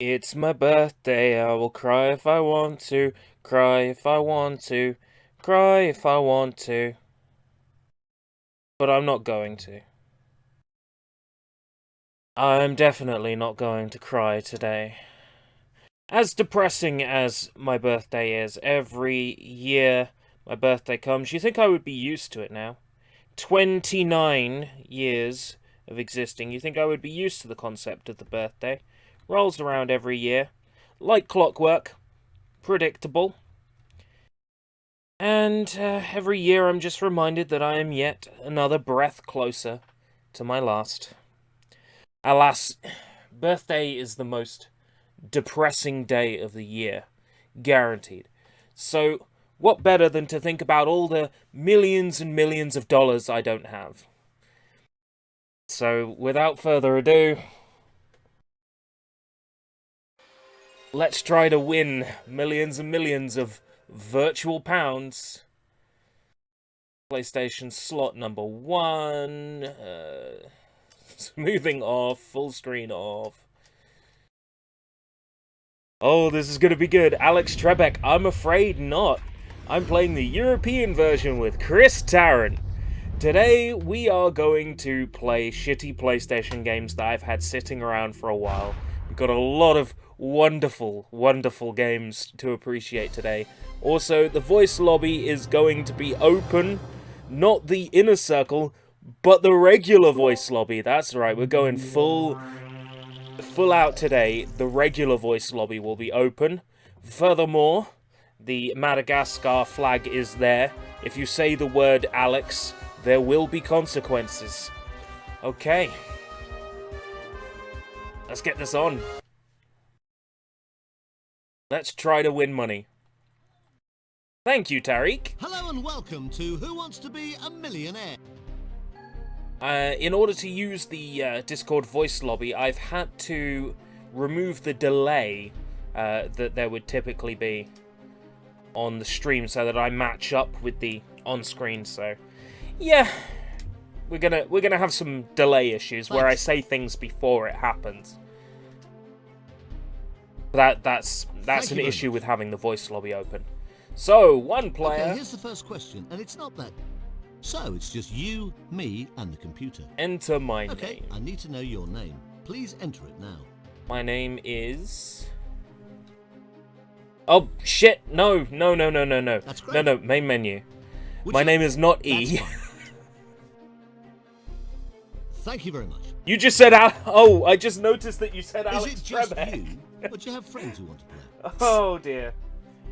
It's my birthday, I will cry if I want to, cry if I want to, cry if I want to. But I'm not going to. I'm definitely not going to cry today. As depressing as my birthday is, every year my birthday comes, you think I would be used to it now. 29 years of existing, you think I would be used to the concept of the birthday. Rolls around every year. Like clockwork. Predictable. And every year I'm just reminded that I am yet another breath closer to my last. Alas, birthday is the most depressing day of the year. Guaranteed. So, what better than to think about all the millions and millions of dollars I don't have? So, without further ado, let's try to win millions and millions of virtual pounds. PlayStation slot number 1. Smoothing off, full screen off. Oh, this is gonna be good. Alex Trebek, I'm afraid not. I'm playing the European version with Chris Tarrant. Today, we are going to play shitty PlayStation games that I've had sitting around for a while. We've got a lot of wonderful, wonderful games to appreciate today. Also, the voice lobby is going to be open, not the inner circle, but the regular voice lobby. That's right, we're going full out today. The regular voice lobby will be open. Furthermore, the Madagascar flag is there. If you say the word Alex, there will be consequences. Okay. Let's get this on. Let's try to win money. Thank you, Tariq. Hello and welcome to Who Wants to Be a Millionaire? In order to use the Discord voice lobby, I've had to remove the delay that there would typically be on the stream so that I match up with the on-screen. So, yeah, we're gonna have some delay issues where I say things before it happens. That's an issue with having the voice lobby open. So, one player. Okay, here's the first question, and it's not that. So, it's just you, me, and the computer. Enter my Okay, name. I need to know your name. Please enter it now. My name is... Oh, shit! No. That's great. No, main menu. My name is not E. Thank you very much. You just said Oh, I just noticed that you said Alex Is it just Trebek. you? Or do you have friends who want to play? Oh, dear.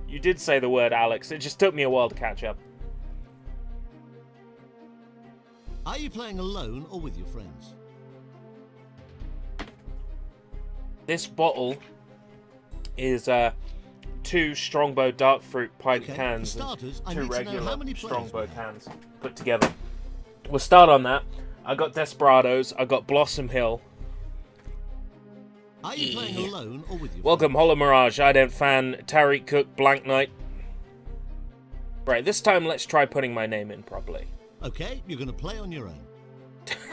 You did say the word Alex. It just took me a while to catch up. Are you playing alone or with your friends? This bottle is 2 Strongbow Dark Fruit pint cans starters, and I 2 need to know regular how many Strongbow cans put together. We'll start on that. I got Desperados. I got Blossom Hill. Are you playing alone or with your Welcome, Hollow Mirage, Ident Fan, Tariq Cook, Blank Knight. Right, this time let's try putting my name in properly. Okay, you're going to play on your own.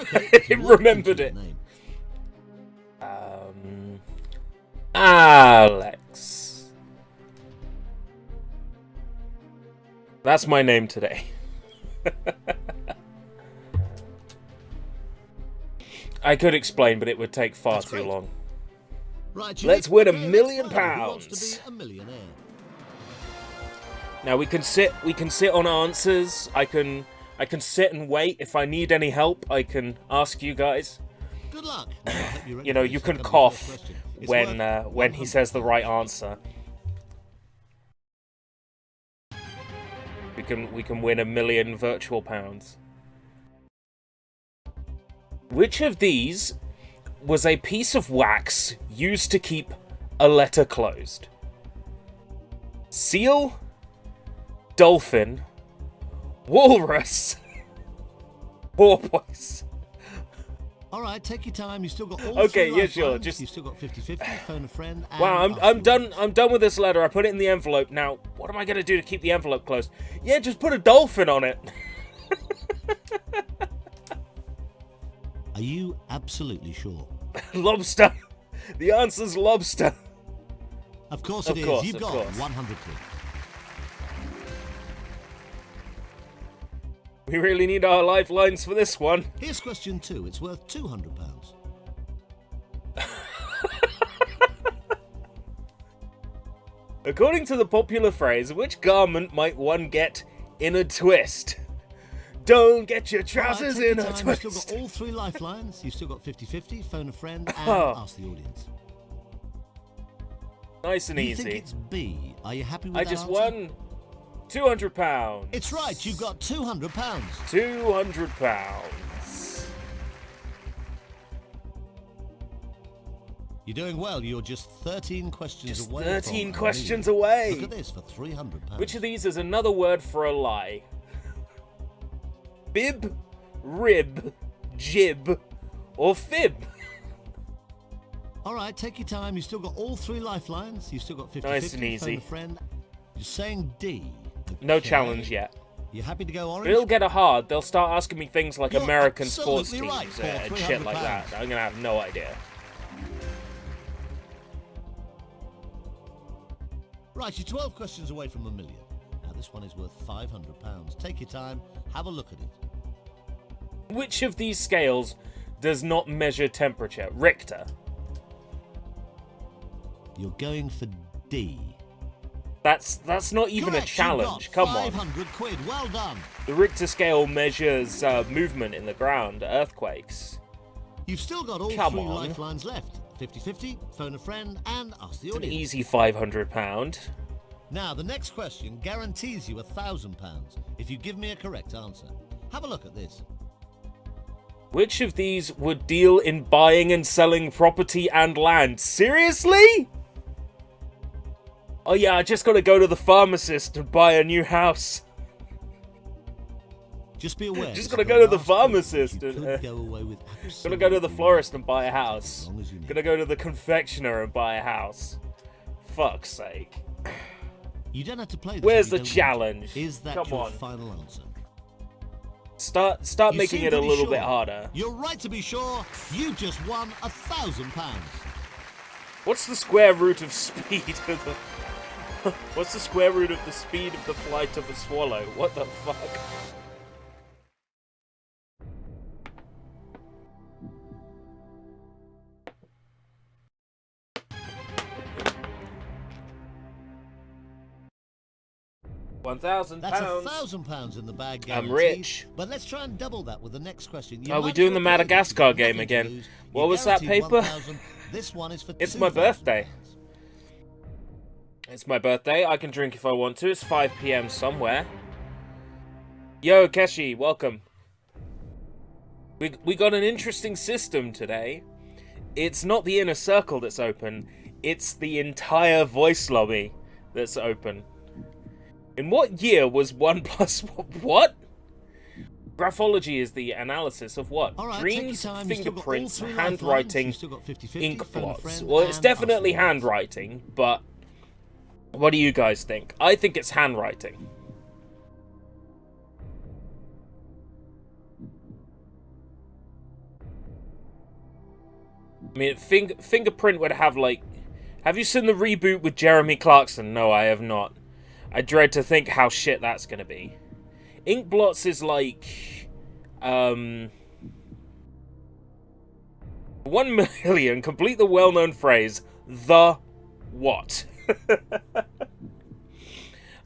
Okay, It remembered it. Alex. That's my name today. I could explain, but it would take far too long. Right, let's win £1 million. Who wants to be a millionaire? Now we can sit on answers. I can sit and wait. If I need any help, I can ask you guys. Good luck. You know, you can cough when he says the right answer. We can win £1 million virtual pounds. Which of these was a piece of wax used to keep a letter closed? Seal, dolphin, walrus, porpoise. All right, take your time. You still got all okay, three yeah, sure. lines. Just You've still got 50-50. Phone a friend. And wow, I'm done. I'm done with this letter. I put it in the envelope. Now, what am I gonna do to keep the envelope closed? Yeah, just put a dolphin on it. Are you absolutely sure? Lobster. The answer's lobster. Of course it is. course, You've of got course. 100 quid. We really need our lifelines for this one. Here's question 2. It's worth £200. According to the popular phrase, which garment might one get in a twist? Don't get your trousers All right, take in your a time. twist. You've still got all 3 lifelines. You've still got 50-50, phone a friend, and Oh. ask the audience. Nice and You think easy. it's B. Are you happy with I that just answer? won £200. It's right. You've got £200. £200. You're doing well. You're just 13 questions Just away. 13 from questions a million. away. Look at this for £300. Which of these is another word for a lie? Bib, rib, jib, or fib? All right, take your time. You've still got all 3 lifelines. You've still got 50-50, Nice and easy. phone a friend. You're saying D. No Okay. challenge yet. You happy to go orange? But it'll get a hard. They'll start asking me things like You're American sports absolutely teams right, and for shit like that. £300. I'm gonna have no idea. Right, you're 12 questions away from a million. Now this one is worth £500. Take your time. Have a look at it. Which of these scales does not measure temperature? Richter. You're going for D. That's not even Correct, a challenge. you've got Come on. 500 quid. Well done. The Richter scale measures movement in the ground, earthquakes. You've still got all Come 3 on. lifelines left. 50-50, phone a friend, and ask the It's an audience. easy £500. Now, the next question guarantees you £1,000 if you give me a correct answer. Have a look at this. Which of these would deal in buying and selling property and land? Seriously? Oh yeah, I just gotta go to the pharmacist and buy a new house. Just be aware. Just this gotta is go to the last question. pharmacist You and, could go away with Gonna go to the absolutely florist and nothing. buy a As house. long as you need. Gonna go to the confectioner and buy a house. Fuck's sake. You don't have to play this. Where's if you the don't want challenge? to. Is that Come your on. final answer? Start You making seem it a pretty little sure. bit harder. You're right to be sure. You just won £1,000. What's the square root of speed of the... What's the square root of the speed of the flight of a swallow? What the fuck? £1,000. That's £1,000 in the bag. I'm Guaranteed. rich. But let's try and double that with the next question. You Are we might doing feel the good, Madagascar you've got game nothing to again? lose. What You're was that guaranteed paper? 1,000. This one is for It's my £2,000. birthday. It's my birthday. I can drink if I want to. It's 5 PM somewhere. Yo, Keshi, welcome. We got an interesting system today. It's not the inner circle that's open. It's the entire voice lobby that's open. In what year was 1 plus... What? Graphology is the analysis of what? All right, take your Dreams, time. You've still got all fingerprints, 3 lifelines. handwriting, You've still got 50-50, ink phone a blots. friend, Well, it's and definitely ask the audience. handwriting, but what do you guys think? I think it's handwriting. I mean, fingerprint would have like... Have you seen the reboot with Jeremy Clarkson? No, I have not. I dread to think how shit that's gonna be. Ink blots is like... 1 million. Complete the well-known phrase, the what?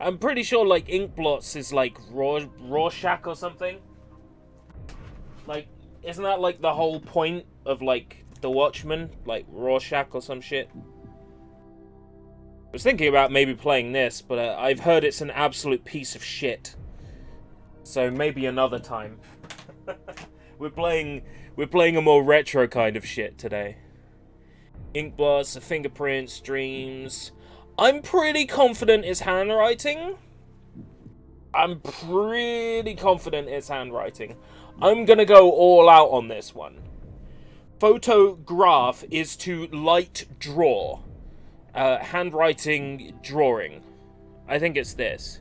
I'm pretty sure, like, ink blots is like Rorschach or something. Like, isn't that like the whole point of like The Watchmen, like Rorschach or some shit? I was thinking about maybe playing this, but I've heard it's an absolute piece of shit. So maybe another time. We're playing a more retro kind of shit today. Ink blots, fingerprints, dreams. I'm pretty confident it's handwriting. I'm gonna go all out on this one. Photograph is to light draw. Handwriting, drawing. I think it's this.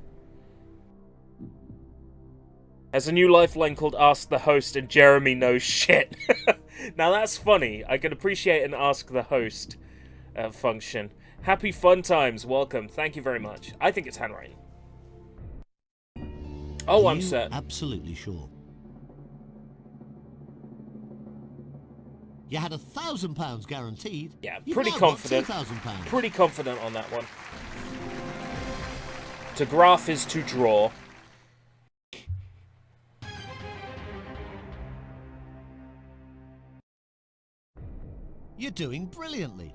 There's a new lifeline called Ask the Host, and Jeremy knows shit. Now that's funny. I can appreciate an ask the host function. Happy fun times. Welcome. Thank you very much. I think it's handwriting. Oh, I'm certain. Absolutely sure. You had £1,000 guaranteed. Yeah, You've pretty now got confident. £2,000. Pretty confident on that one. To graph is to draw. You're doing brilliantly.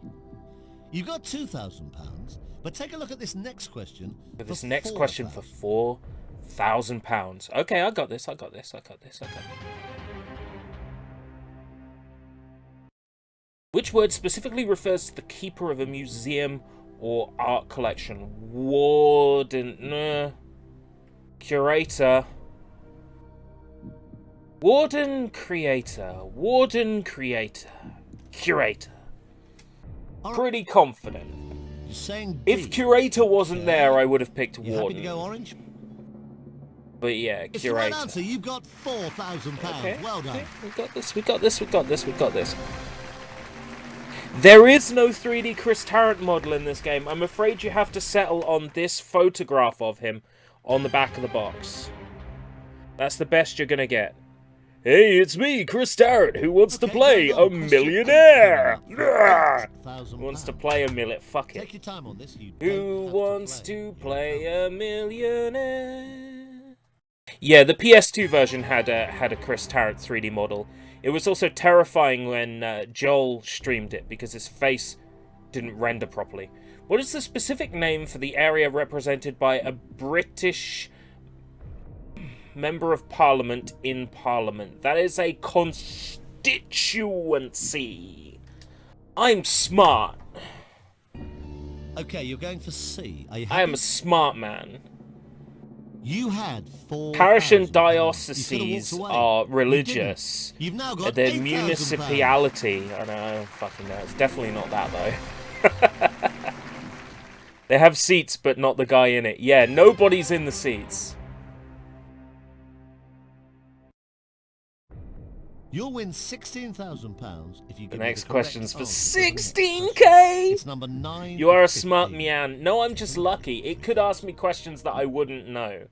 You've got £2,000, but take a look at this next question. This next question for £4,000. Okay, I got this. Which word specifically refers to the keeper of a museum or art collection? Warden, curator. Warden, creator. Warden, creator. Curator. Pretty confident. You're saying D. If curator wasn't there, I would have picked You warden. happy to go orange? But yeah, It's curator. the right answer. You've got £4,000. Okay, Well done. okay, we got this. There is no 3D Chris Tarrant model in this game. I'm afraid you have to settle on this photograph of him on the back of the box. That's the best you're gonna get. Hey, it's me, Chris Tarrant, who wants to play a millionaire. Who wants to play a million? Fuck it. Take your time on this. Who wants to play a millionaire? Yeah, the PS2 version had a Chris Tarrant 3D model. It was also terrifying when Joel streamed it because his face didn't render properly. What is the specific name for the area represented by a British Member of Parliament in Parliament? That is a constituency. I'm smart. Okay, you're going for C. Are you I am happy? a smart man. You had 4,000. Parish and You could have dioceses walked away. are You religious. didn't. You've now got They're £8,000. municipality. I don't fucking know. It's definitely not that, though. They have seats, but not the guy in it. Yeah, nobody's in the seats. You'll win £16,000 if you The give me next the correct question's for answer to the next 16k! question. It's number 9. You are a smart man. No, I'm just lucky. It could ask me questions that I wouldn't know.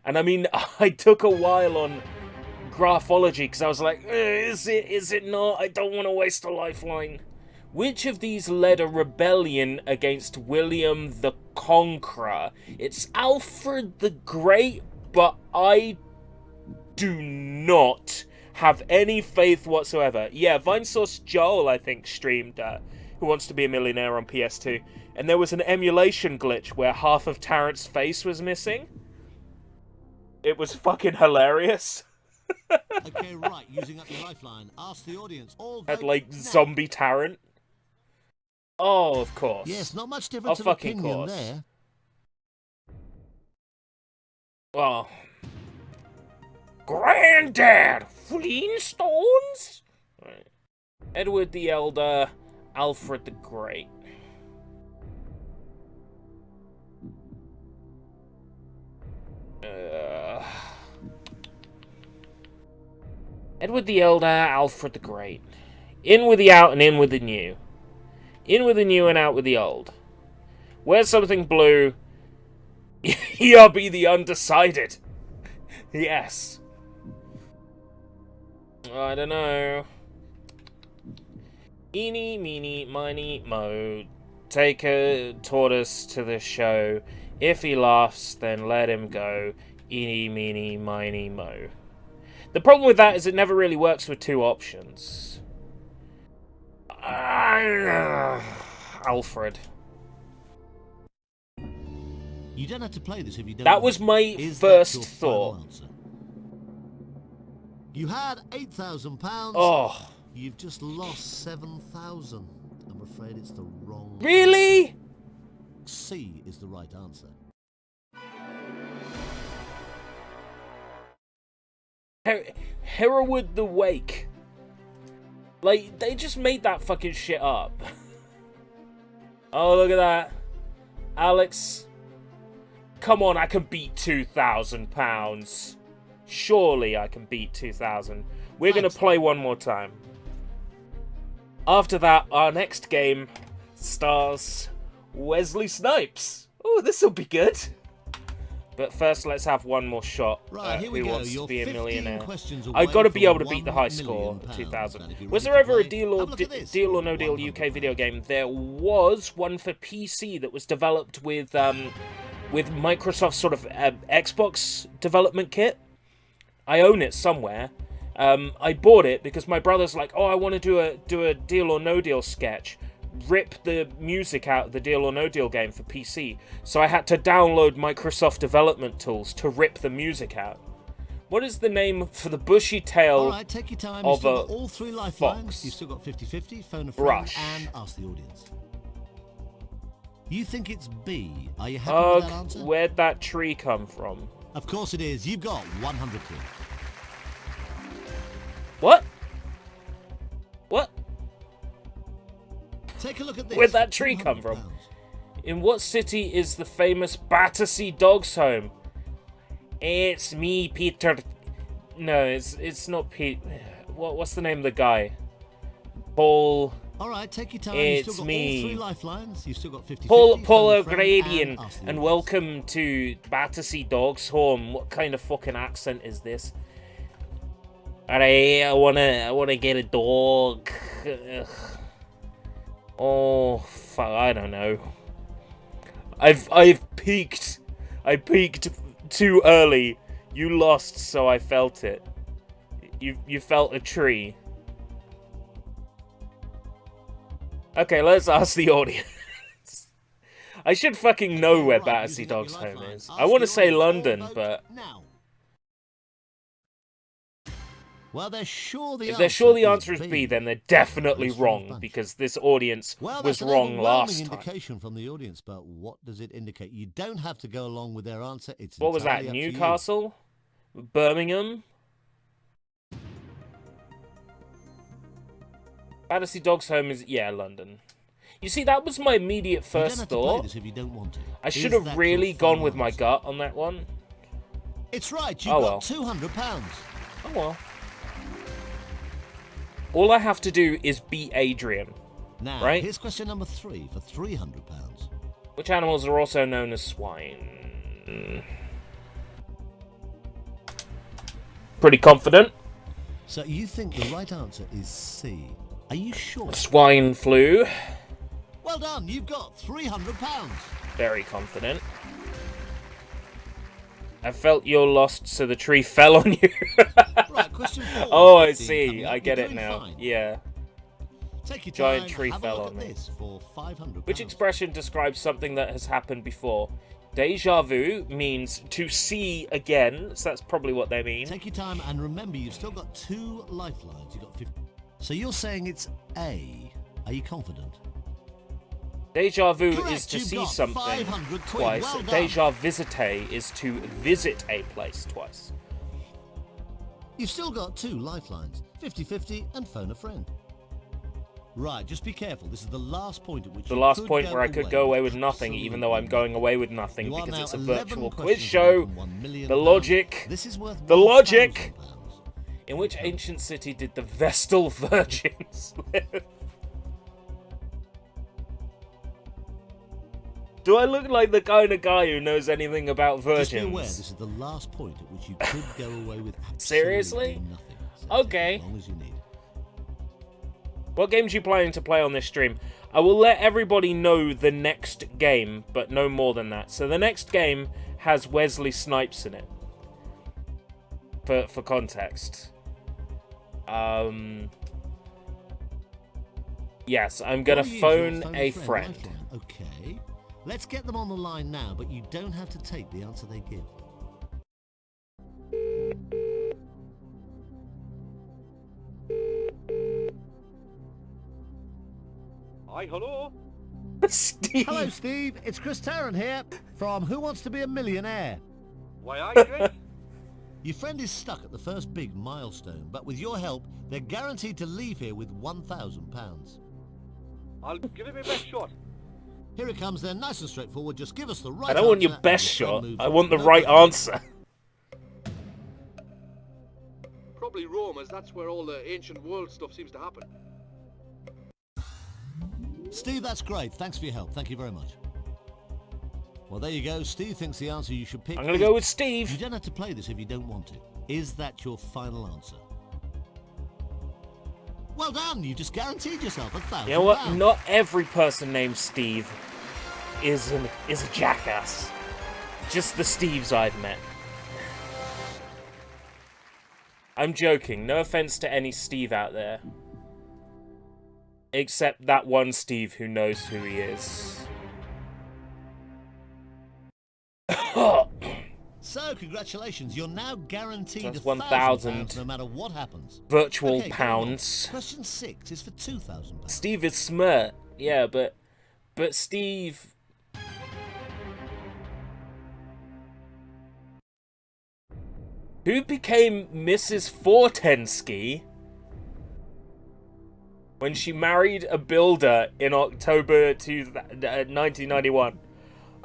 And I mean, I took a while on graphology because I was like, is it not? I don't want to waste a lifeline. Which of these led a rebellion against William the Conqueror? It's Alfred the Great, but I do not have any faith whatsoever. Yeah, Vinesource Joel, I think, streamed Who Wants to Be a Millionaire on PS2. And there was an emulation glitch where half of Tarrant's face was missing. It was fucking hilarious. Okay, right. Using up your lifeline. Ask the audience. All Had, vote like, now. zombie Tarrant. Oh, of course. Yes, not much difference Of of fucking opinion course. there. Oh. Granddad! Flintstones? Right. Edward the Elder, Alfred the Great. Edward the Elder, Alfred the Great. In with the out and in with the new. In with the new and out with the old. Wear something blue. ERB the undecided. Yes. I don't know. Eeny, meeny, miny, mo. Take a tortoise to the show. If he laughs, then let him go. Eeny, meeny, miny, mo. The problem with that is it never really works with two options. Alfred. You don't have to play this if you don't. That was my Is that first your final thought. answer? You had £8,000. Oh. You've just lost 7,000. I'm afraid it's the wrong. Really? C is the right answer. Hereward the Wake. Like, they just made that fucking shit up. Oh, look at that. Alex. Come on, I can beat £2,000. Surely I can beat 2,000. We're going to play one more time. After that, our next game stars Wesley Snipes. Oh, this'll be good. But first, let's have one more shot. Right, here we Who go. Wants You're to Be a 15 Millionaire? questions I away got to be from able to beat the high £1 score, million. 2000. And if you're Was ready there to ever a play, Deal or have a look at this Deal or for No Deal £100. UK video game? There was one for PC that was developed with Microsoft's sort of Xbox development kit. I own it somewhere. I bought it because my brother's like, oh, I want to do a Deal or No Deal sketch. Rip the music out of the Deal or No Deal game for PC. So I had to download Microsoft development tools to rip the music out. What is the name for the bushy tail All right, take your time. You've of still a got all 3 lifelines. fox? You've still got 50-50, phone a friend, Brush. and ask the audience. You think it's B. Are you happy with that answer? Where'd that tree come from? Of course it is. You've got 100 quid. What? What? Take a look at this. Where'd that tree come £200. from? In what city is the famous Battersea Dogs home? It's me, Peter. No, it's not Pete. What's the name of the guy? Paul. All right, take your time. It's You've still got me. all 3 lifelines. You've still got 50-50, Paul phone a friend, O'Grady, and ask the and audience. welcome to Battersea Dogs home. What kind of fucking accent is this? Alright, I wanna get a dog. Ugh. Oh fuck, I don't know. I've peaked. I peaked too early. You lost, so I felt it. You felt a tree. Okay, let's ask the audience. I should fucking know where Right, Battersea using up Dogs your home lifeline. is. Ask I want to the say audience. All London, vote but now. Well, they're sure the if answer they're sure the answer is B, then they're definitely Very strange wrong, bunch. because this audience Well, was that's an wrong overwhelming last time. indication from the audience, but what does it indicate? You don't have to go along with their answer. It's What was that, entirely up to you. Newcastle? Birmingham? Battersea Dogs home is, yeah, London. You see, that was my immediate You don't first have to play thought. this if you don't want to. I Is should that have really your gone final with my answer? gut on that one. It's right. You've Oh, got well. £200. Oh well. All I have to do is beat Adrian. Now, Right. here's question number 3 for £300. Which animals are also known as swine? Pretty confident. So you think the right answer is C. Are you sure? Swine flu. Well done. You've got £300. Very confident. I felt you're lost, so the tree fell on you. Right, question 4. Oh, I 15 see. coming up. I get You're it doing now. fine. Yeah. Take your Giant time. tree Have fell a look on at me. this for £500. Which expression describes something that has happened before? Deja vu means to see again, so that's probably what they mean. Take your time and remember you've still got 2 lifelines. You've got 50. So you're saying it's A. Are you confident? Deja vu Correct, is to you've see got something 500 quid. twice. Well done. Deja visite is to visit a place twice. You've still got 2 lifelines. 50-50 and phone a friend. Right, just be careful. This is the last point at which The you last could point go where I could go away with nothing, even though I'm going away with nothing You are because now it's a 11 virtual quiz questions show. away from £1 million. The logic. This is worth The logic. £1,000. In which ancient city did the Vestal Virgins live? Do I look like the kind of guy who knows anything about Just be aware, virgins? this is the last point at which you could go away with absolutely Seriously? nothing. So Okay. take as long as you need. What games are you planning to play on this stream? I will let everybody know the next game, but no more than that. So the next game has Wesley Snipes in it. For context. Yes, I'm gonna Or use your phone a friend. lifeline. Okay. Let's get them on the line now, but you don't have to take the answer they give. Hi, hello. Steve. Hello, Steve. It's Chris Tarrant here from Who Wants to Be a Millionaire. Why, are you? Your friend is stuck at the first big milestone, but with your help, they're guaranteed to leave here with £1,000. I'll give it my best shot. Here it comes then, nice and straightforward. Just give us the right I don't want your answer and best your friend shot. moves I on. want the No right pressure. answer. Probably Rome, as that's where all the ancient world stuff seems to happen. Steve, that's great. Thanks for your help. Thank you very much. Well, there you go. Steve thinks the answer you should pick I'm gonna is- go with You Steve. don't have to play this if you don't want to. Is that your final answer? Well done. You just guaranteed yourself £1,000. You know what? Not every person named Steve is a jackass. Just the Steves I've met. I'm joking. No offense to any Steve out there. Except that one Steve who knows who he is. So, congratulations. You're now guaranteed That's £1,000 no matter what happens. Virtual Okay, go on. pounds. Question 6 is for £2,000. Steve is smart. Yeah, but Steve... Who became Mrs. Fortensky when she married a builder in October 1991?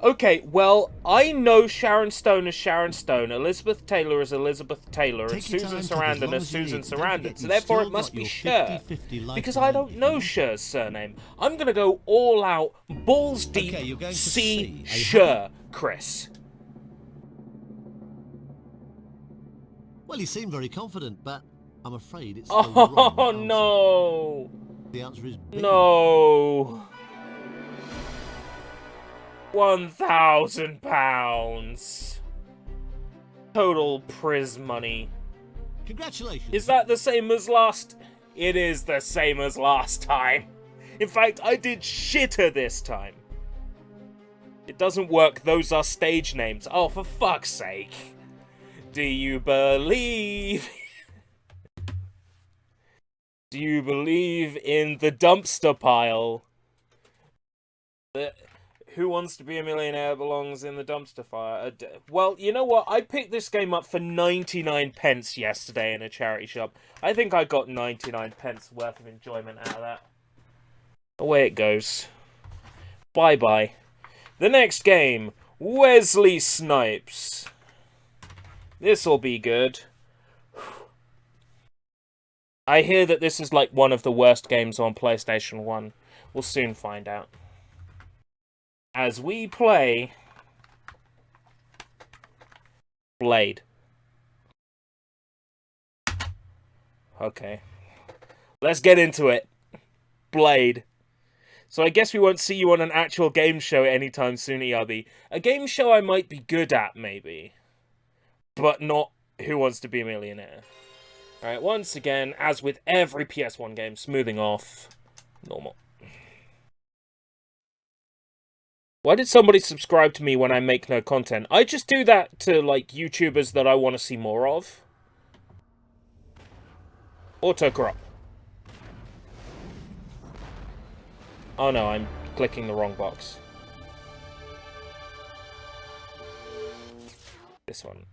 Okay, well, I know Sharon Stone as Sharon Stone, Elizabeth Taylor as Elizabeth Taylor, and Take your Susan time, take as Sarandon long as as you Susan need. Don't Sarandon, forget so you've therefore still it must got be your Cher. 50-50 Because I lifeline don't if know you Cher's surname. I'm gonna go all out, balls deep, Okay, you're going to see C. Are you Cher, Chris. Well, you seem very confident, but I'm afraid it's the wrong Oh answer. no! The answer is B. No! £1,000. Total prize money. Congratulations. Is that the same as last? It is the same as last time. In fact, I did shitter this time. It doesn't work, those are stage names. Oh, for fuck's sake. Do you believe... Do you believe in the dumpster pile? Who Wants to Be a Millionaire belongs in the dumpster fire. Well, you know what? I picked this game up for 99 pence yesterday in a charity shop. I think I got 99 pence worth of enjoyment out of that. Away it goes. Bye-bye. The next game, Wesley Snipes. This'll be good. I hear that this is like one of the worst games on PlayStation 1. We'll soon find out. As we play Blade. Okay. Let's get into it. Blade. So I guess we won't see you on an actual game show anytime soon, ERB. A game show I might be good at, maybe. But not Who Wants to Be a Millionaire. Alright, once again, as with every PS1 game, smoothing off. Normal. Why did somebody subscribe to me when I make no content? I just do that to, like, YouTubers that I want to see more of. Autocrop. Oh no, I'm clicking the wrong box. This one.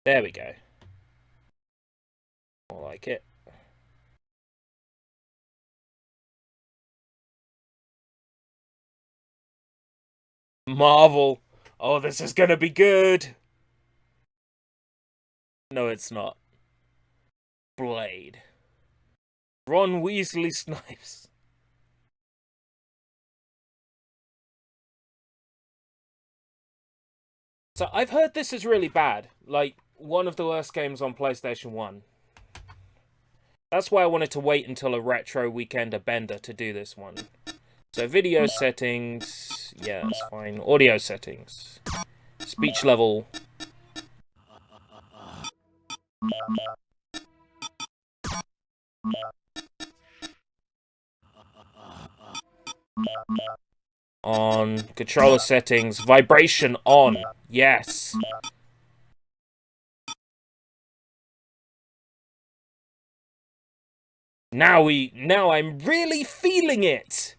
There we go. I like it. Marvel. Oh, this is gonna be good. No, it's not. Blade. Ron Weasley Snipes. So I've heard this is really bad. Like, one of the worst games on PlayStation 1. That's why I wanted to wait until a retro weekender bender to do this one. So video settings, yeah, that's fine. Audio settings. Speech level. On. Controller settings. Vibration on. Yes. Now I'm really feeling it!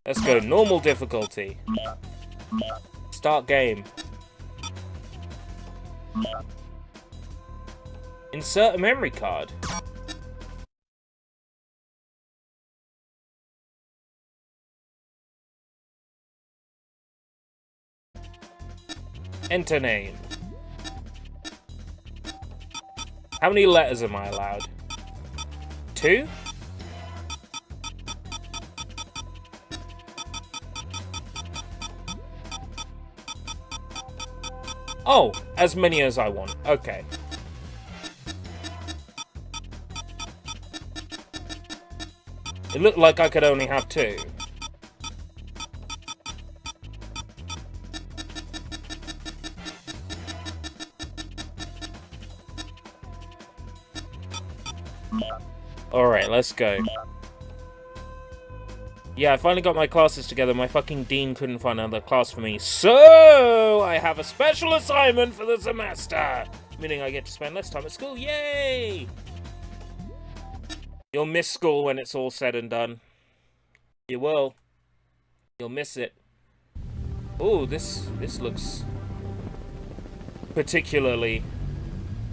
Let's go, normal difficulty. Start game. Insert a memory card. Enter name. How many letters am I allowed? 2? Oh, as many as I want. Okay. It looked like I could only have 2. Alright, let's go. Yeah, I finally got my classes together. My fucking dean couldn't find another class for me. So, I have a special assignment for the semester. Meaning I get to spend less time at school. Yay! You'll miss school when it's all said and done. You will. You'll miss it. Oh, this looks particularly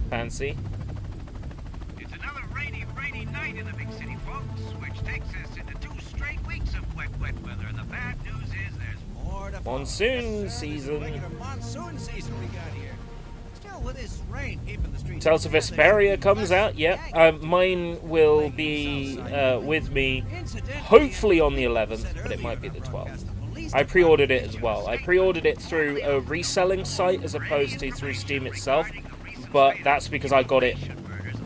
fancy. It's another rainy night in the big city, folks, which takes us into 2 straight weeks of wet weather. And the bad news is there's more to follow. Monsoon Yes, sir, there's a season. regular monsoon season we got here. Still, with this rain keeping the streets... Tales of Vesperia comes out, yep. Mine will be with me, hopefully on the 11th, but it might be the 12th. I pre-ordered it as well. I pre-ordered it through a reselling site as opposed to through Steam itself, but that's because I got it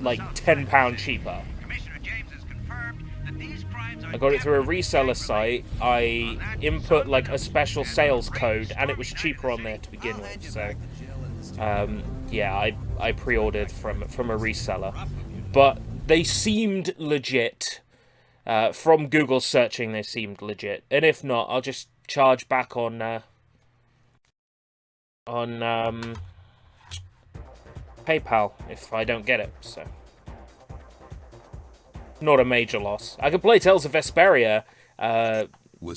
like £10 cheaper. I got it through a reseller site. I input like a special sales code, and it was cheaper on there to begin with. So, yeah, I pre-ordered from a reseller, but they seemed legit. From Google searching, they seemed legit, and if not, I'll just charge back on PayPal if I don't get it. So. Not a major loss. I can play Tales of Vesperia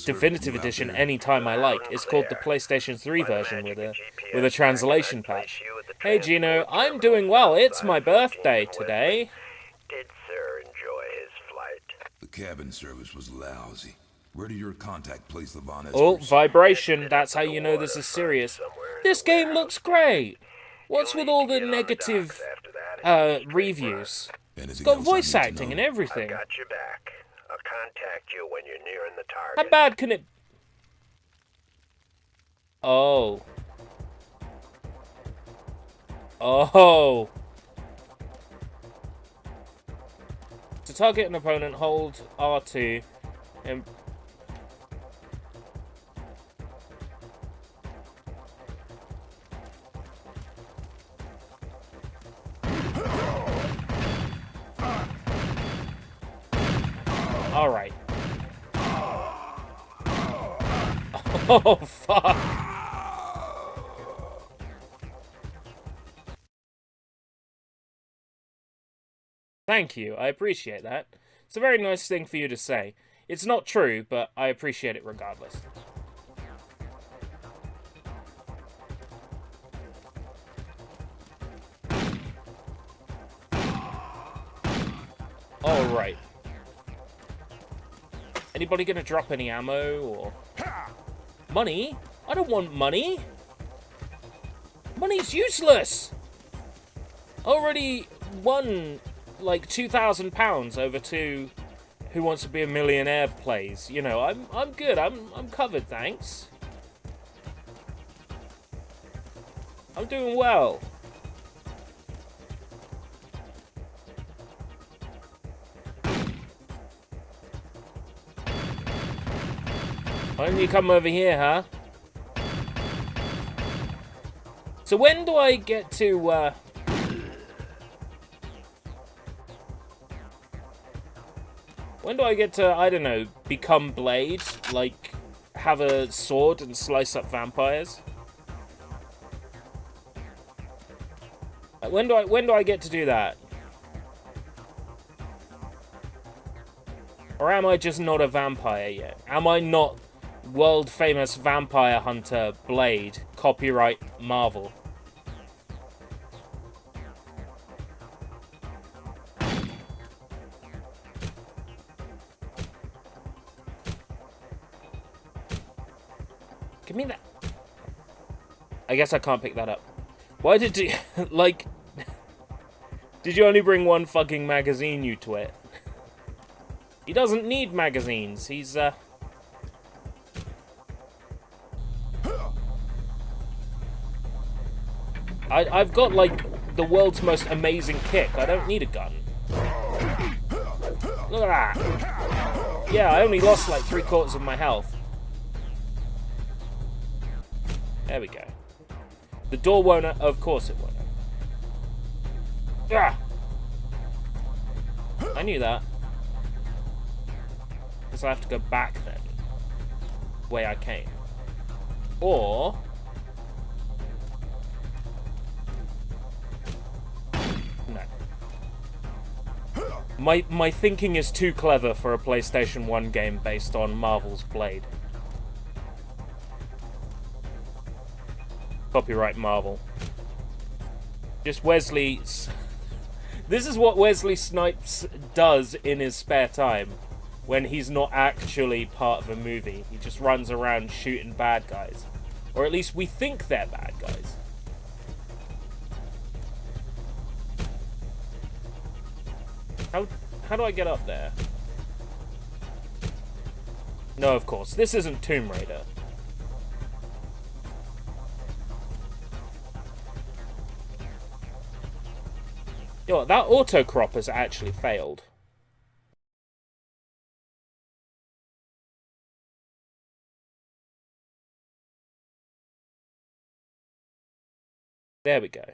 Definitive Edition anytime I like. It's called the PlayStation 3 version with a translation patch. Hey Gino, I'm doing well. It's my birthday today. Did Sir enjoy his flight? The cabin service was lousy. Where did your contact place the Von Oh, Espers? vibration. That's how you know this is serious. This game looks great. What's with all the negative reviews? It's got voice acting and everything. Got your back. I'll contact you when you're nearing the target. How bad can it... Oh. Oh. To target an opponent, hold R2 and... Alright. Oh, fuck. Thank you, I appreciate that. It's a very nice thing for you to say. It's not true, but I appreciate it regardless. Alright. Anybody gonna drop any ammo or... Money? I don't want money! Money's useless! Already won like £2,000 over to Who Wants to Be a Millionaire plays. You know, I'm good. I'm covered, thanks. I'm doing well. Why don't you come over here, huh? So when do I get to, when do I get to, I don't know, become Blade? Like, have a sword and slice up vampires? When do I get to do that? Or am I just not a vampire yet? Am I not world-famous vampire hunter Blade? Copyright Marvel. Give me that. I guess I can't pick that up. Why did you... like... Did you only bring one fucking magazine, you twit? He doesn't need magazines. He's, I've got, like, the world's most amazing kick. I don't need a gun. Look at that. Yeah, I only lost, like, 3/4 of my health. There we go. The door won't... Of course it won't. Ah! I knew that. Because I have to go back then. The way I came. Or... no. My thinking is too clever for a PlayStation 1 game based on Marvel's Blade. Copyright Marvel. Just Wesley... This is what Wesley Snipes does in his spare time when he's not actually part of a movie. He just runs around shooting bad guys. Or at least we think they're bad guys. How do I get up there? No, of course. This isn't Tomb Raider. Yo, that autocrop has actually failed. There we go.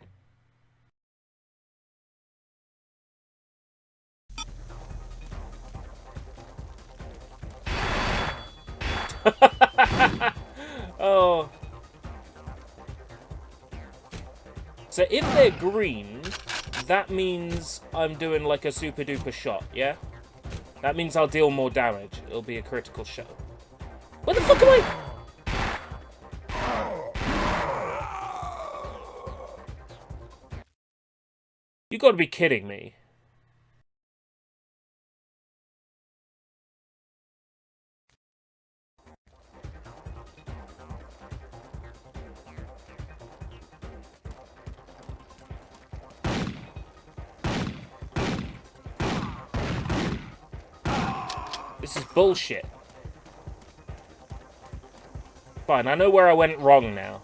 Oh. So if they're green, that means I'm doing like a super duper shot, yeah? That means I'll deal more damage. It'll be a critical shot. Where the fuck am I? You gotta be kidding me. This is bullshit. Fine, I know where I went wrong now.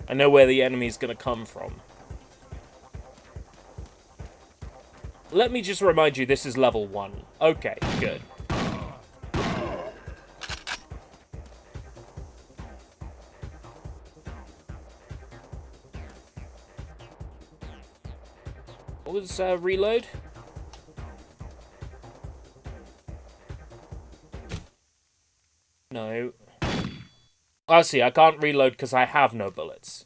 I know where the enemy's gonna come from. Let me just remind you, this is level 1. Okay, good. What was reload? No. I see, I can't reload because I have no bullets.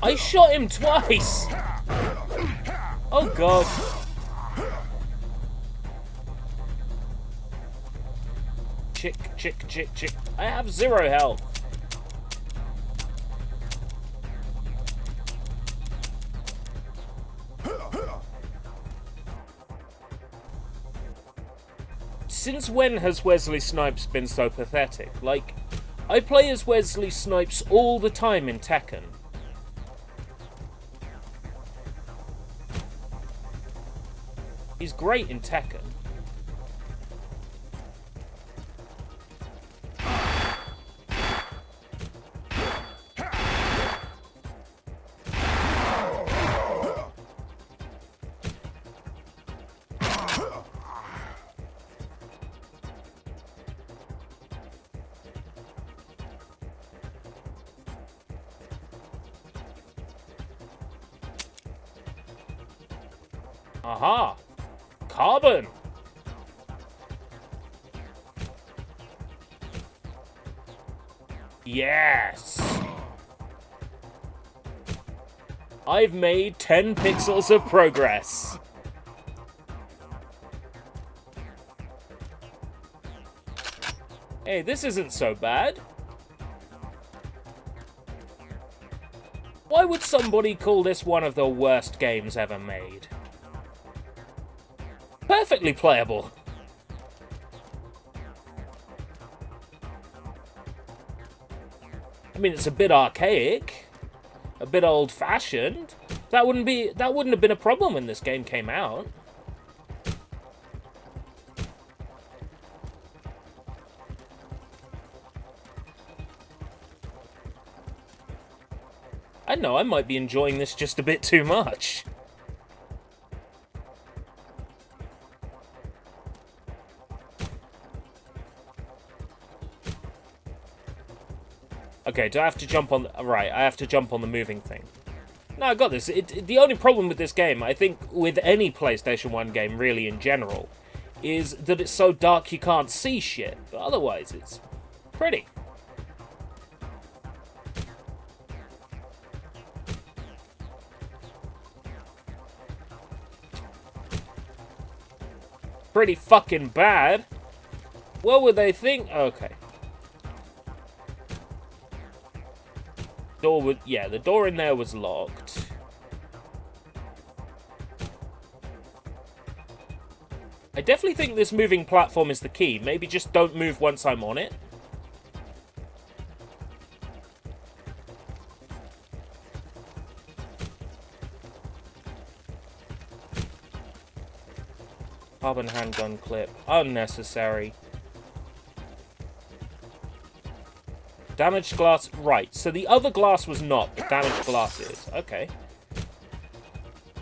I shot him twice! Oh god. Chick. I have 0 health. Since when has Wesley Snipes been so pathetic? Like, I play as Wesley Snipes all the time in Tekken. He's great in Tekken. Aha! Carbon! Yes! I've made 10 pixels of progress. Hey, this isn't so bad. Why would somebody call this one of the worst games ever made? Perfectly playable. I mean, it's a bit archaic, a bit old-fashioned. That wouldn't have been a problem when this game came out. I know, I might be enjoying this just a bit too much. Okay, do I have to jump on... Right, I have to jump on the moving thing. No, I got this. The only problem with this game, I think, with any PlayStation 1 game, really, in general, is that it's so dark you can't see shit. But otherwise, it's pretty. Pretty fucking bad. What would they think? Okay. Door was, yeah, the door in there was locked. I definitely think this moving platform is the key. Maybe just don't move once I'm on it. Carbon handgun clip. Unnecessary. Damaged glass. Right, so the other glass was not, but damaged glass is. Okay.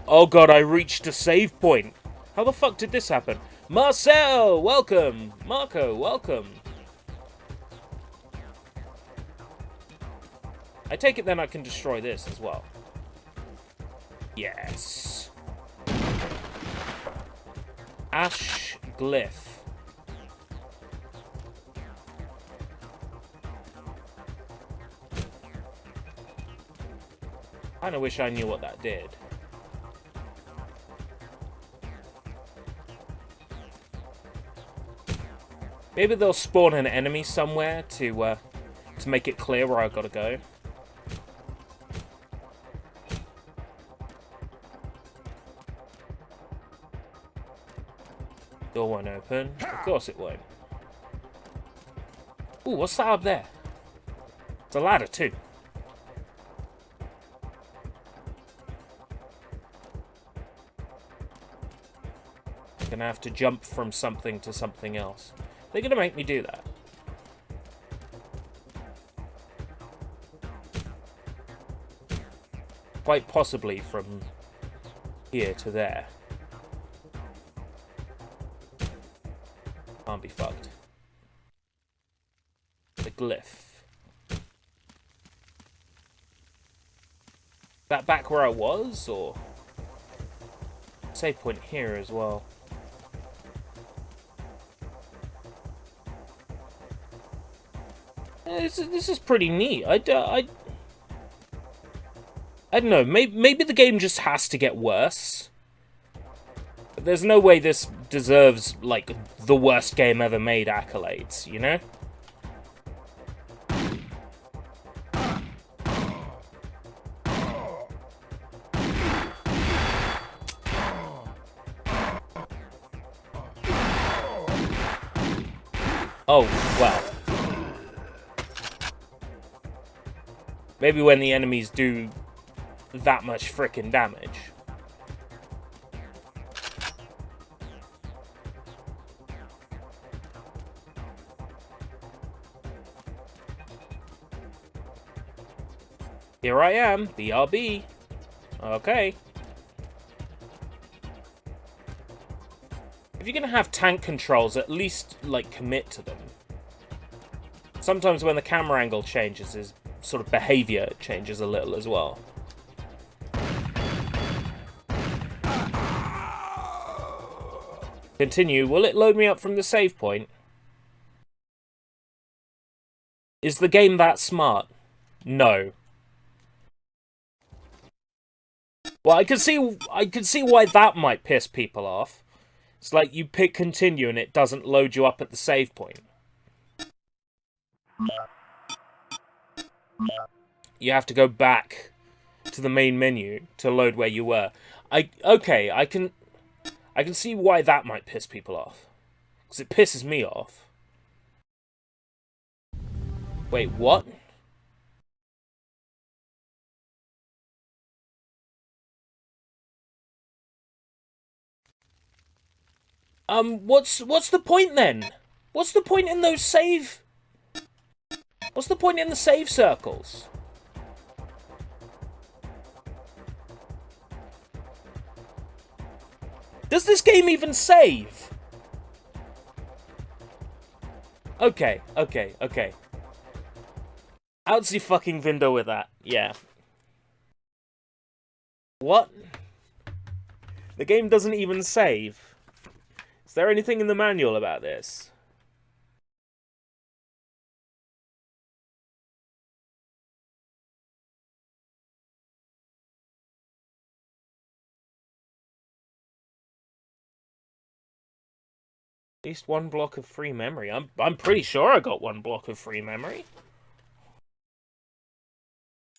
Oh god, I reached a save point. How the fuck did this happen? Marcel, welcome. Marco, welcome. I take it then I can destroy this as well. Yes. Ash glyph. I kinda wish I knew what that did. Maybe they'll spawn an enemy somewhere to make it clear where I've got to go. Door won't open. Of course it won't. Ooh, what's that up there? It's a ladder too. I'm gonna have to jump from something to something else. They're gonna make me do that. Quite possibly from here to there. Can't be fucked. The glyph. That back where I was, or save point here as well. This is pretty neat. I don't know. Maybe the game just has to get worse. But there's no way this deserves, like, the worst game ever made accolades, you know? Oh, well. Maybe when the enemies do that much frickin' damage. Here I am, BRB. Okay. If you're gonna have tank controls, at least, like, commit to them. Sometimes when the camera angle changes, his sort of behavior changes a little as well. Continue. Will it load me up from the save point? Is the game that smart? No. Well, I can see why that might piss people off. It's like you pick continue and it doesn't load you up at the save point. You have to go back to the main menu to load where you were. Okay, I can see why that might piss people off. Because it pisses me off. Wait, what? What's the point then? What's the point in those save? What's the point in the save circles? Does this game even save? Okay. How's the fucking window with that? Yeah. What? The game doesn't even save. Is there anything in the manual about this? At least one block of free memory. I'm pretty sure I got one block of free memory.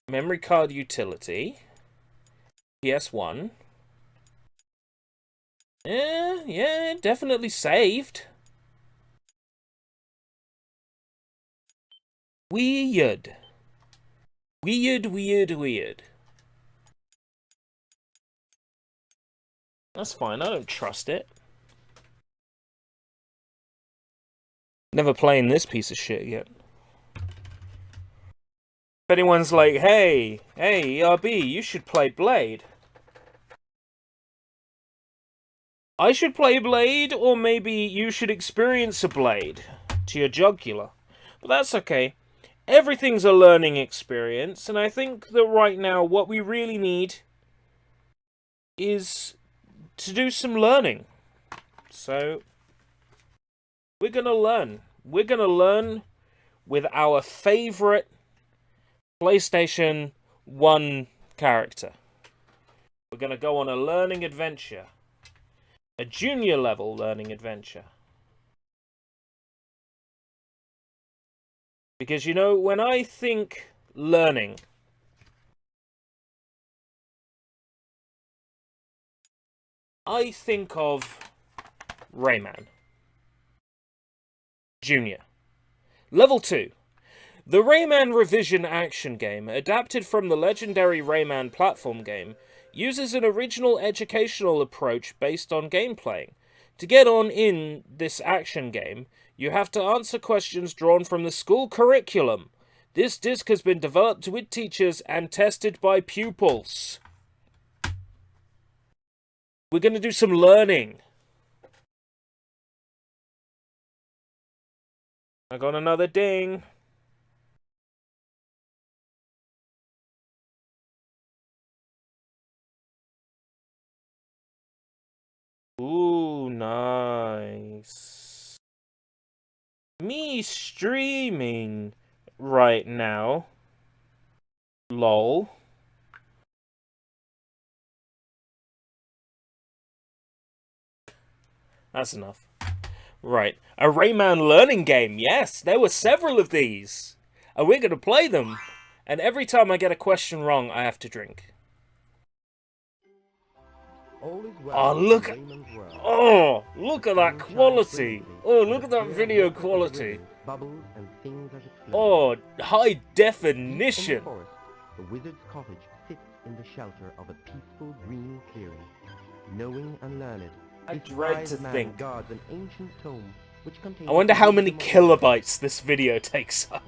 Memory card utility. PS1. Yeah, definitely saved. Weird. Weird. That's fine, I don't trust it. Never playing this piece of shit yet. If anyone's like, hey, ERB, you should play Blade. I should play Blade, or maybe you should experience a blade to your jugular. But that's okay. Everything's a learning experience, and I think that right now what we really need is to do some learning. So, we're gonna learn. We're gonna learn with our favorite PlayStation 1 character. We're gonna go on a learning adventure. A junior level learning adventure. Because, you know, when I think learning, I think of Rayman. Junior. Level 2. The Rayman Revision action game, adapted from the legendary Rayman platform game, uses an original educational approach based on gameplay. To get on in this action game, you have to answer questions drawn from the school curriculum. This disc has been developed with teachers and tested by pupils. We're going to do some learning. I got another ding. Ooh, nice. Me streaming right now. Lol. That's enough. Right. A Rayman learning game. Yes, there were several of these. And we're going to play them. And every time I get a question wrong, I have to drink. Oh, look at... Oh, look at that quality. Oh, look at that video quality. Oh, high definition. The wizard's cottage sits in the shelter of a peaceful green clearing. Knowing and learned, I dread to think. Guards an ancient tome which contains I wonder how many kilobytes this video takes up.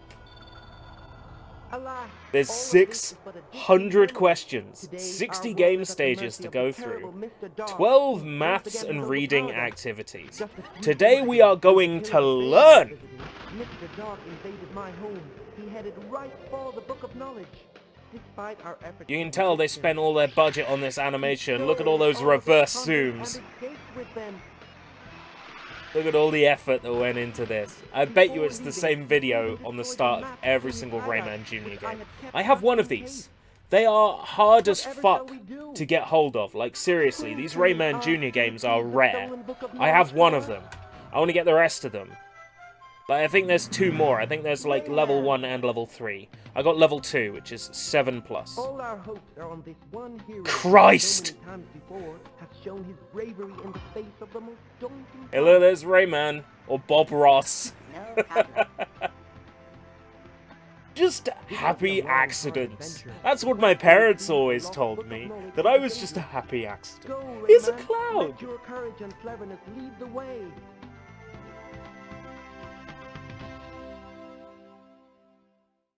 Alas, There's 600 questions, 60 game stages to go through, 12 maths and reading activities. Today we are going to learn! Mr. Dark invaded my home. He headed right for the Book of Knowledge. Despite our efforts, You can tell they spent all their budget on this animation. Look at all those reverse zooms. Look at all the effort that went into this. I bet you it's the same video on the start of every single Rayman Jr. game. I have one of these. They are hard as fuck to get hold of. Like, seriously, these Rayman Jr. games are rare. I have one of them. I want to get the rest of them. But I think there's 2 more. I think there's like level 1 and level 3. I got level 2, which is 7+. All our hopes are on this one hero who Christ! so many times before has shown his bravery in the face of the most daunting Hello, there's Rayman. Or Bob Ross. No problem. Just happy accidents. That's what my parents always told me. That I was just a happy accident. Go, He's a Rayman. clown. Let your courage and cleverness lead the way.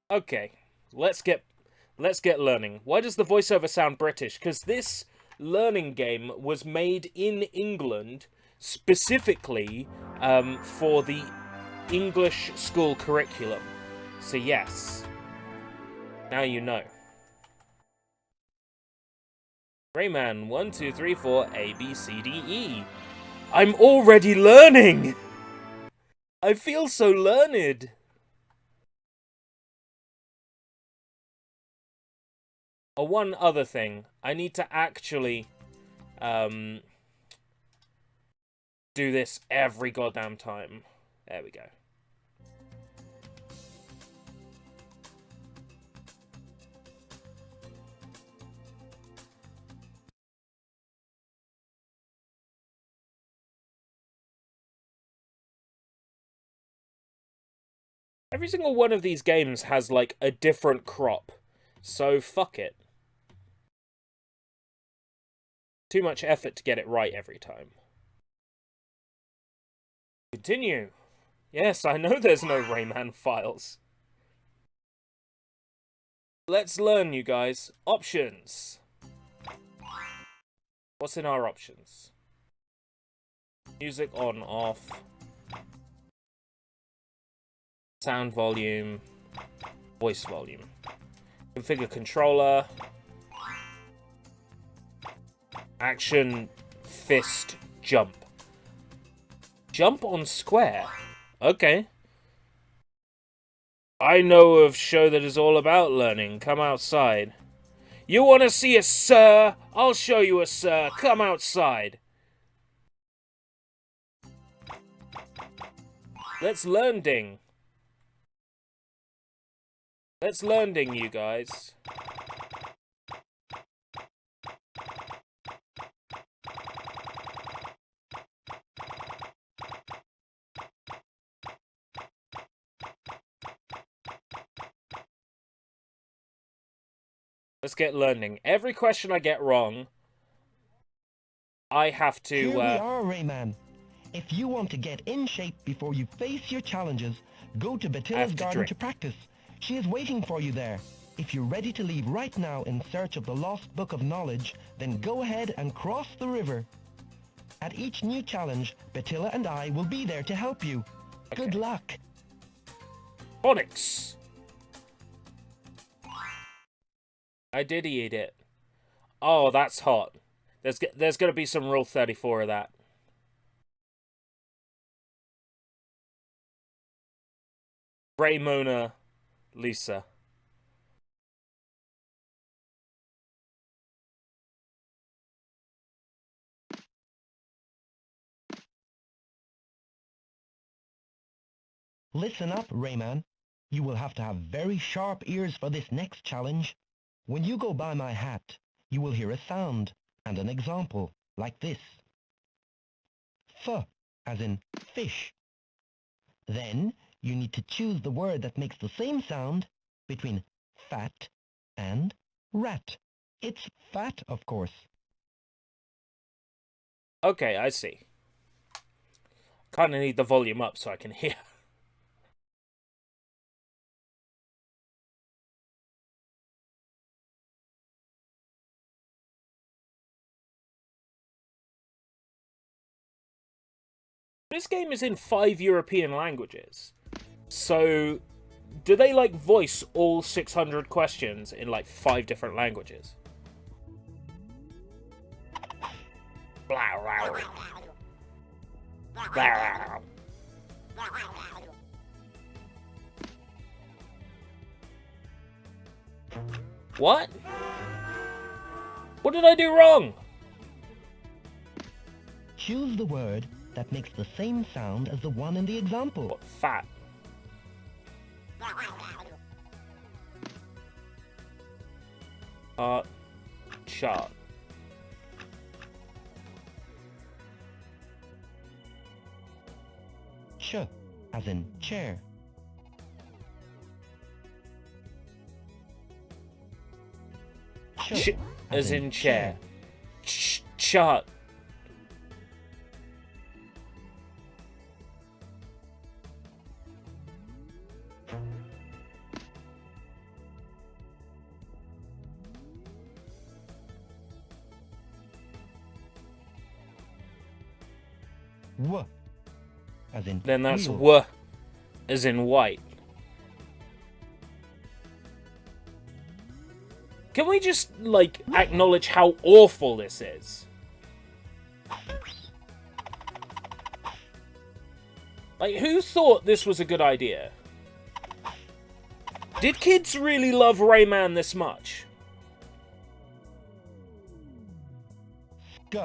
Okay, let's get learning. Why does the voiceover sound British? Because this learning game was made in England specifically for the English school curriculum. So yes, now you know. Rayman 1, 2, 3, 4 A B C D E. I'm already learning. I feel so learned. Oh, one other thing. I need to actually do this every goddamn time. There we go. Every single one of these games has, like, a different crop. So, fuck it. Too much effort to get it right every time. Continue. Yes, I know there's no Rayman files. Let's learn, you guys. Options. What's in our options? Music on, off. Sound volume. Voice volume. Configure controller. Action, fist, jump. Jump on square. Okay. I know of show that is all about learning. Come outside. You want to see a sir? I'll show you a sir. Come outside. Let's learn, ding. Let's learn, ding, you guys. Let's get learning. Every question I get wrong, I have to, Here we are, Rayman. If you want to get in shape before you face your challenges, go to Batilla's garden to practice. She is waiting for you there. If you're ready to leave right now in search of the lost book of knowledge, then go ahead and cross the river. At each new challenge, Batilla and I will be there to help you. Okay. Good luck. Phonics. I did eat it. Oh, that's hot. There's gonna be some Rule 34 of that. Raymona Lisa. Listen up, Rayman. You will have to have very sharp ears for this next challenge. When you go by my hat, you will hear a sound and an example, like this. F, as in fish. Then, you need to choose the word that makes the same sound between fat and rat. It's fat, of course. Okay, I see. Kinda need the volume up so I can hear. This game is in 5 European languages. So, do they, like, voice all 600 questions in, like, 5 different languages? Blah, blah, blah. Blah. What? What did I do wrong? Choose the word that makes the same sound as the one in the example. What, fat? Chart. Ch, as in chair. Ch, as in chair. Chart. W, as in Then that's wheel. w, as in white. Can we just, like, acknowledge how awful this is? Like, who thought this was a good idea? Did kids really love Rayman this much? Sk,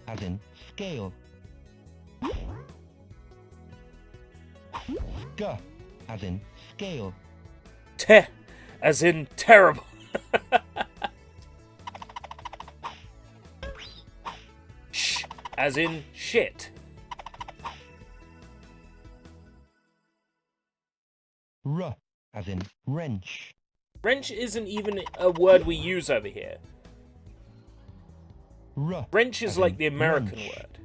as in scale. Sk, as in scale. Te, as in terrible. Sh, as in shit. R, as in wrench. Wrench isn't even a word we use over here. R, Wrench is as like in the American wrench. word.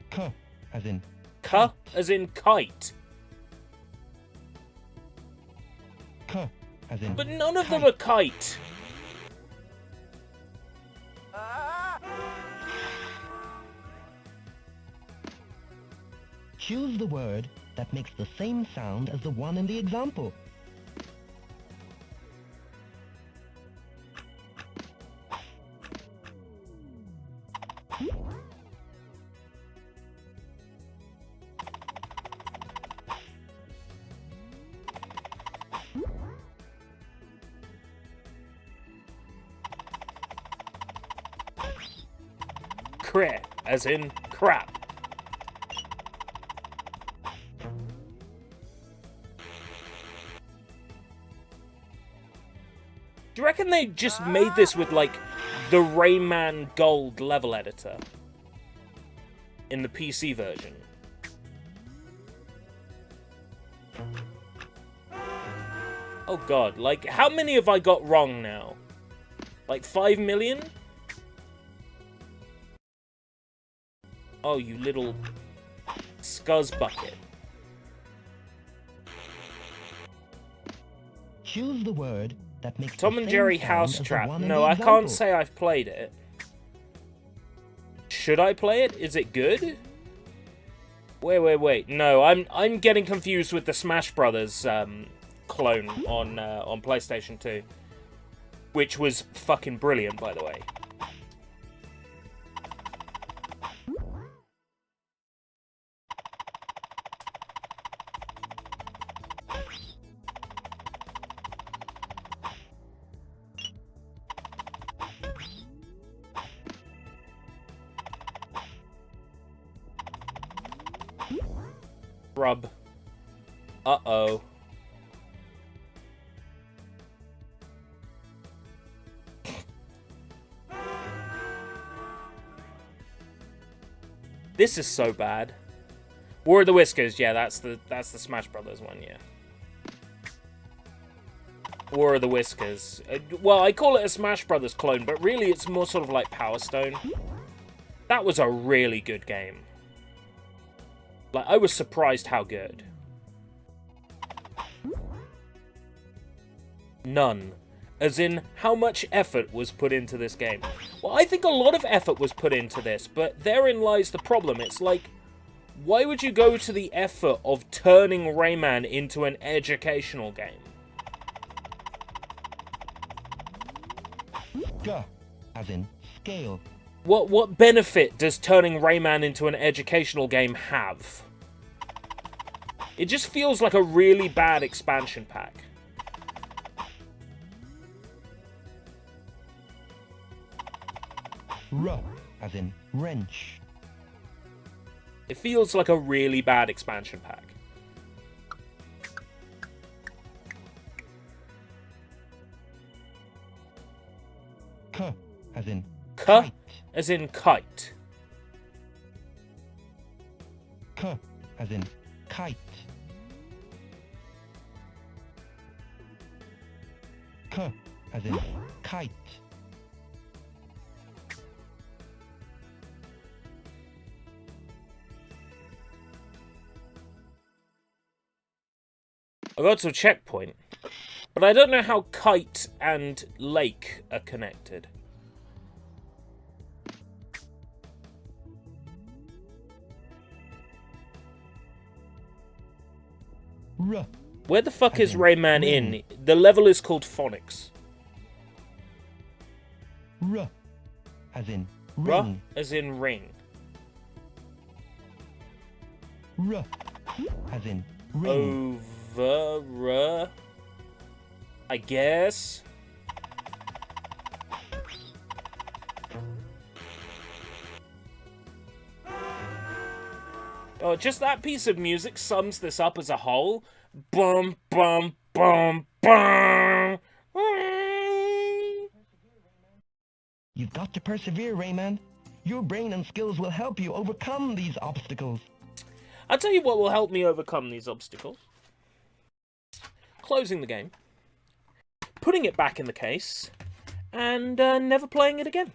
K, as in Ka, as in kite. K, as in But none of them are kite. Choose the word that makes the same sound as the one in the example. Cre, as in crap. Do you reckon they just made this with, like, the Rayman Gold level editor in the PC version? Oh god, like, how many have I got wrong now? Like 5 million? Oh, you little scuzz bucket. Choose the word that makes Tom the and same Jerry sound House as the Trap. one in No, the I example. can't say I've played it. Should I play it? Is it good? Wait. No, I'm getting confused with the Smash Brothers clone on PlayStation 2, which was fucking brilliant, by the way. Rub. Uh-oh. This is so bad. War of the Whiskers, yeah, that's the Smash Brothers one, yeah. War of the Whiskers. Well, I call it a Smash Brothers clone, but really it's more sort of like Power Stone. That was a really good game. Like, I was surprised how good. None. As in, how much effort was put into this game? Well, I think a lot of effort was put into this, but therein lies the problem. It's like, why would you go to the effort of turning Rayman into an educational game? G, as in scale. What benefit does turning Rayman into an educational game have? It just feels like a really bad expansion pack. R as in wrench. It feels like a really bad expansion pack. K as in K kite. as in kite. K as in kite. K as in kite. I got to a checkpoint, but I don't know how kite and lake are connected. R Where the fuck As is in Rayman ring. in? The level is called Phonics. R as in Ruh ring. as in ring. R as in ring. Over, I guess. Oh, just that piece of music sums this up as a whole. Bum, bum, bum, bum. You've got to persevere, Rayman. Your brain and skills will help you overcome these obstacles. I'll tell you what will help me overcome these obstacles. Closing the game, putting it back in the case, and never playing it again.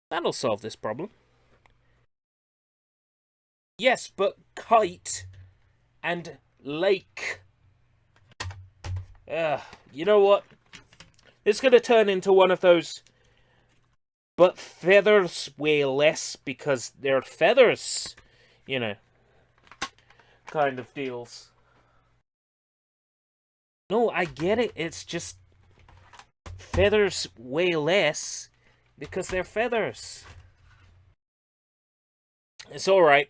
That'll solve this problem. Yes, but kite and lake. You know what? It's going to turn into one of those but feathers weigh less because they're feathers, you know, kind of deals. No, I get it. It's just feathers weigh less because they're feathers. It's all right.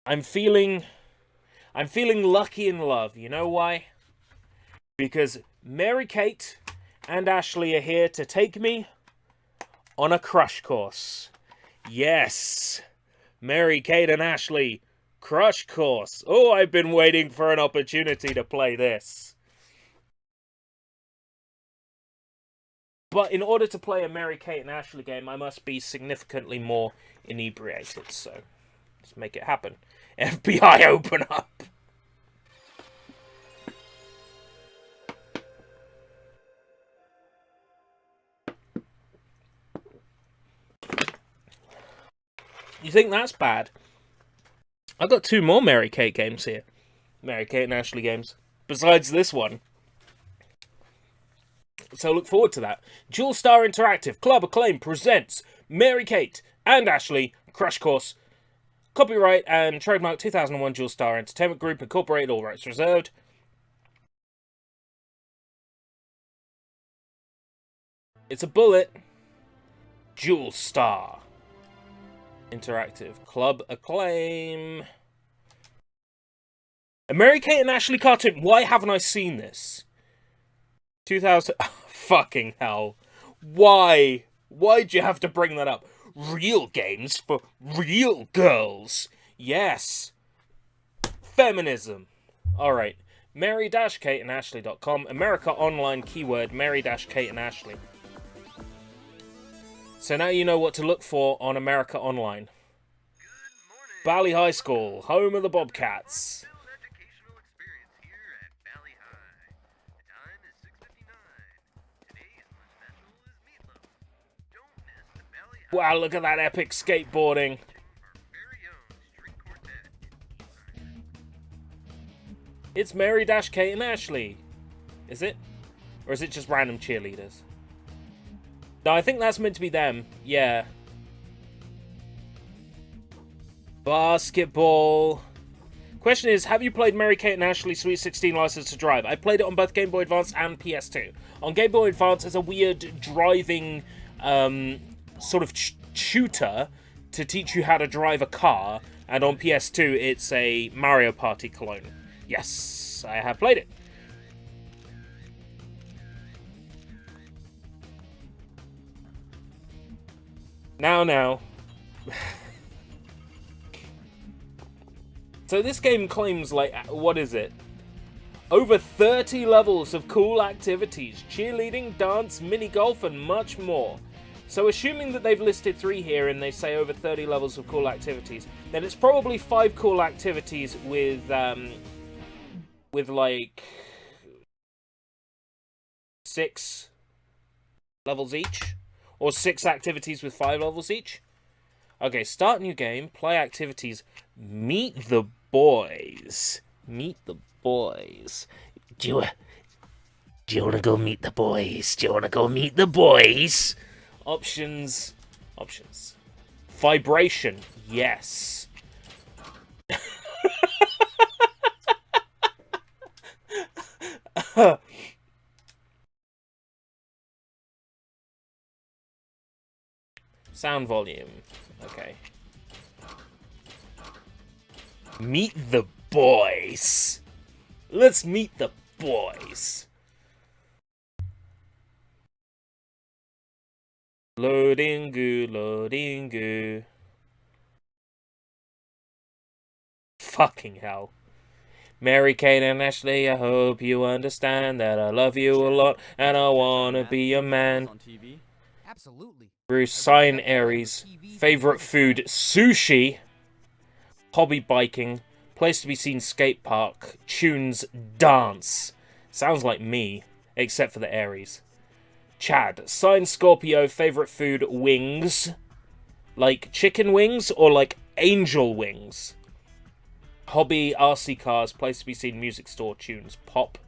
I'm feeling lucky in love. You know why? Because Mary-Kate and Ashley are here to take me on a crush course. Yes, Mary-Kate and Ashley, crush course. Oh, I've been waiting for an opportunity to play this. But in order to play a Mary-Kate and Ashley game, I must be significantly more inebriated. So, let's make it happen. FBI, open up! You think that's bad? I've got 2 more Mary-Kate games here. Mary-Kate and Ashley games. Besides this one. So look forward to that. Jewel Star Interactive Club Acclaim presents Mary-Kate and Ashley Crash Course. Copyright and trademark 2001 Jewel Star Entertainment Group Incorporated, all rights reserved. It's a bullet. Jewel Star Interactive Club Acclaim. A Mary-Kate and Ashley cartoon. Why haven't I seen this? 2000. Oh, fucking hell. Why? Why'd you have to bring that up? Real games for real girls. Yes. Feminism. Alright. Mary-Kate-and-Ashley.com. America Online keyword Mary-Kate and Ashley. So now you know what to look for on America Online. Bally High School, home of the Bobcats. Educational experience here at Valley High. The time is 6:59. Today is my special is meatloaf. Don't miss the Valley High. Wow, look at that epic skateboarding. Our very own string quartet. It's Mary-Kate and Ashley. Is it? Or is it just random cheerleaders? No, I think that's meant to be them. Yeah. Basketball. Question is, have you played Mary-Kate and Ashley Sweet 16 License to Drive? I played it on both Game Boy Advance and PS2. On Game Boy Advance, it's a weird driving sort of tutor to teach you how to drive a car. And on PS2, it's a Mario Party clone. Yes, I have played it. Now. So this game claims, like, what is it? Over 30 levels of cool activities, cheerleading, dance, mini golf, and much more. So assuming that they've listed 3 here and they say over 30 levels of cool activities, then it's probably 5 cool activities with like 6 levels each, or 6 activities with 5 levels each. Okay, start new game, play activities, meet the boys. Meet the boys. Do you want to go meet the boys? Do you want to go meet the boys? Options. Vibration, yes. Sound volume, okay. Meet the boys. Let's meet the boys. Loading goo. Fucking hell. Mary Kate and Ashley, I hope you understand that I love you a lot and I wanna be your man. Absolutely. Bruce, sign Aries. Favorite food, sushi. Hobby, biking. Place to be seen, skate park. Tunes, dance. Sounds like me, except for the Aries. Chad, sign Scorpio. Favorite food, wings. Like chicken wings or like angel wings. Hobby, RC cars. Place to be seen, music store. Tunes, pop.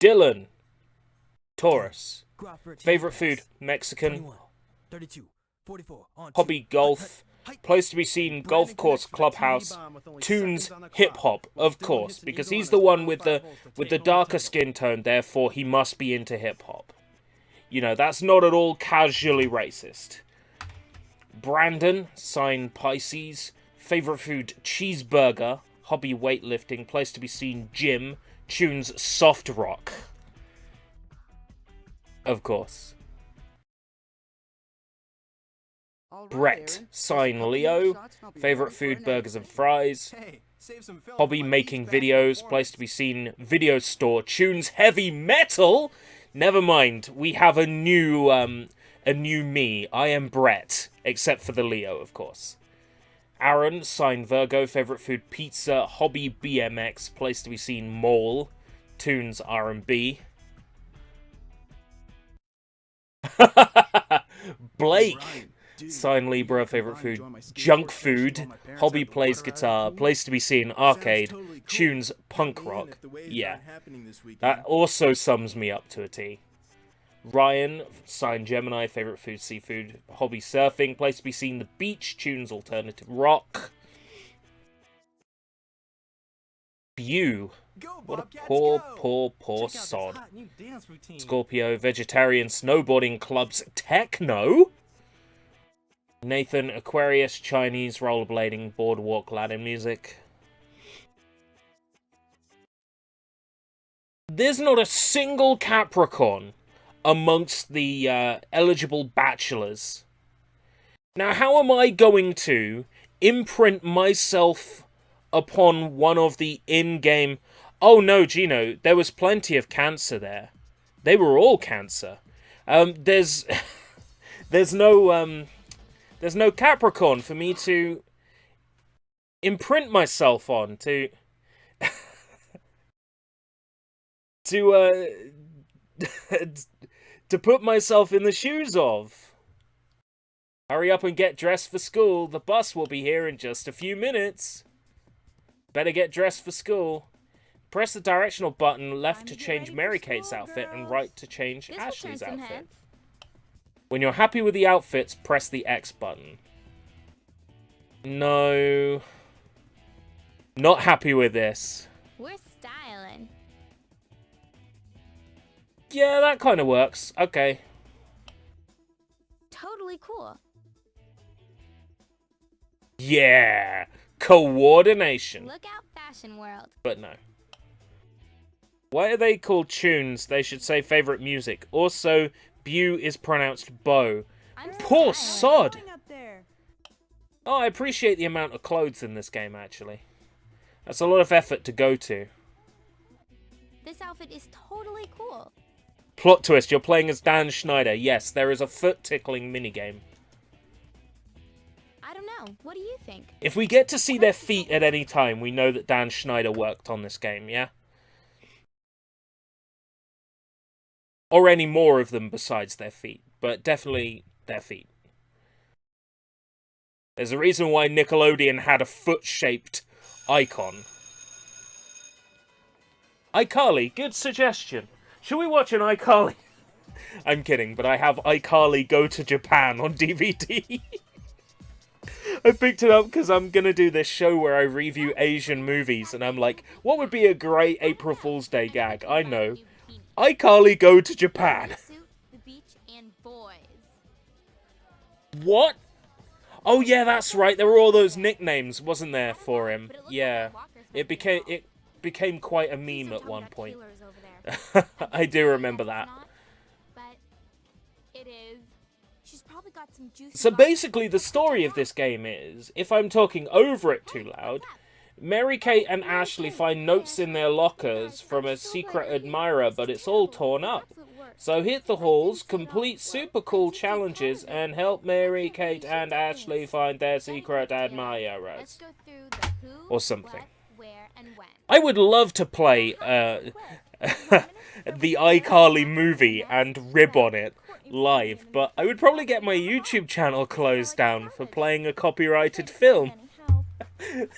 Dylan, Taurus. Favorite food, Mexican. 32, 44, Hobby, golf. Place to be seen, golf course, clubhouse. Tunes, hip-hop, of course, because he's the one with the darker skin tone, therefore he must be into hip-hop. You know, that's not at all casually racist. Brandon, sign Pisces. Favorite food, cheeseburger. Hobby, weightlifting. Place to be seen, gym. Tunes, soft rock. Of course. Brett, sign Leo. Favorite food, burgers and fries. Hobby, making videos. Place to be seen, video store. Tunes, heavy metal. Never mind, we have a new me. I am Brett, except for the Leo, of course. Aaron, sign Virgo. Favorite food, pizza. Hobby, BMX. Place to be seen, mall. Tunes, R&B. Blake, sign Libra. Favorite food, junk food. Hobby, plays guitar. Place to be seen, arcade. Tunes, punk rock. Yeah, that also sums me up to a T. Ryan, sign Gemini. Favorite food, seafood. Hobby, surfing. Place to be seen, the beach. Tunes, alternative rock. Bew, what a poor sod. Scorpio, vegetarian, snowboarding clubs, techno. Nathan, Aquarius, Chinese, rollerblading, boardwalk, Latin music. There's not a single Capricorn amongst the eligible bachelors. Now, how am I going to imprint myself upon one of the in-game... Oh no, Gino, there was plenty of Cancer there. They were all Cancer. There's no Capricorn for me to imprint myself on, to put myself in the shoes of. Hurry up and get dressed for school. The bus will be here in just a few minutes. Better get dressed for school. Press the directional button left to change Mary-Kate's outfit and right to change Ashley's outfit. When you're happy with the outfits, press the X button. No. Not happy with this. We're styling. Yeah, that kind of works. Okay. Totally cool. Yeah. Coordination. Look out, fashion world. But no. Why are they called tunes? They should say favorite music. Also, Bu is pronounced bow. I'm Poor styling. sod! Oh, I appreciate the amount of clothes in this game, actually. That's a lot of effort to go to. This outfit is totally cool. Plot twist, you're playing as Dan Schneider. Yes, there is a foot-tickling minigame. I don't know. What do you think? If we get to see their feet at any time, we know that Dan Schneider worked on this game, yeah? Or any more of them besides their feet, but definitely their feet. There's a reason why Nickelodeon had a foot-shaped icon. iCarly, good suggestion. Should we watch an iCarly? I'm kidding, but I have iCarly Go to Japan on DVD. I picked it up because I'm going to do this show where I review Asian movies, and I'm like, what would be a great April Fool's Day gag? I know. iCarly Go to Japan. The beach, and boys. What? Oh yeah, that's right. There were all those nicknames, wasn't there, for him? Yeah. It became quite a meme at one point. I do remember that. But it is. She's probably got some juicy. So basically, the story of this game is, if I'm talking over it too loud, Mary-Kate and Ashley find notes in their lockers from a secret admirer, but it's all torn up. So hit the halls, complete super cool challenges, and help Mary-Kate and Ashley find their secret admirers. Or something. I would love to play the iCarly movie and rib on it live, but I would probably get my YouTube channel closed down for playing a copyrighted film.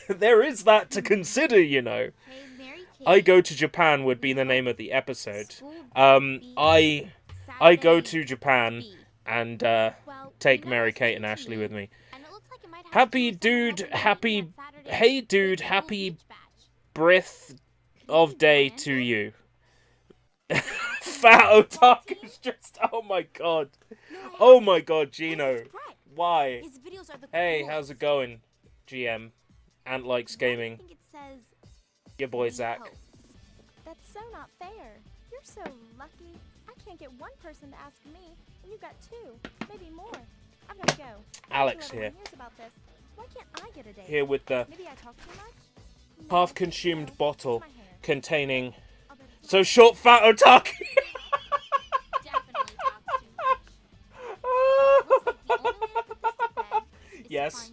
There is that to consider, you know. I Go to Japan would be the name of the episode. I go to Japan and take Mary-Kate and Ashley with me. Happy dude, happy... Hey dude, happy breath of day to you. Fat Otaku's just... Oh my god. Oh my god, Gino. Why? Hey, how's it going, GM? Ant Likes Gaming. Your boy Zach. That's so not fair. You're so lucky. I can't get one person to ask me, and you got two, maybe more. I've got to go. Alex here. About this. Why can't I get a date? Here with the Maybe I talk too much? half-consumed bottle containing... So short, fat Otaku! Yes.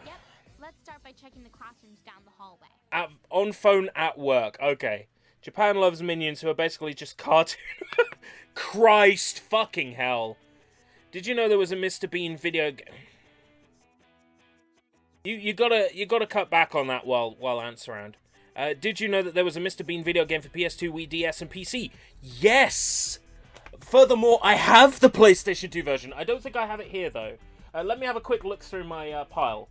Yep. Let's start by checking the classrooms down the hallway. On phone at work. Okay. Japan loves minions who are basically just cartoon. Christ fucking hell. Did you know there was a Mr. Bean video game? You gotta cut back on that while Ant's around. Did you know that there was a Mr. Bean video game for PS2, Wii, DS, and PC? Yes! Furthermore, I have the PlayStation 2 version. I don't think I have it here, though. Let me have a quick look through my pile.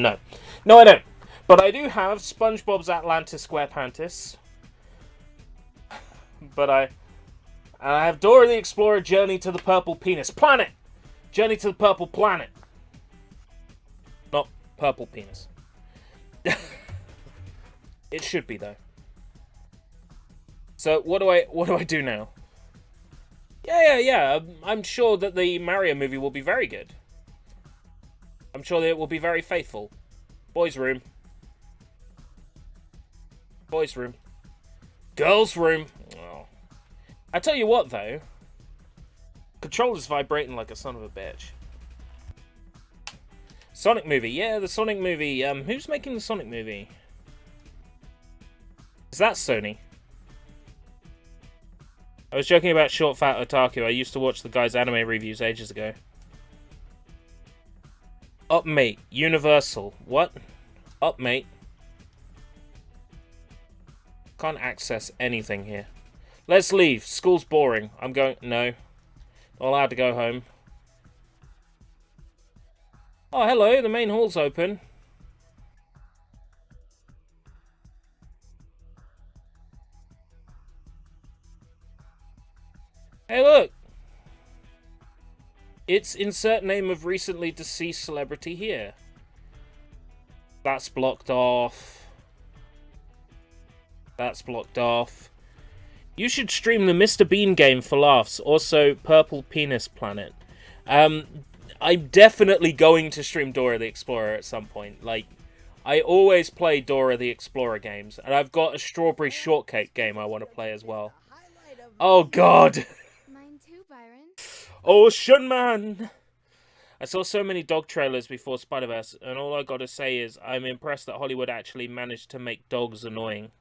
No. No, I don't. But I do have SpongeBob's Atlantis SquarePantis. But I have Dora the Explorer Journey to the Purple Penis Planet. Journey to the Purple Planet. Not Purple Penis. It should be, though. So what do I do now? Yeah. I'm sure that the Mario movie will be very good. I'm sure that it will be very faithful. Boys' room. Boys' room. Girls' room. Oh. I tell you what, though. Controller's vibrating like a son of a bitch. Sonic movie. Yeah, the Sonic movie. Who's making the Sonic movie? Is that Sony? I was joking about Short Fat Otaku. I used to watch the guy's anime reviews ages ago. Up, mate. Universal. What? Up, mate. Can't access anything here. Let's leave. School's boring. I'm going... No. Not allowed to go home. Oh, hello. The main hall's open. Hey, look! It's insert name of recently deceased celebrity here. That's blocked off. That's blocked off. You should stream the Mr. Bean game for laughs. Also, Purple Penis Planet. I'm definitely going to stream Dora the Explorer at some point. Like, I always play Dora the Explorer games. And I've got a Strawberry Shortcake game I want to play as well. Oh, God. Mine too, Byron. Ocean Man. I saw so many dog trailers before Spider-Verse, and all I gotta say is I'm impressed that Hollywood actually managed to make dogs annoying.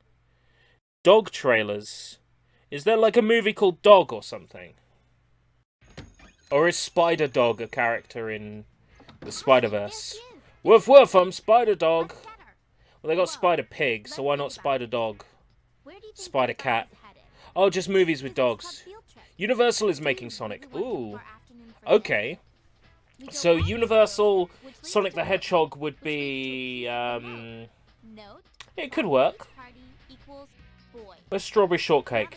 Dog trailers? Is there like a movie called Dog or something? Or is Spider-Dog a character in the Spider-Verse? Woof woof, I'm Spider-Dog. Well, they got Spider-Pig, so why not Spider-Dog? Spider-Cat. Oh, just movies with dogs. Universal is making Sonic. Ooh. Okay. So Universal Sonic the Hedgehog would be, it could work. Where's Strawberry Shortcake?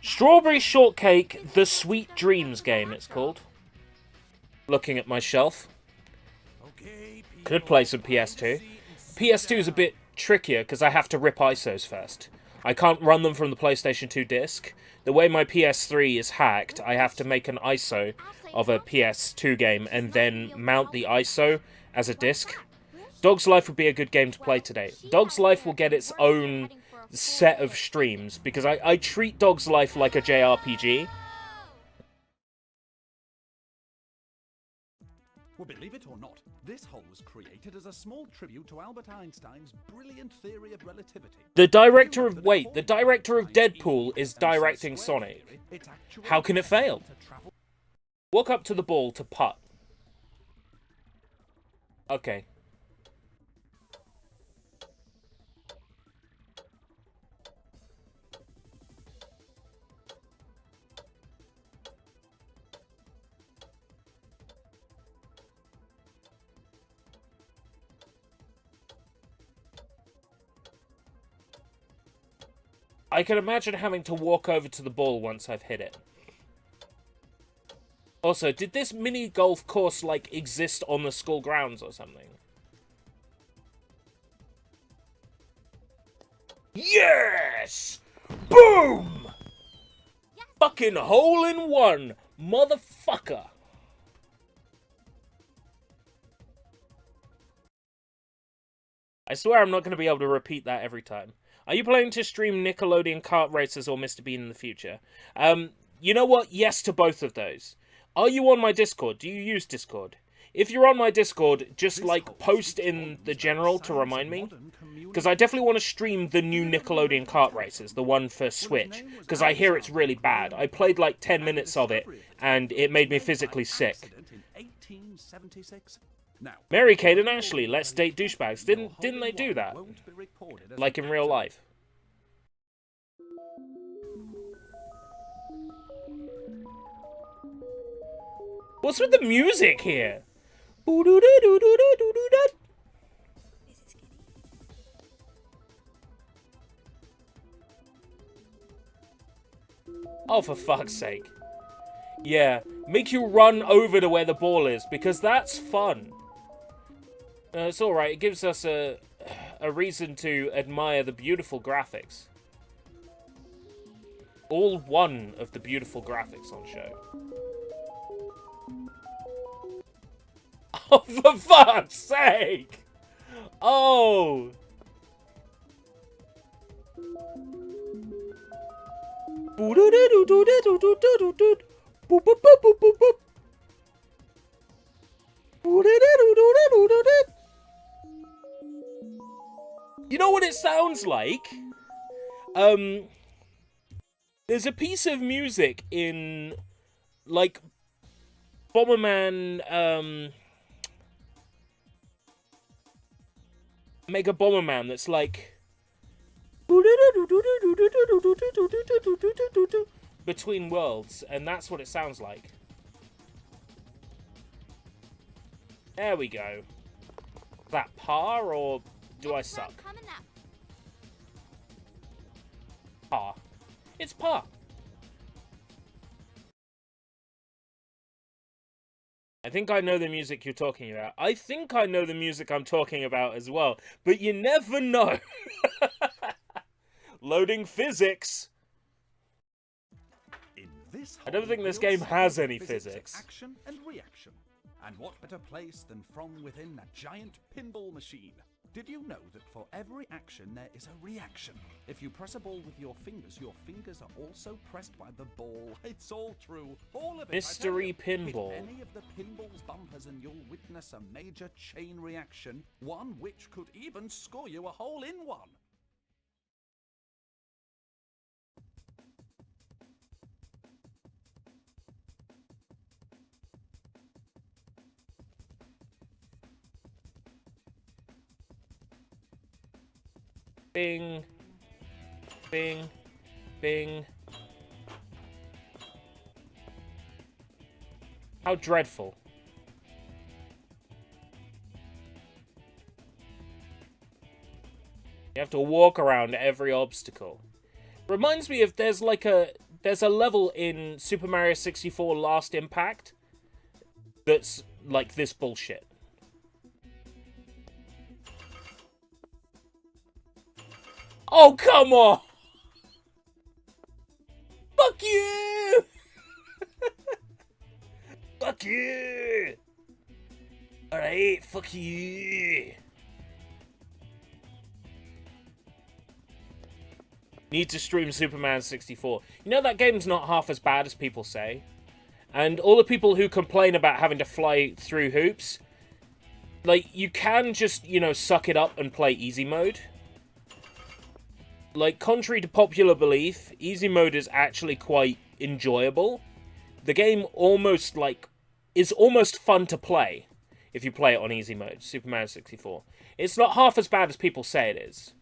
Strawberry Shortcake, The Sweet Dreams game, it's called. Looking at my shelf. Could play some PS2. PS2 is a bit trickier because I have to rip ISOs first. I can't run them from the PlayStation 2 disc. The way my PS3 is hacked, I have to make an ISO of a PS2 game and then mount the ISO as a disc. Dog's Life would be a good game to play today. Dog's Life will get its own set of streams because I treat Dog's Life like a JRPG. Well, believe it or not, this hole was created as a small tribute to Albert Einstein's brilliant theory of relativity. The director of Deadpool is directing Sonic. How can it fail? Walk up to the ball to putt. Okay. I can imagine having to walk over to the ball once I've hit it. Also, did this mini golf course, like, exist on the school grounds or something? Yes! Boom! Yes! Fucking hole in one, motherfucker! I swear I'm not going to be able to repeat that every time. Are you planning to stream Nickelodeon Kart Racers or Mr. Bean in the future? You know what? Yes to both of those. Are you on my Discord? Do you use Discord? If you're on my Discord, just, like, post in the general to remind me. Because I definitely want to stream the new Nickelodeon Kart Racers, the one for Switch. Because I hear it's really bad. I played, like, 10 minutes of it, and it made me physically sick. Mary Kate and Ashley, Let's Date Douchebags. Didn't they do that? Like in real life. What's with the music here? Oh, for fuck's sake. Yeah, make you run over to where the ball is, because that's fun. It's alright, it gives us a reason to admire the beautiful graphics. All one of the beautiful graphics on show. Oh, for fuck's sake! Oh! You know what it sounds like? There's a piece of music in, like, Bomberman, Mega Bomberman that's like... Between Worlds, and that's what it sounds like. There we go. That par, or do I suck? Par. It's par. I think I know the music you're talking about. I think I know the music I'm talking about as well. But you never know. Loading physics. In this I don't think this we'll game see has the any physics of physics. Action and reaction. And what better place than from within a giant pinball machine? Did you know that for every action there is a reaction? If you press a ball with your fingers are also pressed by the ball. It's all true. All of it. Mystery I tell you. pinball. Hit any of the pinball's bumpers and you'll witness a major chain reaction, one which could even score you a hole in one. Bing. Bing. Bing. How dreadful. You have to walk around every obstacle. Reminds me of there's a level in Super Mario 64 Last Impact that's like this bullshit. Oh, come on! Fuck you! Fuck you! Alright, fuck you! Need to stream Superman 64. You know that game's not half as bad as people say? And all the people who complain about having to fly through hoops, like, you can just, you know, suck it up and play easy mode. Like, contrary to popular belief, easy mode is actually quite enjoyable. The game almost, like, is almost fun to play if you play it on easy mode, Superman 64. It's not half as bad as people say it is.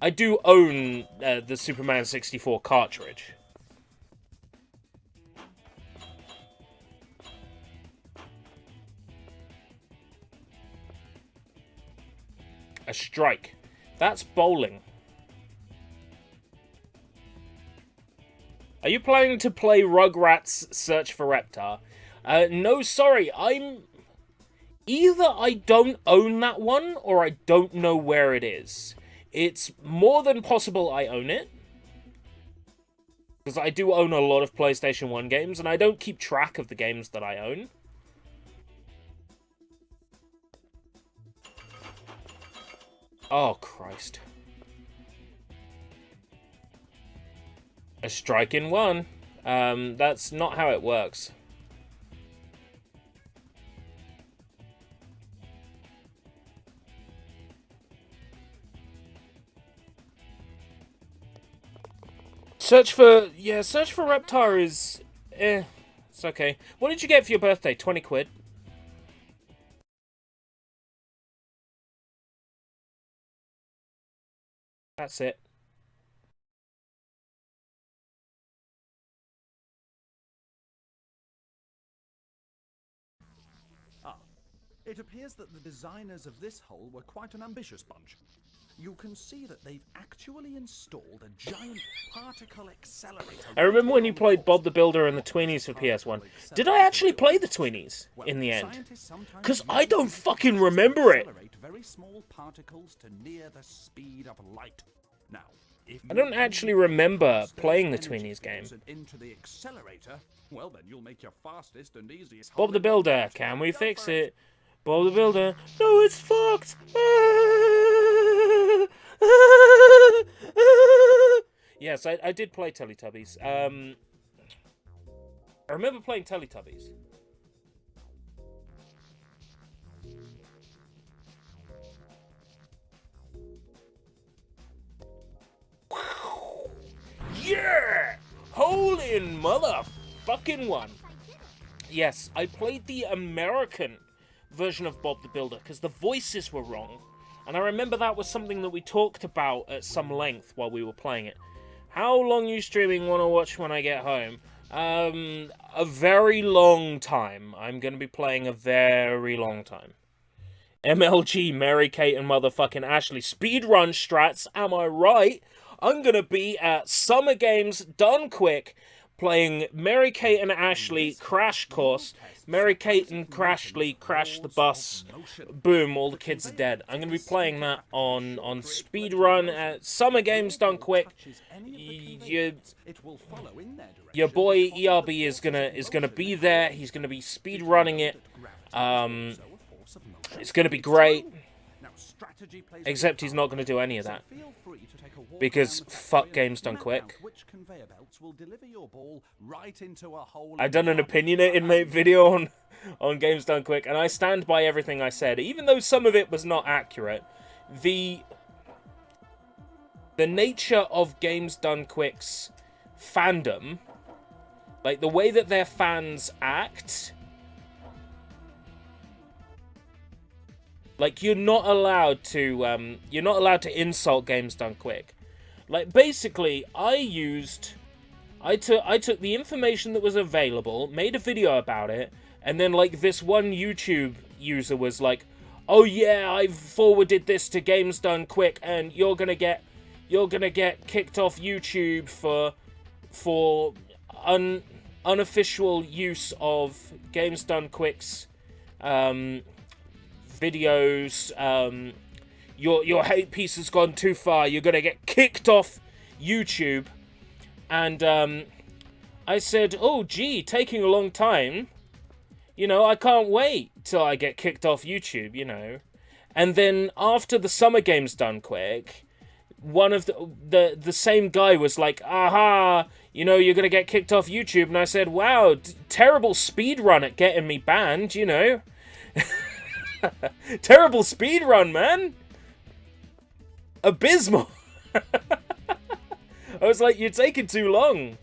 I do own the Superman 64 cartridge. A strike. That's bowling. Are you planning to play Rugrats Search for Reptar? No, sorry. Either I don't own that one, or I don't know where it is. It's more than possible I own it. Because I do own a lot of PlayStation 1 games, and I don't keep track of the games that I own. Oh, Christ. A strike in one. That's not how it works. Search for Reptar is... it's okay. What did you get for your birthday? 20 quid? That's it. It appears that the designers of this hole were quite an ambitious bunch. You can see that they've actually installed a giant particle accelerator. I remember when you played Bob the Builder and the Tweenies for PS1. Did I actually play the Tweenies in the end? Because I don't fucking remember it. Very small particles to near the speed of light. Now, I don't actually remember playing the Tweenies game. Into the accelerator, well then you'll make your fastest and easiest. Bob the Builder, can we fix it? Bob the Builder, no, it's fucked. Yes, I did play Teletubbies. I remember playing Teletubbies. Yeah! Hole in motherfucking one. Yes, I played the American version of Bob the Builder because the voices were wrong. And I remember that was something that we talked about at some length while we were playing it. How long you streaming want to watch when I get home? A very long time. I'm going to be playing a very long time. MLG, Mary Kate and motherfucking Ashley. Speedrun strats, am I right? I'm going to be at Summer Games done quick playing Mary-Kate and Ashley Crash Course. Mary-Kate and Ashley crash the bus. Boom, all the kids are dead. I'm going to be playing that on speedrun at Summer Games Done Quick. Your boy ERB is gonna be there. He's gonna be speedrunning it. It's gonna be great. Except he's not gonna do any of that. Because fuck Games Done Quick. I've done an opinionated video on Games Done Quick, and I stand by everything I said, even though some of it was not accurate. The nature of Games Done Quick's fandom, like the way that their fans act, like you're not allowed to insult Games Done Quick. Like basically, I took the information that was available, made a video about it, and then like this one YouTube user was like, "Oh yeah, I've forwarded this to Games Done Quick, and you're gonna get kicked off YouTube for unofficial use of Games Done Quick's videos. Your hate piece has gone too far. You're gonna get kicked off YouTube." And I said, "Oh gee, taking a long time. You know, I can't wait till I get kicked off YouTube, you know." And then after the Summer Games Done Quick, one of the same guy was like, "Aha, you know, you're gonna get kicked off YouTube." And I said, "Wow, terrible speedrun at getting me banned, you know." Terrible speedrun, man. Abysmal. I was like, "You're taking too long."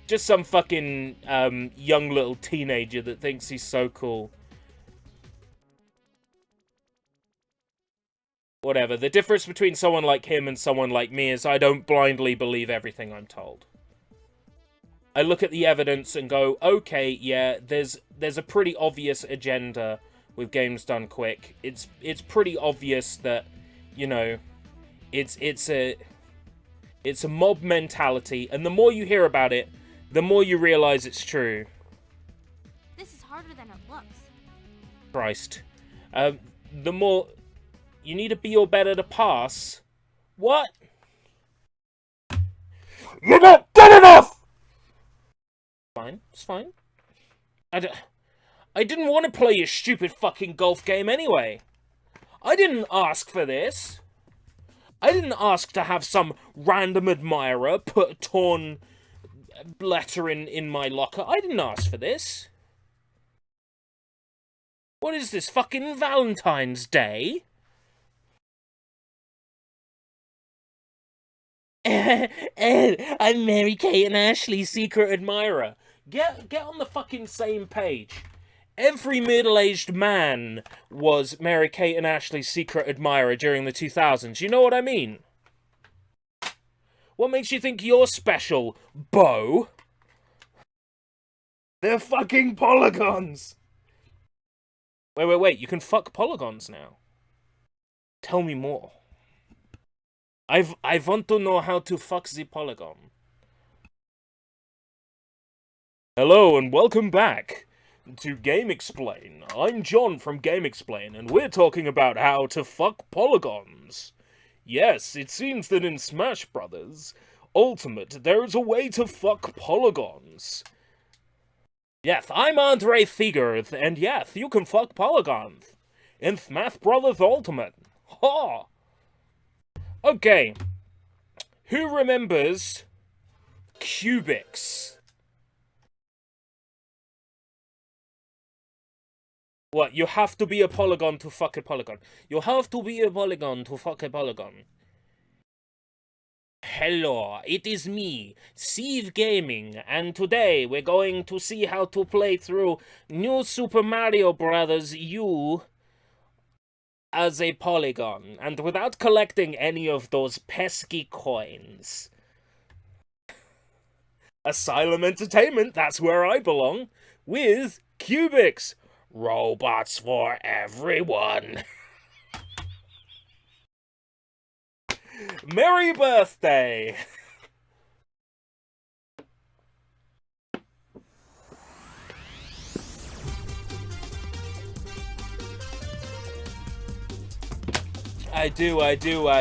Just some fucking young little teenager that thinks he's so cool. Whatever. The difference between someone like him and someone like me is I don't blindly believe everything I'm told. I look at the evidence and go, okay, yeah, there's a pretty obvious agenda with Games Done Quick. It's pretty obvious that, you know, it's a mob mentality, and the more you hear about it, the more you realize it's true. This is harder than it looks. Christ. The more... You need to be or better to pass. What? You're not good enough! Fine, it's fine. I didn't want to play your stupid fucking golf game anyway. I didn't ask for this. I didn't ask to have some random admirer put a torn letter in my locker. I didn't ask for this. What is this, fucking Valentine's Day? I'm Mary-Kate and Ashley's secret admirer. Get on the fucking same page. Every middle-aged man was Mary-Kate and Ashley's secret admirer during the 2000s. You know what I mean? What makes you think you're special, Bo? They're fucking polygons! Wait, you can fuck polygons now. Tell me more. I want to know how to fuck the polygon. Hello and welcome back to Game Explain. I'm John from Game Explain, and we're talking about how to fuck polygons. Yes, it seems that in Smash Brothers Ultimate, there is a way to fuck polygons. Yes, I'm Andre Thieger, and yes, you can fuck polygons in Smash Brothers Ultimate. Ha! Okay, who remembers Cubics? What, you have to be a polygon to fuck a polygon. You have to be a polygon to fuck a polygon. Hello, it is me, Steve Gaming, and today we're going to see how to play through New Super Mario Bros. U as a polygon, and without collecting any of those pesky coins. Asylum Entertainment, that's where I belong, with Cubics. Robots for everyone. Merry birthday! I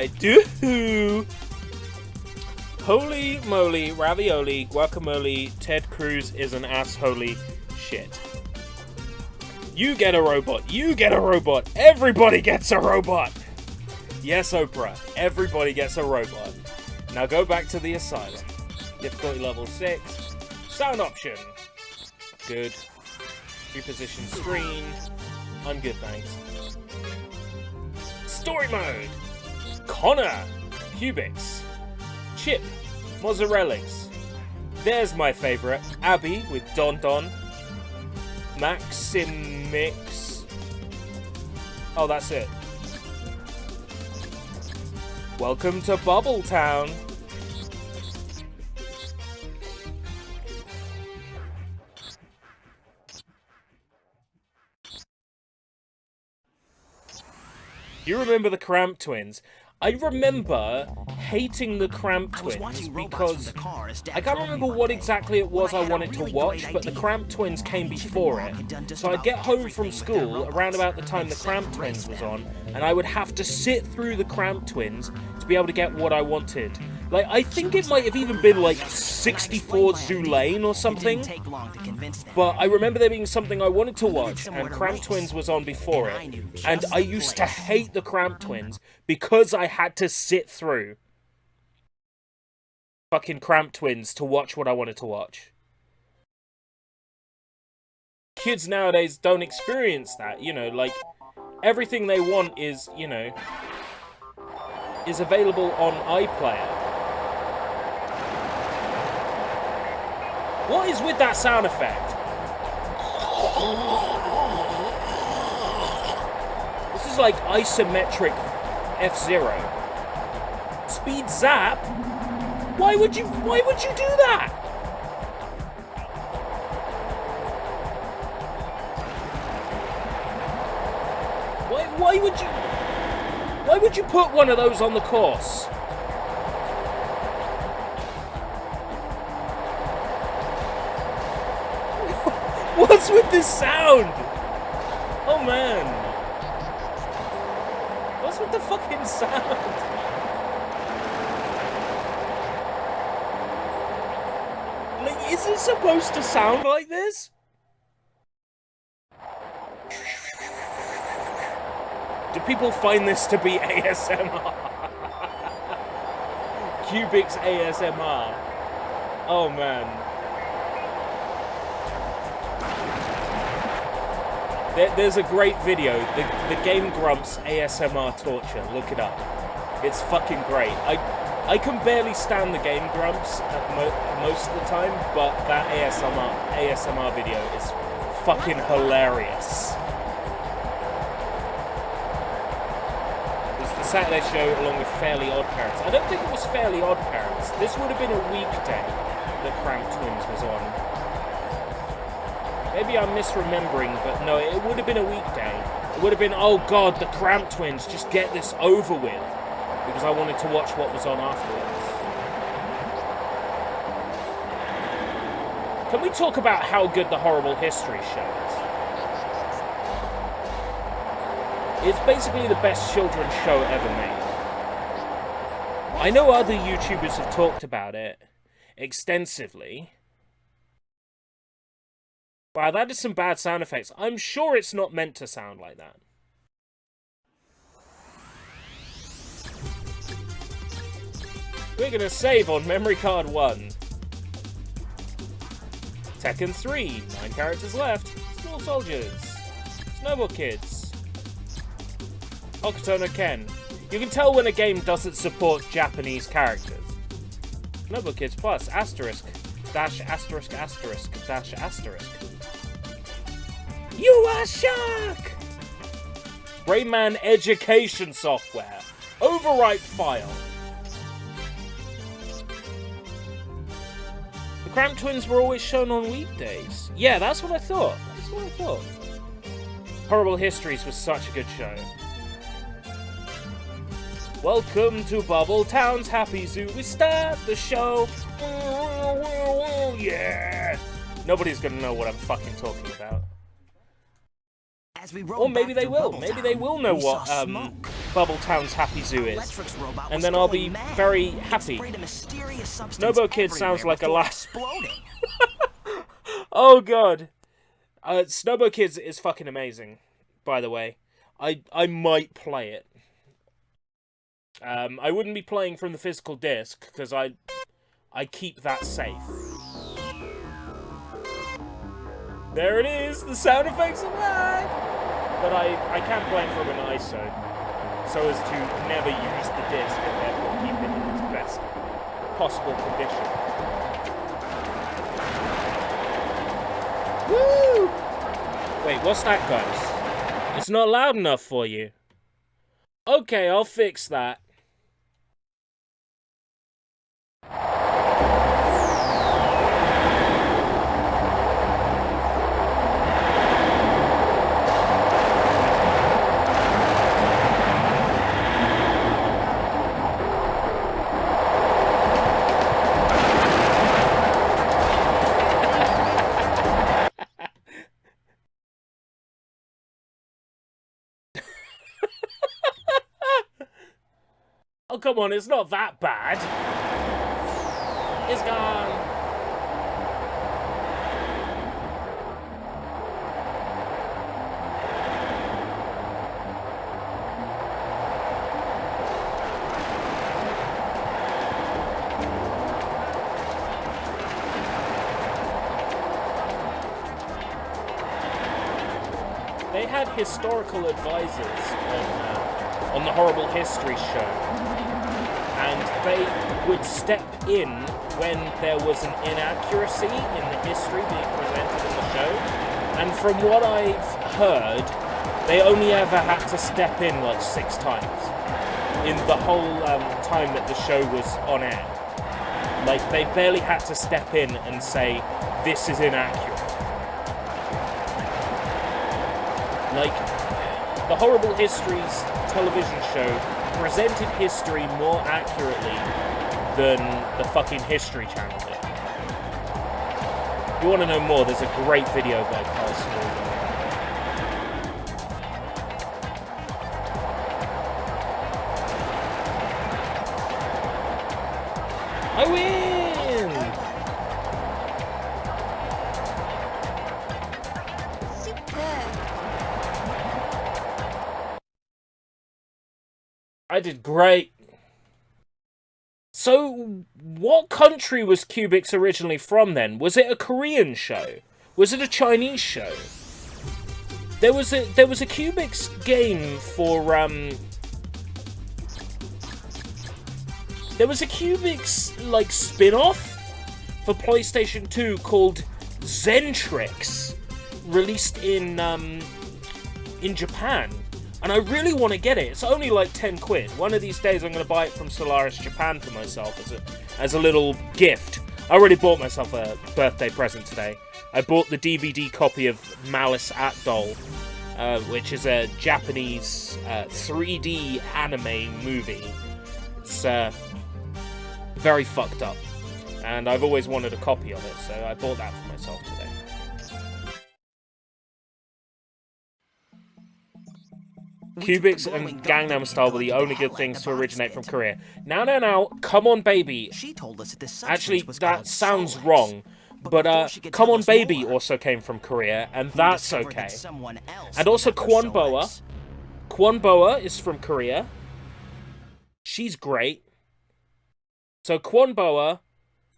do. Holy moly, ravioli, guacamole, Ted Cruz is an assholey shit. You get a robot. You get a robot. Everybody gets a robot. Yes, Oprah. Everybody gets a robot. Now go back to the asylum. Difficulty level 6. Sound option. Good. Reposition screen. I'm good, thanks. Story mode. Connor. Cubics. Chip. Mozzarellas. There's my favourite. Abby with Don Don. Maximix. Oh, that's it. Welcome to Bubble Town. You remember the Cramp Twins? I remember hating the Cramp Twins because I can't remember what exactly it was I wanted to watch, but the Cramp Twins came before it. So I'd get home from school around about the time the Cramp Twins was on, and I would have to sit through the Cramp Twins to be able to get what I wanted. Like, I think it might have even been like 64 Zoolaine or something, but I remember there being something I wanted to watch, and Cramp Twins was on before it, and I used to hate the Cramp Twins because I had to sit through fucking Cramp Twins to watch what I wanted to watch. Kids nowadays don't experience that, you know, like, everything they want is, you know, is available on iPlayer. What is with that sound effect? This is like isometric F-Zero. Speed zap? Why would you do that? Why would you put one of those on the course? What's with this sound? Oh man. What's with the fucking sound? Like, is it supposed to sound like this? Do people find this to be ASMR? Cubics ASMR. Oh man. There's a great video, the Game Grumps ASMR torture. Look it up. It's fucking great. I can barely stand the Game Grumps most of the time, but that ASMR video is fucking hilarious. It's the Saturday show along with Fairly Odd Parents. I don't think it was Fairly Odd Parents. This would have been a weekday that Cramp Twins was on. Maybe I'm misremembering, but no, it would have been a weekday. It would have been, oh god, the Cramp Twins, just get this over with. Because I wanted to watch what was on afterwards. Can we talk about how good the Horrible History show is? It's basically the best children's show ever made. I know other YouTubers have talked about it extensively. Wow, that is some bad sound effects. I'm sure it's not meant to sound like that. We're gonna save on memory card 1. Tekken 3, 9 characters left. Small Soldiers. Snowball Kids. Hokuto no Ken. You can tell when a game doesn't support Japanese characters. Snowball Kids Plus, asterisk, dash, asterisk, asterisk, dash, asterisk. You are shock! Rayman Education Software. Overwrite file. The Cramp Twins were always shown on weekdays. Yeah, that's what I thought. Horrible Histories was such a good show. Welcome to Bubble Town's Happy Zoo. We start the show. Yeah! Nobody's gonna know what I'm fucking talking about. Or maybe they will. Maybe they will know what Bubble Town's Happy Zoo is. And then I'll be very happy. Snowboat Kid sounds like a laugh. Oh god. Snowboat Kids is fucking amazing, by the way. I might play it. I wouldn't be playing from the physical disc, because I keep that safe. There it is! The sound effects are back! But I can play it from an ISO, so as to never use the disc and therefore keep it in its best possible condition. Woo! Wait, what's that, guys? It's not loud enough for you. Okay, I'll fix that. Oh, come on, it's not that bad. It's gone. They had historical advisors on the Horrible History show, and they would step in when there was an inaccuracy in the history being presented in the show. And from what I've heard, they only ever had to step in like 6 times in the whole time that the show was on air. Like, they barely had to step in and say, this is inaccurate. Like, the Horrible Histories television show presented history more accurately than the fucking History Channel did. If you want to know more, there's a great video by Carl Small. I win! I did great. So, what country was Cubics originally from then? Was it a Korean show? Was it a Chinese show? There was a Cubics game for there was a Cubics like spin-off for PlayStation 2 called Zentrix, released in Japan. And I really want to get it. It's only like 10 quid. One of these days I'm going to buy it from Solaris Japan for myself as a little gift. I already bought myself a birthday present today. I bought the DVD copy of Malice at Doll, which is a Japanese 3D anime movie. It's very fucked up. And I've always wanted a copy of it, so I bought that for myself today. Cubics and Gangnam Style were the only good things to originate from Korea. Now, Come On Baby. Actually, that sounds wrong. But Come On Baby also came from Korea, and that's okay. And also Kwon Boa. Kwon Boa is from Korea. She's great. So Kwon Boa,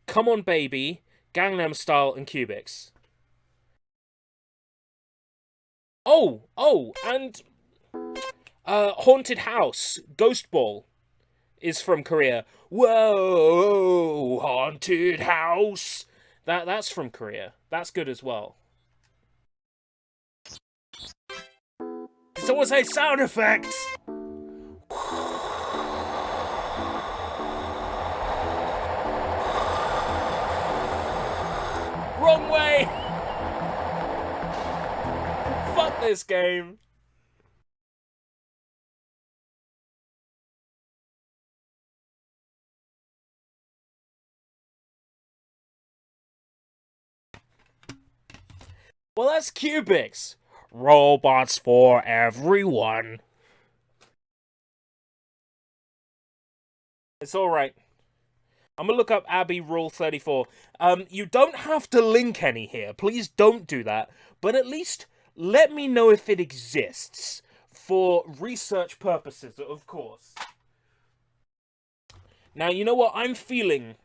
Come On Baby, Gangnam Style, and Cubics. Oh, and Haunted House, Ghost Ball, is from Korea. Whoa, Haunted House. That's from Korea. That's good as well. Someone say sound effects. Wrong way. Fuck this game. Well, that's Cubics. Robots for everyone. It's alright. I'm gonna look up Abby Rule 34. You don't have to link any here. Please don't do that. But at least let me know if it exists. For research purposes, of course. Now, you know what? I'm feeling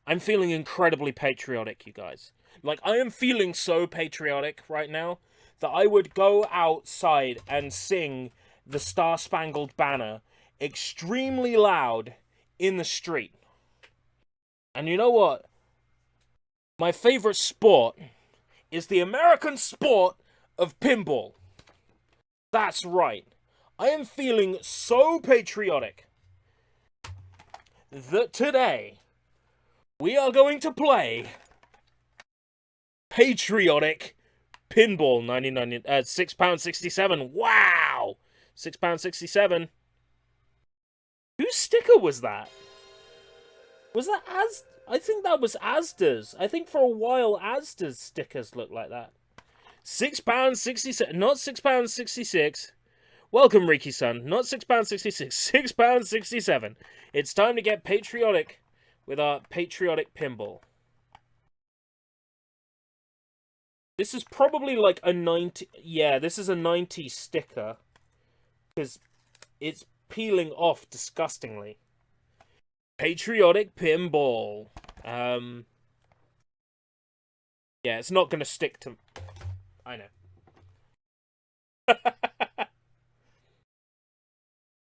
incredibly patriotic, you guys. Like, I am feeling so patriotic right now that I would go outside and sing the Star-Spangled Banner extremely loud in the street. And you know what? My favorite sport is the American sport of pinball. That's right. I am feeling so patriotic that today we are going to play patriotic pinball. £6.67. Wow! £6.67. Whose sticker was that? Was that I think that was Asda's. I think for a while Asda's stickers looked like that. £6.67, not £6.66. Welcome, Riki-san. Not £6.66, £6.67. It's time to get patriotic with our patriotic pinball. This is probably like a 90... Yeah, this is a 90s sticker. Because it's peeling off disgustingly. Patriotic pinball. Yeah, it's not going to stick to... I know.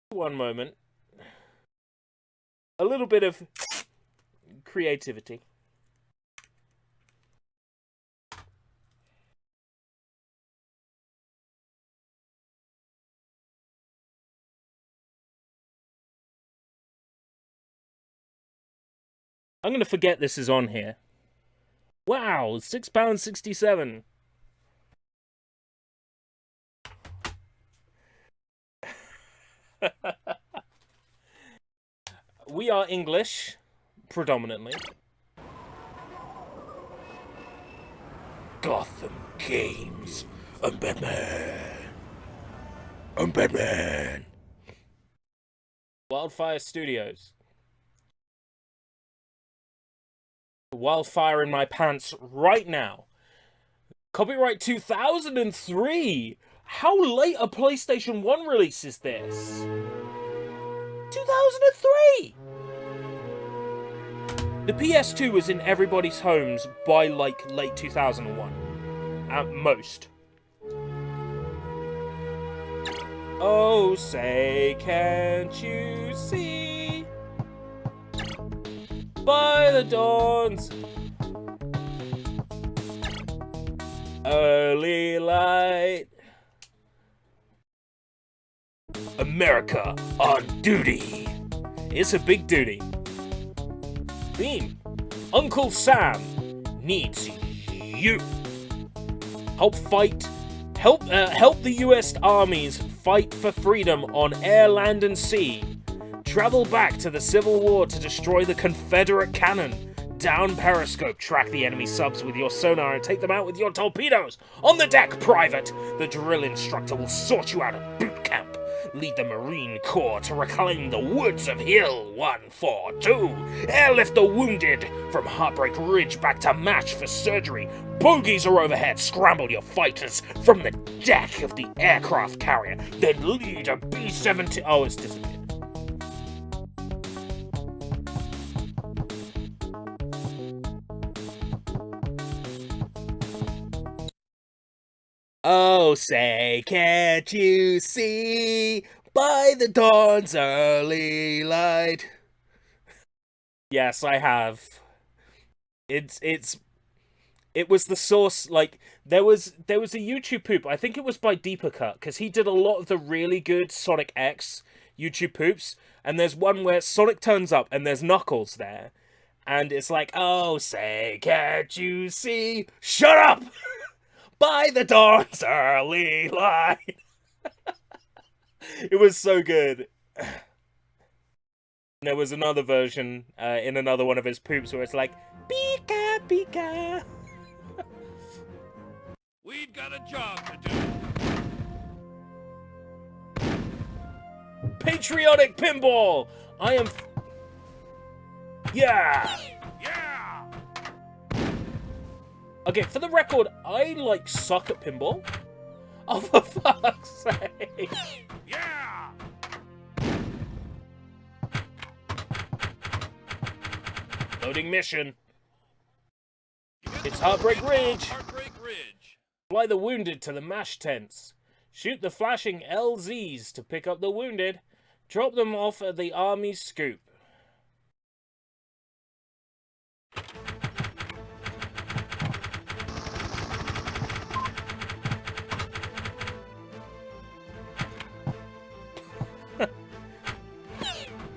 One moment. A little bit of creativity. I'm going to forget this is on here. Wow, £6.67. We are English, predominantly. Gotham Games. I'm Batman. I'm Batman. Wildfire Studios. Wildfire in my pants right now. Copyright 2003. How late a PlayStation 1 release is this? 2003! The PS2 was in everybody's homes by, like, late 2001. At most. Oh, say, can't you see? By the dawn's early light. America on duty. It's a big duty. Theme. Uncle Sam needs you. Help the U.S. armies fight for freedom on air, land, and sea. Travel back to the Civil War to destroy the Confederate cannon. Down periscope, track the enemy subs with your sonar and take them out with your torpedoes. On the deck, Private. The drill instructor will sort you out of boot camp. Lead the Marine Corps to reclaim the woods of Hill 142. Airlift the wounded from Heartbreak Ridge back to Match for surgery. Bogies are overhead. Scramble your fighters from the deck of the aircraft carrier. Then lead a B-17... Oh, it's disappeared. Oh, say, can't you see by the dawn's early light? Yes, I have. It was the source, like, there was a YouTube poop, I think it was by Deepacut, because he did a lot of the really good Sonic X YouTube poops, and there's one where Sonic turns up and there's Knuckles there, and it's like, oh, say, can't you see? Shut up! By the dawn's early light. It was so good. There was another version in another one of his poops where it's like, Pika, Pika. We've got a job to do. Patriotic pinball! I am... Yeah! Yeah! Okay, for the record, I, like, suck at pinball. Oh, for fuck's sake! Yeah! Loading mission. It's Heartbreak Ridge! Heartbreak Ridge. Fly the wounded to the MASH tents. Shoot the flashing LZs to pick up the wounded. Drop them off at the army scoop.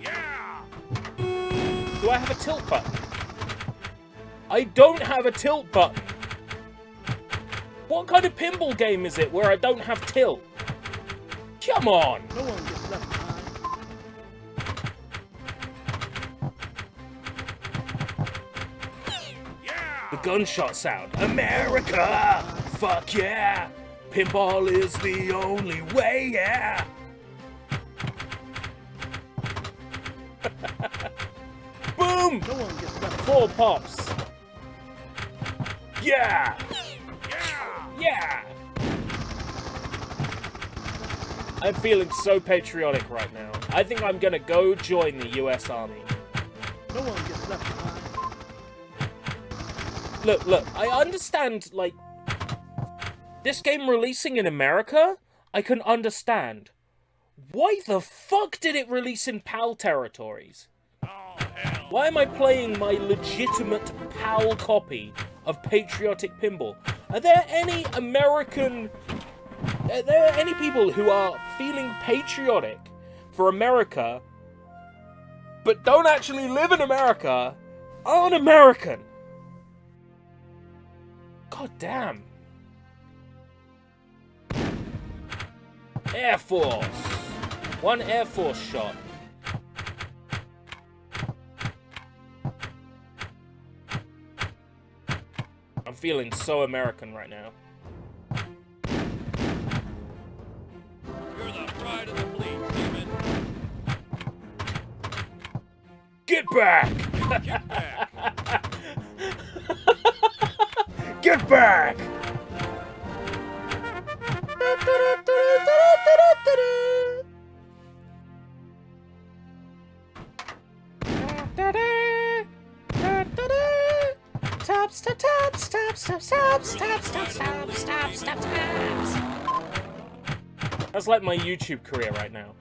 Yeah! Do I have a tilt button? I don't have a tilt button. What kind of pinball game is it where I don't have tilt? Come on! No one gets left behind. Yeah! The gunshot sound. America! Fuck yeah! Pinball is the only way, yeah! Boom! No one gets left 4 pops. Yeah! Yeah! Yeah! I'm feeling so patriotic right now. I think I'm gonna go join the US Army. No one gets left behind. Look, I understand, like, this game releasing in America, I can understand. Why the fuck did it release in PAL territories? Oh, hell. Why am I playing my legitimate PAL copy of Patriotic Pinball? Are there any people who are feeling patriotic for America, but don't actually live in America, aren't American? God damn. Air Force. 1 Air Force shot. I'm feeling so American right now. You're the pride of the fleet, Demon. Get back! Get back. Get back! Stops. That's like my YouTube career right now.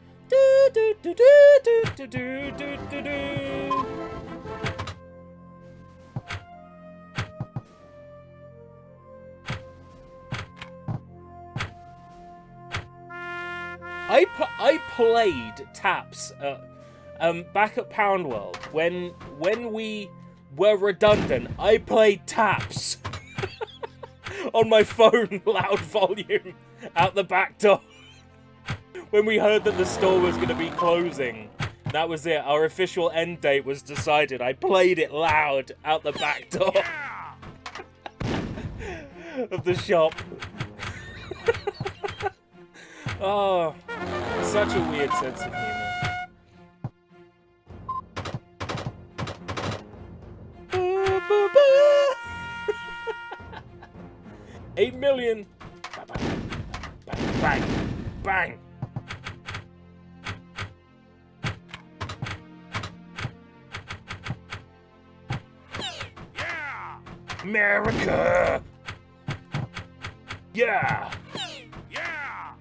I played Taps back at Pound World when we were redundant. I played Taps on my phone, loud volume, out the back door. When we heard that the store was going to be closing, that was it. Our official end date was decided. I played it loud out the back door of the shop. Oh, such a weird sense of humor. $8 million. Bang, bang, bang. Yeah! America. Yeah. Yeah!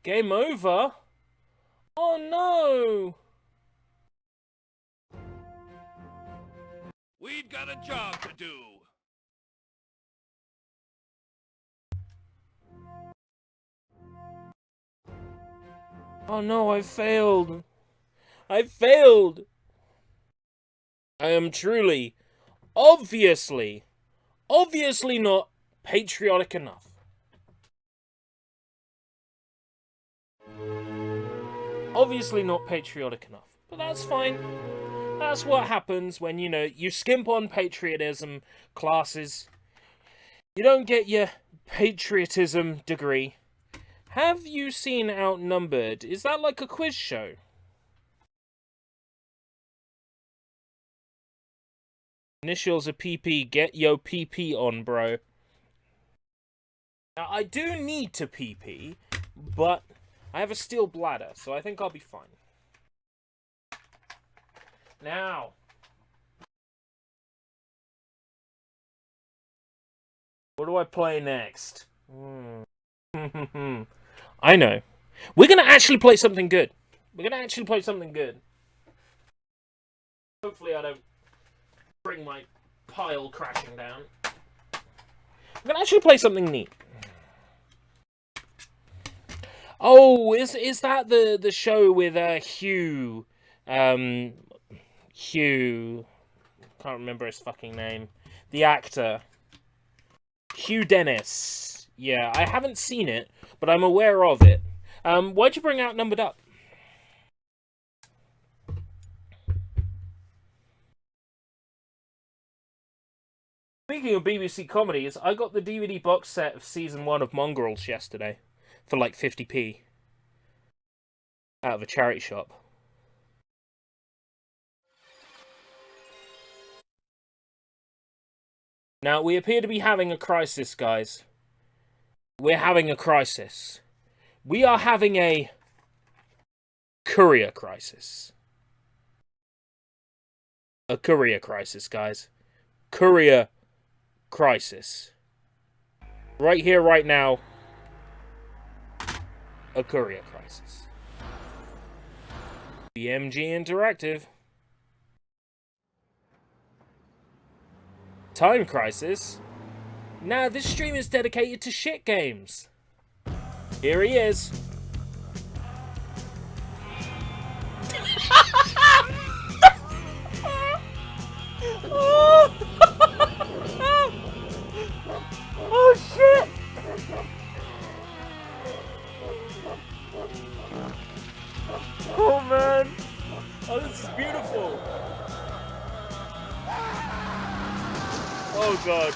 Game over? Oh no! We've got a job to do. Oh no, I failed. I failed. I am truly, obviously not patriotic enough. Obviously not patriotic enough. But that's fine. That's what happens when, you know, you skimp on patriotism classes. You don't get your patriotism degree. Have you seen Outnumbered? Is that like a quiz show? Initials of PP. Get yo PP on, bro. Now, I do need to PP, but I have a steel bladder, so I think I'll be fine. Now, what do I play next? I know. We're going to actually play something good. Hopefully I don't bring my pile crashing down. We're going to actually play something neat. Oh, is that the show with Hugh? Hugh, can't remember his fucking name. The actor. Hugh Dennis. Yeah, I haven't seen it, but I'm aware of it. Why'd you bring Outnumbered up? Speaking of BBC comedies, I got the DVD box set of season 1 of Mongrels yesterday for like 50p out of a charity shop. Now, we appear to be having a crisis, guys. We're having a crisis. We are having a courier crisis. A courier crisis, guys. Courier crisis. Right here, right now. A courier crisis. BMG Interactive. Time crisis? Nah, this stream is dedicated to shit games. Here he is. Oh shit! Oh man! Oh, this is beautiful! Oh god.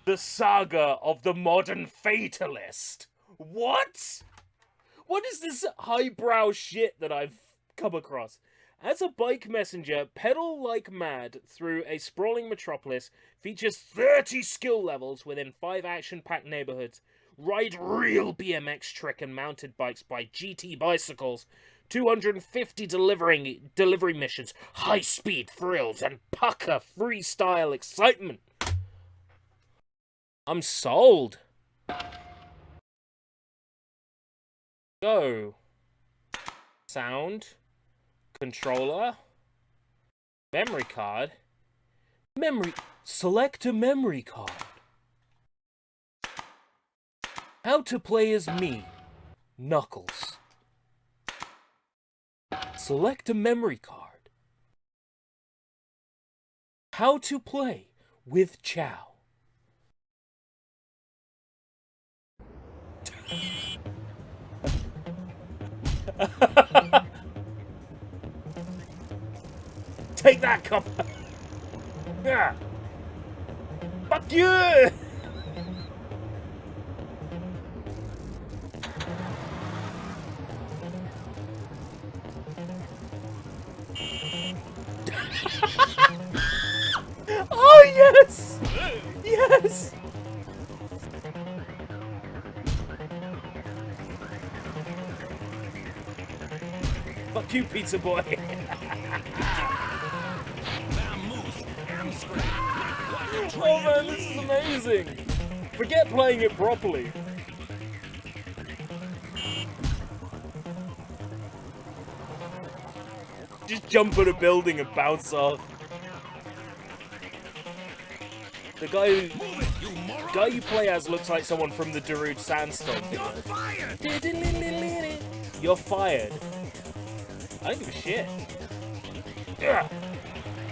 The saga of the modern fatalist. What? What is this highbrow shit that I've come across? As a bike messenger, pedal like mad through a sprawling metropolis, features 30 skill levels within 5 action-packed neighborhoods, ride real BMX trick and mounted bikes by GT bicycles, 250 delivery missions, high-speed thrills, and pucker freestyle excitement. I'm sold. Go. Sound. Controller. Memory card. Select a memory card. How to play as me, Knuckles. Select a memory card. How to play with Chow. Take that, copper! Yeah. Fuck you! Oh yes! Yes! Fuck you, pizza boy! Oh man, this is amazing! Forget playing it properly. Just jump at a building and bounce off. The guy you play as looks like someone from the Darude Sandstorm video. You're fired. I don't give a shit.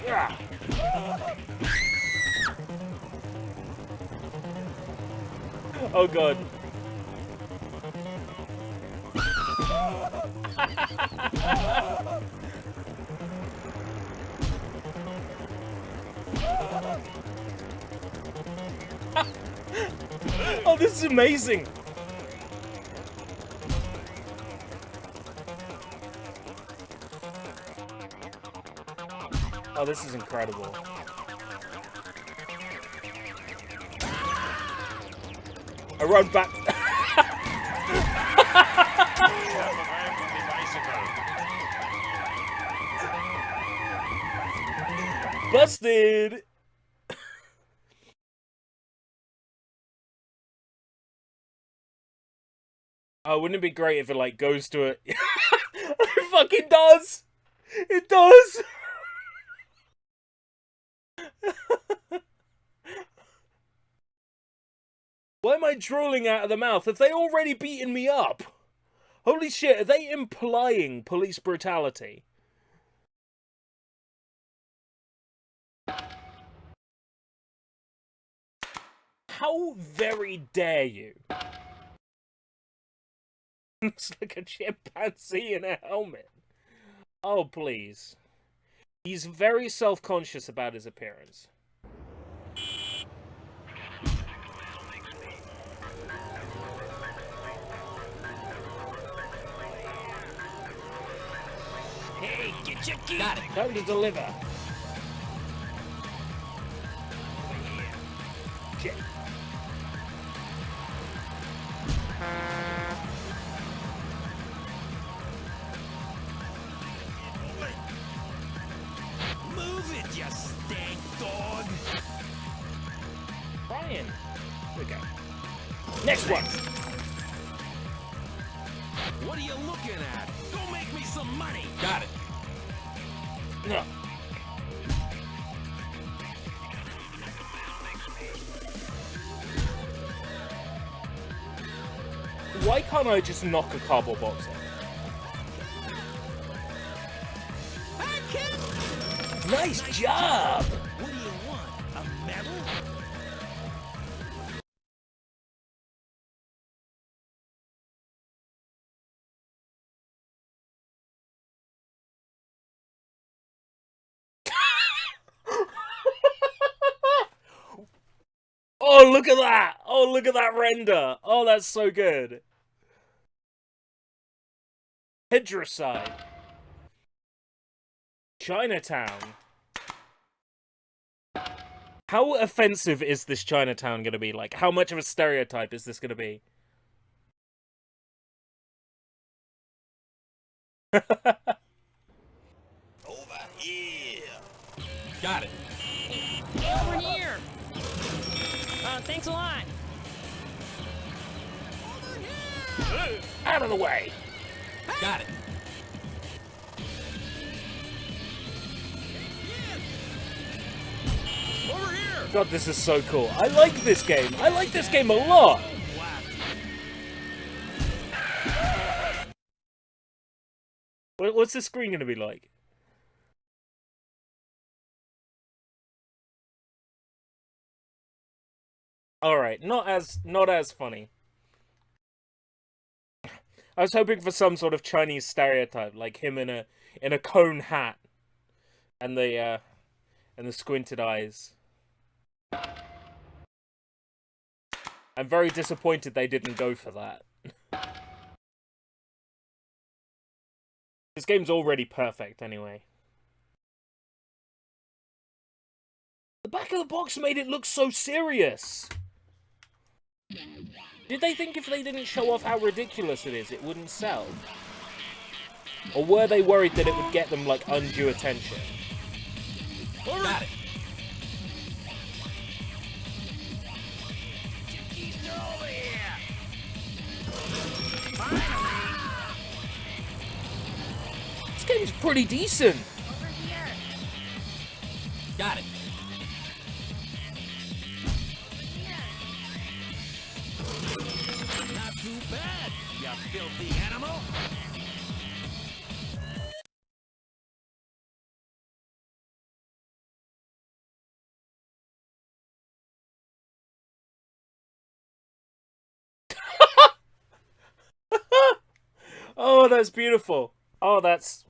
Ah. Oh god. Oh, this is amazing. Oh, this is incredible. I run back. Busted! Oh, wouldn't it be great if it, like, goes to it? It fucking does! It does! Why am I drooling out of the mouth? Have they already beaten me up? Holy shit, are they implying police brutality? How very dare you? Looks like a chimpanzee in a helmet. Oh, please. He's very self-conscious about his appearance. Hey, get your key! Got it. Time to deliver. Shit. Move it, you stank dog! Brian. Here we go. Next one. What are you looking at? Go make me some money! Got it. No. Why can't I just knock a cardboard box off? Nice job! What do you want? A medal? Oh, look at that! Oh, look at that render! Oh, that's so good. Hedraside. Chinatown. How offensive is this Chinatown gonna be? Like, how much of a stereotype is this gonna be? Over here! Got it. Over here! Thanks a lot! Out of the way! Got it! Over here! God, this is so cool. I like this game. I like this game a lot. What's the screen gonna be like? All right, not as funny. I was hoping for some sort of Chinese stereotype, like him in a cone hat, and the squinted eyes. I'm very disappointed they didn't go for that. This game's already perfect, anyway. The back of the box made it look so serious. Did they think if they didn't show off how ridiculous it is, it wouldn't sell? Or were they worried that it would get them, like, undue attention? Got it! This game's pretty decent. Got it! Not too bad, you filthy animal! Oh, that's beautiful. Oh, that's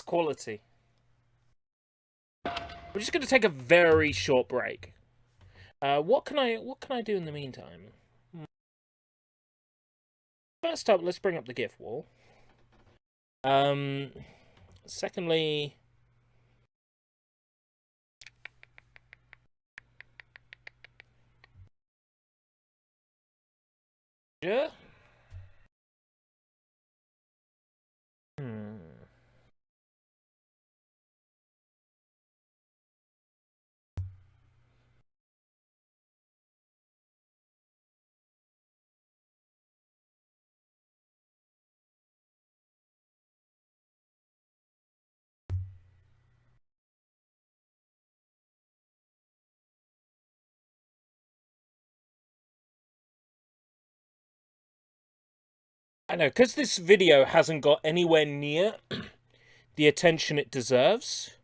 quality. We're just going to take a very short break. What can I do in the meantime? First up, let's bring up the GIF wall. Secondly, yeah. I know, because this video hasn't got anywhere near the attention it deserves.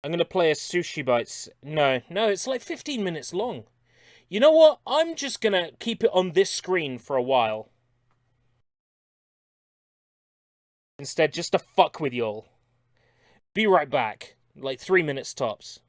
I'm going to play a Sushi Bites. No, it's like 15 minutes long. You know what? I'm just going to keep it on this screen for a while. Instead, just to fuck with y'all. Be right back. Like 3 minutes tops.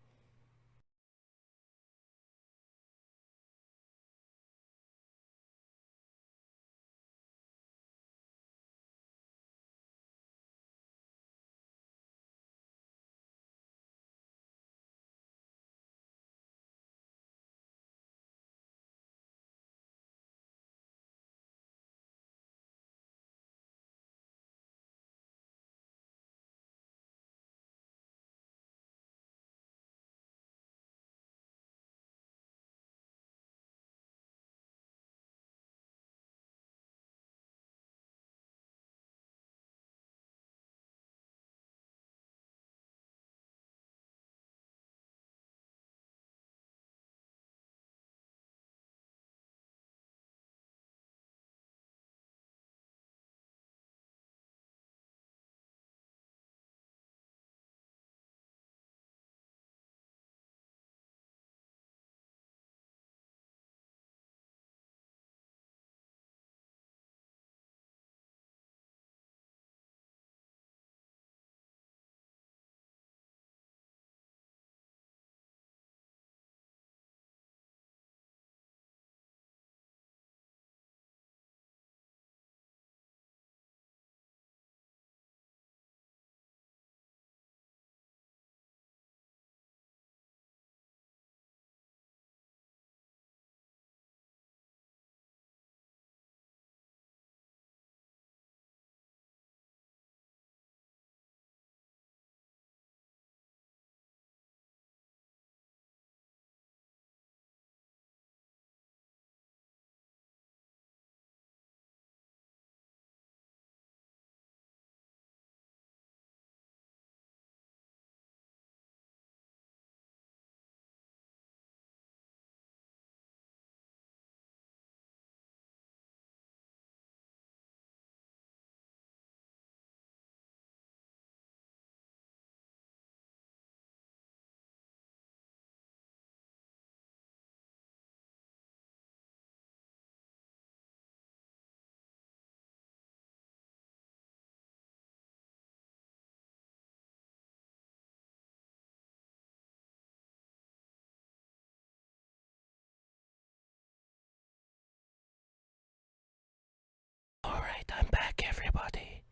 Alright, I'm back, everybody.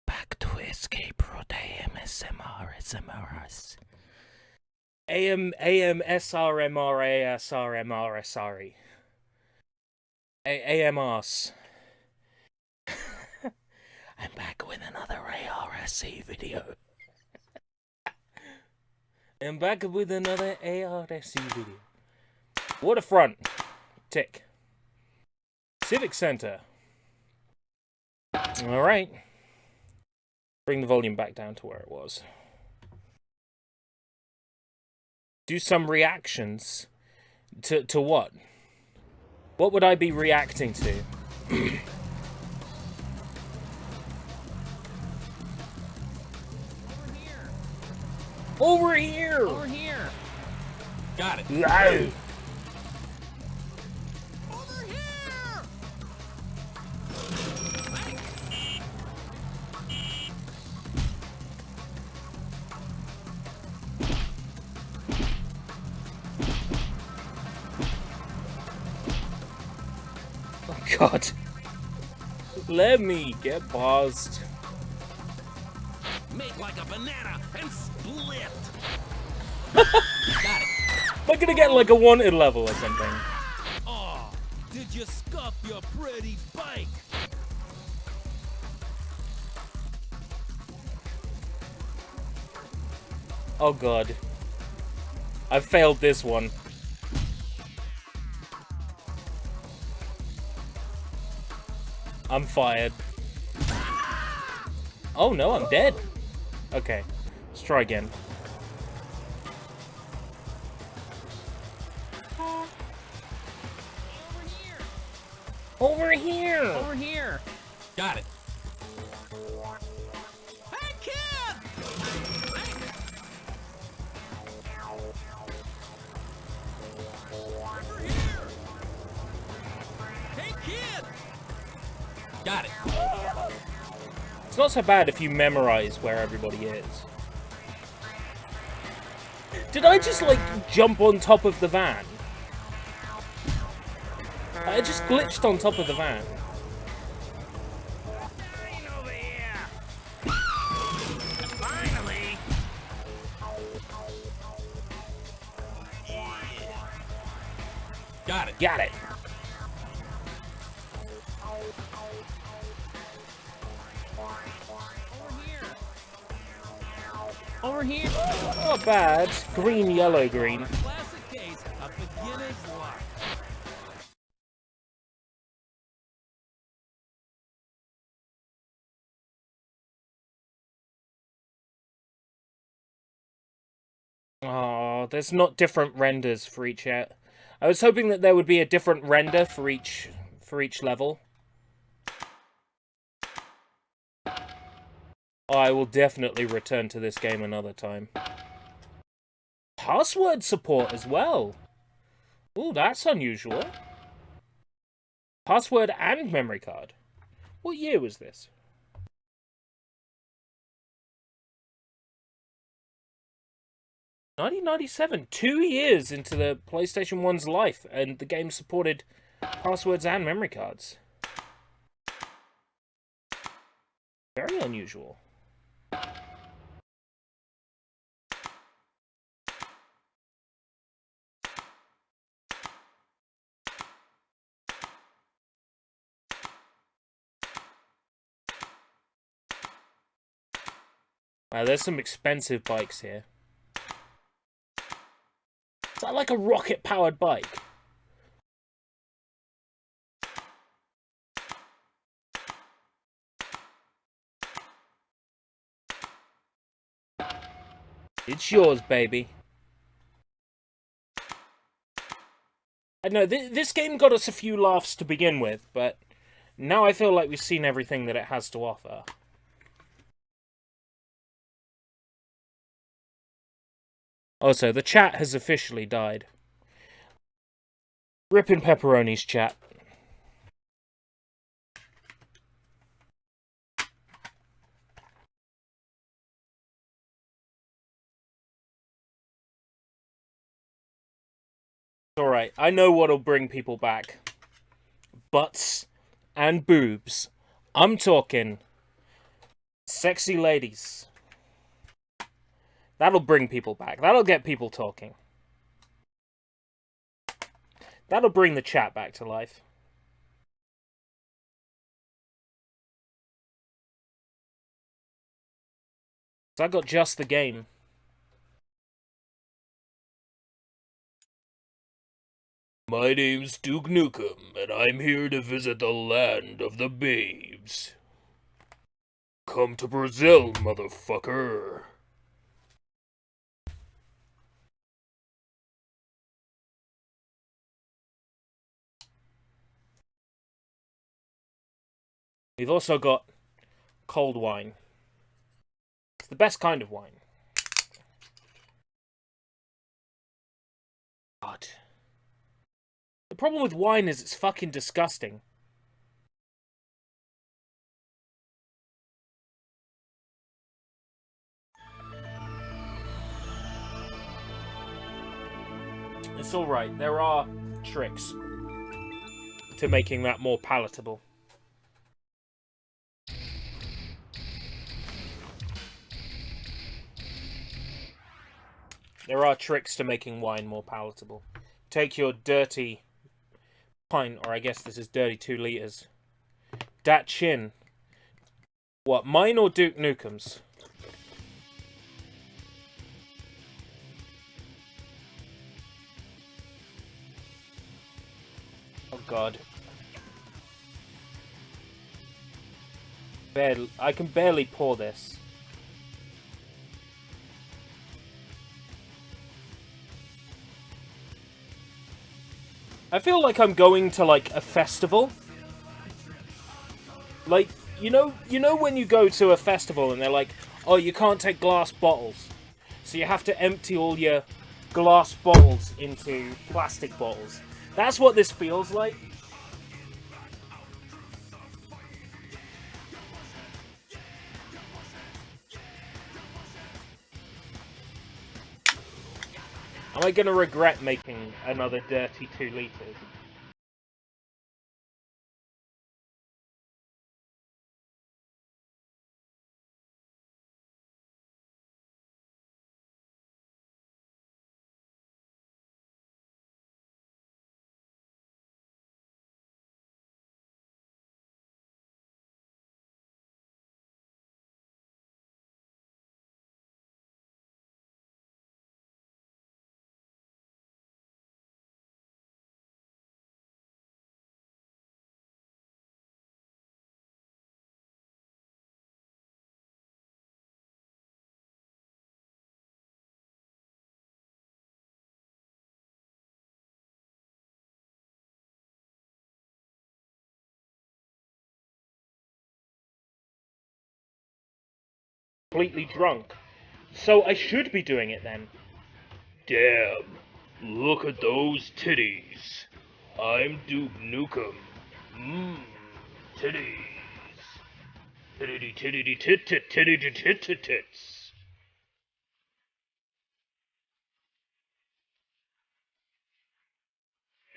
Back to Escape Road AMSMRS. AMSRMRASRMRSRE. AMRs. I'm back with another ARSC video. I'm back with another ARSC video. Waterfront. Tick. Civic Center. Alright. Bring the volume back down to where it was. Do some reactions. To what? What would I be reacting to? Over here! Over here! Got it. No. Oh god. Let me get past. Make like a banana and split. Am I gonna get like a wanted level or something? Oh, did you scuff your pretty bike? Oh god. I failed this one. I'm fired. Oh no, I'm dead. Okay, let's try again. Over here! Over here! Got it. Hey, kid! Over here. Hey, kid. Got it. It's not so bad if you memorize where everybody is. Did I just, like, jump on top of the van? I just glitched on top of the van. Finally! Got it. Got it. Over here! Not bad. Green, yellow, green. Classic case of beginner's luck. Oh, there's not different renders for each yet. I was hoping that there would be a different render for each level. I will definitely return to this game another time. Password support as well. Ooh, that's unusual. Password and memory card. What year was this? 1997, 2 years into the PlayStation 1's life, and the game supported passwords and memory cards. Very unusual. Wow, there's some expensive bikes here. Is that like a rocket-powered bike? It's yours, baby. I know, this game got us a few laughs to begin with, but now I feel like we've seen everything that it has to offer. Also, the chat has officially died. Rippin' Pepperoni's chat. Alright, I know what'll bring people back. Butts and boobs. I'm talking sexy ladies. That'll bring people back. That'll get people talking. That'll bring the chat back to life. So I got just the game. My name's Duke Nukem, and I'm here to visit the land of the babes. Come to Brazil, motherfucker. We've also got cold wine. It's the best kind of wine. God. The problem with wine is it's fucking disgusting. It's alright, there are tricks to making that more palatable. There are tricks to making wine more palatable. Take your dirty pint, or I guess this is dirty 2 liters. Dat chin. What, mine or Duke Nukem's? Oh god. I can barely pour this. I feel like I'm going to, like, a festival. Like, you know when you go to a festival and they're like, oh, you can't take glass bottles. So you have to empty all your glass bottles into plastic bottles. That's what this feels like. Am I going to regret making another dirty 2 liters? Completely drunk. So I should be doing it then. Damn, look at those titties. I'm Duke Nukem. Titties. Tittity tittity tit tit tittity tit tit tits.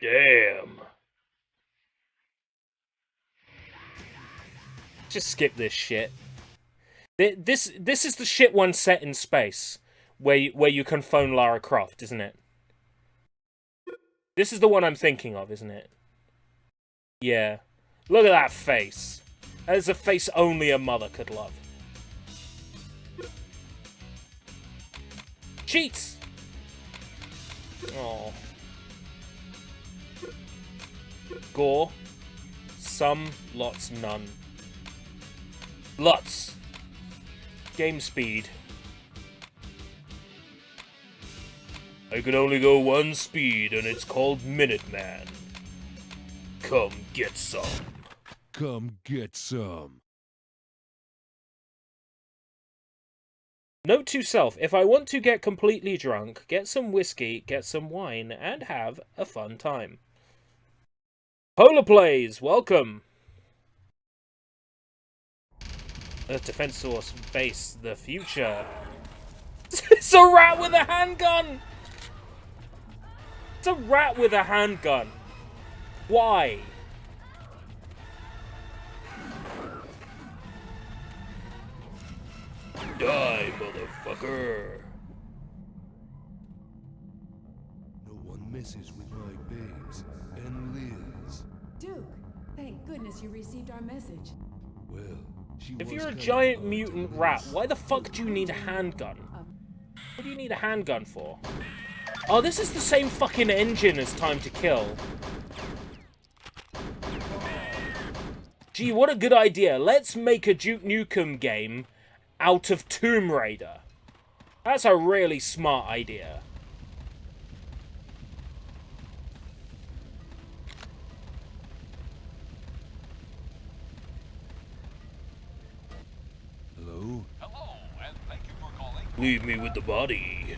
Damn. Just skip this shit. This is the shit one set in space, where you can phone Lara Croft, isn't it? This is the one I'm thinking of, isn't it? Yeah. Look at that face. That is a face only a mother could love. Cheats! Oh. Gore. Some, lots, none. Lots. Game speed. I can only go one speed, and it's called Minuteman. Come get some. Come get some. Note to self, if I want to get completely drunk, get some whiskey, get some wine, and have a fun time. Polar Plays, welcome! Earth Defense Force Base, the future. It's a rat with a handgun! It's a rat with a handgun. Why? Die, motherfucker. No one messes with my babes and Liz. Duke, thank goodness you received our message. Well, if you're a giant mutant rat, why the fuck do you need a handgun? What do you need a handgun for? Oh, this is the same fucking engine as Time to Kill. Gee, what a good idea. Let's make a Duke Nukem game out of Tomb Raider. That's a really smart idea. Hello? Hello, and thank you for calling. Leave me with the body.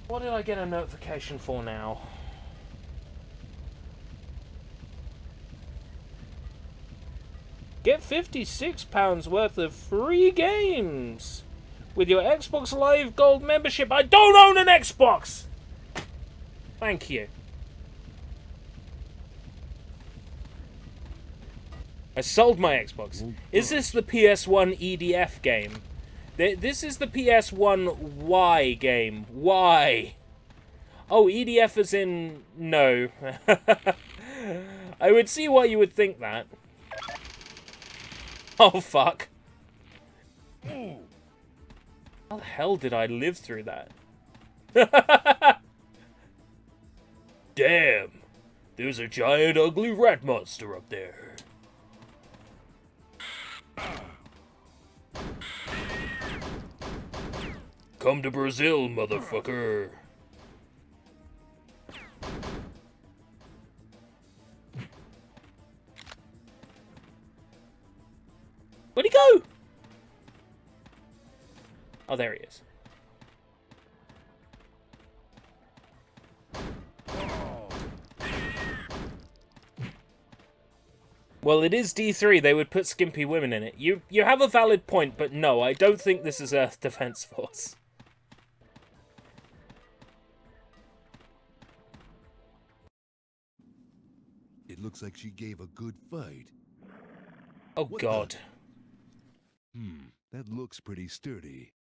What did I get a notification for now? Get £56 worth of free games with your Xbox Live Gold membership. I don't own an Xbox! Thank you. I sold my Xbox. Is this the PS1 EDF game? This is the PS1 Y game. Why? Oh, EDF is in... No. I would see why you would think that. Oh, fuck. How the hell did I live through that? Damn! There's a giant ugly rat monster up there. Come to Brazil, motherfucker. Where'd he go? Oh, there he is. Well, it is D3. They would put skimpy women in it. You have a valid point, but no, I don't think this is Earth Defense Force. It looks like she gave a good fight. Oh, God. That looks pretty sturdy.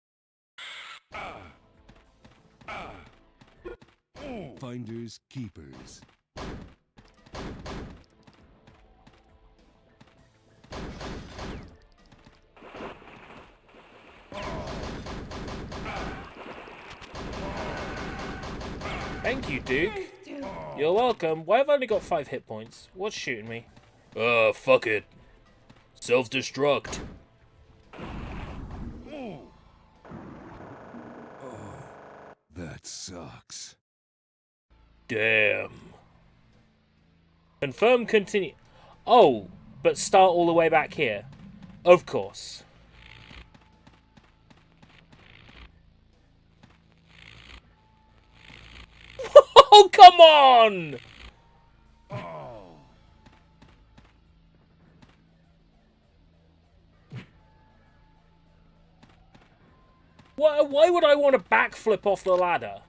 Finders, keepers. Thank you, Duke. You're welcome. Why have I only got 5 hit points? What's shooting me? Fuck it. Self-destruct. That sucks. Damn. Confirm continue. Oh, but start all the way back here. Of course. Oh, come on! Why would I want to backflip off the ladder?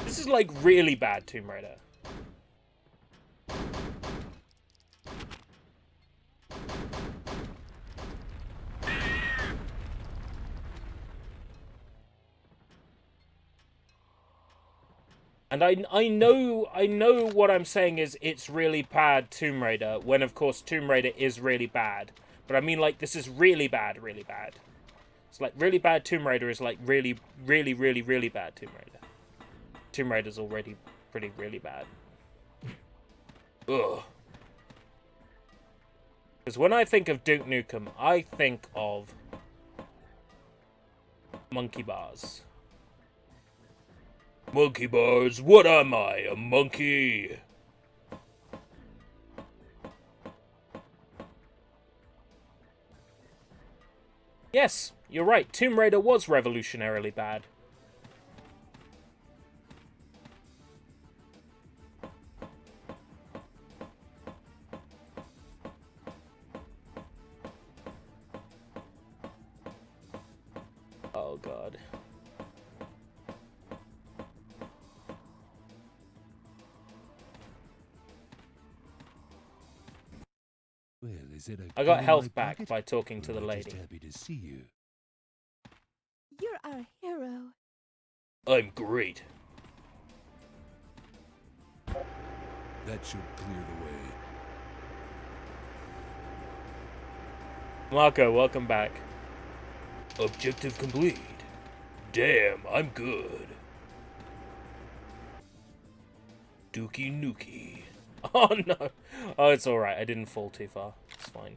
This is like really bad Tomb Raider. And I know what I'm saying is it's really bad Tomb Raider, when of course Tomb Raider is really bad. But I mean, like, this is really bad, really bad. It's like really bad Tomb Raider is like really, really, really, really bad Tomb Raider. Tomb Raider's already pretty really bad. Ugh. Because when I think of Duke Nukem, I think of monkey bars. Monkey bars, what am I, a monkey? Yes, you're right, Tomb Raider was revolutionarily bad. Oh, God. Well, is it a I got gun in health my back pocket? by talking to the I'm lady. just happy to see you. You're our hero. I'm great. That should clear the way. Marco, welcome back. Objective complete. Damn, I'm good. Dookie Nukie. Oh no. Oh, it's alright. I didn't fall too far. It's fine.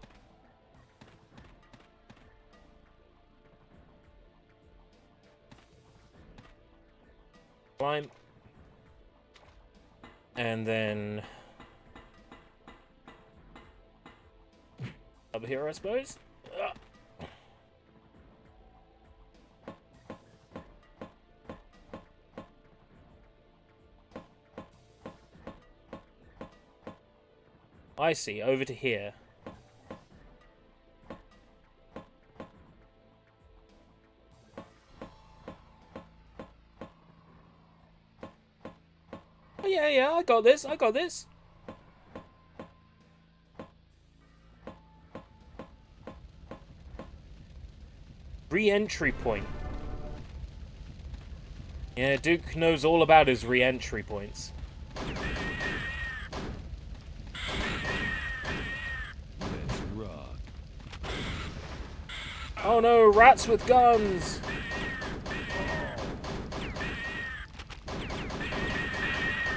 Climb. And then... Up here, I suppose. I see, over to here. Oh, yeah, I got this, I got this. Re-entry point. Yeah, Duke knows all about his re-entry points. Let's rock. Oh no, rats with guns!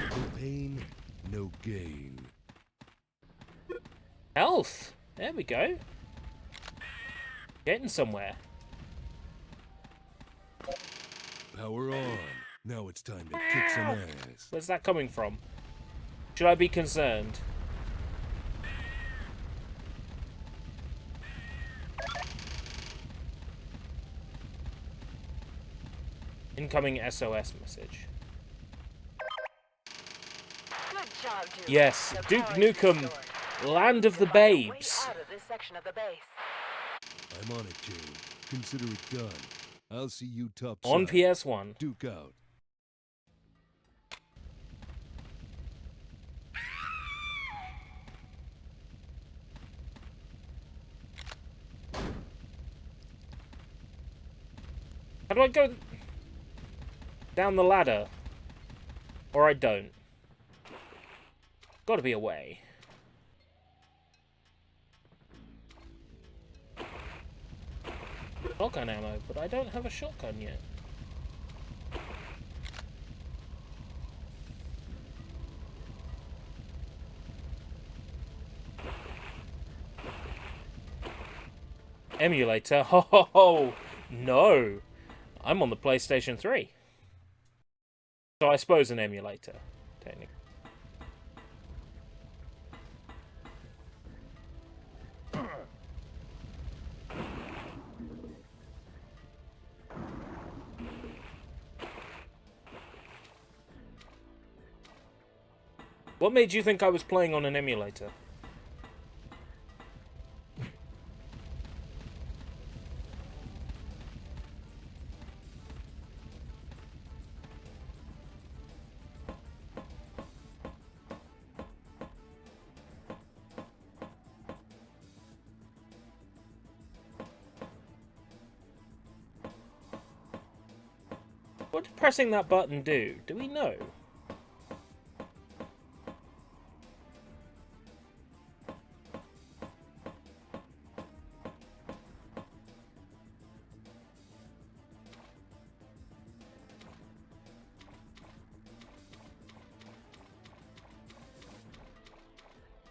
No pain, no gain. Health! There we go. Getting somewhere. Power on. Now it's time to kick some ass. Where's that coming from? Should I be concerned? Incoming SOS message. Good job, Duke. Yes, The Duke power is Nukem, restored. land of the Find a way babes. out of this section of the base. I'm on it, Jane. Consider it done. I'll see you top On side. PS1. Duke out. How do I go down the ladder? Or I don't. Gotta be a way. Shotgun ammo, but I don't have a shotgun yet. Emulator? Ho ho ho! No! I'm on the PlayStation 3. So I suppose an emulator, technically. What made you think I was playing on an emulator? What did pressing that button do? Do we know?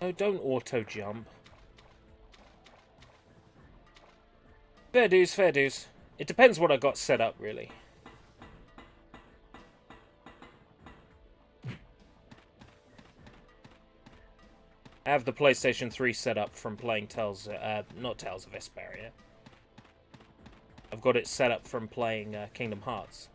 Oh, don't auto-jump. Fair dues, fair dues. It depends what I got set up, really. I have the PlayStation 3 set up from playing not Tales of Vesperia. I've got it set up from playing Kingdom Hearts.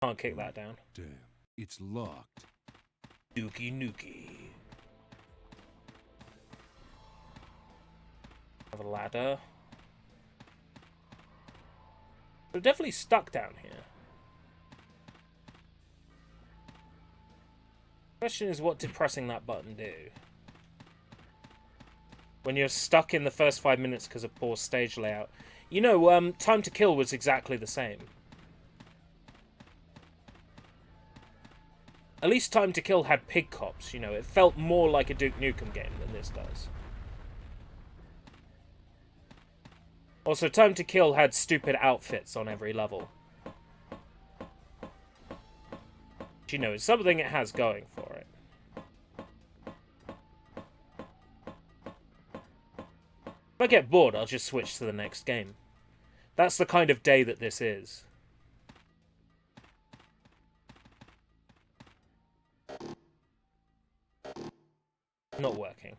Can't kick that down. Damn, it's locked. Dookie Nukie. Have a ladder. We're definitely stuck down here. Question is, what did pressing that button do? When you're stuck in the first 5 minutes because of poor stage layout. You know, Time to Kill was exactly the same. At least Time to Kill had pig cops, you know. It felt more like a Duke Nukem game than this does. Also, Time to Kill had stupid outfits on every level. But, you know, it's something it has going for it. If I get bored, I'll just switch to the next game. That's the kind of day that this is. Not working.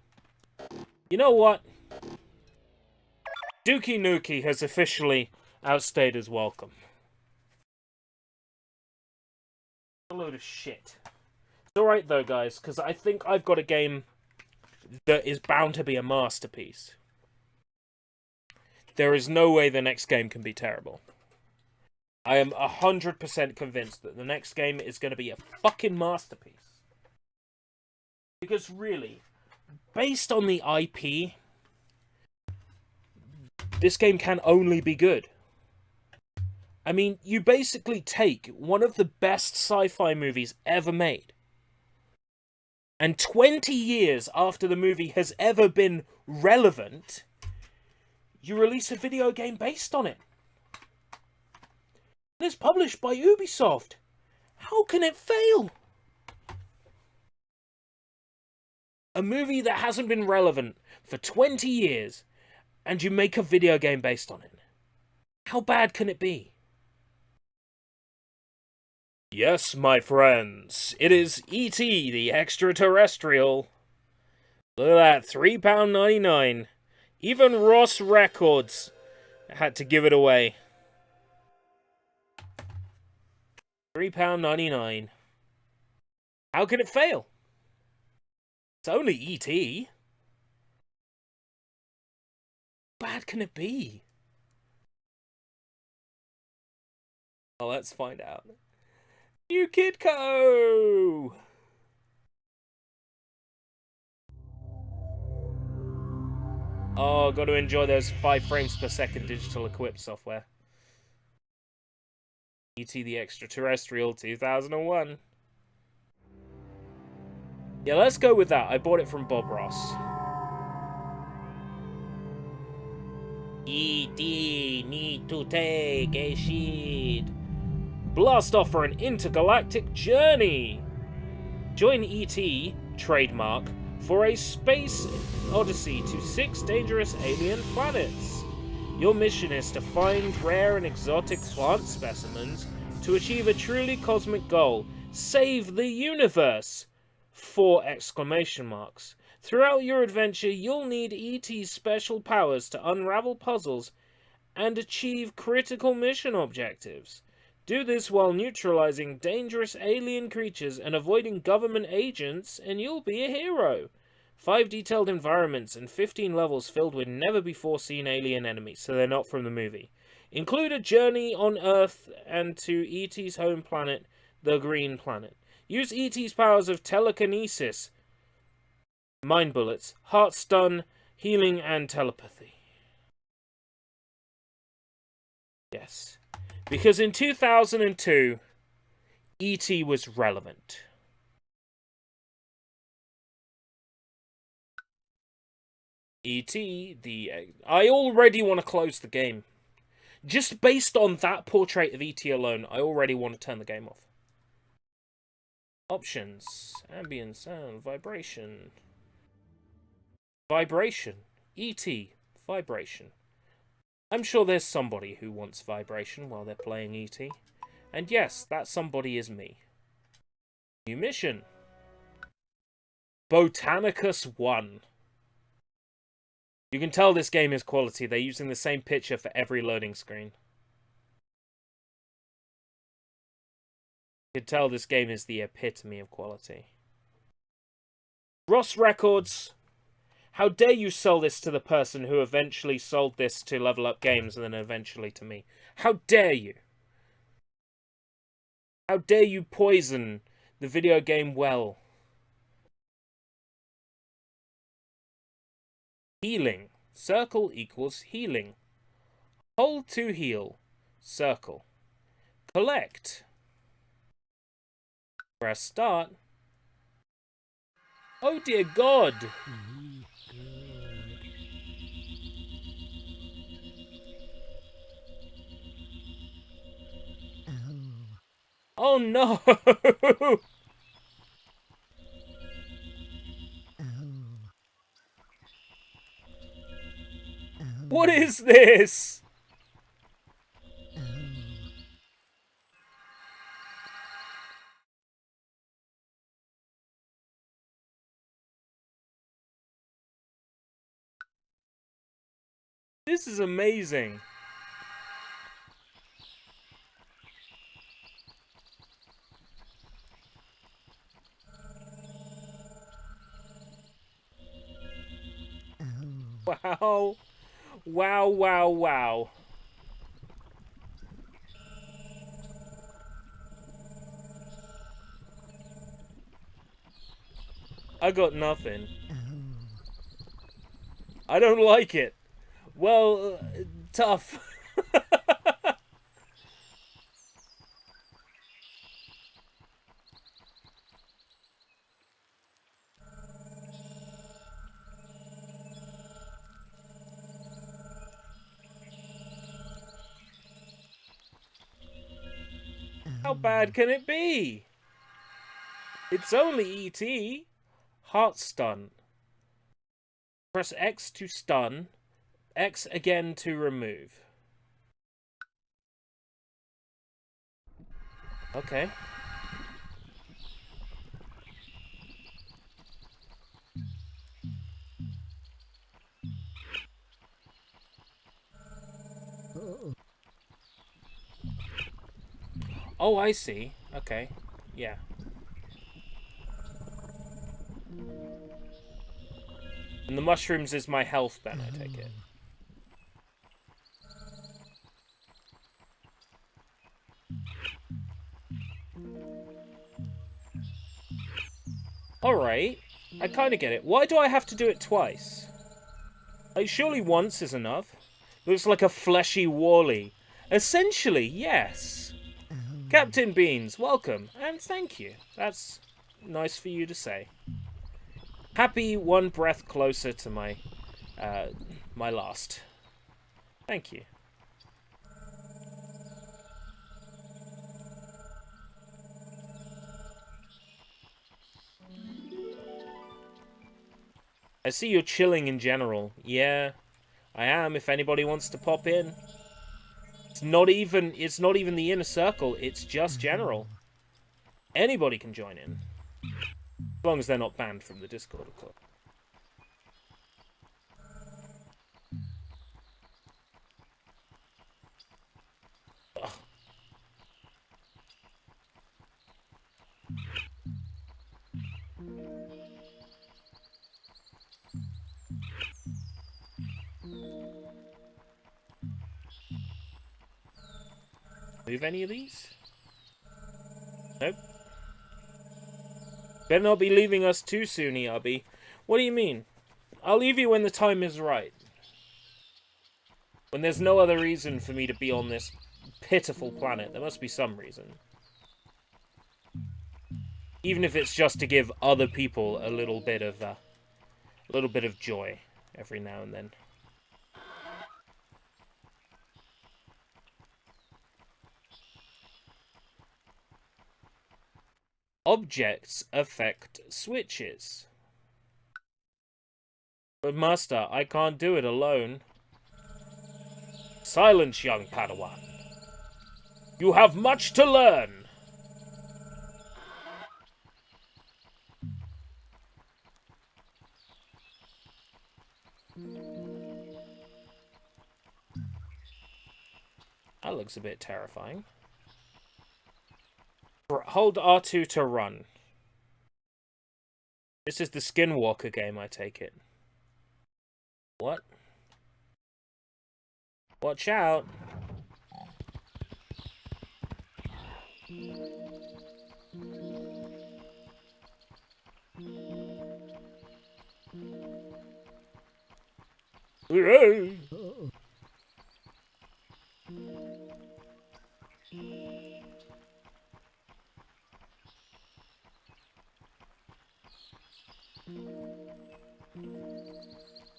You know what? Dookie Nukie has officially outstayed his welcome. A load of shit. It's alright though, guys, because I think I've got a game that is bound to be a masterpiece. There is no way the next game can be terrible. I am 100% convinced that the next game is going to be a fucking masterpiece. Because really, based on the IP, this game can only be good. I mean, you basically take one of the best sci-fi movies ever made, and 20 years after the movie has ever been relevant, you release a video game based on it. And it's published by Ubisoft. How can it fail? A movie that hasn't been relevant for 20 years, and you make a video game based on it. How bad can it be? Yes, my friends, it is E.T. the Extraterrestrial. Look at that, £3.99. Even Ross Records had to give it away. £3.99. How can it fail? It's only E.T. How bad can it be? Well, let's find out. New Kid Co! Oh, got to enjoy those 5 frames per second digital equip software. E.T. the Extraterrestrial 2001. Yeah, let's go with that. I bought it from Bob Ross. E.T. need to take a shit. Blast off for an intergalactic journey. Join E.T., trademark, for a space odyssey to 6 dangerous alien planets. Your mission is to find rare and exotic plant specimens to achieve a truly cosmic goal. Save the universe! 4 exclamation marks. Throughout your adventure, you'll need E.T.'s special powers to unravel puzzles and achieve critical mission objectives. Do this while neutralizing dangerous alien creatures and avoiding government agents, and you'll be a hero. 5 detailed environments and 15 levels filled with never-before-seen alien enemies, so they're not from the movie. Include a journey on Earth and to E.T.'s home planet, the Green Planet. Use E.T.'s powers of telekinesis, mind bullets, heart stun, healing, and telepathy. Yes. Because in 2002, E.T. was relevant. E.T. I already want to close the game. Just based on that portrait of E.T. alone, I already want to turn the game off. Options. Ambient sound. Vibration. Vibration. E.T. Vibration. I'm sure there's somebody who wants vibration while they're playing E.T. And yes, that somebody is me. New mission. Botanicus 1. You can tell this game is quality. They're using the same picture for every loading screen. You can tell this game is the epitome of quality. Ross Records. How dare you sell this to the person who eventually sold this to Level Up Games and then eventually to me? How dare you? How dare you poison the video game well? Healing. Circle equals healing. Hold to heal. Circle. Collect. Press start. Oh dear God! Oh no! What is this? This is amazing. Wow. Wow, wow, wow. I got nothing. I don't like it. Well, tough. How bad can it be? It's only E.T. Heart stun. Press X to stun. X again to remove. Okay. Oh, I see. Okay. Yeah. And the mushrooms is my health then, I take it. Alright. I kind of get it. Why do I have to do it twice? Like, surely once is enough. Looks like a fleshy Wall-E. Essentially, yes. Captain Beans, welcome, and thank you. That's nice for you to say. Happy one breath closer to my, my last. Thank you. I see you're chilling in general. Yeah, I am, if anybody wants to pop in. It's not even the inner circle, it's just general. Anybody can join in. As long as they're not banned from the Discord, of course. Ugh. Move any of these? Nope. Better not be leaving us too soon, ERB. What do you mean? I'll leave you when the time is right. When there's no other reason for me to be on this pitiful planet. There must be some reason. Even if it's just to give other people a little bit of joy every now and then. Objects affect switches. But Master, I can't do it alone. Silence, young Padawan. You have much to learn. That looks a bit terrifying. Hold R2 to run. This is the Skinwalker game, I take it. What? Watch out.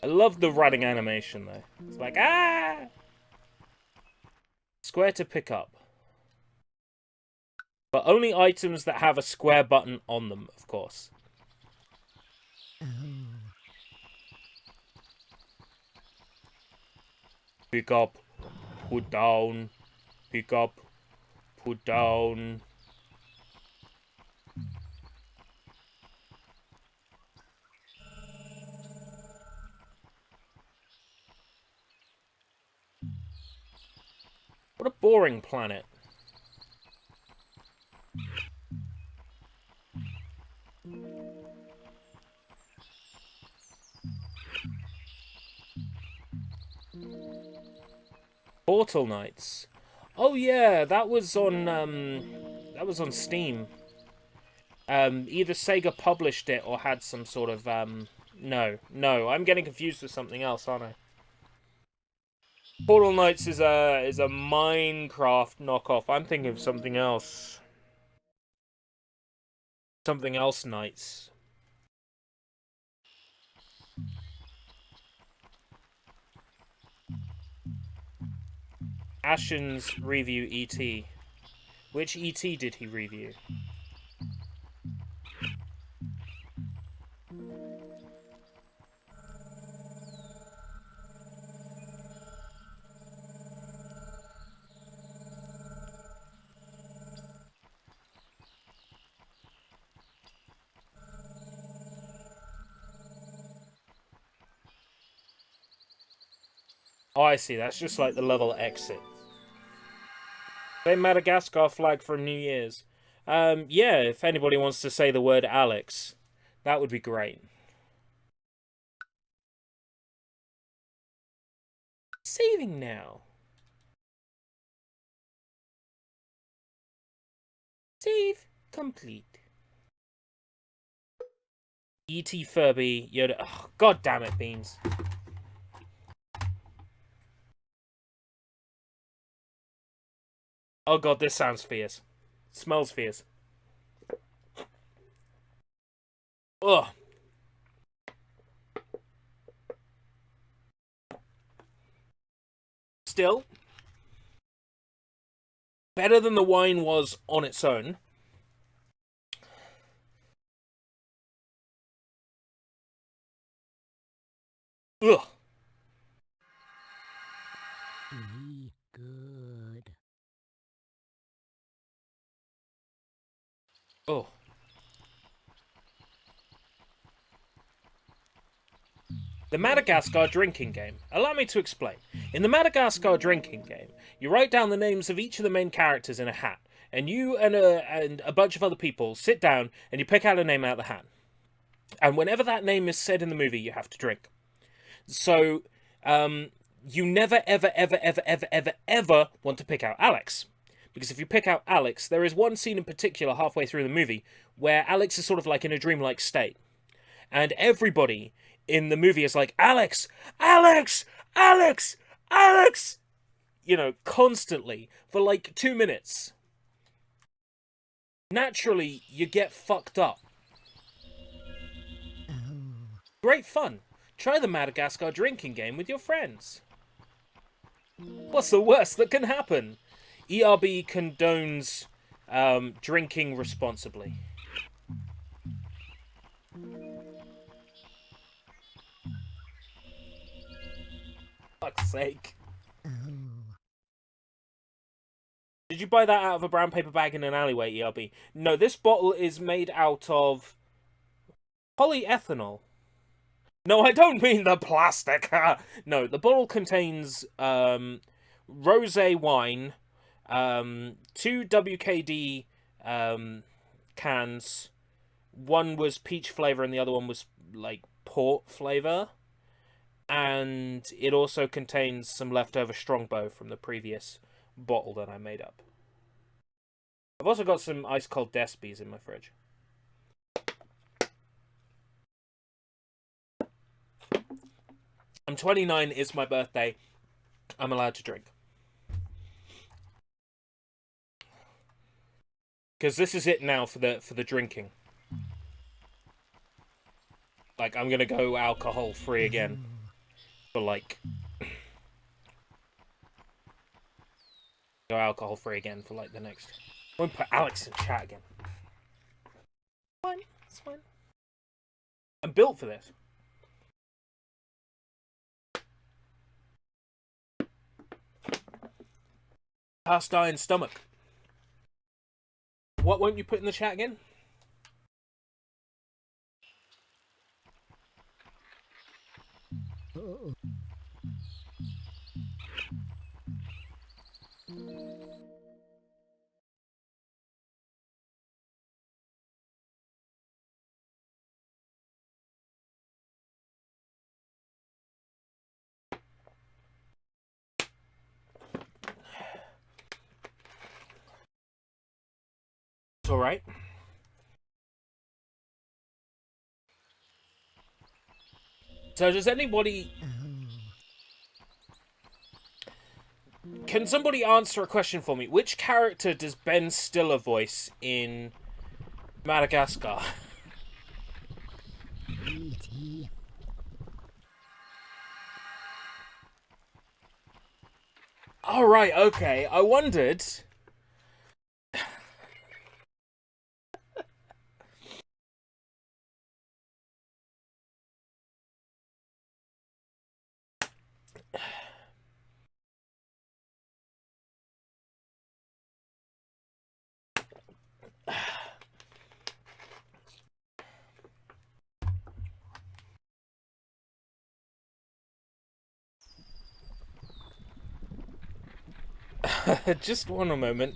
I love the running animation though. It's like, ah! Square to pick up. But only items that have a square button on them, of course. Pick up, put down, pick up, put down. What a boring planet. Portal Knights. Oh yeah, that was on Steam. Either Sega published it or had some sort of no, I'm getting confused with something else, aren't I? Portal Knights is a Minecraft knockoff. I'm thinking of something else. Something else Knights. Ashen's review ET. Which ET did he review? Oh, I see. That's just like the level exit. Say Madagascar flag for New Year's. Yeah, if anybody wants to say the word Alex, that would be great. Saving now. Save complete. E.T. Furby, Yoda. Oh, God damn it, Beans. Oh god, this sounds fierce. Smells fierce. Ugh. Still, better than the wine was on its own. Ugh. Good. Oh. The Madagascar drinking game. Allow me to explain. In the Madagascar drinking game, you write down the names of each of the main characters in a hat, and you and a bunch of other people sit down and you pick out a name out of the hat. And whenever that name is said in the movie, you have to drink. So, you never, ever want to pick out Alex. Because if you pick out Alex, there is one scene in particular halfway through the movie where Alex is sort of like in a dreamlike state. And everybody in the movie is like, Alex! Alex! Alex! Alex! You know, constantly, for like 2 minutes. Naturally, you get fucked up. Great fun. Try the Madagascar drinking game with your friends. What's the worst that can happen? ERB condones drinking responsibly. Fuck's sake. Did you buy that out of a brown paper bag in an alleyway, ERB? No, this bottle is made out of polyethanol. No, I don't mean the plastic. No, the bottle contains rosé wine, 2 WKD cans. One was peach flavor and the other one was like port flavor. And it also contains some leftover Strongbow from the previous bottle that I made up. I've also got some ice cold Despies in my fridge. I'm 29, it's my birthday. I'm allowed to drink. Because this is it now for the drinking. Like, I'm gonna go alcohol free again. For like... go alcohol free again for like the next... I won't put Alex in chat again. Fine, it's fine. I'm built for this. Cast iron stomach. What won't you put in the chat again? It's alright. So does anybody... Can somebody answer a question for me? Which character does Ben Stiller voice in Madagascar? Alright, okay. I wondered... Just one moment.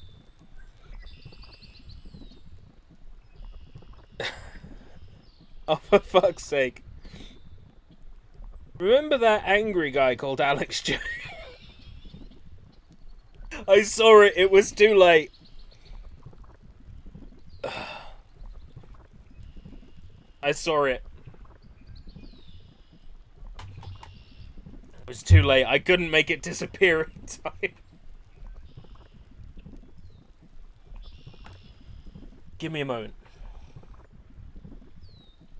Oh, for fuck's sake. Remember that angry guy called Alex Jones? I saw it, it was too late. I saw it. It was too late, I couldn't make it disappear in time. Give me a moment.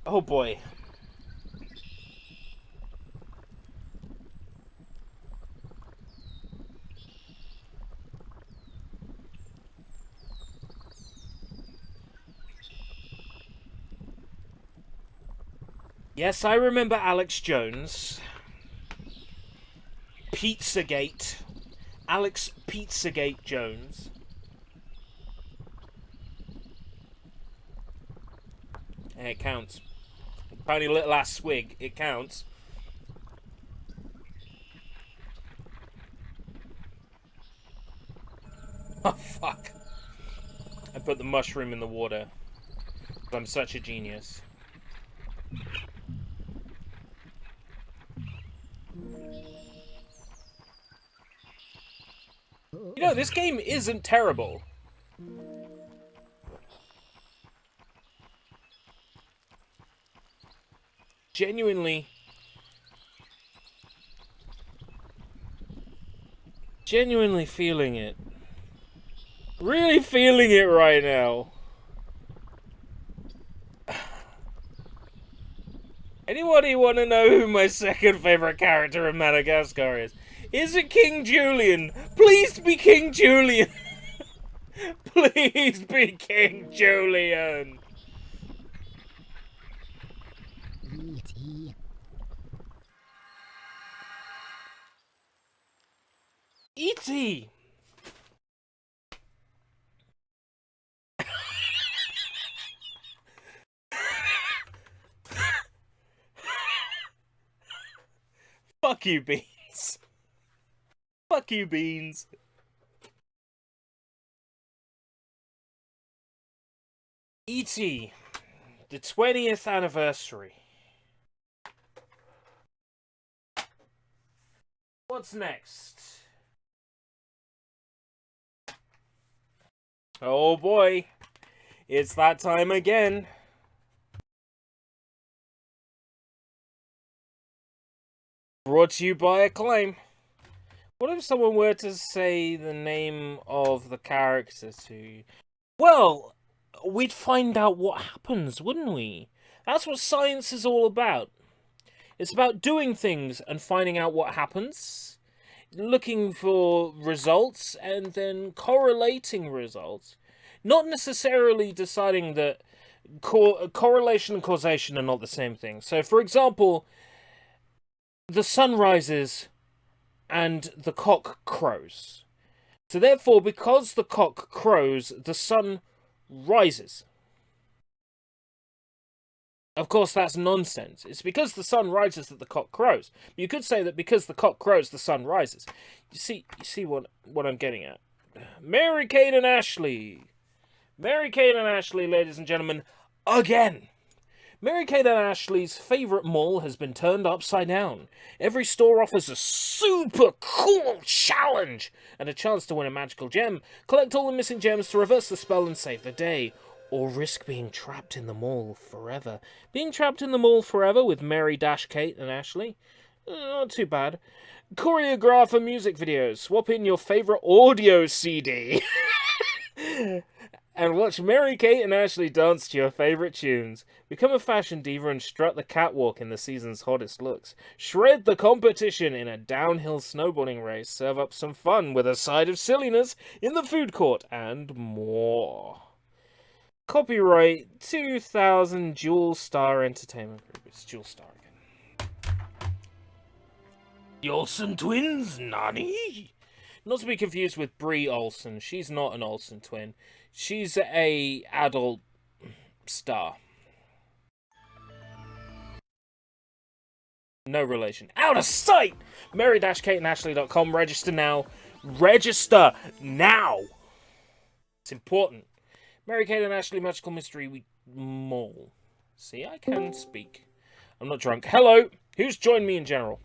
Oh boy. Yes, I remember Alex Jones. Pizzagate. Alex Pizzagate Jones. And it counts. Tiny little ass swig, it counts. Oh fuck. I put the mushroom in the water. I'm such a genius. You know, this game isn't terrible. Genuinely feeling it. Really feeling it right now. Anybody want to know who my second favorite character in Madagascar is? Is it King Julian? Please be King Julian. Please be King Julian. E.T. Fuck you, Beans. Fuck you, Beans. E.T. The 20th anniversary. What's next? Oh boy. It's that time again. Brought to you by Acclaim. What if someone were to say the name of the character to you? Well, we'd find out what happens, wouldn't we? That's what science is all about. It's about doing things and finding out what happens, looking for results, and then correlating results. Not necessarily deciding that correlation and causation are not the same thing. So, for example, the sun rises and the cock crows. So therefore, because the cock crows, the sun rises. Of course, that's nonsense. It's because the sun rises that the cock crows. You could say that because the cock crows, the sun rises. You see what I'm getting at? Mary-Kate and Ashley. Mary-Kate and Ashley, ladies and gentlemen, again. Mary-Kate and Ashley's favourite mall has been turned upside down. Every store offers a super cool challenge and a chance to win a magical gem. Collect all the missing gems to reverse the spell and save the day. Or risk being trapped in the mall forever. Being trapped in the mall forever with Mary-Kate and Ashley? Not too bad. Choreograph a music videos. Swap in your favourite audio CD. And watch Mary-Kate and Ashley dance to your favourite tunes. Become a fashion diva and strut the catwalk in the season's hottest looks. Shred the competition in a downhill snowboarding race. Serve up some fun with a side of silliness in the food court. And more. Copyright 2000 Jewel Star Entertainment Group. It's Jewel Star again. The Olsen twins? Nani? Not to be confused with Brie Olsen. She's not an Olsen twin. She's a adult star. No relation. Out of sight! Mary-Kate-and-Ashley.com. Register now. Register now! It's important. Mary-Kate and Ashley Magical Mystery Mall. See, I can speak. I'm not drunk. Hello! Who's joined me in general?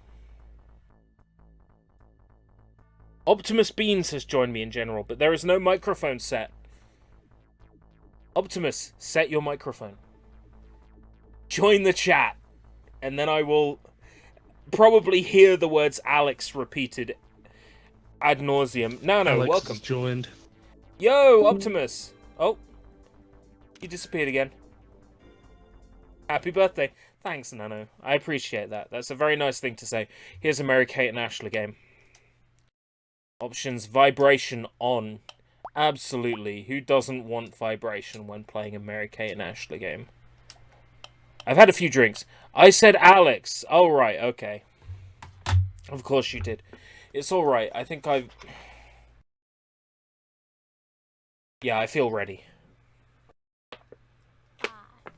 Optimus Beans has joined me in general, but there is no microphone set. Optimus, set your microphone. Join the chat. And then I will probably hear the words Alex repeated ad nauseum. Nano, Alex welcome. Is joined. Yo, Optimus. Oh. You disappeared again. Happy birthday. Thanks, Nano. I appreciate that. That's a very nice thing to say. Here's a Mary-Kate and Ashley game. Options, vibration on. Absolutely. Who doesn't want vibration when playing a Mary-Kate and Ashley game? I've had a few drinks. I said Alex. Oh, right. Okay. Of course you did. It's alright. I think I've... Yeah, I feel ready.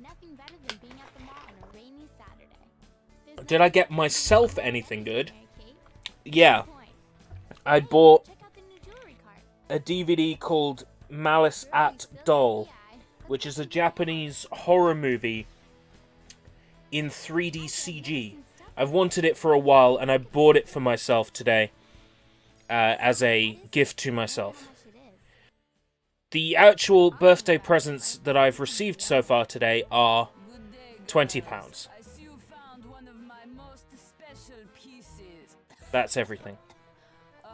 Nothing better than being at the mall on a rainy Saturday. Did I get myself anything good? Yeah. I bought a DVD called Malice at Doll, which is a Japanese horror movie in 3D CG. I've wanted it for a while, and I bought it for myself today as a gift to myself. The actual birthday presents that I've received so far today are £20. That's everything.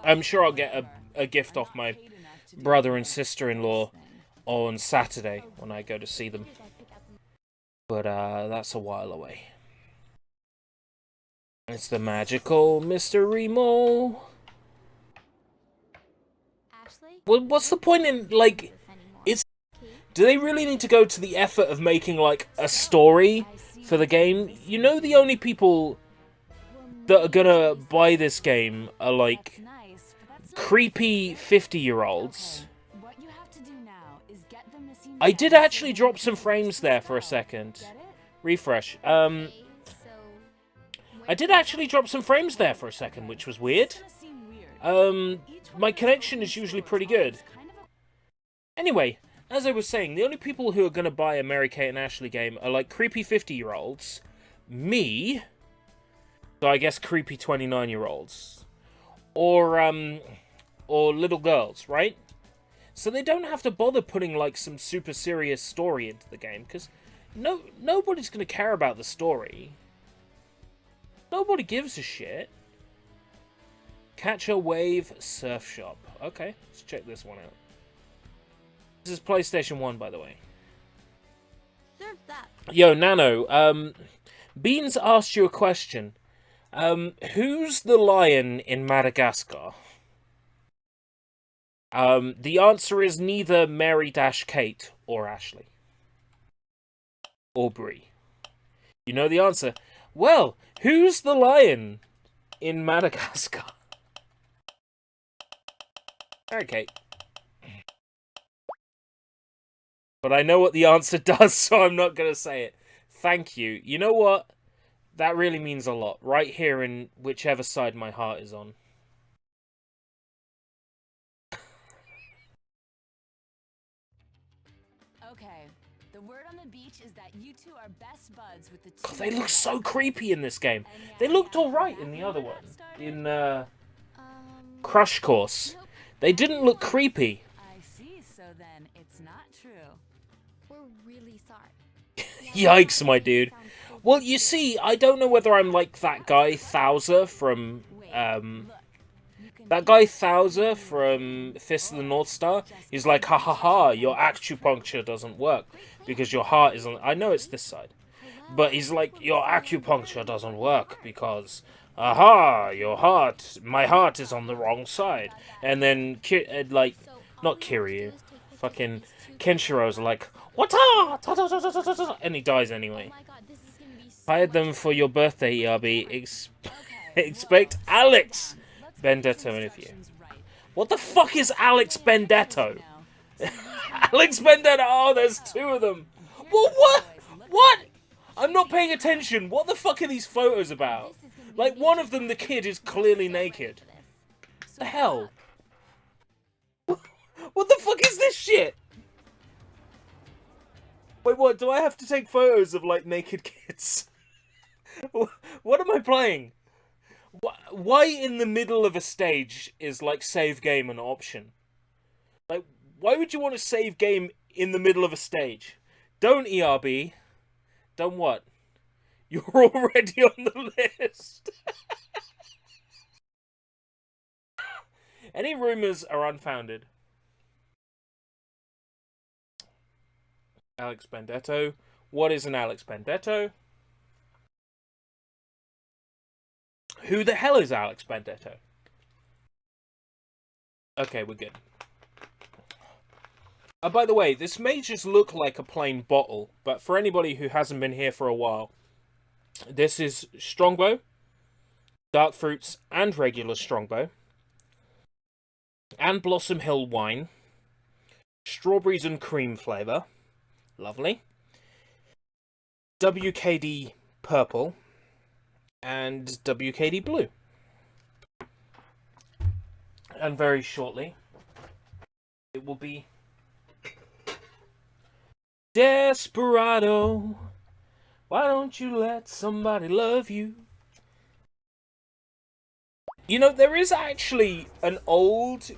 I'm sure I'll get a gift off my brother and sister-in-law on Saturday when I go to see them. But that's a while away. It's the magical mystery mall. Well, what's the point in, like, do they really need to go to the effort of making, like, a story for the game? You know, the only people that are gonna buy this game are, like, creepy 50-year-olds. I did actually drop some frames there for a second. Refresh. I did actually drop some frames there for a second, which was weird. My connection is usually pretty good. Anyway, as I was saying, the only people who are going to buy a Mary-Kate and Ashley game are, like, creepy 50-year-olds, me, so I guess creepy 29-year-olds, or little girls, right? So they don't have to bother putting, like, some super serious story into the game, because nobody's going to care about the story. Nobody gives a shit. Catch a Wave Surf Shop. Okay, let's check this one out. This is PlayStation 1, by the way. Yo, Nano, Beans asked you a question. Who's the lion in Madagascar? The answer is neither Mary-Kate or Ashley. Or Brie. You know the answer. Well, who's the lion in Madagascar? Okay. But I know what the answer does, so I'm not going to say it. Thank you. You know what? That really means a lot. Right here in whichever side my heart is on. Okay. The word on the beach is that you two are best buds with the God, they look so creepy in this game. They looked alright in the other one. In, Crush Course. They didn't look creepy. I see, so then it's not true. We're really sorry. Yikes, my dude. Well, you see, I don't know whether I'm like that guy Thouser from, that guy Thouser from Fist of the North Star. He's like, ha ha ha, your acupuncture doesn't work because your heart isn't... I know it's this side. But he's like, your acupuncture doesn't work because... Aha, your heart, my heart is on the wrong side. And then, like, not Kiryu, fucking Kenshiro's like, what? And he dies anyway. Hired them for your birthday, Yabi. Expect Alex Benedetto interview. What the fuck is Alex Benedetto? Alex Benedetto, oh, there's two of them. Well, what? What? I'm not paying attention. What the fuck are these photos about? Like, one of them, the kid, is clearly naked. The hell? What the fuck is this shit? Wait, what? Do I have to take photos of, like, naked kids? What am I playing? Why in the middle of a stage is, like, save game an option? Like, why would you want to save game in the middle of a stage? Don't, ERB. Don't what? You're already on the list. Any rumors are unfounded. Alex Benedetto. What is an Alex Benedetto? Who the hell is Alex Benedetto? Okay, we're good. By the way, this may just look like a plain bottle, but for anybody who hasn't been here for a while, this is Strongbow, Dark Fruits, and regular Strongbow, and Blossom Hill wine, strawberries and cream flavour, lovely, WKD purple, and WKD blue. And very shortly, it will be Desperado. Why don't you let somebody love you? You know, there is actually an old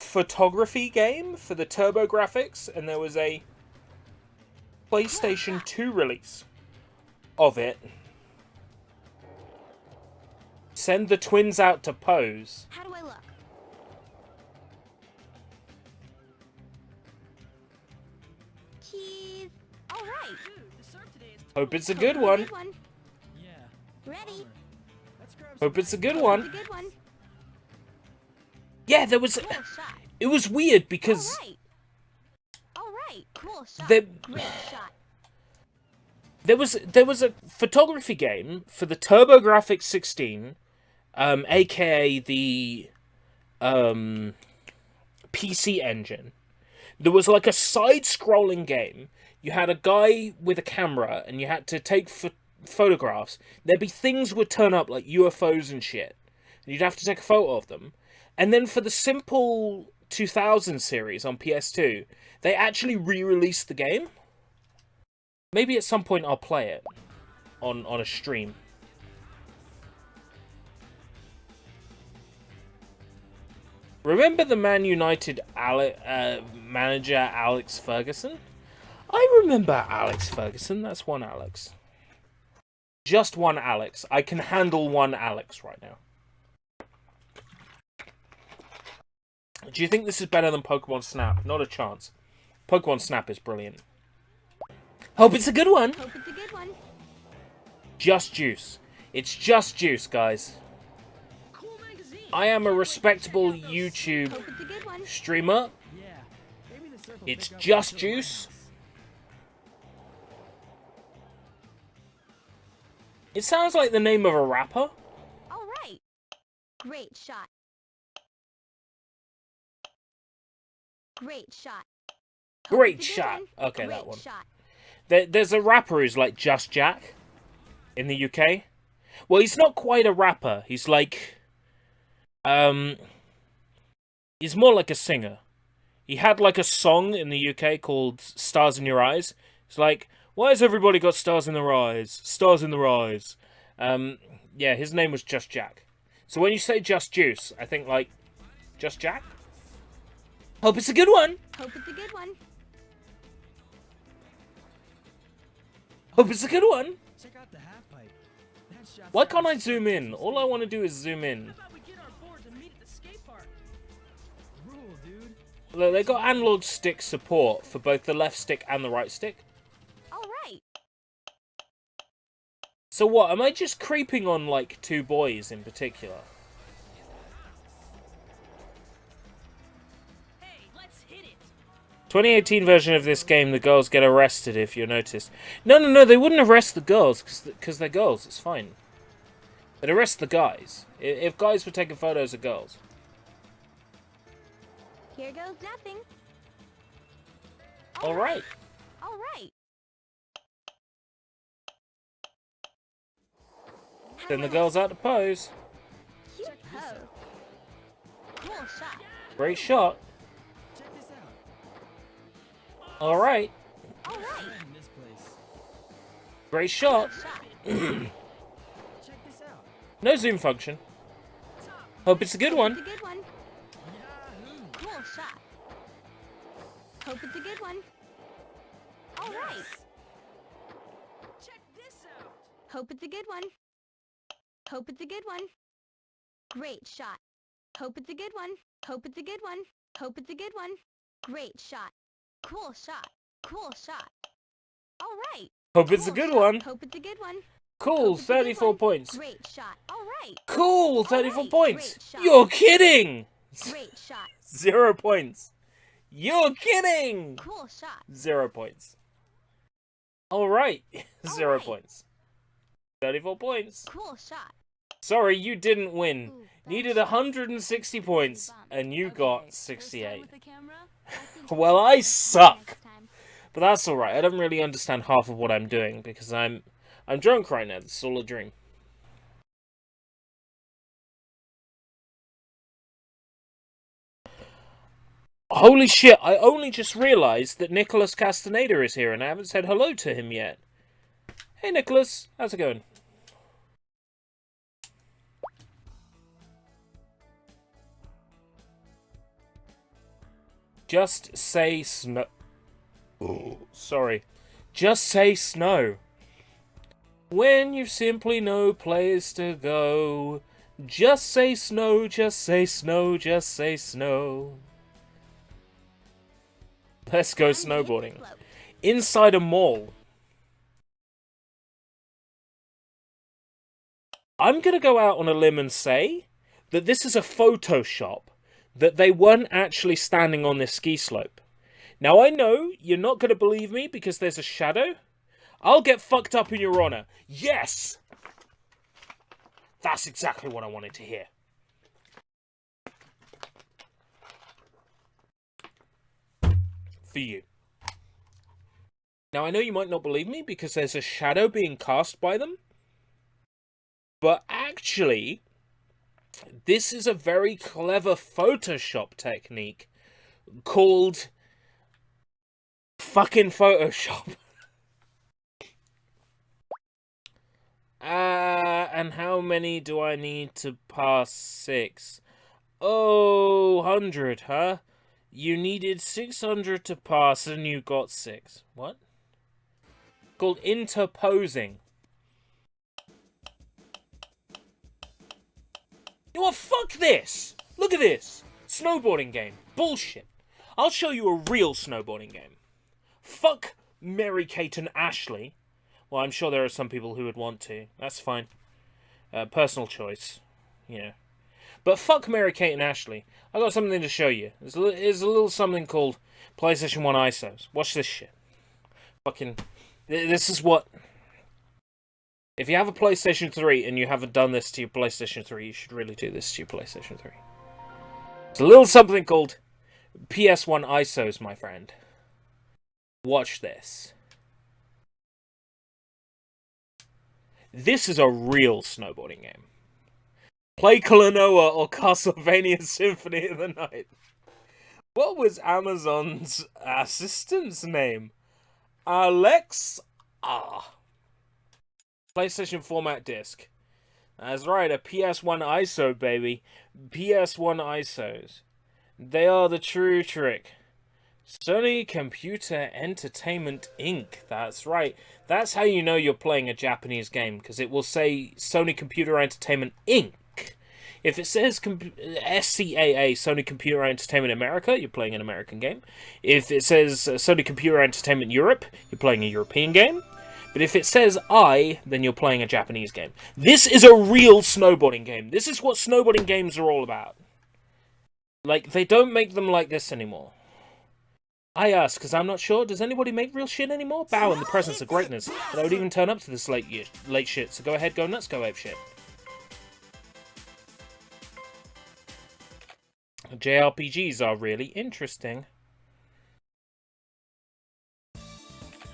photography game for the TurboGrafx, and there was a PlayStation 2 release of it. Send the twins out to pose. How do I look? Cheese. All right. Hope it's a good one. Yeah. Ready. Hope it's a good one. It's a good one. Yeah, there was... Cool shot. It was weird because... All right. Cool shot. There, Great shot. there was a photography game for the TurboGrafx 16, aka the PC Engine. There was like a side-scrolling game. You had a guy with a camera, and you had to take photographs. There'd be things would turn up, like UFOs and shit. And you'd have to take a photo of them. And then for the simple 2000 series on PS2, they actually re-released the game. Maybe at some point I'll play it on a stream. Remember the Man United manager Alex Ferguson? I remember Alex Ferguson. That's one Alex. Just one Alex. I can handle one Alex right now. Do you think this is better than Pokemon Snap? Not a chance. Pokemon Snap is brilliant. Hope it's a good one. Hope it's a good one. Just juice. It's just juice, guys. I am a respectable YouTube streamer. It's just juice. It sounds like the name of a rapper. All right. Great shot. Great shot. Great shot. Okay, that one. There's a rapper who's like Just Jack in the UK. Well, he's not quite a rapper. He's like... he's more like a singer. He had like a song in the UK called Stars in Your Eyes. It's like, why has everybody got stars in their eyes? Stars in their eyes. Yeah, his name was Just Jack. So when you say Just Juice, I think like, Just Jack? Hope it's a good one. Hope it's a good one. Hope it's a good one. Check out the half pipe. That shot's Why can't I zoom in? All I want to do is zoom in. How about we get our boards and meet at the skate park? Rule, dude. Look, they got analog stick support for both the left stick and the right stick. All right. So what, am I just creeping on like two boys in particular? 2018 version of this game, the girls get arrested, if you notice. No, they wouldn't arrest the girls, because they're girls, it's fine. They'd arrest the guys, if guys were taking photos of girls. Here goes nothing. Alright. All right. Send the girls out to pose. Cute pose. Cool shot. Great shot. Alright. All right. Great shot. No zoom function. Hope it's a good one. It's a good one. Cool shot. Hope it's a good one. All right. Check this out. Hope it's a good one. Hope it's a good one. Great shot. Hope it's a good one. Hope it's a good one. Hope it's a good one. Great shot. Cool shot. Cool shot. All right. Hope it's a good one. Hope it's a good one. Cool, 34 points. Great shot. All right. Cool, 34 points. Great shot. You're kidding. Great shot. 0 points. You're kidding. Cool shot. 0 points. Alright. 0 right. points. 34 points. Cool shot. Sorry, you didn't win. Needed 160 points, and you got 68. Well, I suck. But that's alright. I don't really understand half of what I'm doing, because I'm drunk right now. This is all a dream. Holy shit, I only just realised that Nicholas Castaneda is here, and I haven't said hello to him yet. Hey Nicholas, how's it going? Just say snow. Oh, sorry. Just say snow. When you've simply no place to go. Just say snow, just say snow, just say snow. Let's go snowboarding. Inside a mall. I'm gonna go out on a limb and say that this is a Photoshop. That they weren't actually standing on this ski slope. Now I know you're not going to believe me because there's a shadow. I'll get fucked up in your honor. Yes! That's exactly what I wanted to hear. For you. Now I know you might not believe me because there's a shadow being cast by them. But actually, this is a very clever Photoshop technique called fucking Photoshop. And how many do I need to pass 6? Oh, 100, huh? You needed 600 to pass and you got 6. What? Called interposing. You know what? Fuck this! Look at this! Snowboarding game. Bullshit. I'll show you a real snowboarding game. Fuck Mary-Kate and Ashley. Well, I'm sure there are some people who would want to. That's fine. Personal choice. You know. But fuck Mary-Kate and Ashley. I got something to show you. There's a little something called PlayStation 1 ISOs. Watch this shit. Fucking... This is what... If you have a PlayStation 3 and you haven't done this to your PlayStation 3, you should really do this to your PlayStation 3. It's a little something called PS1 ISOs, my friend. Watch this. This is a real snowboarding game. Play Klonoa or Castlevania Symphony of the Night. What was Amazon's assistant's name? Alexa. PlayStation format disc. That's right, a PS1 ISO, baby. PS1 ISOs. They are the true trick. Sony Computer Entertainment Inc. That's right. That's how you know you're playing a Japanese game, because it will say Sony Computer Entertainment Inc. If it says SCAA, Sony Computer Entertainment America, you're playing an American game. If it says Sony Computer Entertainment Europe, you're playing a European game. But if it says I, then you're playing a Japanese game. This is a real snowboarding game. This is what snowboarding games are all about. Like, they don't make them like this anymore. I ask, because I'm not sure. Does anybody make real shit anymore? Bow in the presence of greatness. But I would even turn up to this late shit. So go ahead, go nuts, go ape shit. JRPGs are really interesting.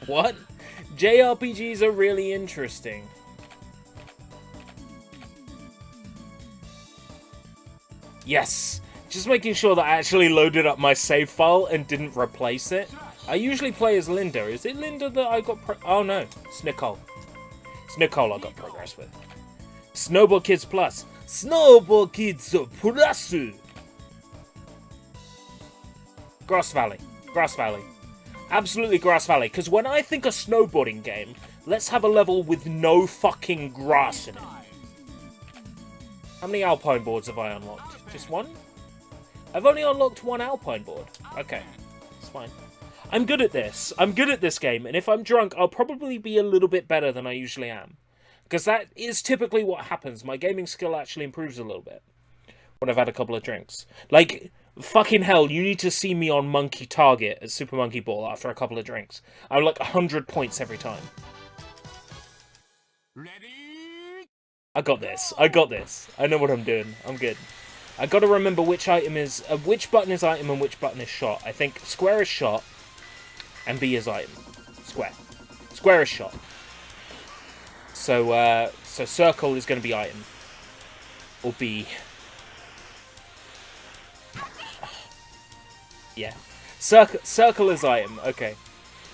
What? JRPGs are really interesting. Yes! Just making sure that I actually loaded up my save file and didn't replace it. I usually play as Linda. Is it Linda that I got oh no, it's Nicole. It's Nicole I got progress with. Snowboard Kids Plus. Snowboard Kids Plus! Grass Valley. Grass Valley. Absolutely Grass Valley. Because when I think a snowboarding game, let's have a level with no fucking grass in it. How many Alpine boards have I unlocked? Just one? I've only unlocked one Alpine board. Okay. It's fine. I'm good at this. I'm good at this game. And if I'm drunk, I'll probably be a little bit better than I usually am. Because that is typically what happens. My gaming skill actually improves a little bit when I've had a couple of drinks. Like, fucking hell, you need to see me on Monkey Target at Super Monkey Ball after a couple of drinks. I'm like 100 points every time. I got this. I got this. I know what I'm doing. I'm good. I gotta remember which item is... which button is item and which button is shot. I think square is shot and B is item. Square. Square is shot. So, so circle is going to be item. Or B. Yeah. Circle is item. Okay.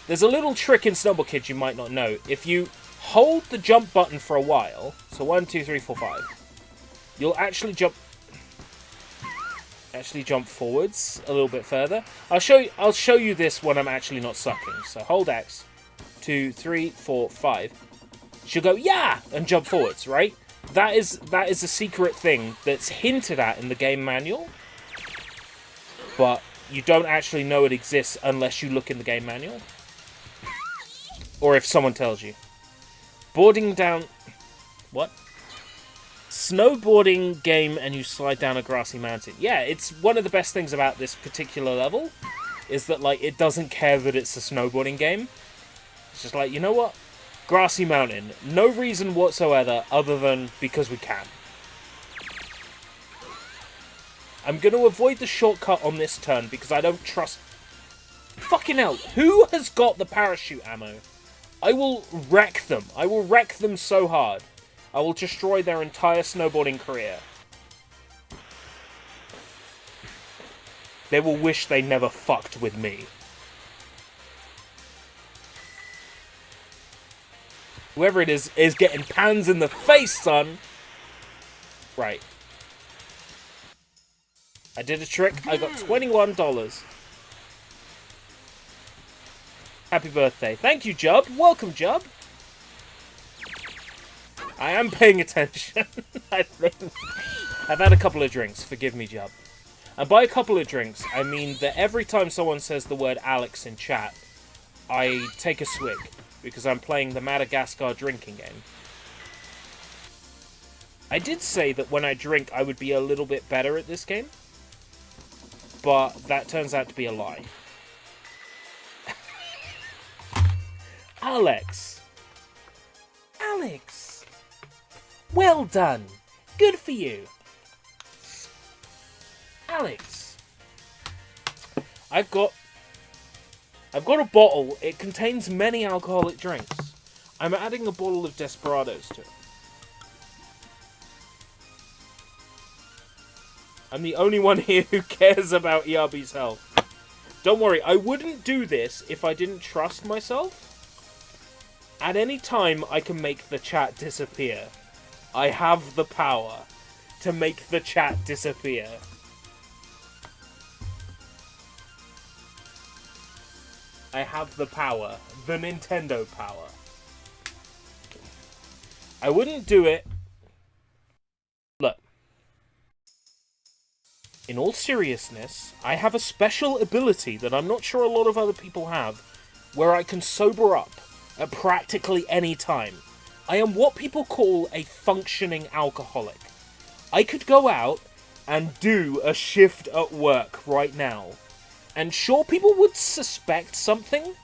There's a little trick in Snowboard Kids you might not know. If you hold the jump button for a while, so 1, 2, 3, 4, 5, you'll actually jump forwards a little bit further. I'll show you this when I'm actually not sucking. So hold X, 2, 3, 4, 5. She'll go yeah and jump forwards, right? That is a secret thing that's hinted at in the game manual, but you don't actually know it exists unless you look in the game manual, or if someone tells you. Boarding down, what? Snowboarding game and you slide down a grassy mountain. Yeah, it's one of the best things about this particular level, is that, like, it doesn't care that it's a snowboarding game. It's just like, you know what? Grassy mountain. No reason whatsoever other than because we can. I'm going to avoid the shortcut on this turn because I don't trust... Fucking hell, who has got the parachute ammo? I will wreck them. I will wreck them so hard. I will destroy their entire snowboarding career. They will wish they never fucked with me. Whoever it is getting pans in the face, son! Right. I did a trick. I got $21. Happy birthday. Thank you, Jub. Welcome, Jub. I am paying attention. I think. I've had a couple of drinks. Forgive me, Jub. And by a couple of drinks, I mean that every time someone says the word Alex in chat, I take a swig. Because I'm playing the Madagascar drinking game. I did say that when I drink, I would be a little bit better at this game. But that turns out to be a lie. Alex! Alex! Well done! Good for you! Alex! I've got a bottle. It contains many alcoholic drinks. I'm adding a bottle of Desperados to it. I'm the only one here who cares about ERB's health. Don't worry, I wouldn't do this if I didn't trust myself. At any time, I can make the chat disappear. I have the power to make the chat disappear. I have the power. The Nintendo power. I wouldn't do it. Look. In all seriousness, I have a special ability that I'm not sure a lot of other people have, where I can sober up at practically any time. I am what people call a functioning alcoholic. I could go out and do a shift at work right now, and sure, people would suspect something,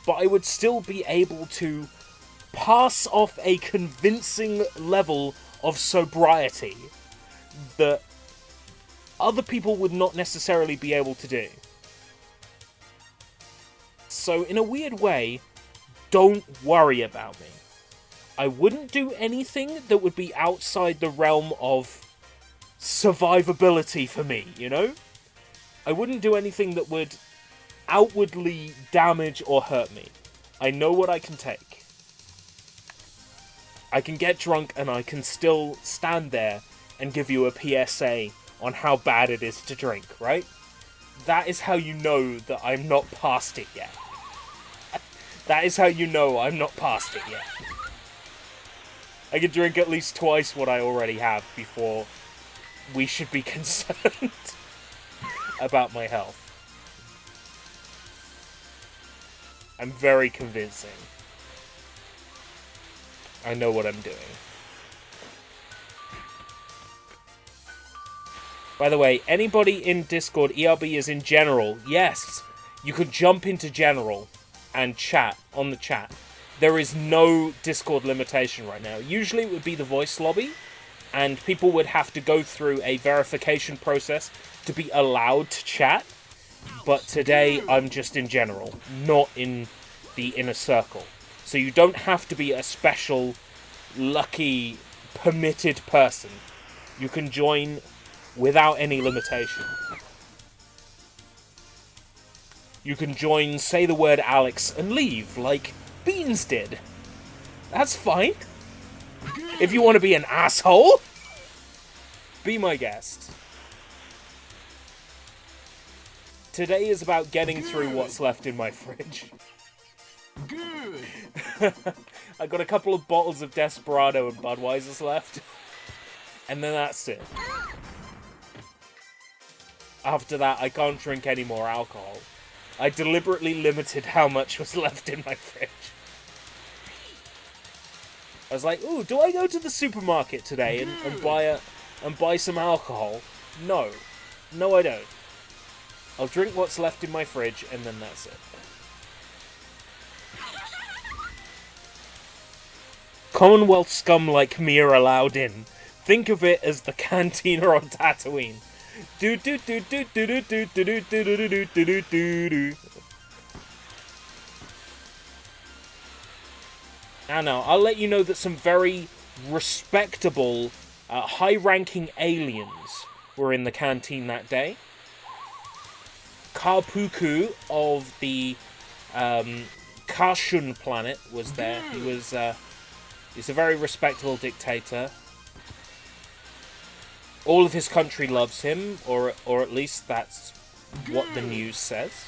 but I would still be able to pass off a convincing level of sobriety that other people would not necessarily be able to do. So, in a weird way, don't worry about me. I wouldn't do anything that would be outside the realm of survivability for me, you know? I wouldn't do anything that would outwardly damage or hurt me. I know what I can take. I can get drunk and I can still stand there and give you a PSA on how bad it is to drink, right? That is how you know that I'm not past it yet. That is how you know I'm not past it yet. I can drink at least twice what I already have before we should be concerned about my health. I'm very convincing. I know what I'm doing. By the way, anybody in Discord, ERB is in general. Yes, you could jump into general and chat on the chat. There is no Discord limitation right now. Usually it would be the voice lobby, and people would have to go through a verification process to be allowed to chat. But today, I'm just in general, not in the inner circle. So you don't have to be a special, lucky, permitted person. You can join without any limitation. You can join, say the word Alex, and leave, like Beans did. That's fine. If you want to be an asshole, be my guest. Today is about getting through what's left in my fridge. Good. I got a couple of bottles of Desperado and Budweiser's left. And then that's it. After that, I can't drink any more alcohol. I deliberately limited how much was left in my fridge. I was like, ooh, do I go to the supermarket today and buy some alcohol? No. No, I don't. I'll drink what's left in my fridge, and then that's it. Commonwealth scum like me are allowed in. Think of it as the cantina on Tatooine. Do do do do do do do do do do do do do do do. Now, I'll let you know that some very respectable, high-ranking aliens were in the canteen that day. Karpuku of the Karshun planet was there. He's a very respectable dictator. All of his country loves him, or at least that's what the news says.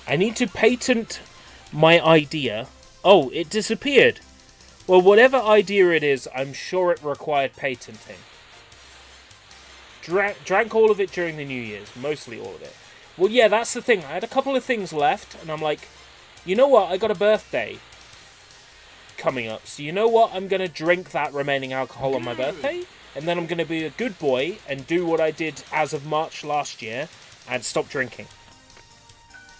I need to patent my idea. Oh, it disappeared. Well, whatever idea it is, I'm sure it required patenting. Drank all of it during the New Year's. Mostly all of it. Well, yeah, that's the thing. I had a couple of things left, and I'm like, you know what? I got a birthday coming up. So you know what? I'm going to drink that remaining alcohol on my birthday, and then I'm going to be a good boy and do what I did as of March last year and stop drinking.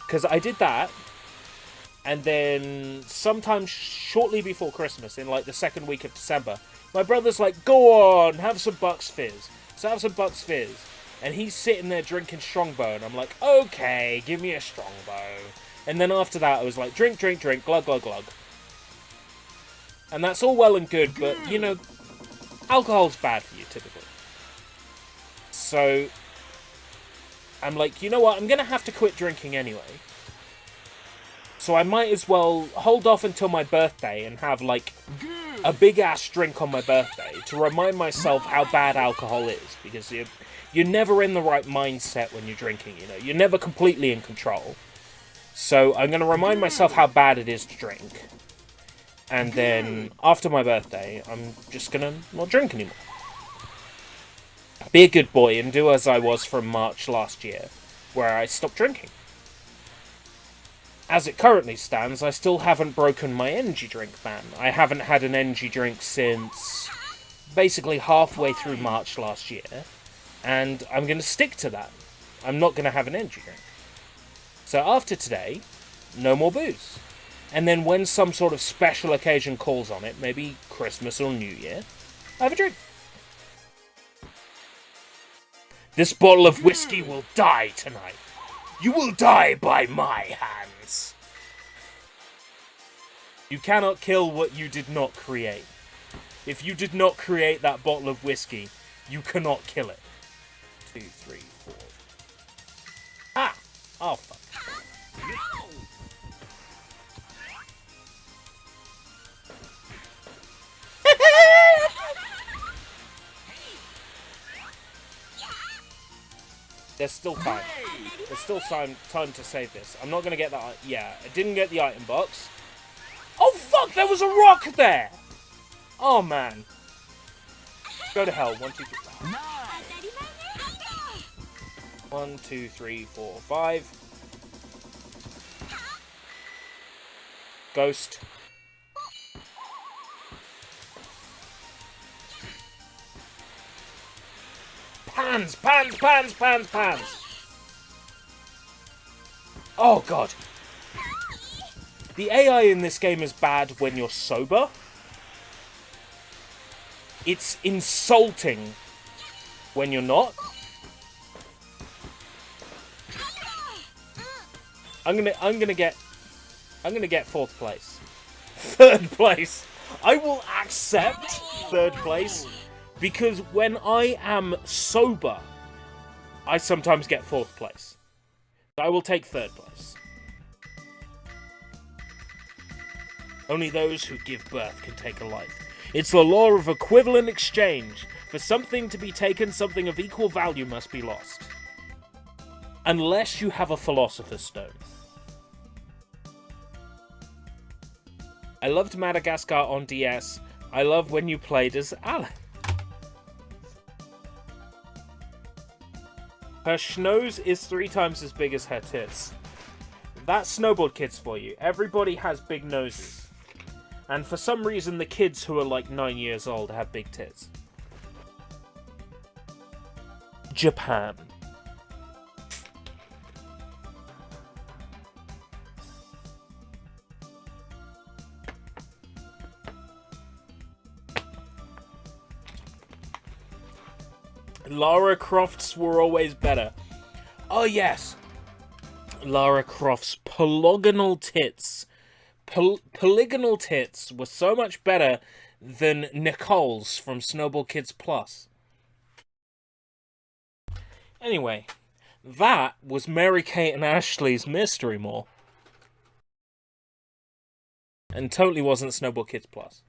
Because I did that, and then sometime shortly before Christmas, in like the second week of December, my brother's like, go on, have some Bucks Fizz. So have some Bucks Fizz. And he's sitting there drinking Strongbow, and I'm like, okay, give me a Strongbow. And then after that, I was like, drink, drink, drink, glug, glug, glug. And that's all well and good, but, you know, alcohol's bad for you, typically. So, I'm like, you know what, I'm going to have to quit drinking anyway. So I might as well hold off until my birthday and have, like, a big-ass drink on my birthday to remind myself how bad alcohol is. Because you're never in the right mindset when you're drinking, you know. You're never completely in control. So I'm going to remind myself how bad it is to drink. And then, after my birthday, I'm just going to not drink anymore. Be a good boy and do as I was from March last year, where I stopped drinking. As it currently stands, I still haven't broken my energy drink ban. I haven't had an energy drink since basically halfway through March last year, and I'm going to stick to that. I'm not going to have an energy drink. So after today, no more booze. And then when some sort of special occasion calls on it, maybe Christmas or New Year, I have a drink. This bottle of whiskey will die tonight. You will die by my hands. You cannot kill what you did not create. If you did not create that bottle of whiskey, you cannot kill it. 2, 3, 4. Ah! Oh, fuck. There's still time. There's still time to save this. I'm not going to get that. Yeah, I didn't get the item box. Oh, fuck! There was a rock there! Oh, man. Go to hell. 1, 2, 3. 1, 2, 3, 4, 5. Ghost. Pans, pans, pans, pans, pans. Oh, God. The AI in this game is bad when you're sober. It's insulting when you're not. I'm gonna get 4th place. 3rd place. I will accept 3rd place. Because when I am sober, I sometimes get 4th place. I will take 3rd place. Only those who give birth can take a life. It's the law of equivalent exchange. For something to be taken, something of equal value must be lost. Unless you have a Philosopher's Stone. I loved Madagascar on DS. I love when you played as Alan. Her schnoz is 3 times as big as her tits. That's Snowboard Kids for you. Everybody has big noses. And for some reason, the kids who are like 9 years old have big tits. Japan. Lara Croft's were always better. Oh, yes. Lara Croft's polygonal tits. Polygonal tits were so much better than Nicole's from Snowball Kids Plus. Anyway, that was Mary-Kate and Ashley's Mystery Mall. And totally wasn't Snowball Kids Plus.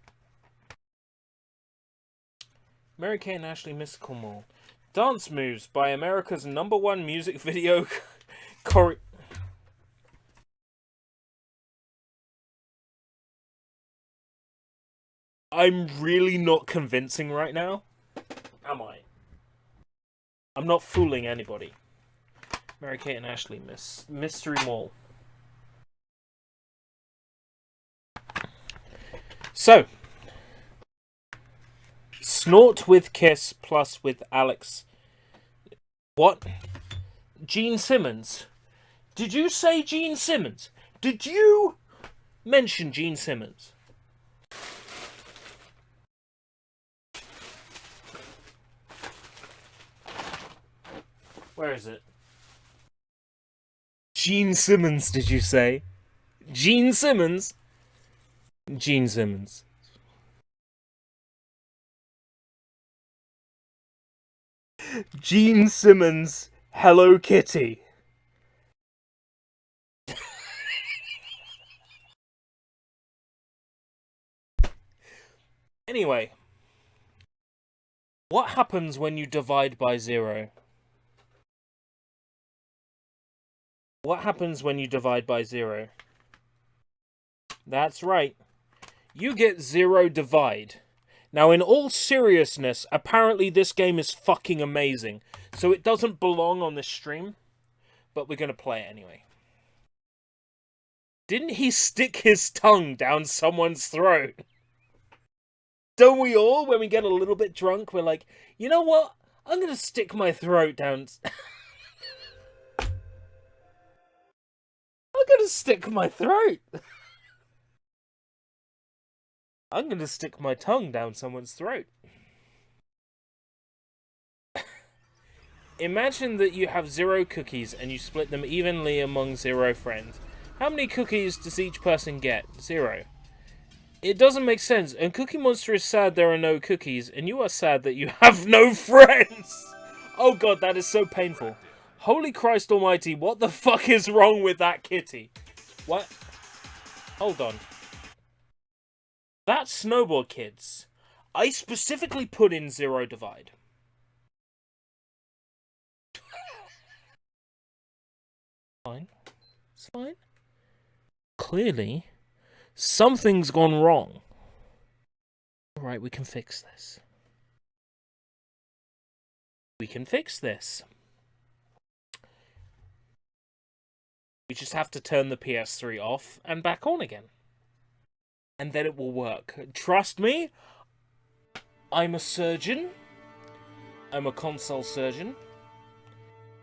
Mary-Kate and Ashley Mystical Mall. Dance Moves by America's #1 music video I'm really not convincing right now. Am I? I'm not fooling anybody. Mary-Kate and Ashley Mystery Mall. So, Snort with Kiss plus with Alex. What? Gene Simmons? Did you say Gene Simmons? Did you mention Gene Simmons? Where is it? Gene Simmons, did you say? Gene Simmons? Gene Simmons. Gene Simmons, Hello Kitty. Anyway, what happens when you divide by 0? What happens when you divide by 0? That's right. You get 0 divide. Now, in all seriousness, apparently this game is fucking amazing. So it doesn't belong on this stream, but we're going to play it anyway. Didn't he stick his tongue down someone's throat? Don't we all, when we get a little bit drunk, we're like, you know what? I'm going to stick my throat down. I'm going to stick my throat. I'm going to stick my tongue down someone's throat. Imagine that you have 0 cookies and you split them evenly among 0 friends. How many cookies does each person get? 0. It doesn't make sense, and Cookie Monster is sad there are no cookies, and you are sad that you have no friends! Oh god, that is so painful. Holy Christ almighty, what the fuck is wrong with that kitty? What? Hold on. That Snowboard Kids. I specifically put in 0 divide. Fine. It's fine. Clearly, something's gone wrong. Alright, we can fix this. We can fix this. We just have to turn the PS3 off and back on again. And then it will work. Trust me, I'm a surgeon. I'm a console surgeon.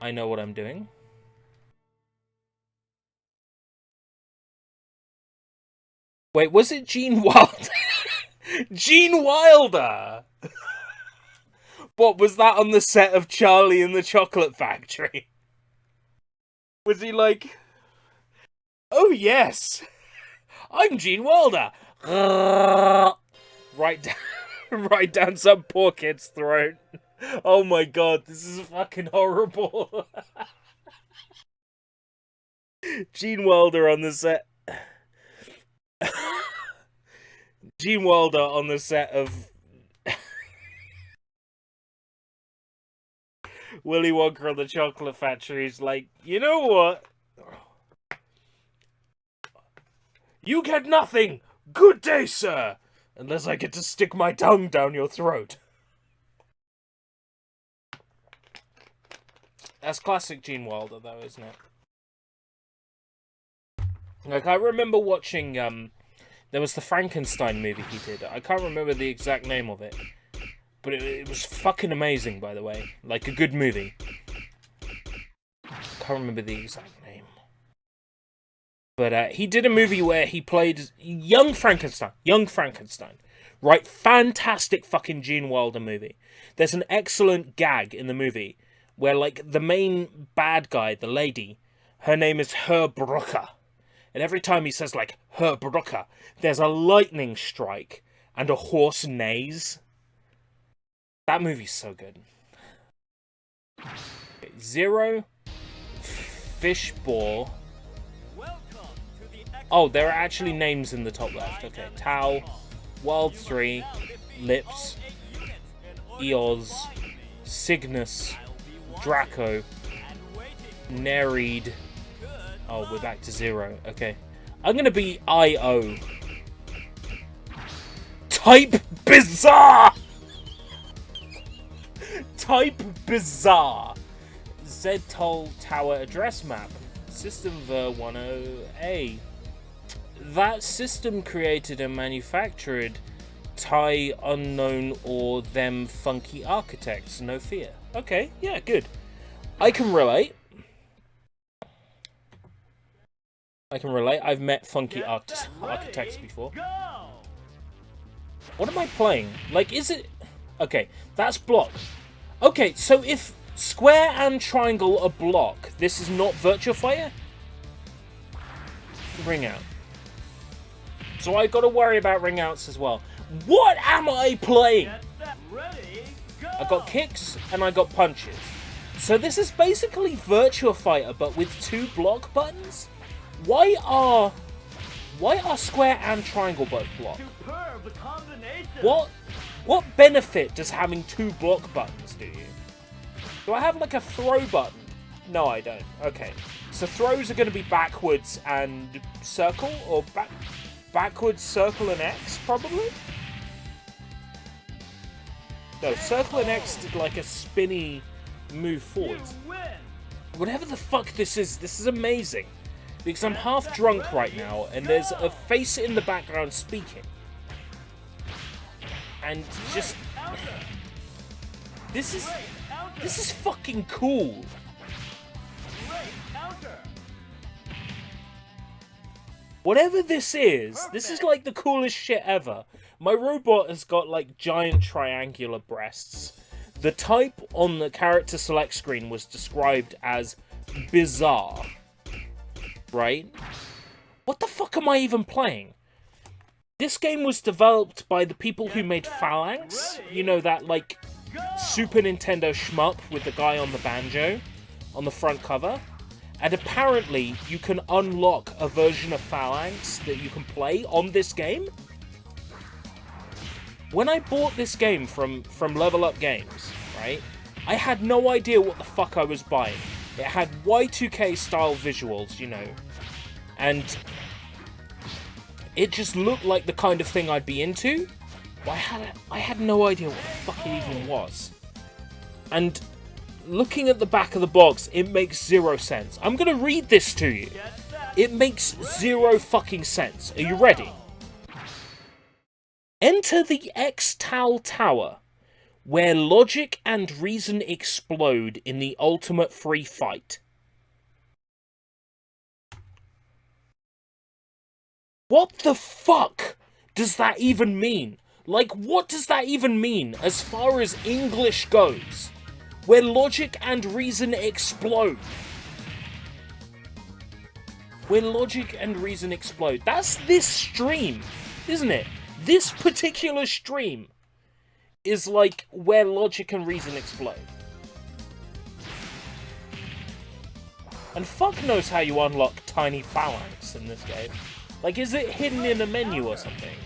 I know what I'm doing. Wait, was it Gene Wilder? Gene Wilder! What, was that on the set of Charlie and the Chocolate Factory? Was he like, oh yes, I'm Gene Wilder. Right down some poor kid's throat. Oh my god, this is fucking horrible. Gene Wilder on the set. Gene Wilder on the set of Willy Wonka and the Chocolate Factory is like, you know what? You get nothing! Good day, sir! Unless I get to stick my tongue down your throat. That's classic Gene Wilder, though, isn't it? Like, I remember watching, there was the Frankenstein movie he did. I can't remember the exact name of it. But it was fucking amazing, by the way. Like, a good movie. Can't remember the exact name. But he did a movie where he played young Frankenstein. Young Frankenstein. Right? Fantastic fucking Gene Wilder movie. There's an excellent gag in the movie where, like, the main bad guy, the lady, her name is Herb Brooker. And every time he says, like, Herb Brooker, there's a lightning strike and a horse neighs. That movie's so good. 0 Fishball. Oh, there are actually names in the top left. Okay, Tau, Wild 3, Lips, Eoz, Cygnus, Draco, Nereid. Oh, we're back to 0. Okay. I'm gonna be I.O. Type Bizarre! Type Bizarre. Z-Toll Tower Address Map. System Ver10A. That system created and manufactured Thai unknown or them funky architects, no fear. Okay, yeah, good. I can relate. I've met funky architects before. What am I playing? Like, is it... Okay, that's block. Okay, so if square and triangle are block, this is not Virtua Fighter? Ring out. So I gotta worry about ring outs as well. What am I playing? Ready, go! I got kicks, and I got punches. So this is basically Virtua Fighter, but with 2 block buttons? Why are square and triangle both block? What benefit does having 2 block buttons do you? Do I have like a throw button? No, I don't. Okay. So throws are going to be backwards and circle, or backwards, circle, and X, probably? No, circle and X did like a spinny move forwards. Whatever the fuck this is amazing. Because I'm half drunk right now, and there's a face in the background speaking. And just... This is fucking cool. Whatever this is like the coolest shit ever. My robot has got like giant triangular breasts. The type on the character select screen was described as bizarre. Right? What the fuck am I even playing? This game was developed by the people who made Phalanx. You know, that like Super Nintendo shmup with the guy on the banjo on the front cover. And apparently, you can unlock a version of Phalanx that you can play on this game. When I bought this game from Level Up Games, right, I had no idea what the fuck I was buying. It had Y2K style visuals, you know, and it just looked like the kind of thing I'd be into. But I had no idea what the fuck it even was. And looking at the back of the box, it makes 0 sense. I'm gonna read this to you. It makes 0 fucking sense. Are you ready? Enter the X-Tal Tower, where logic and reason explode in the ultimate free fight. What the fuck does that even mean? Like, what does that even mean as far as English goes? Where logic and reason explode. Where logic and reason explode. That's this stream, isn't it? This particular stream is like where logic and reason explode. And fuck knows how you unlock tiny phalanx in this game. Like, is it hidden in a menu or something?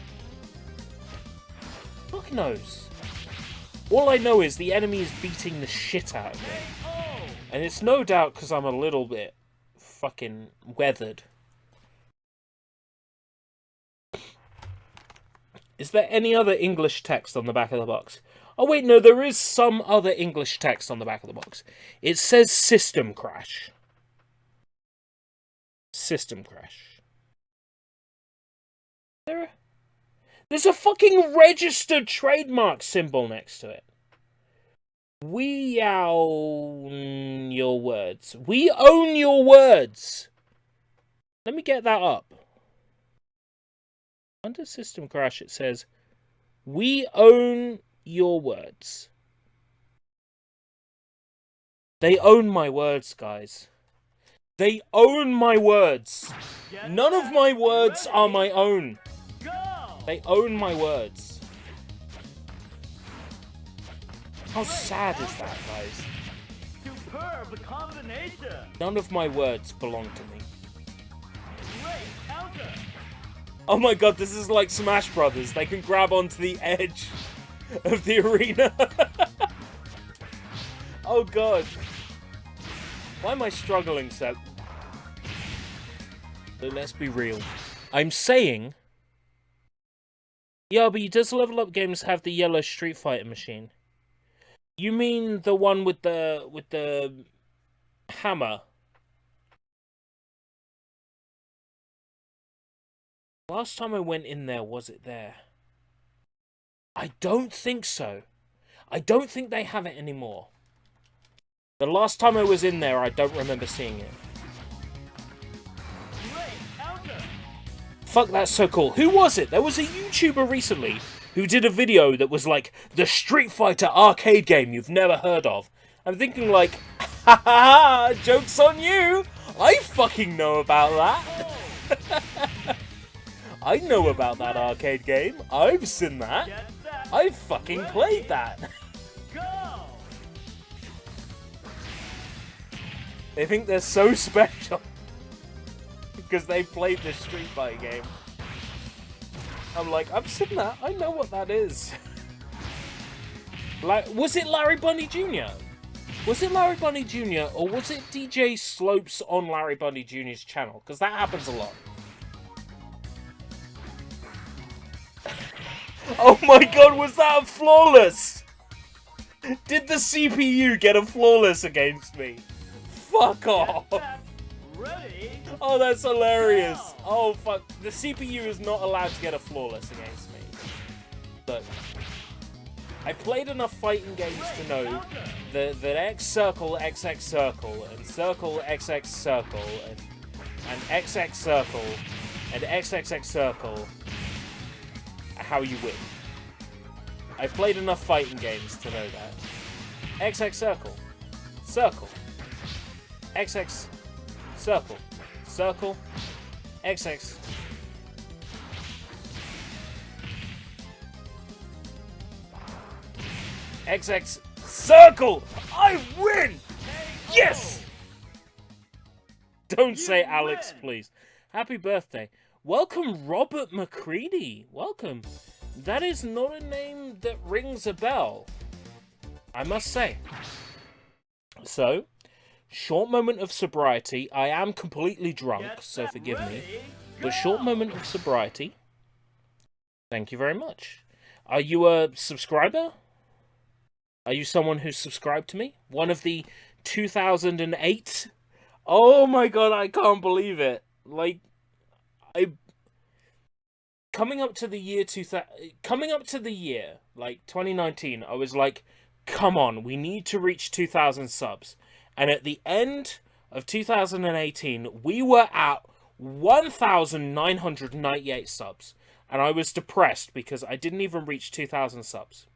Fuck knows. All I know is the enemy is beating the shit out of me. And it's no doubt because I'm a little bit fucking weathered. Is there any other English text on the back of the box? Oh wait, no, there is some other English text on the back of the box. It says System Crash. System Crash. There's a fucking registered trademark symbol next to it. We own your words. We own your words. Let me get that up. Under System Crash it says, we own your words. They own my words, guys. They own my words. None of my words are my own. They own my words. How sad is that, guys? Superb combination. None of my words belong to me. Oh my god, this is like Smash Brothers. They can grab onto the edge of the arena. Oh god. Why am I struggling so? But let's be real. I'm saying... Yeah, but does Level Up Games have the yellow Street Fighter machine? You mean the one with the hammer? Last time I went in there, was it there? I don't think so. I don't think they have it anymore. The last time I was in there, I don't remember seeing it. Fuck, that's so cool. Who was it? There was a YouTuber recently who did a video that was like, the Street Fighter arcade game you've never heard of. I'm thinking like, ha ha ha, joke's on you! I fucking know about that! I know about that arcade game. I've seen that. I've fucking played that. They think they're so special because they played this Street Fighter game. I'm like, I've seen that. I know what that is. Like, was it Larry Bunny Jr.? Was it Larry Bunny Jr. or was it DJ Slopes on Larry Bunny Jr.'s channel? Because that happens a lot. Oh my god, was that a flawless? Did the CPU get a flawless against me? Fuck off. Ready? Oh, that's hilarious. Oh, fuck. The CPU is not allowed to get a flawless against me. Look. I played enough fighting games to know that X circle, XX circle, and circle, XX circle, and XX circle, and XXX circle are how you win. I've played enough fighting games to know that. XX circle, circle, XX circle, circle, XX. XX circle! I win! Yes! Don't say Alex, please. Happy birthday. Welcome, Robert McCready. Welcome. That is not a name that rings a bell, I must say. So, short moment of sobriety. I am completely drunk, so forgive me. But short moment of sobriety. Thank you very much. Are you a subscriber? Are you someone who's subscribed to me? One of the 2008? Oh my god, I can't believe it. Like, coming up to the year, like 2019, I was like, come on, we need to reach 2,000 subs. And at the end of 2018, we were at 1,998 subs. And I was depressed because I didn't even reach 2,000 subs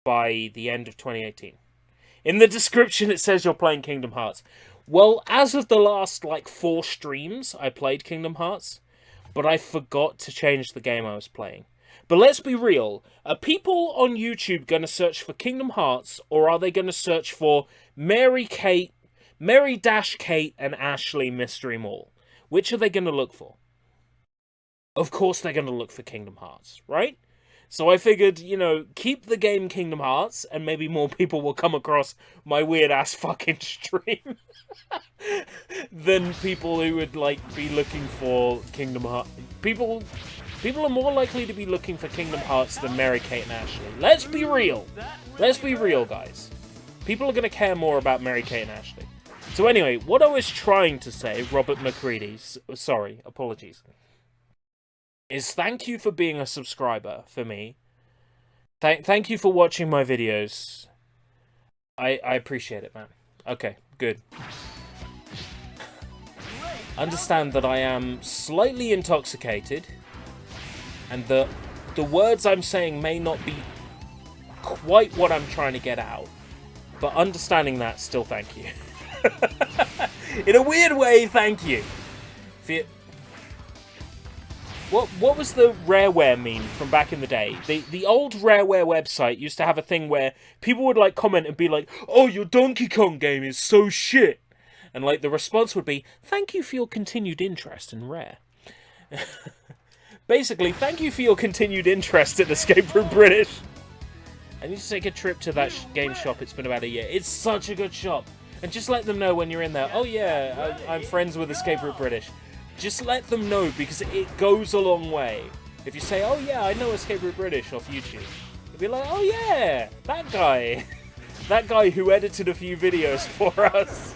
by the end of 2018. In the description it says you're playing Kingdom Hearts. Well, as of the last, like, 4 streams, I played Kingdom Hearts, but I forgot to change the game I was playing. But let's be real, are people on YouTube going to search for Kingdom Hearts, or are they going to search for Mary-Kate, Mary-Kate and Ashley Mystery Mall? Which are they going to look for? Of course they're going to look for Kingdom Hearts, right? So I figured, you know, keep the game Kingdom Hearts, and maybe more people will come across my weird-ass fucking stream than people who would, like, be looking for Kingdom Hearts. People are more likely to be looking for Kingdom Hearts than Mary-Kate and Ashley. Let's be real. Let's be real, guys. People are going to care more about Mary-Kate and Ashley. So anyway, what I was trying to say, Robert McCready, sorry, apologies, is thank you for being a subscriber for me. Thank you for watching my videos. I appreciate it, man. Okay, good. Understand that I am slightly intoxicated, and the words I'm saying may not be quite what I'm trying to get out, but understanding that, still thank you. In a weird way, thank you. What was the Rareware meme from back in the day? The old Rareware website used to have a thing where people would, like, comment and be like, oh, your Donkey Kong game is so shit. And, like, the response would be, thank you for your continued interest in Rare. Basically, thank you for your continued interest in Escape Room British. I need to take a trip to that game shop. It's been about a year. It's such a good shop. And just let them know when you're in there, oh yeah, I'm friends with Escape Room British. Just let them know, because it goes a long way. If you say, oh yeah, I know Escape Room British off YouTube, they'll be like, oh yeah, that guy. That guy who edited a few videos for us.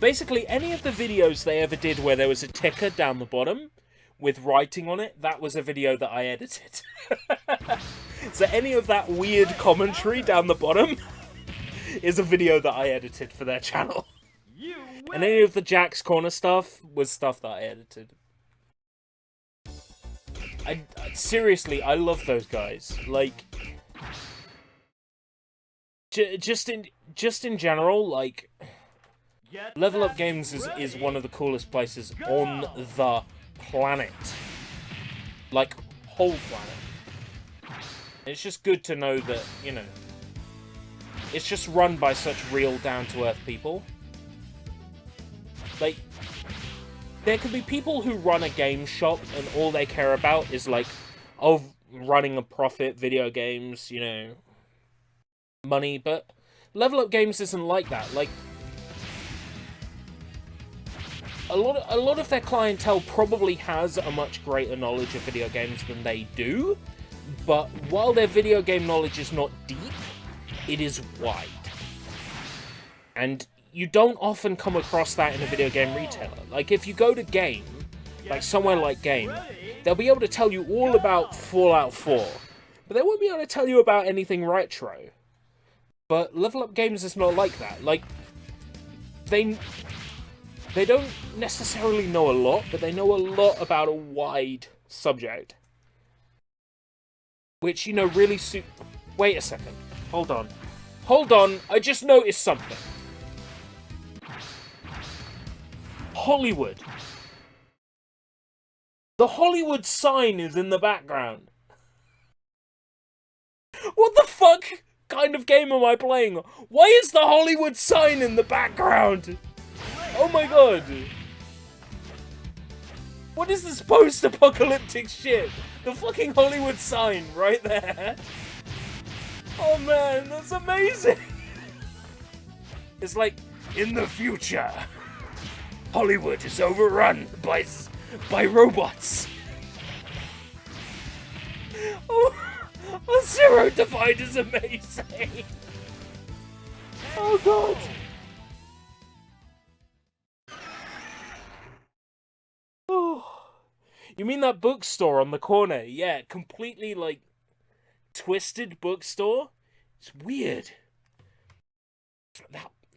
Basically, any of the videos they ever did where there was a ticker down the bottom with writing on it, that was a video that I edited. So any of that weird commentary down the bottom is a video that I edited for their channel. And any of the Jack's Corner stuff was stuff that I edited. Seriously, I love those guys. Like, just in general, like, Level Up Games is one of the coolest places on the planet. Like, whole planet. It's just good to know that, you know, it's just run by such real, down-to-earth people. Like, there could be people who run a game shop and all they care about is, like, oh, running a profit, video games, you know, money, but Level Up Games isn't like that. Like, a lot of their clientele probably has a much greater knowledge of video games than they do, but while their video game knowledge is not deep, it is wide. And you don't often come across that in a video game retailer. Like, if you go to Game, like somewhere like Game, they'll be able to tell you all about Fallout 4, but they won't be able to tell you about anything retro. But Level Up Games is not like that. Like, they don't necessarily know a lot, but they know a lot about a wide subject. Which, you know, really suit... Wait a second. Hold on. Hold on, I just noticed something. Hollywood. The Hollywood sign is in the background. What the fuck kind of game am I playing? Why is the Hollywood sign in the background? Oh my god. What is this post-apocalyptic shit? The fucking Hollywood sign right there. Oh man, that's amazing. It's like, in the future, Hollywood is overrun by robots. Oh, Zero Divide is amazing. Oh god. Oh, you mean that bookstore on the corner? Yeah, completely, like, twisted bookstore. It's weird.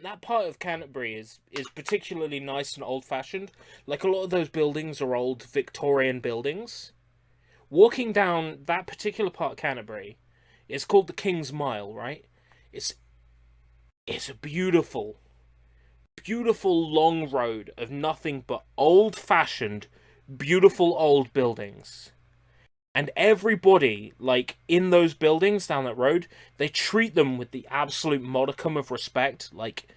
That part of Canterbury is particularly nice and old-fashioned. Like, a lot of those buildings are old Victorian buildings. Walking down that particular part of Canterbury, it's called the King's Mile, right? It's a beautiful, beautiful long road of nothing but old-fashioned, beautiful old buildings. And everybody, like, in those buildings down that road, they treat them with the absolute modicum of respect, like,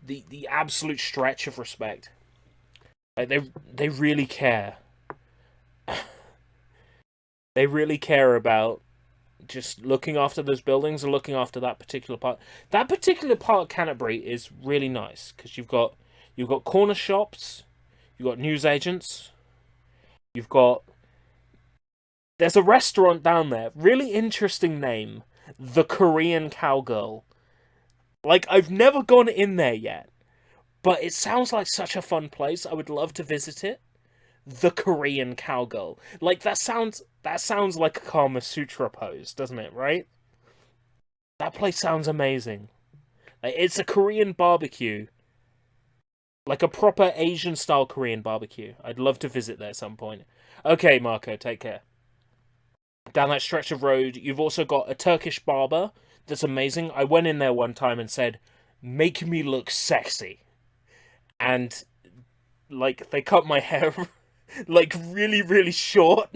the absolute stretch of respect. Like, they really care. They really care about just looking after those buildings and looking after that particular part. That particular part of Canterbury is really nice, because you've got corner shops, you've got newsagents, you've got... There's a restaurant down there, really interesting name, The Korean Cowgirl. Like, I've never gone in there yet, but it sounds like such a fun place. I would love to visit it. The Korean Cowgirl. Like, that sounds like a Kama Sutra pose, doesn't it, right? That place sounds amazing. Like, it's a Korean barbecue. Like a proper Asian-style Korean barbecue. I'd love to visit there at some point. Okay, Marco, take care. Down that stretch of road, you've also got a Turkish barber that's amazing. I went in there one time and said, "Make me look sexy." And, like, they cut my hair, like, really, really short.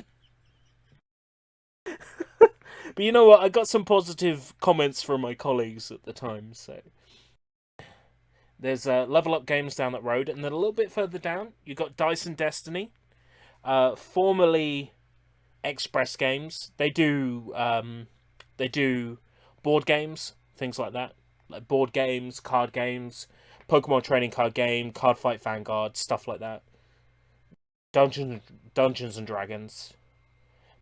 But you know what? I got some positive comments from my colleagues at the time, so... There's Level Up Games down that road, and then a little bit further down, you've got Dyson Destiny, formerly Express Games. They do board games, things like that, like board games, card games, Pokemon trading card game, Card Fight Vanguard, stuff like that. Dungeons and Dragons.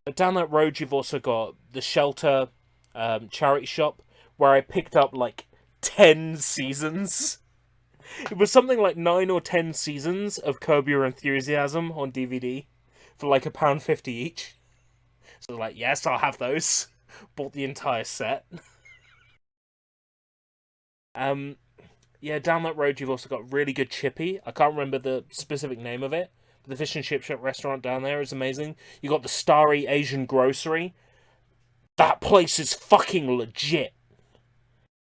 But down that road, you've also got the Shelter charity shop, where I picked up like 10 seasons. It was something like 9 or 10 seasons of Curb Your Enthusiasm on DVD for like £1.50 each. So like, yes, I'll have those. Bought the entire set. Yeah, down that road you've also got really good chippy. I can't remember the specific name of it, but the fish and chip shop restaurant down there is amazing. You got the Starry Asian Grocery. That place is fucking legit.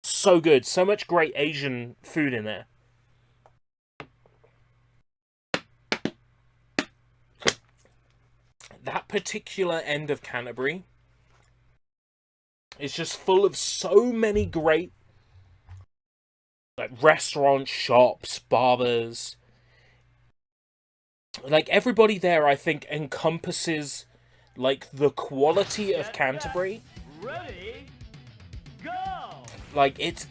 So good. So much great Asian food in there. That particular end of Canterbury is just full of so many great like restaurants, shops, barbers. Like, everybody there, I think, encompasses, like, the quality of Canterbury. Ready, go! Like, it's...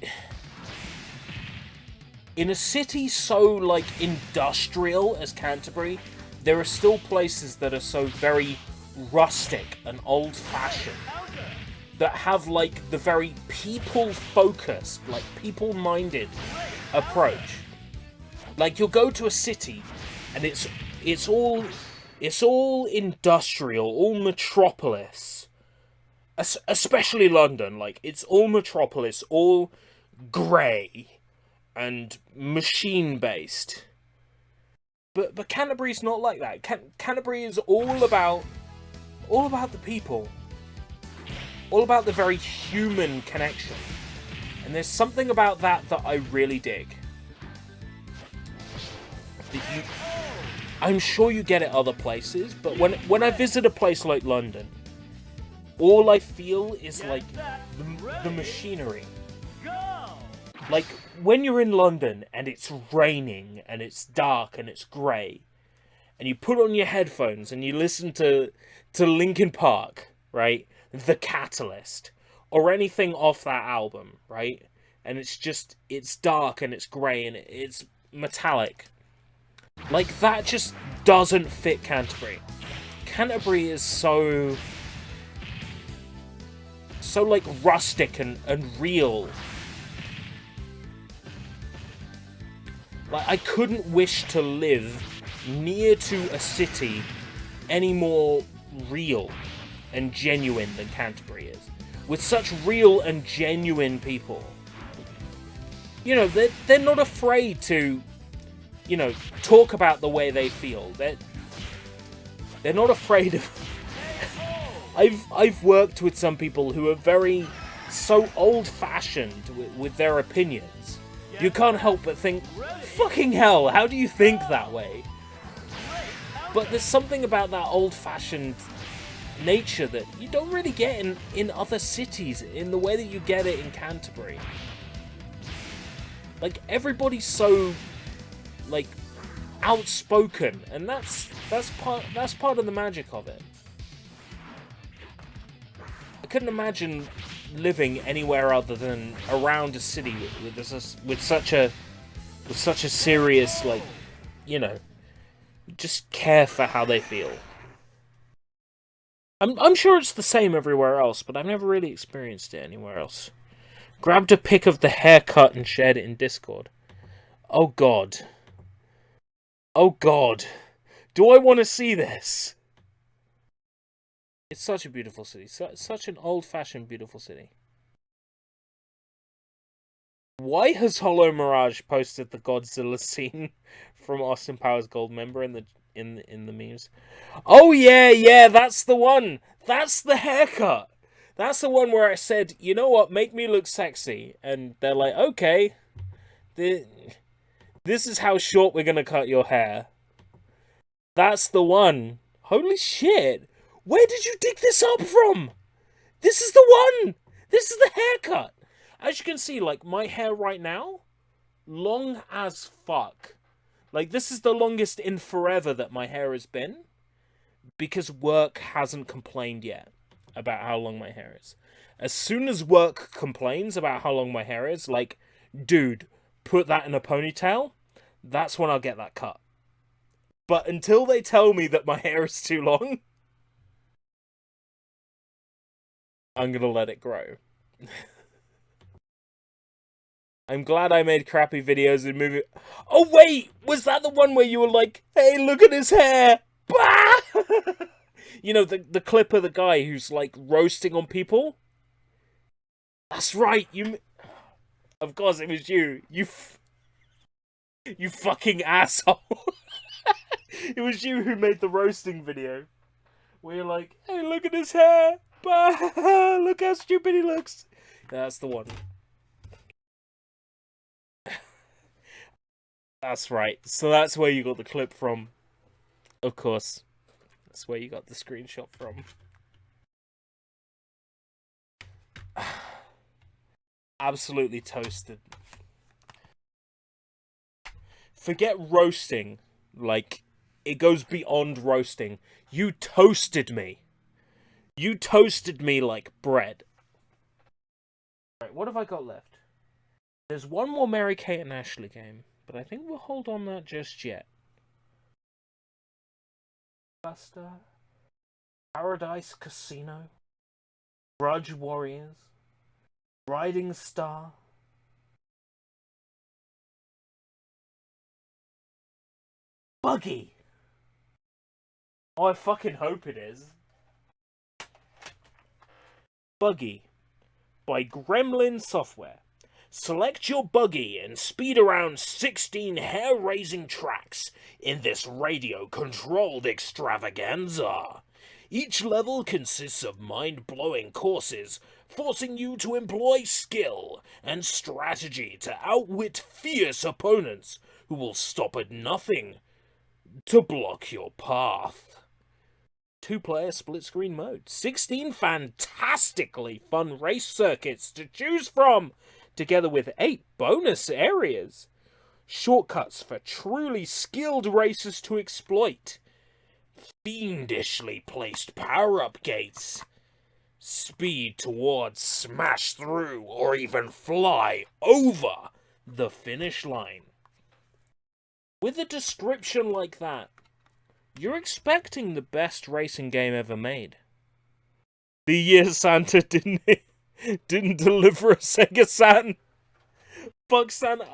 In a city so, like, industrial as Canterbury, there are still places that are so very rustic and old-fashioned that have, like, the very people-focused, like, people-minded approach. Like, you'll go to a city, and it's all industrial, all metropolis. Especially London, like, it's all metropolis, all grey and machine-based. But Canterbury's not like that. Canterbury is all about the people. All about the very human connection. And there's something about that I really dig. I'm sure you get it other places, but when I visit a place like London, all I feel is like the machinery. Like, when you're in London and it's raining and it's dark and it's grey, and you put on your headphones and you listen to Linkin Park, right? The Catalyst, or anything off that album, right? And it's dark and it's grey and it's metallic. Like, that just doesn't fit Canterbury. Canterbury is so like rustic and real. Like, I couldn't wish to live near to a city any more real and genuine than Canterbury is. With such real and genuine people. You know, they're not afraid to, you know, talk about the way they feel. They're not afraid of... I've worked with some people who are so old-fashioned with their opinions. You can't help but think, fucking hell, how do you think that way? But there's something about that old-fashioned nature that you don't really get in other cities in the way that you get it in Canterbury. Like, everybody's so, like, outspoken, and that's part of the magic of it. I couldn't imagine living anywhere other than around a city with such a serious, like, you know, just care for how they feel. I'm sure it's the same everywhere else, but I've never really experienced it anywhere else. Grabbed a pic of the haircut and shared it in Discord. Oh god. Oh god. Do I want to see this? It's such a beautiful city. Such an old-fashioned beautiful city. Why has Hollow Mirage posted the Godzilla scene from Austin Powers Goldmember in the memes? Oh yeah, that's the one. That's the haircut. That's the one where I said, you know what, make me look sexy. And they're like, okay. This is how short we're gonna cut your hair. That's the one. Holy shit. Where did you dig this up from? This is the one. This is the haircut. As you can see, like, my hair right now, long as fuck. Like, this is the longest in forever that my hair has been, because work hasn't complained yet about how long my hair is. As soon as work complains about how long my hair is, like, dude, put that in a ponytail, that's when I'll get that cut. But until they tell me that my hair is too long, I'm gonna let it grow. I'm glad I made crappy videos and movie. Oh wait, was that the one where you were like, "Hey, look at his hair"? Bah! You know, the clip of the guy who's like roasting on people. That's right. Of course, it was you. You fucking asshole. It was you who made the roasting video. Where you're like, "Hey, look at his hair. Bah! Look how stupid he looks." That's the one. That's right. So that's where you got the clip from. Of course. That's where you got the screenshot from. Absolutely toasted. forget roasting. Like, it goes beyond roasting. You toasted me. You toasted me like bread. Right, what have I got left? There's one more Mary-Kate and Ashley game, but I think we'll hold on that just yet. Buster, Paradise Casino, Grudge Warriors, Riding Star. Buggy! Oh, I fucking hope it is. Buggy by Gremlin Software. Select your buggy and speed around 16 hair-raising tracks in this radio-controlled extravaganza. Each level consists of mind-blowing courses, forcing you to employ skill and strategy to outwit fierce opponents who will stop at nothing to block your path. 2-player split-screen mode. 16 fantastically fun race circuits to choose from, together with 8 bonus areas. Shortcuts for truly skilled racers to exploit. Fiendishly placed power-up gates. Speed towards smash through or even fly over the finish line. With a description like that, you're expecting the best racing game ever made. The year Santa didn't deliver a Sega Saturn. Fuck Santa.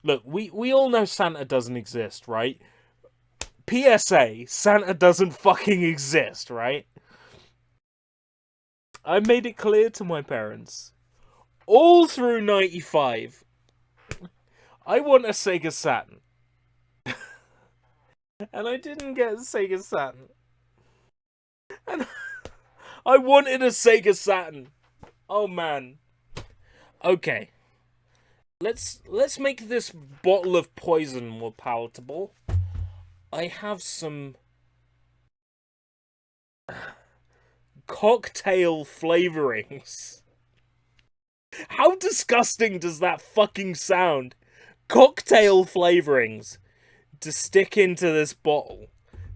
Look, we all know Santa doesn't exist, right? PSA, Santa doesn't fucking exist, right? I made it clear to my parents, all through 95, I want a Sega Saturn. And I didn't get a Sega Saturn. And I wanted a Sega Saturn. Oh man. Okay. Let's make this bottle of poison more palatable. I have some cocktail flavorings. How disgusting does that fucking sound? Cocktail flavorings to stick into this bottle.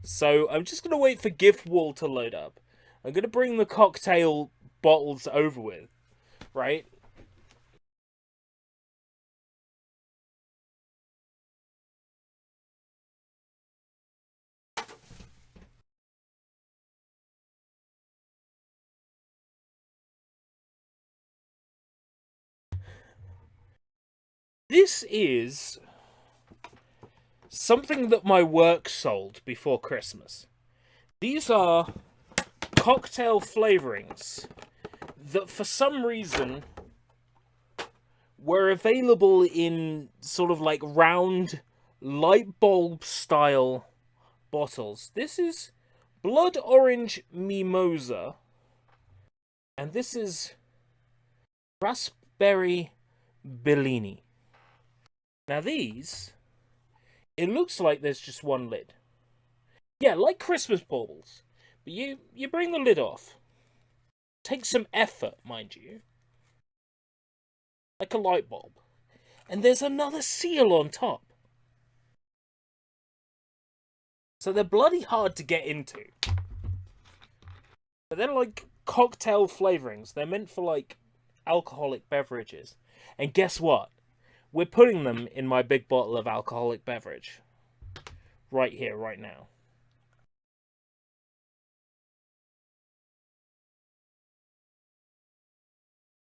So I'm just going to wait for Gift Wall to load up. I'm going to bring the cocktail bottles over with, right? This is something that my work sold before Christmas. These are cocktail flavorings that for some reason were available in sort of like round light bulb style bottles. This is Blood Orange Mimosa, and this is Raspberry Bellini. Now these, it looks like there's just one lid. Yeah, like Christmas baubles. But you bring the lid off. Takes some effort, mind you. Like a light bulb. And there's another seal on top. So they're bloody hard to get into. But they're like cocktail flavorings. They're meant for like alcoholic beverages. And guess what? We're putting them in my big bottle of alcoholic beverage. Right here, right now.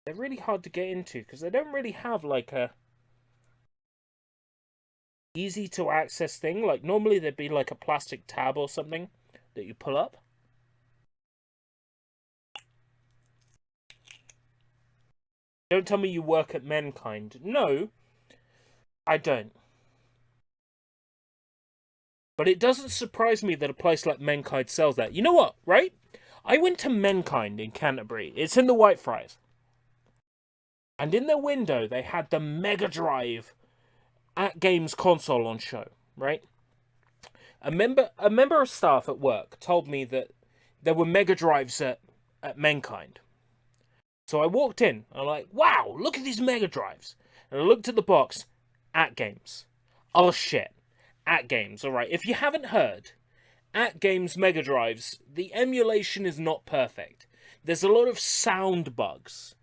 They're really hard to get into because they don't really have like a easy to access thing. Like normally there'd be like a plastic tab or something that you pull up. Don't tell me you work at Mankind. No, I don't. But it doesn't surprise me that a place like Mankind sells that. You know what, right? I went to Mankind in Canterbury. It's in the Whitefriars. And in their window, they had the Mega Drive at Games console on show, right? A member of staff at work told me that there were Mega Drives at Mankind. So I walked in, and I'm like, wow, look at these Mega Drives. And I looked at the box, AtGames. Oh shit. AtGames, alright. If you haven't heard, AtGames Mega Drives, the emulation is not perfect. There's a lot of sound bugs.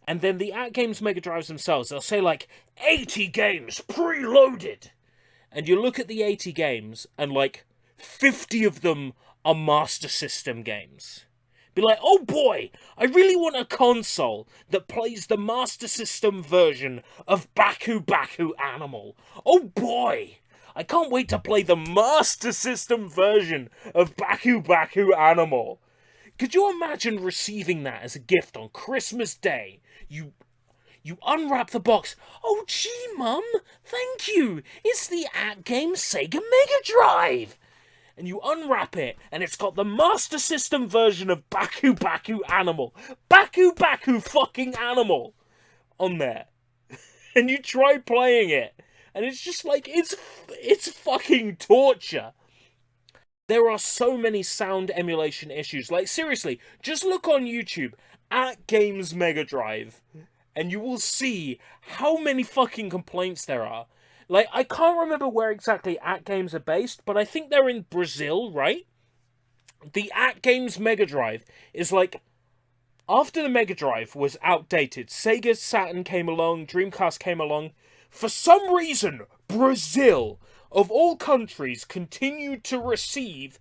And then the AtGames Mega Drives themselves, they'll say like, 80 games preloaded! And you look at the 80 games, and like, 50 of them are Master System games. Be like, oh boy, I really want a console that plays the Master System version of Baku Baku Animal. Oh boy, I can't wait to play the Master System version of Baku Baku Animal. Could you imagine receiving that as a gift on Christmas Day? You unwrap the box. Oh gee, Mum, thank you. It's the AtGames Sega Mega Drive. And you unwrap it, and it's got the Master System version of Baku Baku Animal. Baku Baku fucking Animal on there. And you try playing it, and it's just like, it's fucking torture. There are so many sound emulation issues. Like, seriously, just look on YouTube, AtGames Mega Drive, and you will see how many fucking complaints there are. Like, I can't remember where exactly AtGames are based, but I think they're in Brazil, right? The AtGames Mega Drive is like, after the Mega Drive was outdated, Sega Saturn came along, Dreamcast came along. For some reason, Brazil, of all countries, continued to receive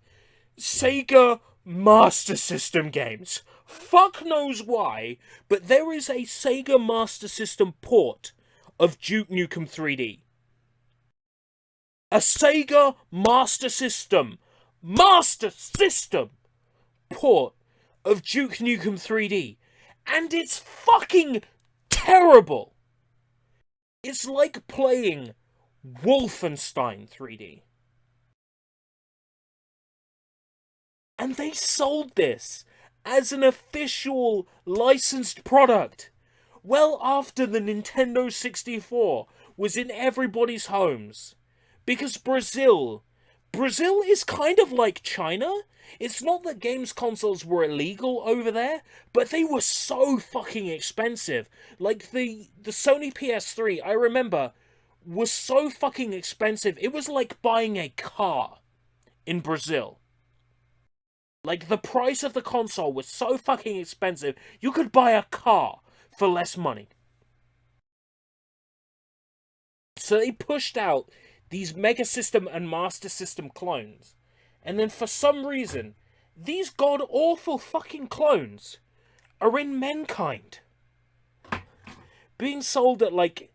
Sega Master System games. Fuck knows why, but there is a Sega Master System port of Duke Nukem 3D. A Sega Master System port of Duke Nukem 3D. And it's fucking terrible. It's like playing Wolfenstein 3D. And they sold this as an official licensed product well after the Nintendo 64 was in everybody's homes. Because Brazil is kind of like China. It's not that games consoles were illegal over there, but they were so fucking expensive. Like, the Sony PS3, I remember, was so fucking expensive. It was like buying a car in Brazil. Like, the price of the console was so fucking expensive, you could buy a car for less money. So they pushed out these Mega System and Master System clones. And then for some reason, these god-awful fucking clones are in Mankind. Being sold at like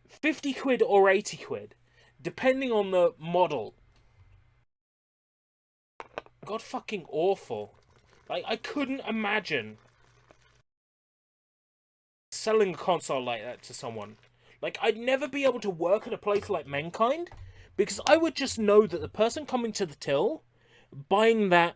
50 quid or 80 quid, depending on the model. God fucking awful. Like, I couldn't imagine selling a console like that to someone. Like, I'd never be able to work at a place like Mankind, because I would just know that the person coming to the till, buying that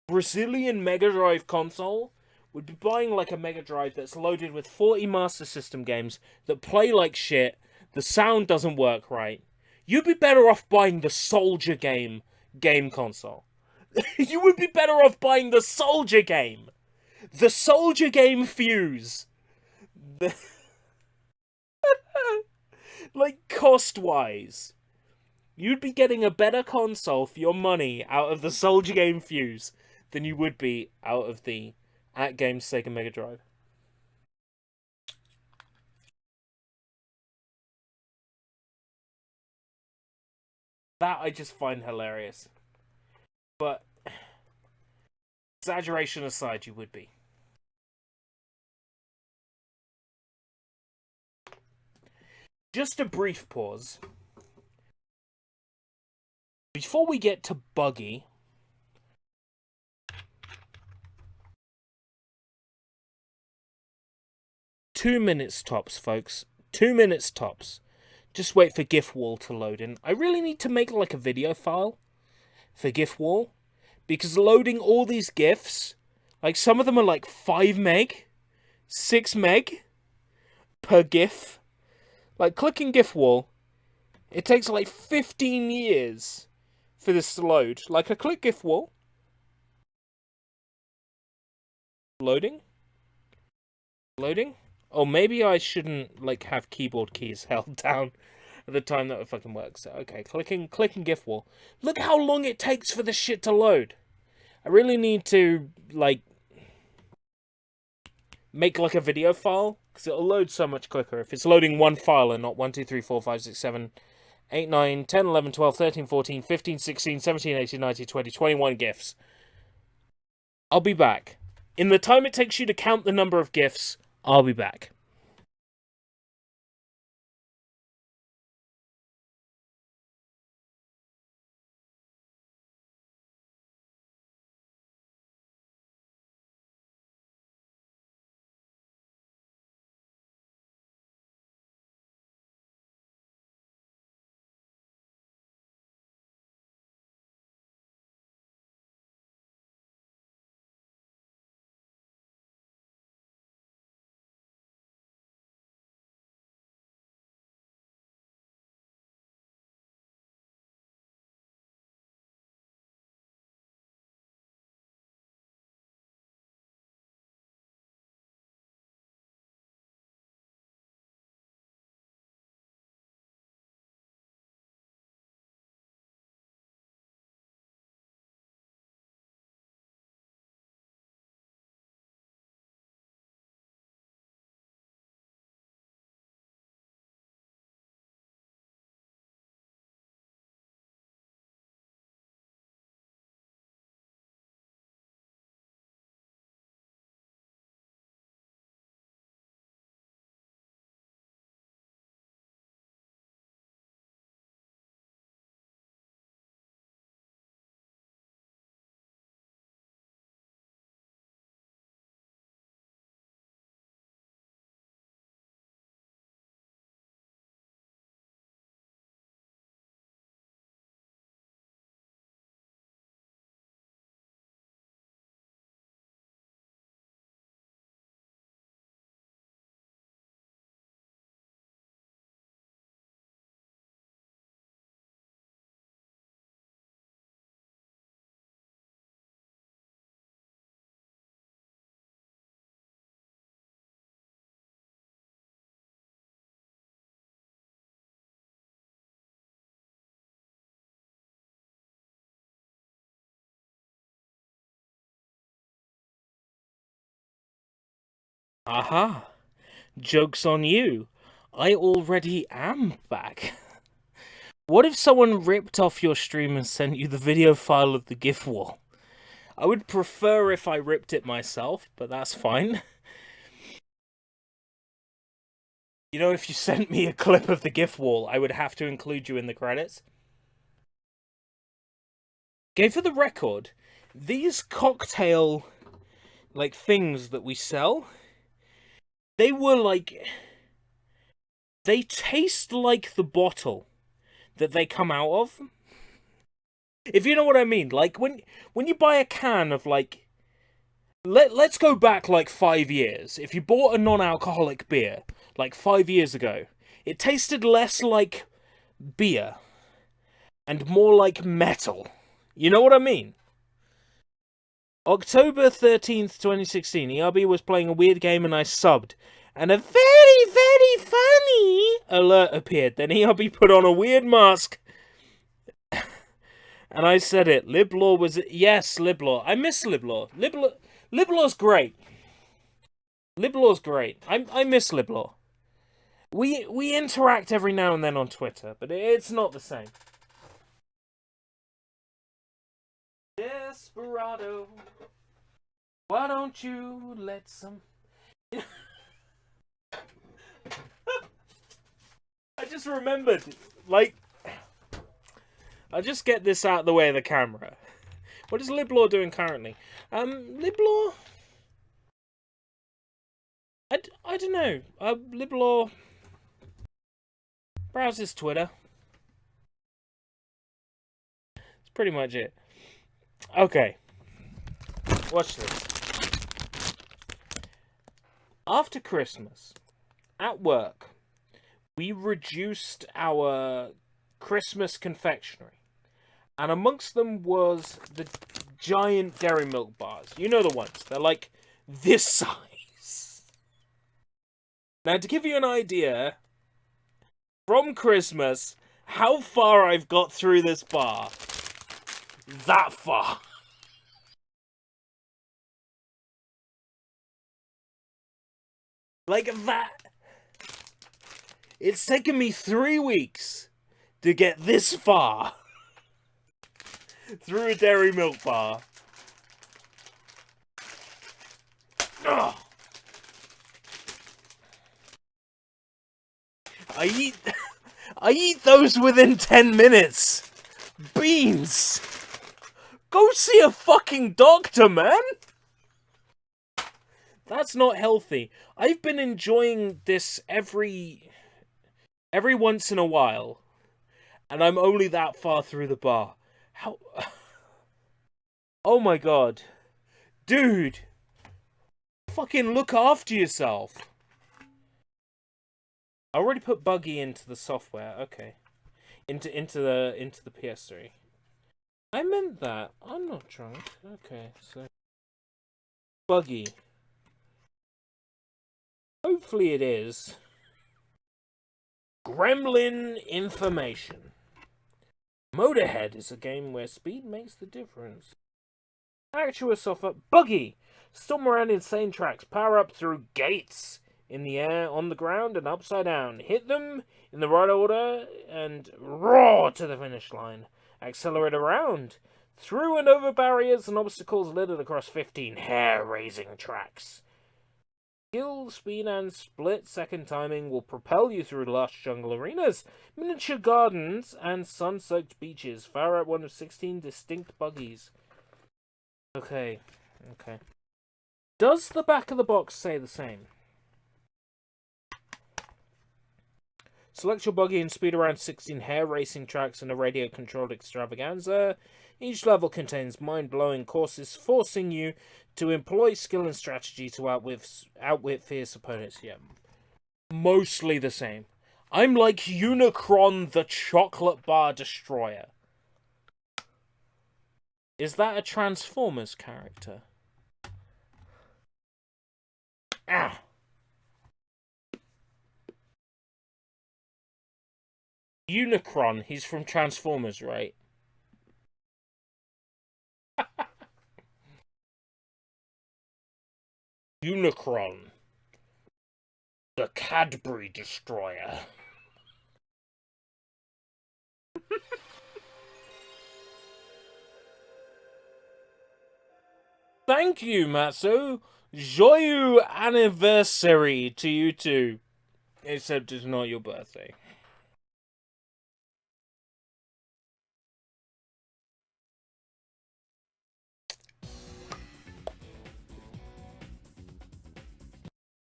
Brazilian Mega Drive console, would be buying like a Mega Drive that's loaded with 40 Master System games that play like shit, the sound doesn't work right. You'd be better off buying the Soldier game console. You would be better off buying the Soldier game. The Soldier game Fuse. Like, cost-wise, you'd be getting a better console for your money out of the Soldier Game Fuse than you would be out of the AtGames Sega Mega Drive. That I just find hilarious. But, exaggeration aside, you would be. Just a brief pause. Before we get to Buggy, two minutes tops, folks. 2 minutes tops. Just wait for GIFWall to load in. I really need to make like a video file for GIFWall, because loading all these GIFs, like some of them are like 5 meg, 6 meg per GIF. Like, clicking GIFWall, it takes like 15 years for this to load. Like, I click GIFWall. Loading. Loading. Oh, maybe I shouldn't, like, have keyboard keys held down at the time that would fucking work. So, okay, clicking GIF wall. Look how long it takes for this shit to load. I really need to, like, make, like, a video file, because it'll load so much quicker if it's loading one file and not 1, 2, 3, 4, 5, 6, 7, 8, 9, 10, 11, 12, 13, 14, 15, 16, 17, 18, 19, 20, 21 GIFs. I'll be back. In the time it takes you to count the number of GIFs, I'll be back. Aha! Joke's on you. I already am back. What if someone ripped off your stream and sent you the video file of the GIF wall? I would prefer if I ripped it myself, but that's fine. You know, if you sent me a clip of the GIF wall, I would have to include you in the credits. Okay, for the record, these cocktail, like, things that we sell, they were like... They taste like the bottle that they come out of. If you know what I mean. Like, when you buy a can of, like... Let's go back, like, 5 years. If you bought a non-alcoholic beer, like, 5 years ago, it tasted less like beer and more like metal. You know what I mean? October 13th, 2016, ERB was playing a weird game and I subbed. And a very, very funny alert appeared. Then ERB put on a weird mask. And I said it. Liblaw was... Yes, Liblaw. I miss Liblaw. Liblaw's great. Liblaw's great. I miss Liblaw. We interact every now and then on Twitter, but it's not the same. Desperado, why don't you let some... I just remembered, like... I'll just get this out of the way of the camera. What is Liblaw doing currently? Liblaw... I don't know. Liblaw... browses Twitter. That's pretty much it. Okay. Watch this. After Christmas, at work, we reduced our Christmas confectionery. And amongst them was the giant Dairy Milk bars. You know the ones. They're like this size. Now, to give you an idea, from Christmas, how far I've got through this bar. That far. Like that. It's taken me 3 weeks to get this far. Through a dairy milk bar. Ugh. I eat those within 10 minutes. Beans. Go see a fucking doctor, man. That's not healthy. I've been enjoying this every once in a while. And I'm only that far through the bar. How? Oh my god. Dude. Fucking look after yourself. I already put Buggy into the software. Okay. Into the PS3. I meant that. I'm not drunk. Okay, so Buggy. Hopefully it is. Gremlin information. Motorhead is a game where speed makes the difference. Actual software. Buggy! Storm around insane tracks. Power up through gates. In the air, on the ground, and upside down. Hit them in the right order and roar to the finish line. Accelerate around. Through and over barriers and obstacles littered across 15 hair-raising tracks. Skill, speed, and split-second timing will propel you through lush jungle arenas, miniature gardens, and sun-soaked beaches. Fire out one of 16 distinct buggies. Okay. Does the back of the box say the same? Select your buggy and speed around 16 hair-racing tracks in a radio-controlled extravaganza. Each level contains mind-blowing courses, forcing you to employ skill and strategy to outwit fierce opponents. Yeah, mostly the same. I'm like Unicron the Chocolate Bar Destroyer. Is that a Transformers character? Ah! Unicron, he's from Transformers, right? Unicron. The Cadbury Destroyer. Thank you, Matsu. Joyeux anniversary to you too. Except it's not your birthday.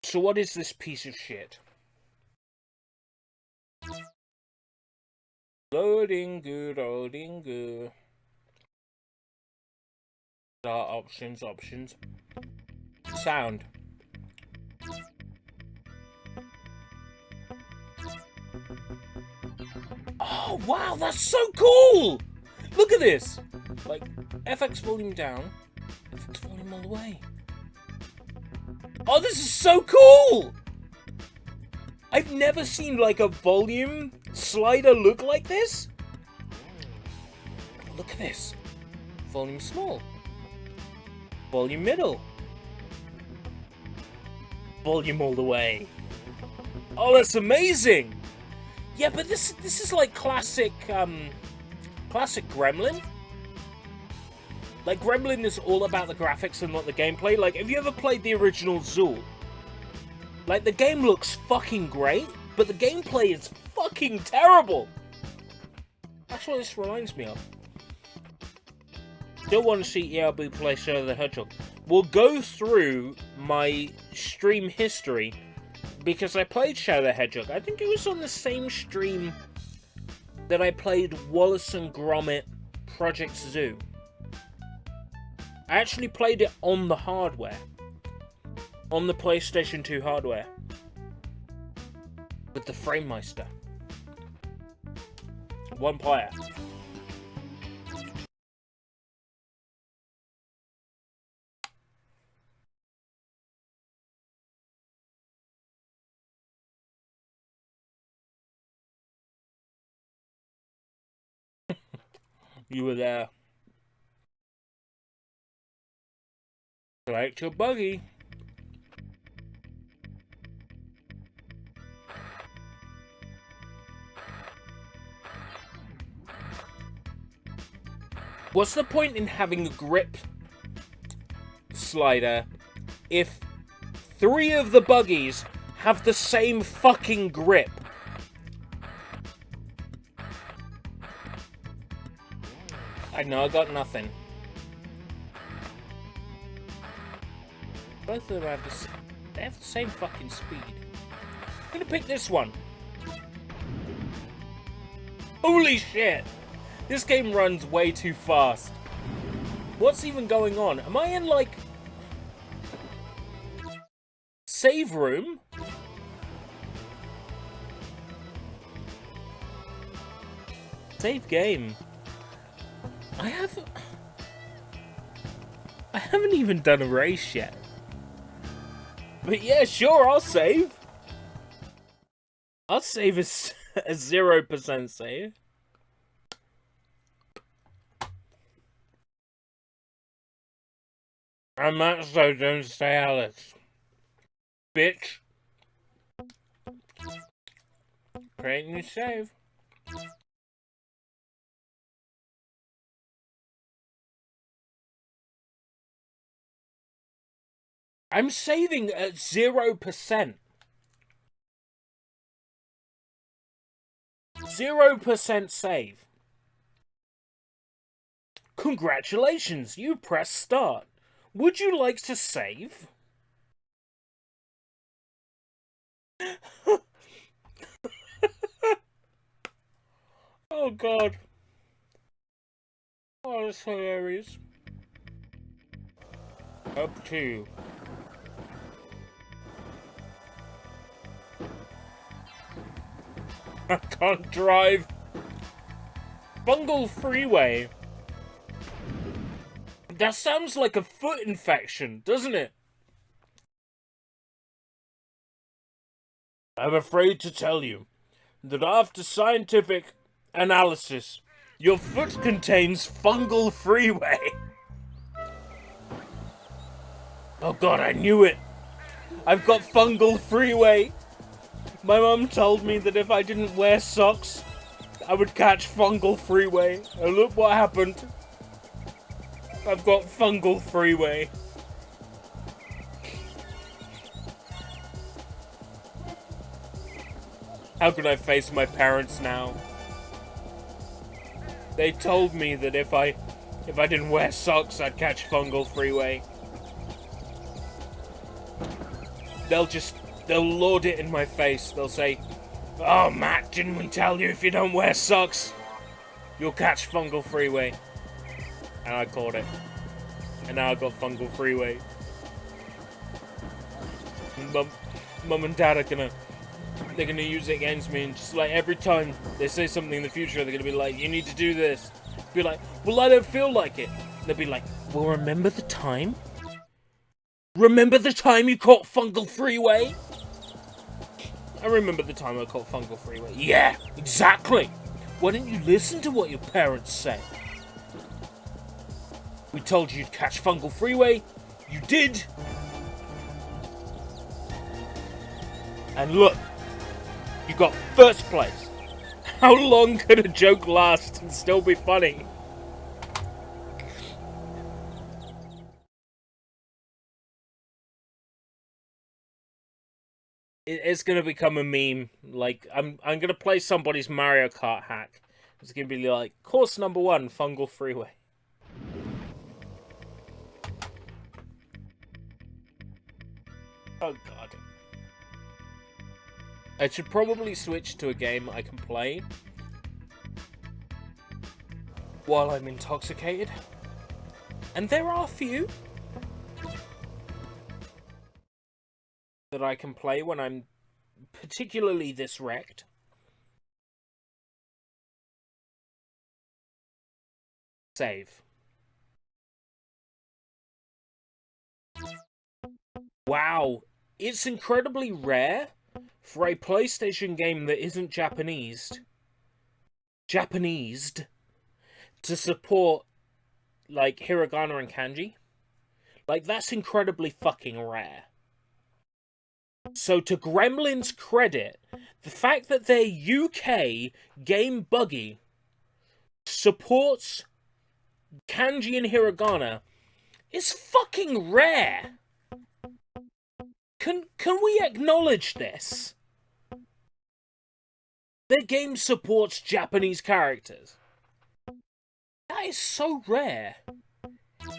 So what is this piece of shit? Loading good, loading good. Options. Sound. Oh wow, that's so cool! Look at this! Like, FX volume down, FX volume all the way. Oh, this is so cool! I've never seen like a volume slider look like this. Look at this. Volume small. Volume middle. Volume all the way. Oh, that's amazing! Yeah, but this is like classic Gremlin. Like, Gremlin is all about the graphics and not the gameplay. Like, have you ever played the original Zool? Like, the game looks fucking great, but the gameplay is fucking terrible. That's what this reminds me of. Still want to see ERB play Shadow the Hedgehog. We'll go through my stream history, because I played Shadow the Hedgehog. I think it was on the same stream that I played Wallace and Gromit Project Zoo. I actually played it on the hardware. On the PlayStation 2 hardware. With the FrameMeister. One player. You were there. Select your buggy. What's the point in having a grip slider if 3 of the buggies have the same fucking grip? I know, I got nothing. Both of them have the same fucking speed. I'm gonna pick this one. Holy shit! This game runs way too fast. What's even going on? Am I in, like, save room? Save game. I haven't even done a race yet. But yeah, sure, I'll save. I'll save a 0% save. I'm not, so don't say Alex. Bitch. Create new save. I'm saving at 0%. 0% save. Congratulations, you pressed start. Would you like to save? Oh god. Oh, that's hilarious. Up to. I can't drive. Fungal Freeway. That sounds like a foot infection, doesn't it? I'm afraid to tell you that after scientific analysis, your foot contains fungal freeway. Oh god, I knew it. I've got fungal freeway. My mum told me that if I didn't wear socks, I would catch fungal freeway. And look what happened. I've got fungal freeway. How can I face my parents now? They told me that if I didn't wear socks, I'd catch fungal freeway. They'll lord it in my face. They'll say, "Oh, Matt, didn't we tell you if you don't wear socks, you'll catch fungal freeway?" And I caught it. And now I've got fungal freeway. Mum and Dad are they're gonna use it against me, and just like every time they say something in the future, they're gonna be like, "You need to do this." Be like, "Well, I don't feel like it." They'll be like, "Well, remember the time? Remember the time you caught fungal freeway?" I remember the time I caught fungal freeway. Yeah, exactly. Why didn't you listen to what your parents said? We told you you'd catch fungal freeway. You did. And look, you got first place. How long could a joke last and still be funny? It's gonna become a meme. Like I'm gonna play somebody's Mario Kart hack. It's gonna be like course number 1, fungal freeway. Oh god. I should probably switch to a game I can play while I'm intoxicated. And there are a few that I can play when I'm particularly this wrecked. Save. Wow, it's incredibly rare for a PlayStation game that isn't Japanesed to support, like, hiragana and kanji. Like, that's incredibly fucking rare. So, to Gremlin's credit, the fact that their UK game Buggy supports kanji and hiragana is fucking rare. Can we acknowledge this? Their game supports Japanese characters. That is so rare.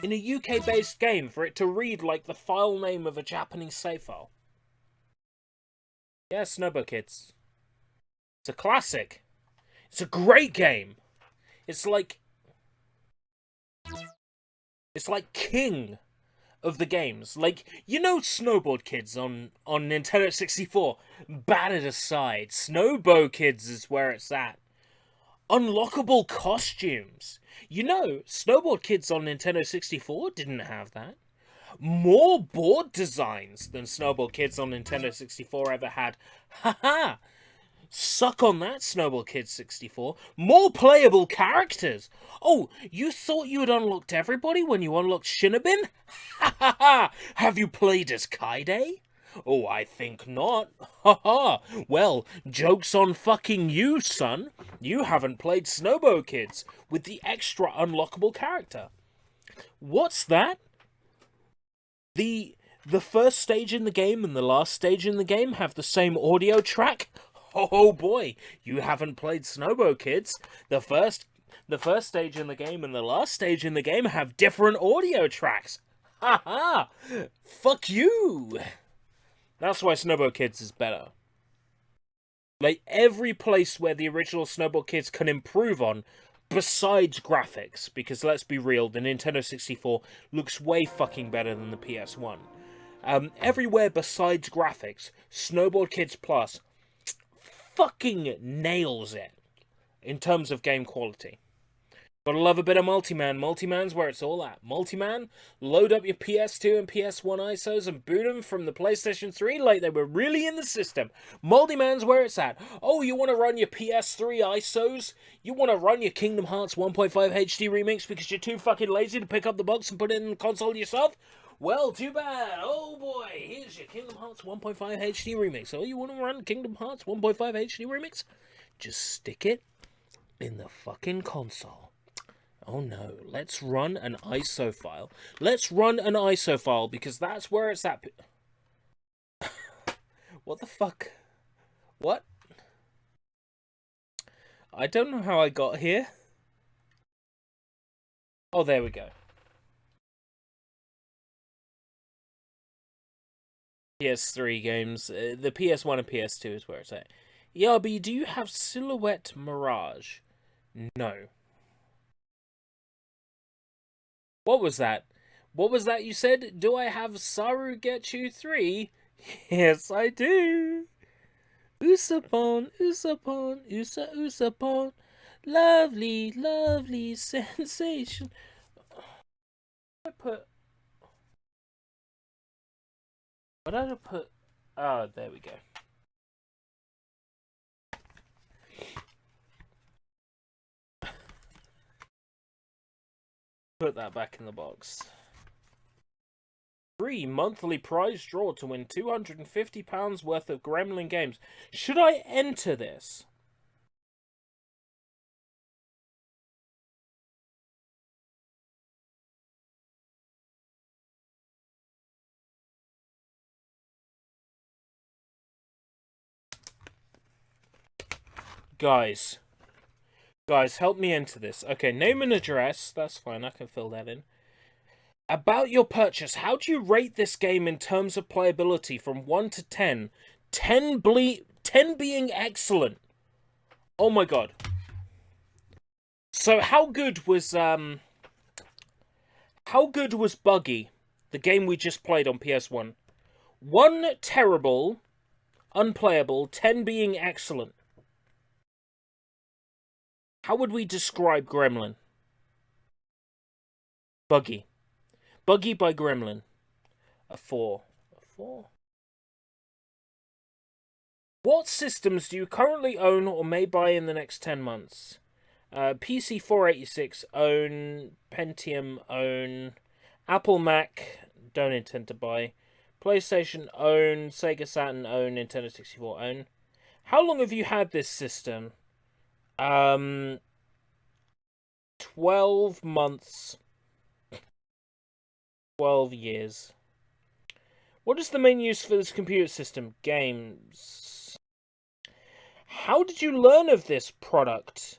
In a UK-based game, for it to read like the file name of a Japanese save file. Yeah, Snowboat Kids. It's a classic. It's a great game. It's like king of the games. Like, you know, Snowboard Kids on Nintendo 64. Batted aside, Snowboat Kids is where it's at. Unlockable costumes. You know, Snowboard Kids on Nintendo 64 didn't have that. More board designs than Snowboard Kids on Nintendo 64 ever had. Haha! Suck on that, Snowboard Kids 64. More playable characters. Oh, you thought you had unlocked everybody when you unlocked Shinobin? Ha ha ha! Have you played as Kaide? Oh, I think not. Ha ha! Well, joke's on fucking you, son. You haven't played Snowboat Kids with the extra unlockable character. What's that? The first stage in the game and the last stage in the game have the same audio track? Oh boy, you haven't played Snowboat Kids. The first stage in the game and the last stage in the game have different audio tracks. Ha ha! Fuck you! That's why Snowboat Kids is better. Like, every place where the original Snowboat Kids can improve on, besides graphics, because let's be real, the Nintendo 64 looks way fucking better than the PS1. Everywhere besides graphics, Snowboard Kids Plus fucking nails it in terms of game quality. Gotta love a bit of Multiman. Multiman's where it's all at. Multiman, load up your PS2 and PS1 ISOs and boot them from the PlayStation 3 like they were really in the system. Multiman's where it's at. Oh, you want to run your PS3 ISOs? You want to run your Kingdom Hearts 1.5 HD remix because you're too fucking lazy to pick up the box and put it in the console yourself? Well, too bad. Oh boy, here's your Kingdom Hearts 1.5 HD remix. Oh, you want to run Kingdom Hearts 1.5 HD remix? Just stick it in the fucking console. Oh no, let's run an ISO file. Let's run an ISO file because that's where it's at. What the fuck? What? I don't know how I got here. Oh, there we go. PS3 games. The PS1 and PS2 is where it's at. Yabi, do you have Silhouette Mirage? No. What was that? What was that you said? Do I have Sarugetsu 3? Yes, I do. Usapon, Usapon, Usapon. Lovely, lovely sensation. What did I put? Oh, there we go. Put that back in the box. Free monthly prize draw to win £250 worth of Gremlin games. Should I enter this? Guys, help me enter this. Okay, name and address. That's fine, I can fill that in. About your purchase, how do you rate this game in terms of playability from 1 to 10? 10 being excellent. Oh my god. So how good was Buggy, the game we just played on PS1? 1 terrible, unplayable, 10 being excellent. How would we describe Gremlin? Buggy. Buggy by Gremlin. A 4. A 4? What systems do you currently own or may buy in the next 10 months? PC 486 own, Pentium own, Apple Mac don't intend to buy, PlayStation own, Sega Saturn own, Nintendo 64 own. How long have you had this system? 12 months. 12 years. What is the main use for this computer system? Games. How did you learn of this product?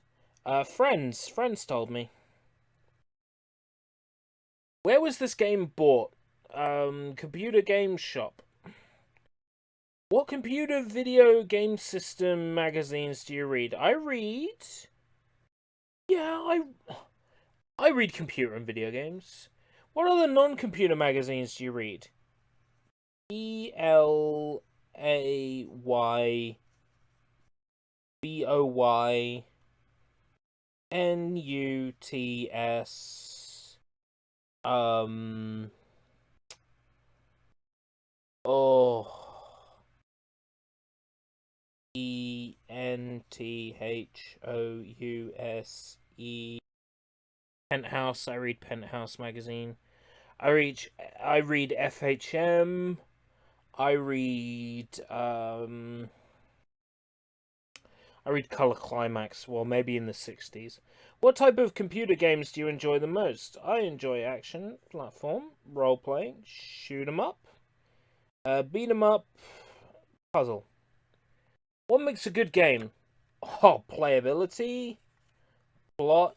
Friends told me. Where was this game bought? Computer game shop. What computer video game system magazines do you read? I read computer and video games. What other non-computer magazines do you read? ELAYBOYNUTS. ENTHOUSE. Penthouse. I read Penthouse magazine. I read FHM. I read Color Climax. Well, maybe in the 60s. What type of computer games do you enjoy the most? I enjoy action, platform, role playing, shoot 'em up, beat 'em up, puzzle. What makes a good game? Oh, playability, plot,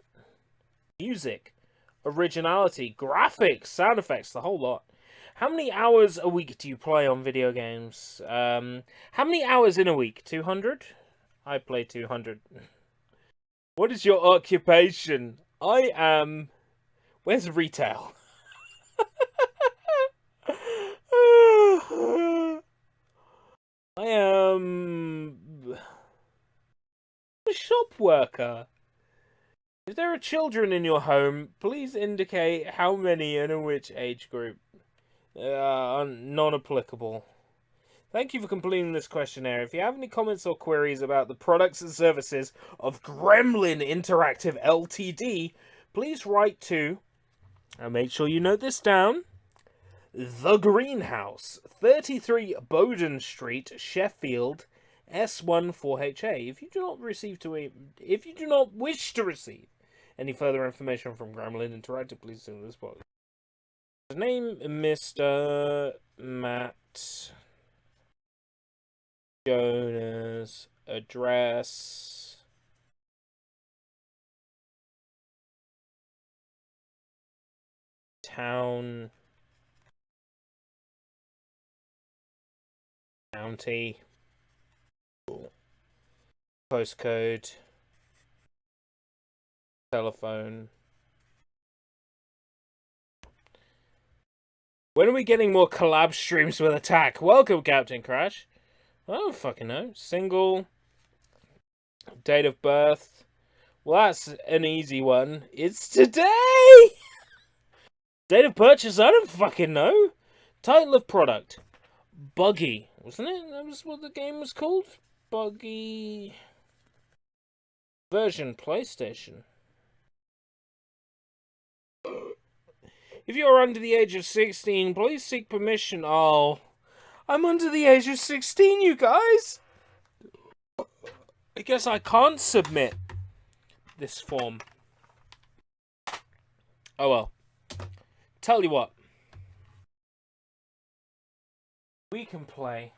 music, originality, graphics, sound effects, the whole lot. How many hours a week do you play on video games? How many hours in a week? 200? I play 200. What is your occupation? I am... Where's retail? I am... a shop worker. If there are children in your home, please indicate how many and in which age group. Non-applicable. Thank you for completing this questionnaire. If you have any comments or queries about the products and services of Gremlin Interactive Ltd, please write to, and make sure you note this down, The Greenhouse, 33 Bowden Street, Sheffield, S14HA. If you do not wish to receive any further information from Gremlin Interactive, please do this box. His name, Mr. Matt Jonas. Address. Town. County. Postcode. Telephone. When are we getting more collab streams with Attack? Welcome, Captain Crash. I don't fucking know. Single. Date of birth. Well, that's an easy one. It's today! Date of purchase, I don't fucking know. Title of product. Buggy. Wasn't it? That was what the game was called? Buggy. Version PlayStation. If you're under the age of 16, please seek permission. Oh, I'm under the age of 16, you guys. I guess I can't submit this form. Oh well. Tell you what. We can play.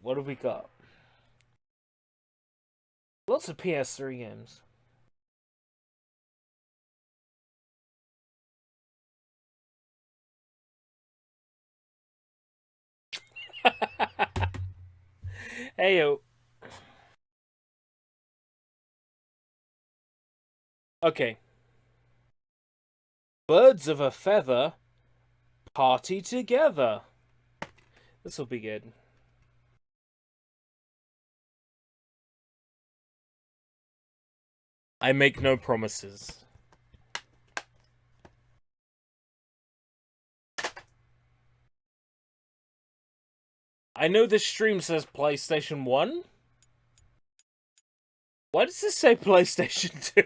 What have we got? Lots of PS3 games. Heyo. Okay. Birds of a feather party together. This will be good. I make no promises. I know this stream says PlayStation 1. Why does this say PlayStation 2?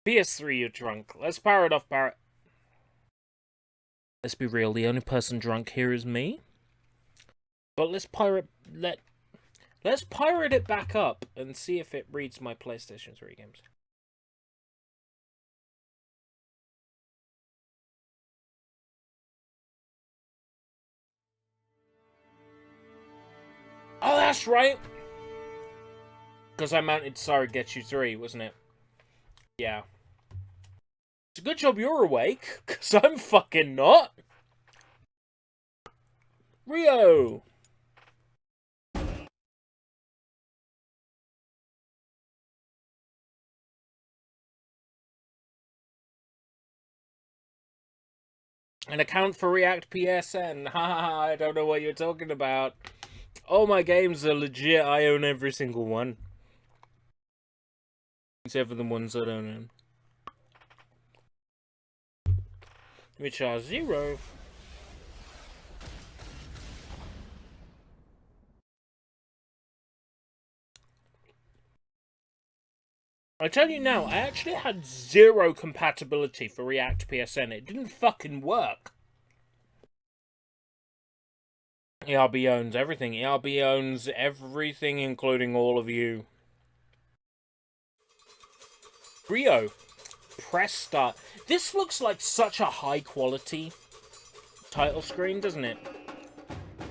PS3, you're drunk. Let's power it off, Barrett. Let's be real, the only person drunk here is me. But let's pirate it back up and see if it reads my PlayStation 3 games. Oh, that's right! Because I mounted Sorry Get You 3, wasn't it? Yeah. It's a good job you're awake, because I'm fucking not. Rio! An account for React PSN. Haha, I don't know what you're talking about. All my games are legit. I own every single one. Except for the ones I don't own. Which are 0. I tell you now, I actually had 0 compatibility for React PSN. It didn't fucking work. ERB owns everything. ERB owns everything, including all of you. Rio, press start. This looks like such a high quality title screen, doesn't it?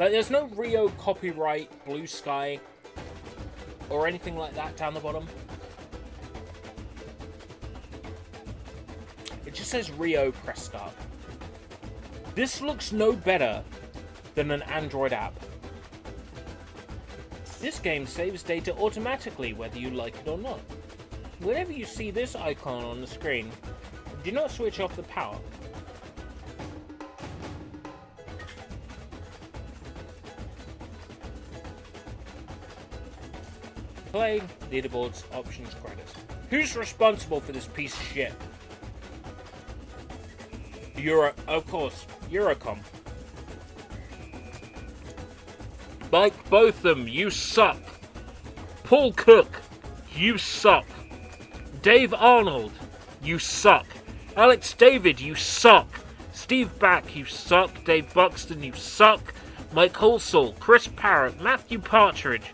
Like, there's no Rio copyright, blue sky, or anything like that down the bottom. It just says Rio, press start. This looks no better than an Android app. This game saves data automatically, whether you like it or not. Whenever you see this icon on the screen, do not switch off the power. Play, leaderboards, options, credits. Who's responsible for this piece of shit? Of course, Eurocom. Mike Botham, you suck. Paul Cook, you suck. Dave Arnold, you suck. Alex David, you suck. Steve Back, you suck. Dave Buxton, you suck. Mike Halsall, Chris Parrott, Matthew Partridge,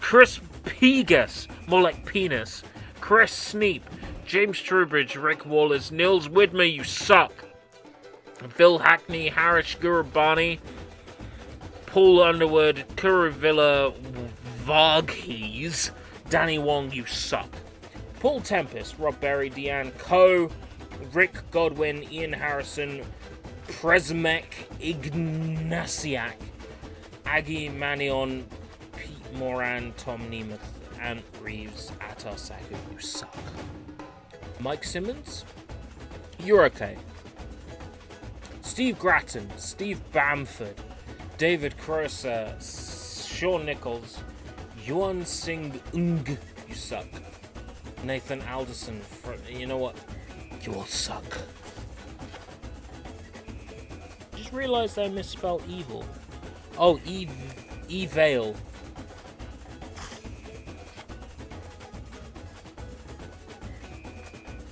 Chris Pegas, more like penis, Chris Sneap, James Trowbridge, Rick Wallace, Nils Widmer, you suck. Phil Hackney, Harish Gurubani, Paul Underwood, Kuruvilla Varghese, Danny Wong, you suck. Paul Tempest, Rob Berry, Deanne Coe, Rick Godwin, Ian Harrison, Presmek Ignasiak, Aggie Manion, Pete Moran, Tom Nemeth, Ant Reeves, Atar Saku, you suck. Mike Simmons, you're okay. Steve Grattan, Steve Bamford, David Crosser, Sean Nichols, Yuan Singh Ung, you suck. Nathan Alderson, you know what? You all suck. Just realised I misspelled evil. Oh, Evale.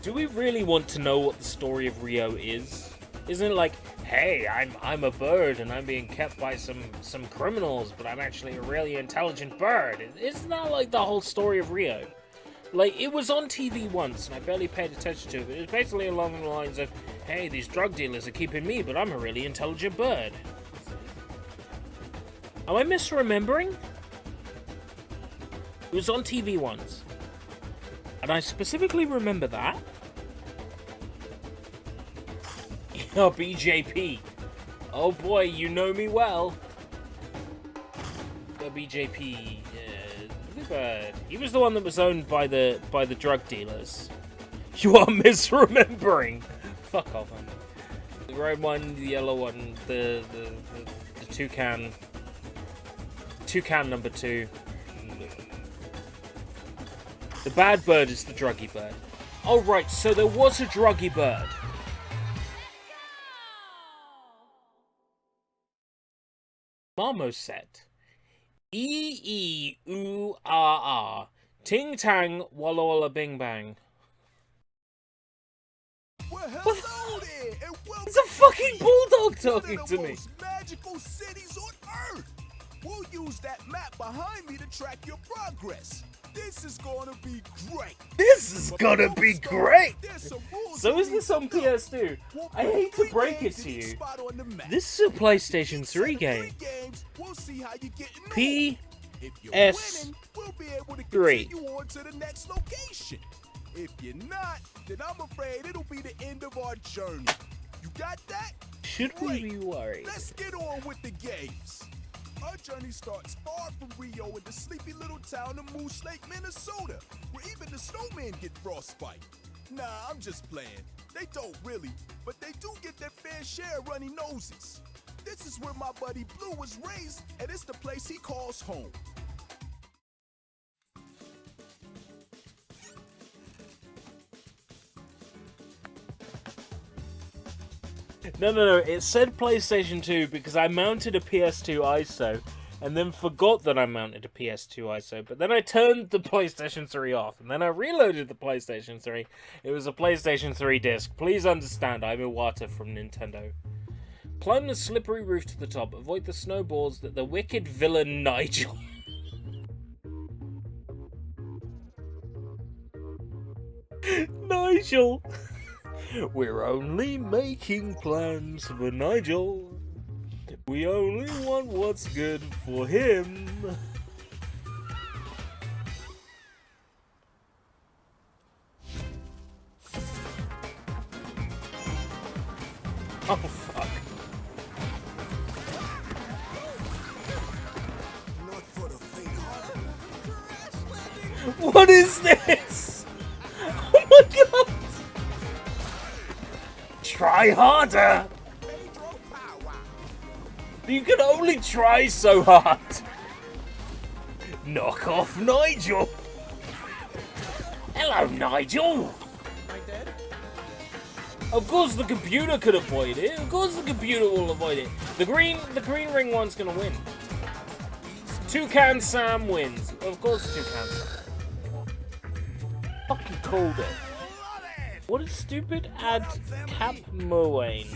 Do we really want to know what the story of Rio is? Isn't it like, hey, I'm a bird and I'm being kept by some criminals, but I'm actually a really intelligent bird? Isn't that like the whole story of Rio? Like, it was on TV once, and I barely paid attention to it, but it was basically along the lines of, hey, these drug dealers are keeping me, but I'm a really intelligent bird. Am I misremembering? It was on TV once. And I specifically remember that. Oh, BJP. Oh boy, you know me well. BJP... he was the one that was owned by the drug dealers. You are misremembering. Fuck off, man. The red one, the yellow one, the toucan. Toucan number 2. The bad bird is the druggy bird. Oh right, so there was a druggy bird. Marmoset. E-E-U-R-R. Ting Tang Walla Walla Bing Bang. Well, hello there, and welcome It's a fucking bulldog talking to me. most magical cities on Earth. We'll use that map behind me to track your progress. This is gonna be great. This is But gonna before be we start, great! there's some rules So we is need this to on know. PS2? We'll I put hate to 3 break it games to in each you. spot on the map. This is a PlayStation 3 game. Games, we'll see how you get in P If you're S winning, we'll be able to 3. continue on to the next location. If you're not, then I'm afraid it'll be the end of our journey. You got that? Should we be worried? Let's get on with the games. Our journey starts far from Rio in the sleepy little town of Moose Lake, Minnesota, where even the snowmen get frostbite. Nah, I'm just playing. They don't really, but they do get their fair share of runny noses. This is where my buddy Blue was raised, and it's the place he calls home. No, it said PlayStation 2 because I mounted a PS2 ISO and then forgot that I mounted a PS2 ISO, but then I turned the PlayStation 3 off and then I reloaded the PlayStation 3. It was a PlayStation 3 disc. Please understand, I'm Iwata from Nintendo. Climb the slippery roof to the top. Avoid the snowballs that the wicked villain Nigel... Nigel! We're only making plans for Nigel. We only want what's good for him. Oh, fuck. What is this? Oh my god! Try harder! You can only try so hard! Knock off Nigel! Hello, Nigel! Of course the computer could avoid it. Of course the computer will avoid it. The green ring one's gonna win. Toucan Sam wins. Of course Toucan Sam. Fucking called it. What a stupid ad Cap Moane.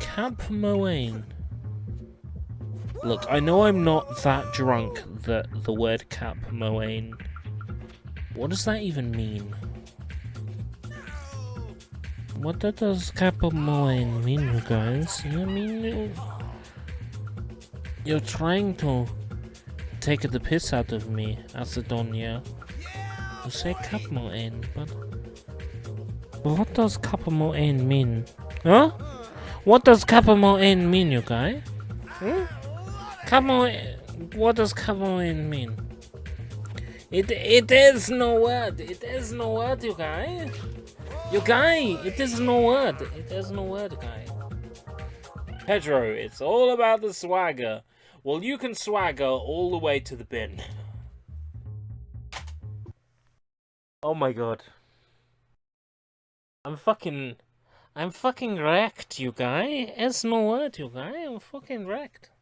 Cap Moane. Look, I know I'm not that drunk that the word Cap Moane. What does that even mean? What does Cap Moane mean, you guys? I mean, you're trying to take the piss out of me, Acedonia. You say Cap Moane, but what does Cap Moane mean? Huh? What does Cap Moane mean, you guys? What does Cap Moane mean? It is no word. It is no word, you guys. You guys, it is no word. It is no word, guys. Pedro, it's all about the swagger. Well, you can swagger all the way to the bin. Oh my god. I'm fucking wrecked, you guys. It's no word, you guys. I'm fucking wrecked.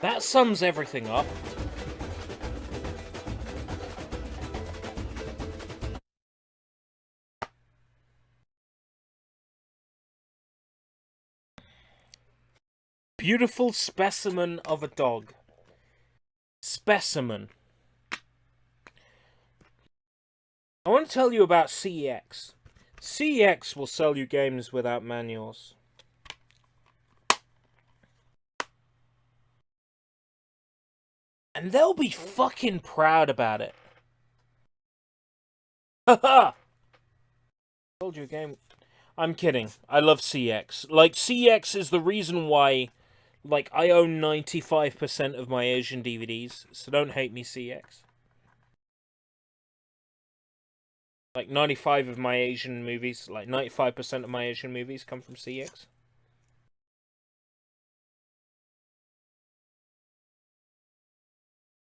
That sums everything up. Beautiful specimen of a dog. Specimen. I want to tell you about CEX. CEX will sell you games without manuals. And they'll be fucking proud about it. Haha! Told you a game. I'm kidding. I love CX. Like, CX is the reason why, like, I own 95% of my Asian DVDs, so don't hate me, CX. Like, 95 of my Asian movies, like, 95% of my Asian movies come from CX.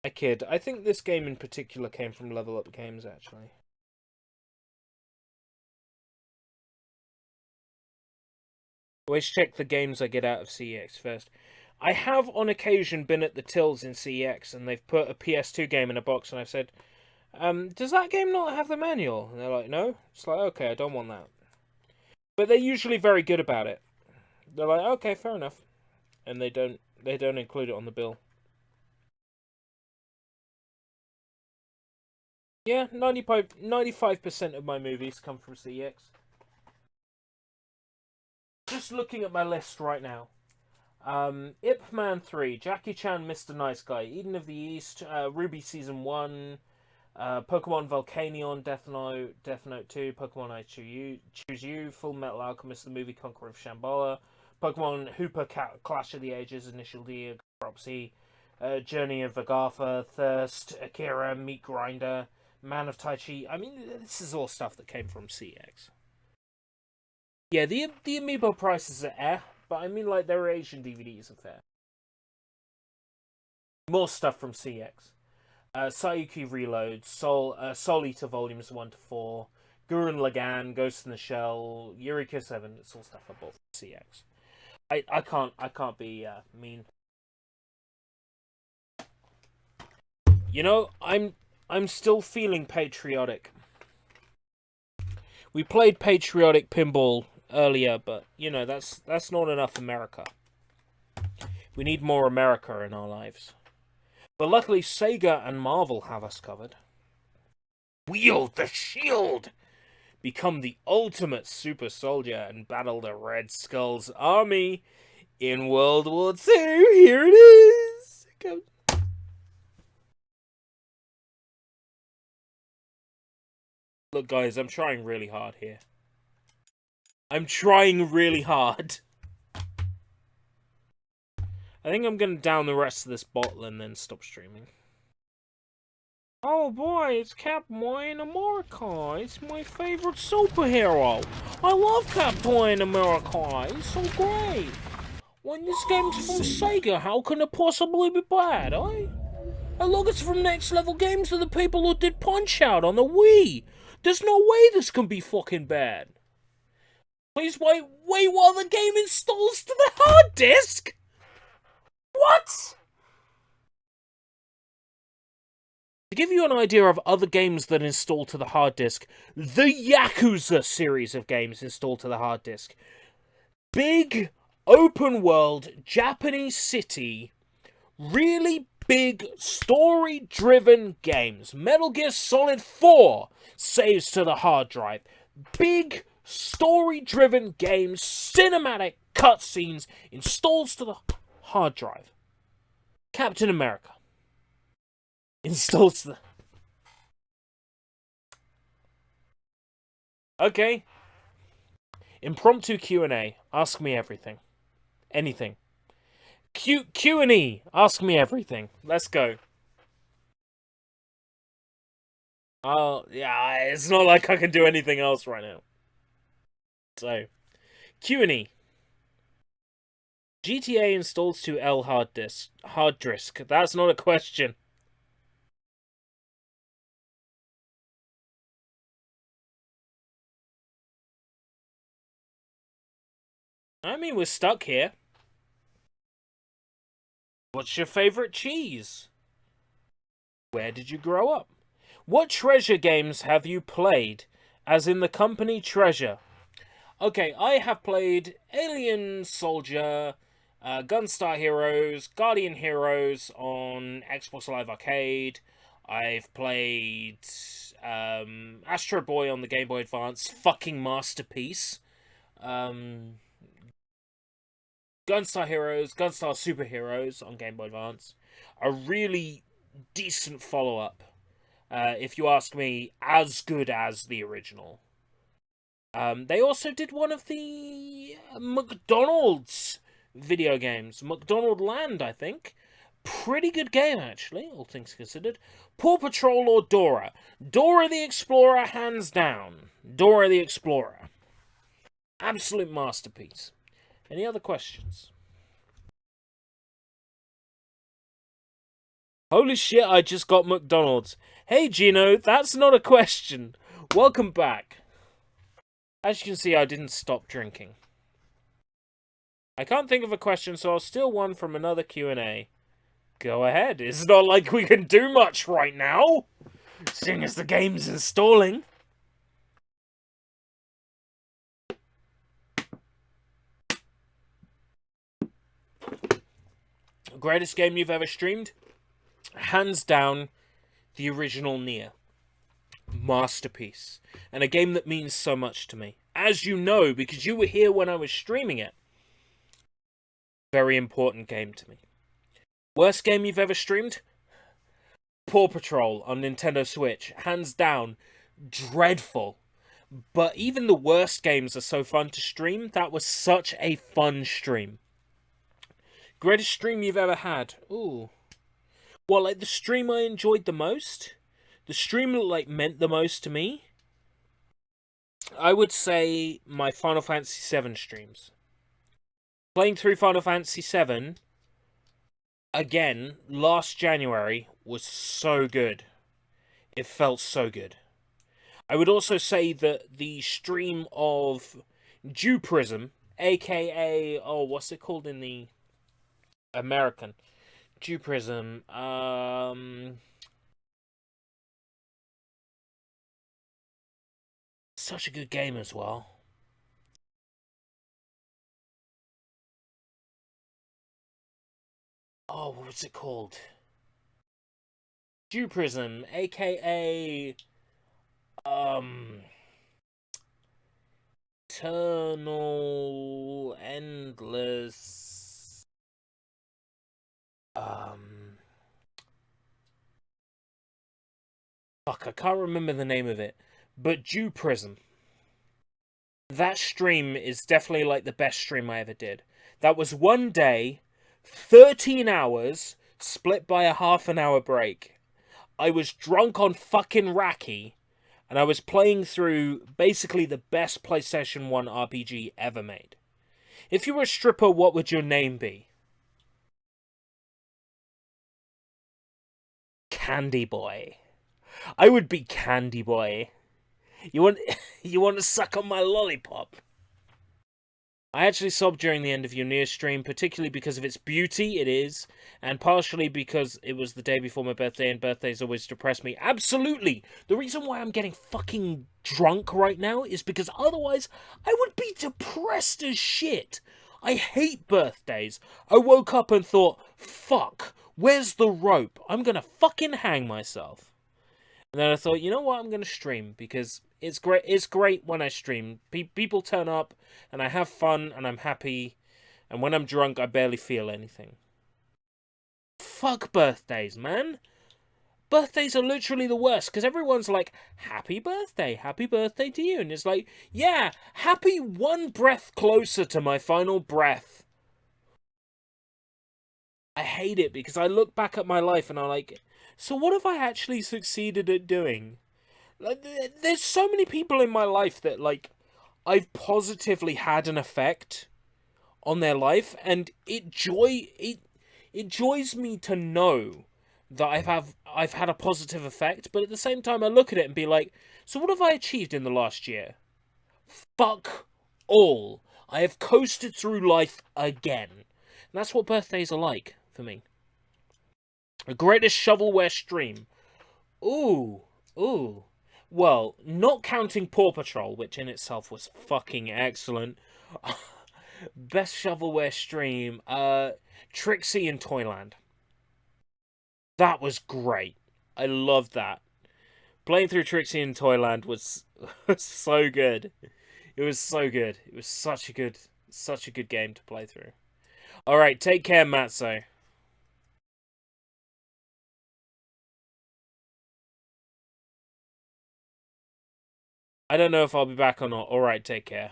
I kid. I think this game in particular came from Level Up Games, actually. Always check the games I get out of CEX first. I have on occasion been at the tills in CEX and they've put a PS2 game in a box and I've said, does that game not have the manual? And they're like, no. It's like, okay, I don't want that. But they're usually very good about it. They're like, okay, fair enough. And they don't include it on the bill. Yeah, 95% of my movies come from CEX. Just looking at my list right now. Ip Man 3, Jackie Chan, Mr. Nice Guy, Eden of the East, Ruby Season 1, Pokemon Volcanion, Death Note 2, Pokemon I Choose You, Full Metal Alchemist, the movie Conqueror of Shambhala, Pokemon Hooper Clash of the Ages, Initial D, Cropsy, Journey of Agartha, Thirst, Akira, Meat Grinder, Man of Tai Chi. I mean, this is all stuff that came from CX. Yeah, the amiibo prices are but I mean, like, their Asian DVDs are fair. More stuff from CX. Sayuki Reload, Soul Eater Volumes 1 to 4, Gurren Lagann, Ghost in the Shell, Eureka 7. It's all stuff I bought from CX. I can't be mean. You know, I'm still feeling patriotic. We played patriotic pinball earlier, but you know, that's not enough America. We need more America in our lives. But luckily Sega and Marvel have us covered. Wield the shield! Become the ultimate super soldier and battle the Red Skull's army in World War II. Here it is! Go. Look guys, I'm trying really hard here. I'm trying really hard. I think I'm going to down the rest of this bottle and then stop streaming. Oh boy, it's Captain America. It's my favorite superhero. I love Captain America. He's so great. When this game's from Sega, how can it possibly be bad, eh? And look, it's from Next Level Games, to the people who did Punch-Out on the Wii. There's no way this can be fucking bad. Please wait while the game installs to the hard disk? What? To give you an idea of other games that install to the hard disk, the Yakuza series of games install to the hard disk. Big, open world, Japanese city, really big, story-driven games. Metal Gear Solid 4 saves to the hard drive. Big, story-driven games, cinematic cutscenes, installs to the hard drive. Captain America installs to the... Okay. Impromptu Q&A. Ask me everything. Anything. Q&E. Ask me everything. Let's go. Oh, yeah, it's not like I can do anything else right now. So, Q&E. GTA installs to L hard disk. That's not a question. I mean, we're stuck here. What's your favorite cheese? Where did you grow up? What Treasure games have you played? As in the company Treasure. Okay, I have played Alien Soldier, Gunstar Heroes, Guardian Heroes on Xbox Live Arcade. I've played Astro Boy on the Game Boy Advance. Fucking masterpiece. Gunstar Heroes, Gunstar Super Heroes on Game Boy Advance. A really decent follow-up. If you ask me, as good as the original. They also did one of the McDonald's video games. McDonald Land, I think. Pretty good game, actually, all things considered. Paw Patrol or Dora? Dora the Explorer, hands down. Dora the Explorer. Absolute masterpiece. Any other questions? Holy shit, I just got McDonald's. Hey, Gino, that's not a question. Welcome back. As you can see, I didn't stop drinking. I can't think of a question, so I'll steal one from another Q&A. Go ahead. It's not like we can do much right now, seeing as the game's installing. Greatest game you've ever streamed? Hands down, the original Nier. Masterpiece. And a game that means so much to me. As you know, because you were here when I was streaming it. Very important game to me. Worst game you've ever streamed? Paw Patrol on Nintendo Switch. Hands down, dreadful. But even the worst games are so fun to stream. That was such a fun stream. Greatest stream you've ever had? Ooh. Well, like the stream I enjoyed the most, the stream that like meant the most to me, I would say my Final Fantasy VII streams. Playing through Final Fantasy VII again last January was so good. It felt so good. I would also say that the stream of Dew Prism, aka what's it called in the American? Dew Prism, such a good game as well. Oh, what was it called? Dew Prism, aka Eternal Endless fuck, I can't remember the name of it. But Dew Prism. That stream is definitely like the best stream I ever did. That was one day, 13 hours, split by a half an hour break. I was drunk on fucking Raki, and I was playing through basically the best PlayStation 1 RPG ever made. If you were a stripper, what would your name be? Candy Boy. I would be Candy Boy. You want to suck on my lollipop? I actually sobbed during the end of your Nier stream, particularly because of its beauty, it is, and partially because it was the day before my birthday, and birthdays always depress me. Absolutely! The reason why I'm getting fucking drunk right now is because otherwise I would be depressed as shit. I hate birthdays. I woke up and thought, fuck, where's the rope? I'm gonna fucking hang myself. And then I thought, you know what, I'm gonna stream, because it's great. It's great when I stream. People turn up, and I have fun, and I'm happy. And when I'm drunk, I barely feel anything. Fuck birthdays, man. Birthdays are literally the worst, because everyone's like, happy birthday to you. And it's like, yeah, happy one breath closer to my final breath. I hate it, because I look back at my life, and I'm like, so what have I actually succeeded at doing? Like, there's so many people in my life that, like, I've positively had an effect on their life, and it joys me to know that I've had a positive effect, but at the same time I look at it and be like, so what have I achieved in the last year? Fuck all. I have coasted through life again. And that's what birthdays are like for me. The greatest shovelware stream. Ooh. Well, not counting Paw Patrol, which in itself was fucking excellent. Best shovelware stream. Trixie in Toyland. That was great. I loved that. Playing through Trixie in Toyland was so good. It was so good. It was such a good game to play through. All right, take care, Matzo. I don't know if I'll be back or not. All right, take care.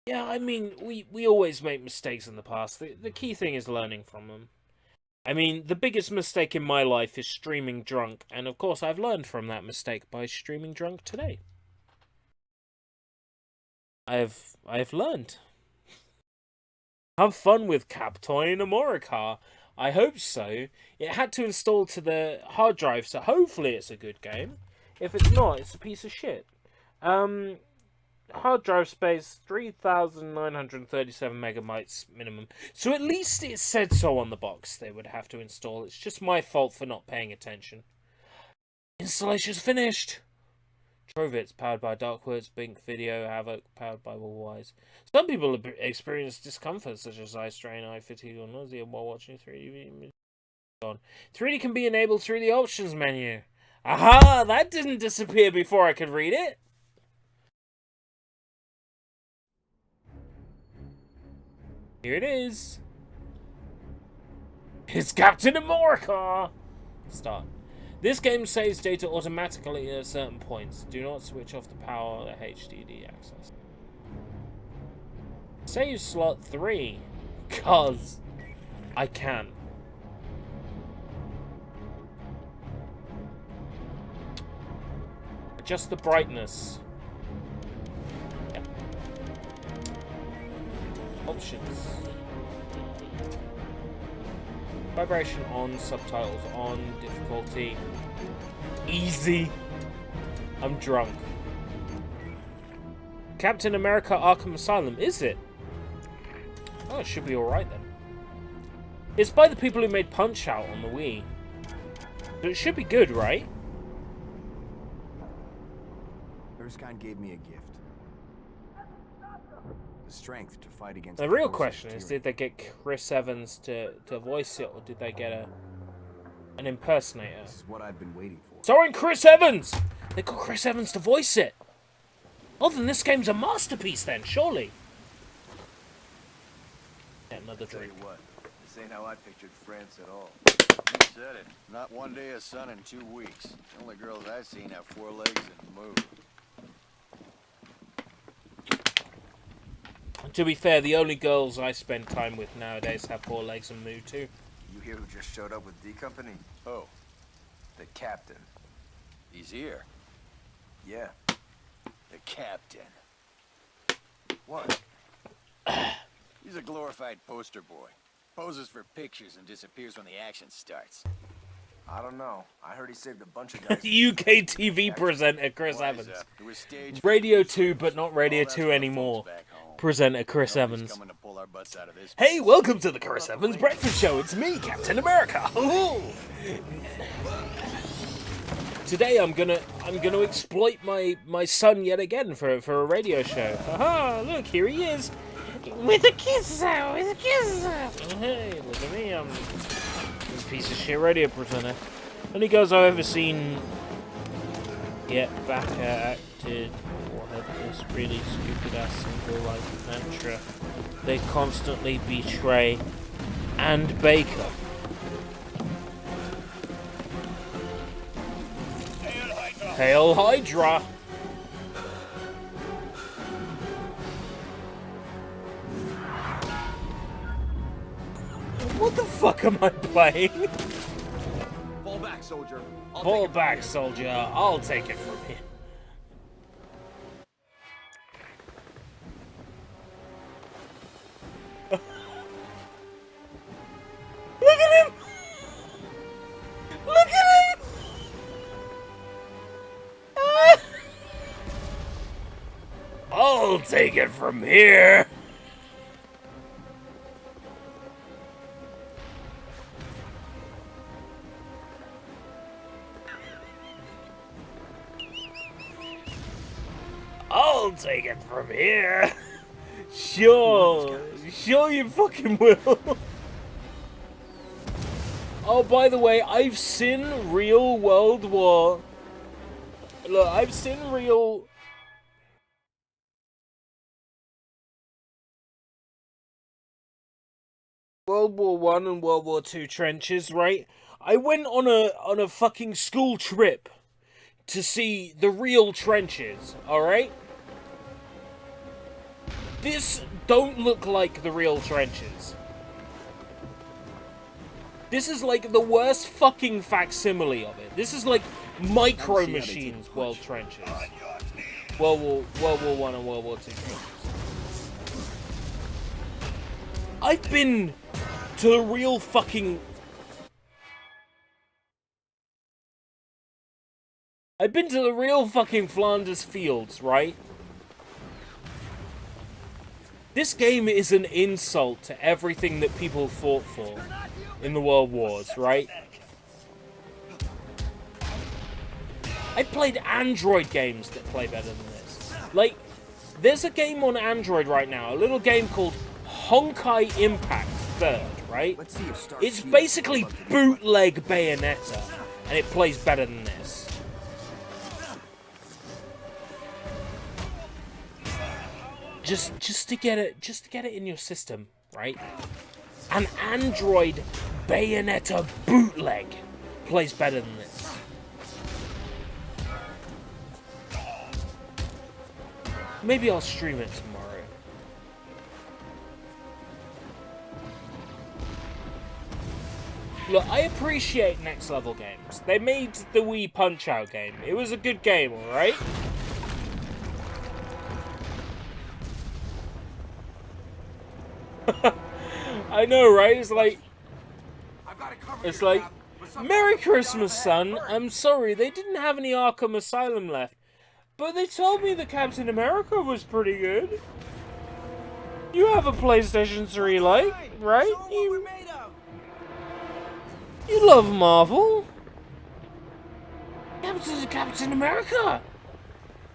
Yeah, I mean, we always make mistakes in the past. The key thing is learning from them. I mean, the biggest mistake in my life is streaming drunk, and of course I've learned from that mistake by streaming drunk today. I've learned. Have fun with Captain America. I hope so. It had to install to the hard drive, so hopefully it's a good game. If it's not, it's a piece of shit. Hard drive space, 3,937 megabytes minimum. So at least it said so on the box they would have to install. It's just my fault for not paying attention. Installation's finished! Trovitz, powered by Darkwoods, Bink Video, Havoc, powered by Wallwise. Some people experience discomfort such as eye strain, eye fatigue, or nausea while watching 3D. 3D can be enabled through the options menu. Aha! That didn't disappear before I could read it! Here it is. It's Captain America! Start. This game saves data automatically at certain points. Do not switch off the power or HDD access. Save slot 3. Cause I can. Adjust the brightness. Yep. Options. Vibration on, subtitles on, difficulty easy. I'm drunk. Captain America Arkham Asylum, is it? Oh, it should be alright then. It's by the people who made Punch-Out on the Wii. So it should be good, right? Erskine gave me a gift. The strength to fight against The real question is, did they get Chris Evans to voice it, or did they get an impersonator? This is what I've been waiting for. Starring Chris Evans! They got Chris Evans to voice it! Oh, then this game's a masterpiece then, surely! Get another drink. Tell you what, this ain't how I pictured France at all. You said it. Not one day of sun in 2 weeks. The only girls I've seen have 4 legs and move. To be fair, the only girls I spend time with nowadays have 4 legs and moo too. You hear who just showed up with D Company? Oh, the captain. He's here. Yeah, the captain. What? He's a glorified poster boy. Poses for pictures and disappears when the action starts. I don't know. I heard he saved a bunch of guys. UK TV presenter Chris Evans. Radio 2, but not Radio 2 anymore. Presenter Chris Evans. Hey, welcome to the Chris Evans Breakfast Show. It's me, Captain America. Today I'm gonna exploit my son yet again for a radio show. Haha! Look, here he is. With a kiss out, with a kiss out. Hey, look at me, I'm a piece of shit radio presenter. Only girls I've ever seen get back acted or have this really stupid ass single life mantra. They constantly betray and Baker. Hail Hydra! What the fuck am I playing? Fall back, soldier. Fall back, soldier. I'll take it from here. Look at him! Look at him! I'll take it from here. I'll take it from here. Sure you fucking will. Oh, by the way, I've seen real World War. Look, I've seen real. World War One and World War Two trenches, right? I went on a fucking school trip to see the real trenches, alright? This don't look like the real trenches. This is like the worst fucking facsimile of it. This is like Micro Machines World Trenches. World War One and World War Two trenches. I've been to the real fucking... I've been to the real fucking Flanders fields, right? This game is an insult to everything that people fought for in the World Wars, right? I played Android games that play better than this. Like, there's a game on Android right now, a little game called Honkai Impact 3rd, right? It's basically bootleg Bayonetta, and it plays better than this. Just to get it in your system, right? An Android Bayonetta bootleg plays better than this. Maybe I'll stream it tomorrow. Look, I appreciate Next Level games. They made the Wii Punch-Out game. It was a good game, alright? I know, right? It's like, Merry Christmas, son. I'm sorry, they didn't have any Arkham Asylum left. But they told me that Captain America was pretty good. You have a PlayStation 3, like, right? You love Marvel. Captain America.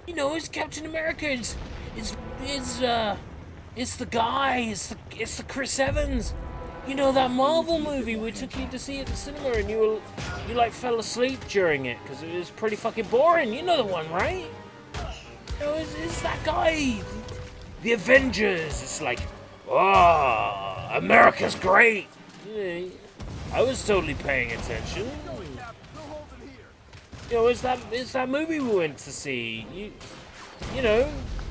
You know, it's Captain America. It's the guy. It's the Chris Evans. You know, that Marvel movie we took you to see at the cinema, and you like fell asleep during it because it was pretty fucking boring. You know the one, right? You know, it's that guy. The Avengers. It's like, oh, America's great. Yeah, I was totally paying attention. You know, it's that movie we went to see. You know,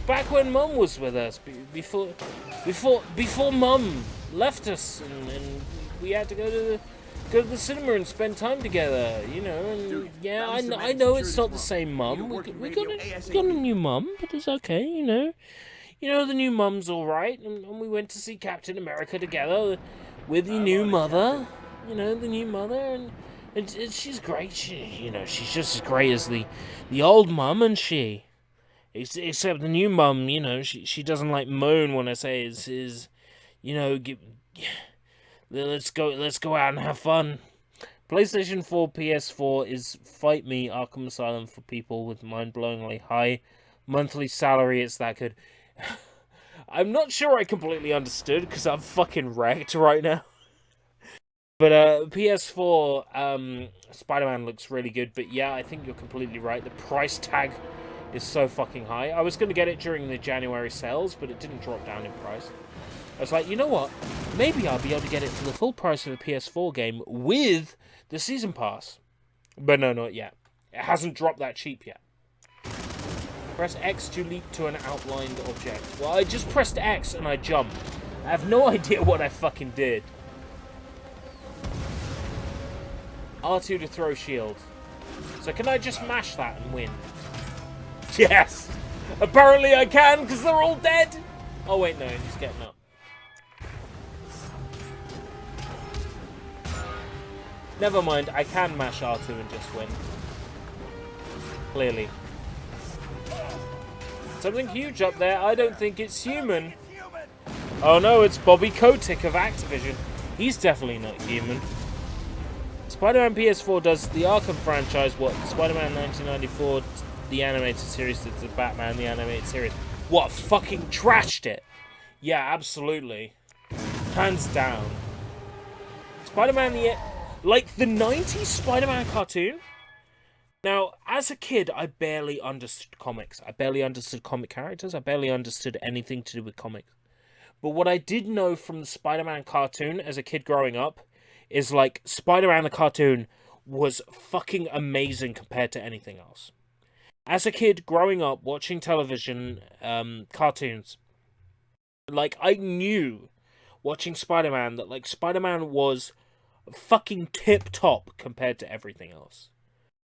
back when Mum was with us, before Mum left us, and we had to go to the cinema and spend time together. You know, and dude, yeah, I know it's not the same Mum. We got a new Mum, but it's okay. You know the new Mum's all right, and we went to see Captain America together with the new mother. You know, the new mother, and she's great. She's just as great as the old Mum, and she. Except the new Mum, you know, she doesn't like moan when I say let's go out and have fun. PlayStation 4, PS4 is Fight Me Arkham Asylum for people with mind-blowingly high monthly salary. It's that good. I'm not sure I completely understood because I'm fucking wrecked right now. But PS4, Spider-Man looks really good. But yeah, I think you're completely right. The price tag is so fucking high. I was going to get it during the January sales, but it didn't drop down in price. I was like, you know what? Maybe I'll be able to get it for the full price of a PS4 game with the Season Pass. But no, not yet. It hasn't dropped that cheap yet. Press X to leap to an outlined object. Well, I just pressed X and I jumped. I have no idea what I fucking did. R2 to throw shield. So can I just mash that and win? Yes! Apparently I can, because they're all dead! Oh wait, no, he's getting up. Never mind, I can mash R2 and just win. Clearly. Something huge up there, I don't think it's human. Oh no, it's Bobby Kotick of Activision. He's definitely not human. Spider-Man PS4 does the Arkham franchise what Spider-Man 1994... the animated series did to Batman, the animated series. What, fucking trashed it? Yeah, absolutely. Hands down. Spider-Man, like the 90s Spider-Man cartoon. Now, as a kid, I barely understood comics. I barely understood comic characters. I barely understood anything to do with comics. But what I did know from the Spider-Man cartoon as a kid growing up is, like, Spider-Man the cartoon was fucking amazing compared to anything else. As a kid growing up watching television, cartoons, like, I knew watching Spider-Man that, like, Spider-Man was fucking tip-top compared to everything else.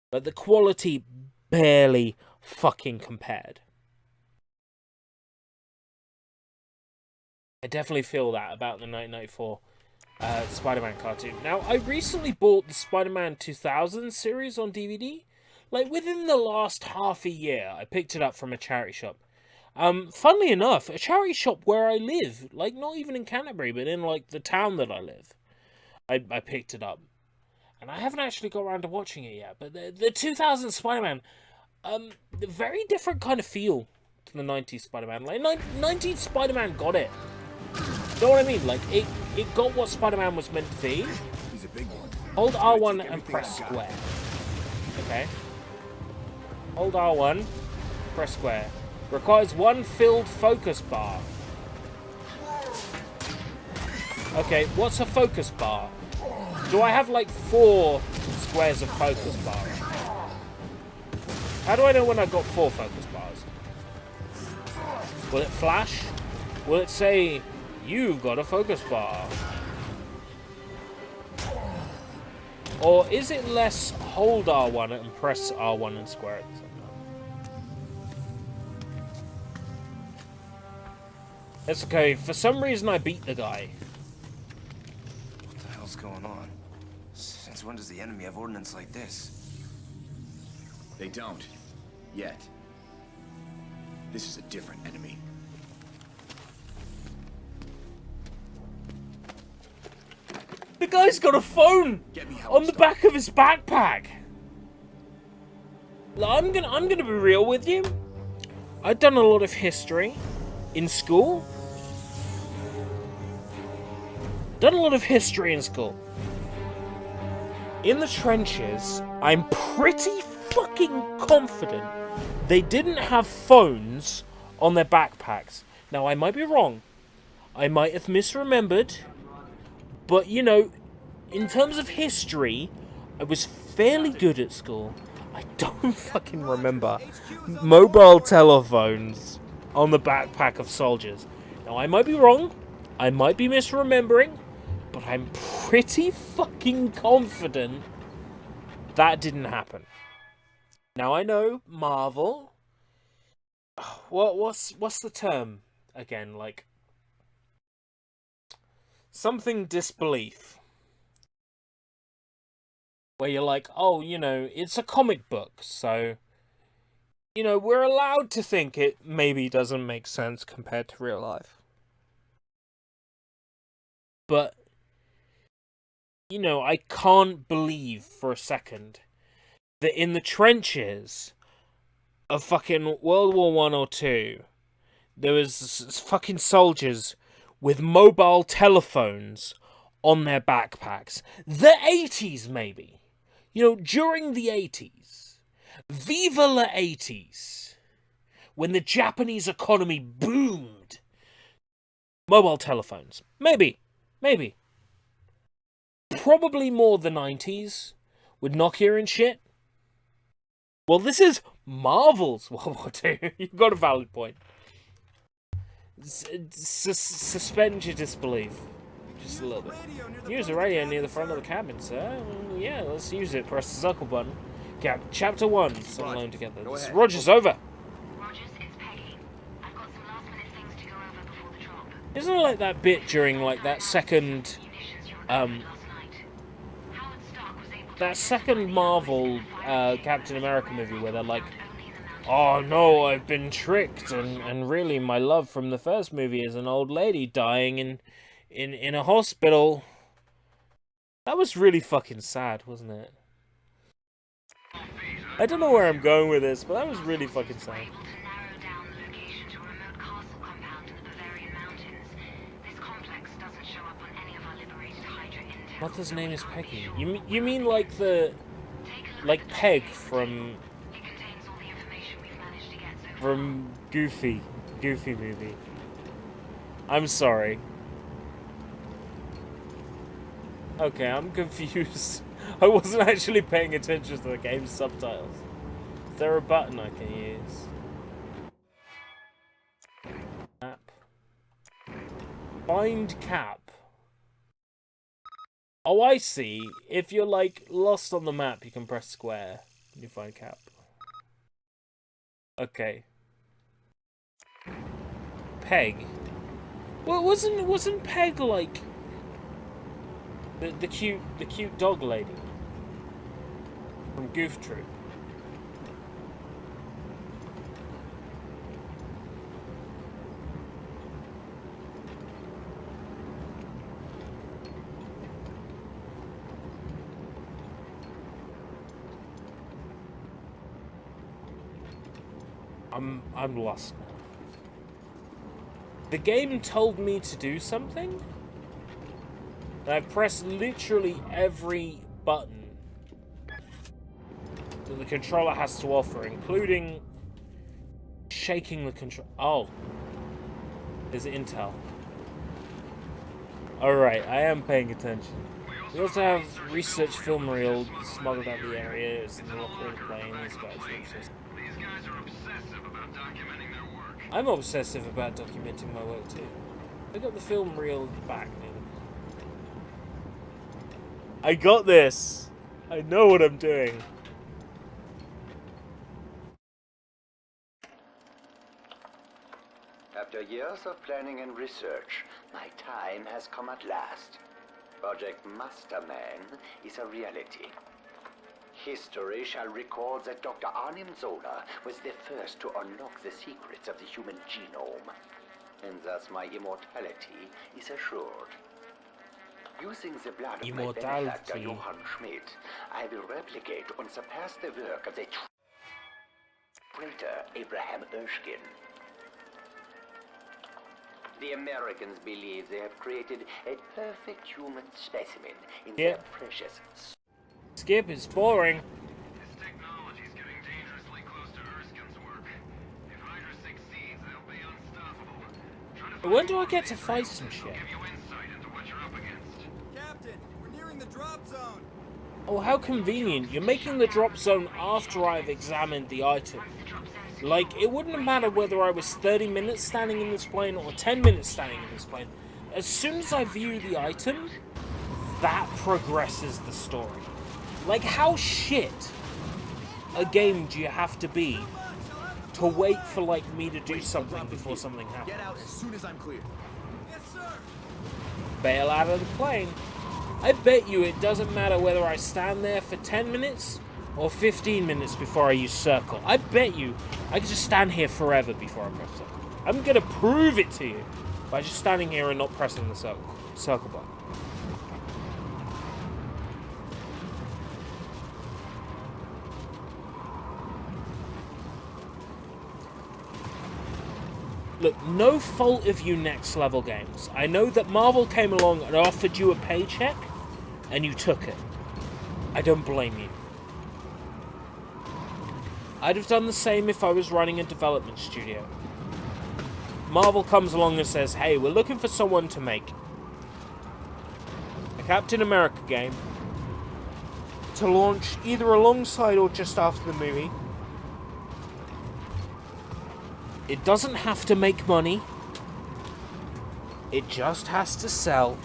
But the quality barely fucking compared. I definitely feel that about the 1994 Spider-Man cartoon. Now, I recently bought the Spider-Man 2000 series on DVD. Like, within the last half a year, I picked it up from a charity shop. Funnily enough, a charity shop where I live. Like, not even in Canterbury, but in, like, the town that I live. I picked it up. And I haven't actually got around to watching it yet. But the 2000 Spider-Man, very different kind of feel to the 90s Spider-Man. Like, 90s Spider-Man got it. You know what I mean? Like, it got what Spider-Man was meant to be. He's a big one. Hold R1 and press square. Okay. Hold R1, press square. Requires one filled focus bar. Okay, what's a focus bar? Do I have like 4 squares of focus bars? How do I know when I've got 4 focus bars? Will it flash? Will it say, you've got a focus bar? Or is it less hold R1 and press R1 and square it? It's okay, for some reason I beat the guy. What the hell's going on? Since when does the enemy have ordnance like this? They don't. Yet. This is a different enemy. The guy's got a phone on the back of his backpack. I'm gonna be real with you. I've done a lot of history in school. Done a lot of history in school. In the trenches, I'm pretty fucking confident they didn't have phones on their backpacks. Now, I might be wrong. I might have misremembered. But, you know, in terms of history, I was fairly good at school. I don't fucking remember mobile telephones on the backpack of soldiers. Now, I might be wrong. I might be misremembering. But I'm pretty fucking confident that didn't happen. Now, I know Marvel. What's the term again? Like, something disbelief. Where you're like, oh, you know, it's a comic book, so, you know, we're allowed to think it maybe doesn't make sense compared to real life. But, you know, I can't believe for a second that in the trenches of fucking World War I or II, there was fucking soldiers with mobile telephones on their backpacks. The 80s, maybe. You know, during the 80s. Viva la 80s. When the Japanese economy boomed. Mobile telephones. Maybe. Maybe. Probably more the 90s. With Nokia and shit. Well, this is Marvel's World War II. You've got a valid point. Suspend your disbelief. Just a little bit. Use the radio near the front of the cabin, sir. Yeah, let's use it. Press the circle button. Chapter 1. Sing alone together. Roger's over. Isn't it like that bit during, like, that second Marvel Captain America movie where they're like, oh no, I've been tricked, and really my love from the first movie is an old lady dying in a hospital. That was really fucking sad, wasn't it? I don't know where I'm going with this, but that was really fucking sad. Mother's name is Peggy. You mean like the... like Peg from Goofy movie. I'm sorry. Okay, I'm confused. I wasn't actually paying attention to the game's subtitles. Is there a button I can use? Map. Find Cap. Oh, I see. If you're, like, lost on the map, you can press square and you find Cap. Okay. Peg. Well, wasn't Peg, like, the cute dog lady from Goof Troop? I'm lost now. The game told me to do something, and I pressed literally every button that the controller has to offer, including shaking the control. Oh, there's Intel. Alright, I am paying attention. We also have research film reel smuggled out the area. It's in the locker of the plane. These guys are obsessed. I'm obsessive about documenting my work too. I got the film reel back now. I got this! I know what I'm doing. After years of planning and research, my time has come at last. Project Masterman is a reality. History shall record that Dr. Arnim Zola was the first to unlock the secrets of the human genome, and thus my immortality is assured. Using the blood of my benefactor Johann Schmidt, I will replicate and surpass the work of the traitor Abraham Erskine. The Americans believe they have created a perfect human specimen in their precious... Skip is boring. This technology is getting dangerously close to Erskine's work. If Hydra succeeds, they'll be unstoppable. When do I get to fight some shit? Captain, we're nearing the drop zone. Oh, how convenient. You're making the drop zone after I've examined the item. Like, it wouldn't matter whether I was 30 minutes standing in this plane or 10 minutes standing in this plane. As soon as I view the item, that progresses the story. Like, how shit a game do you have to be to wait for, like, me to do something before something happens? Get out as soon as I'm clear. Yes, sir. Bail out of the plane. I bet you it doesn't matter whether I stand there for 10 minutes or 15 minutes before I use circle. I bet you I can just stand here forever before I press circle. I'm gonna prove it to you by just standing here and not pressing the circle button. Look, no fault of you Next Level Games. I know that Marvel came along and offered you a paycheck, and you took it. I don't blame you. I'd have done the same if I was running a development studio. Marvel comes along and says, hey, we're looking for someone to make a Captain America game to launch either alongside or just after the movie. It doesn't have to make money. It just has to sell.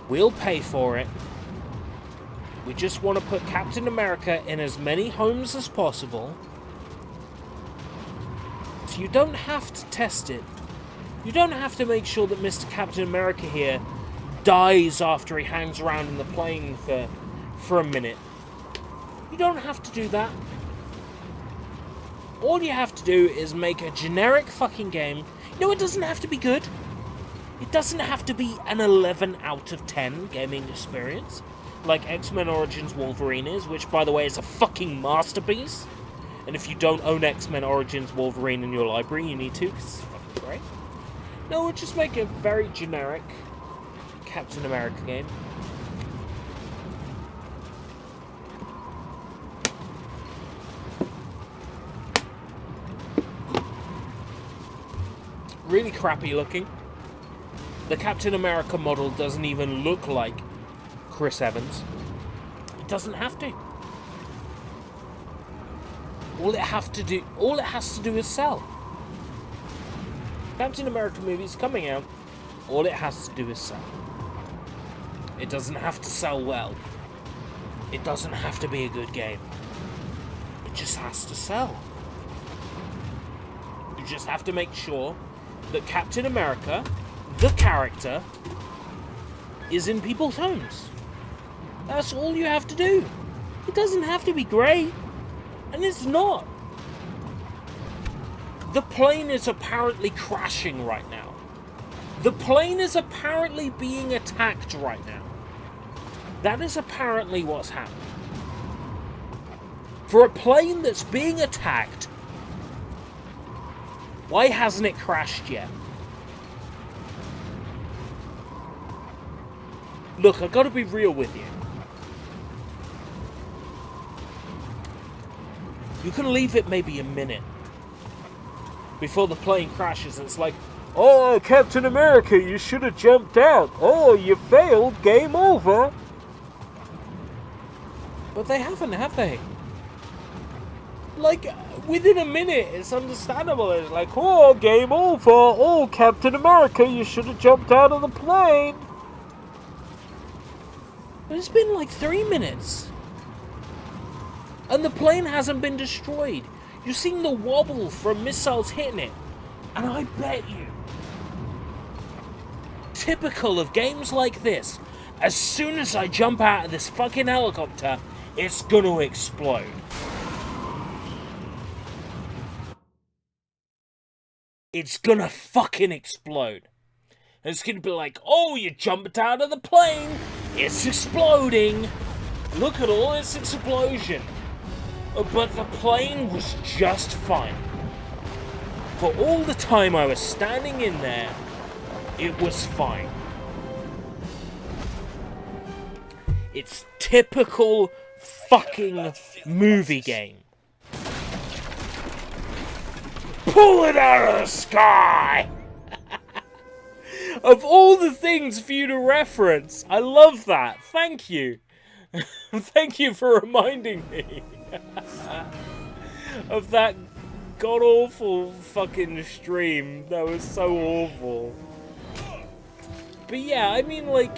We'll pay for it. We just want to put Captain America in as many homes as possible. So you don't have to test it. You don't have to make sure that Mr. Captain America here dies after he hangs around in the plane for a minute. You don't have to do that. All you have to do is make a generic fucking game. No, it doesn't have to be good. It doesn't have to be an 11 out of 10 gaming experience, like X-Men Origins Wolverine is, which, by the way, is a fucking masterpiece. And if you don't own X-Men Origins Wolverine in your library, you need to, because it's fucking great. No, we'll just make a very generic Captain America game. Really crappy looking. The Captain America model doesn't even look like Chris Evans. It doesn't have to. All it has to do is sell. Captain America movie's coming out. All it has to do is sell. It doesn't have to sell well. It doesn't have to be a good game. It just has to sell. You just have to make sure that Captain America, the character, is in people's homes. That's all you have to do. It doesn't have to be great. And it's not. The plane is apparently crashing right now. The plane is apparently being attacked right now. That is apparently what's happening. For a plane that's being attacked, why hasn't it crashed yet? Look, I gotta be real with you. You can leave it maybe a minute before the plane crashes. It's like, oh, Captain America, you should have jumped out. Oh, you failed. Game over. But they haven't, have they? Like, within a minute, it's understandable. It's like, oh, game over. Oh, Captain America, you should have jumped out of the plane. But it's been like 3 minutes. And the plane hasn't been destroyed. You've seen the wobble from missiles hitting it. And I bet you, typical of games like this, as soon as I jump out of this fucking helicopter, it's gonna explode. It's gonna fucking explode. And it's gonna be like, oh, you jumped out of the plane. It's exploding. Look at all this explosion. But the plane was just fine. For all the time I was standing in there, it was fine. It's typical fucking movie game. Pull it out of the sky! Of all the things for you to reference, I love that. Thank you. Thank you for reminding me of that god-awful fucking stream. That was so awful. But yeah, I mean, like,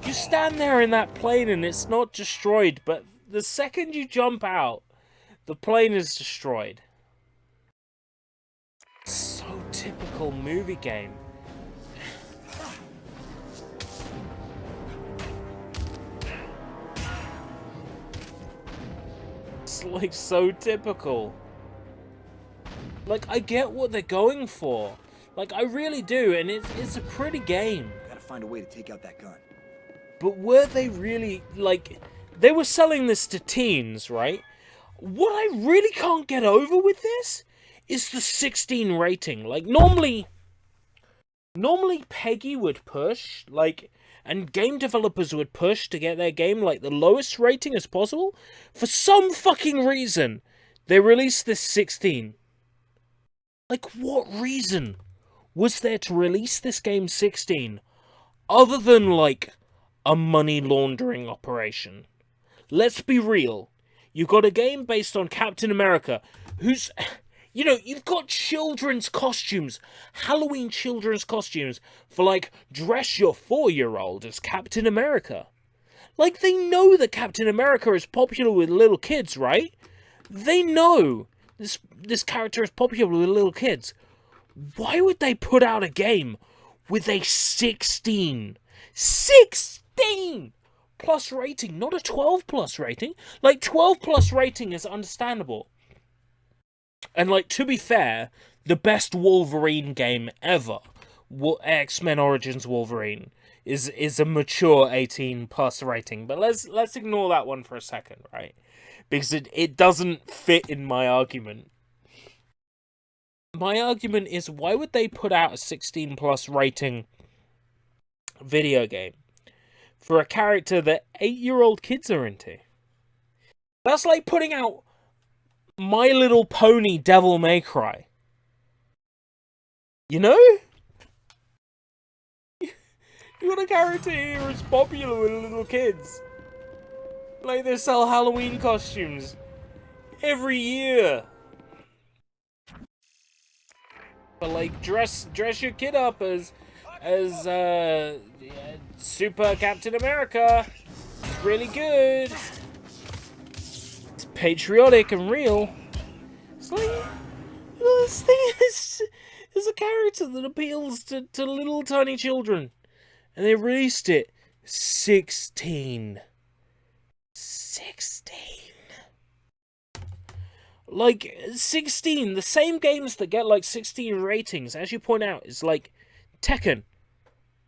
you stand there in that plane and it's not destroyed, but the second you jump out, the plane is destroyed. So typical movie game. It's like so typical. Like, I get what they're going for. Like, I really do, and it's a pretty game. Gotta find a way to take out that gun. But were they really, like, they were selling this to teens, right? What I really can't get over with this is the 16 rating. Like, normally Peggy would push, like, and game developers would push to get their game, like, the lowest rating as possible. For some fucking reason, they released this 16. Like, what reason was there to release this game 16? Other than, like, a money laundering operation. Let's be real. You've got a game based on Captain America, who's... You know, you've got children's costumes, Halloween children's costumes, for, like, dress your 4-year-old as Captain America. Like, they know that Captain America is popular with little kids, right? They know this character is popular with little kids. Why would they put out a game with a 16 plus rating, not a 12 plus rating? Like, 12 plus rating is understandable. And, like, to be fair, the best Wolverine game ever, X-Men Origins Wolverine, is a mature 18 plus rating. But let's ignore that one for a second, right? Because it doesn't fit in my argument. My argument is, why would they put out a 16 plus rating video game for a character that 8-year-old kids are into. That's like putting out My Little Pony Devil May Cry. You know? You got a character here who's popular with little kids. Like, they sell Halloween costumes every year. But like, dress your kid up as Super Captain America. It's really good. It's patriotic and real. It's like, this thing is a character that appeals to little tiny children. And they released it 16. Like, 16, the same games that get like 16 ratings, as you point out, is like Tekken.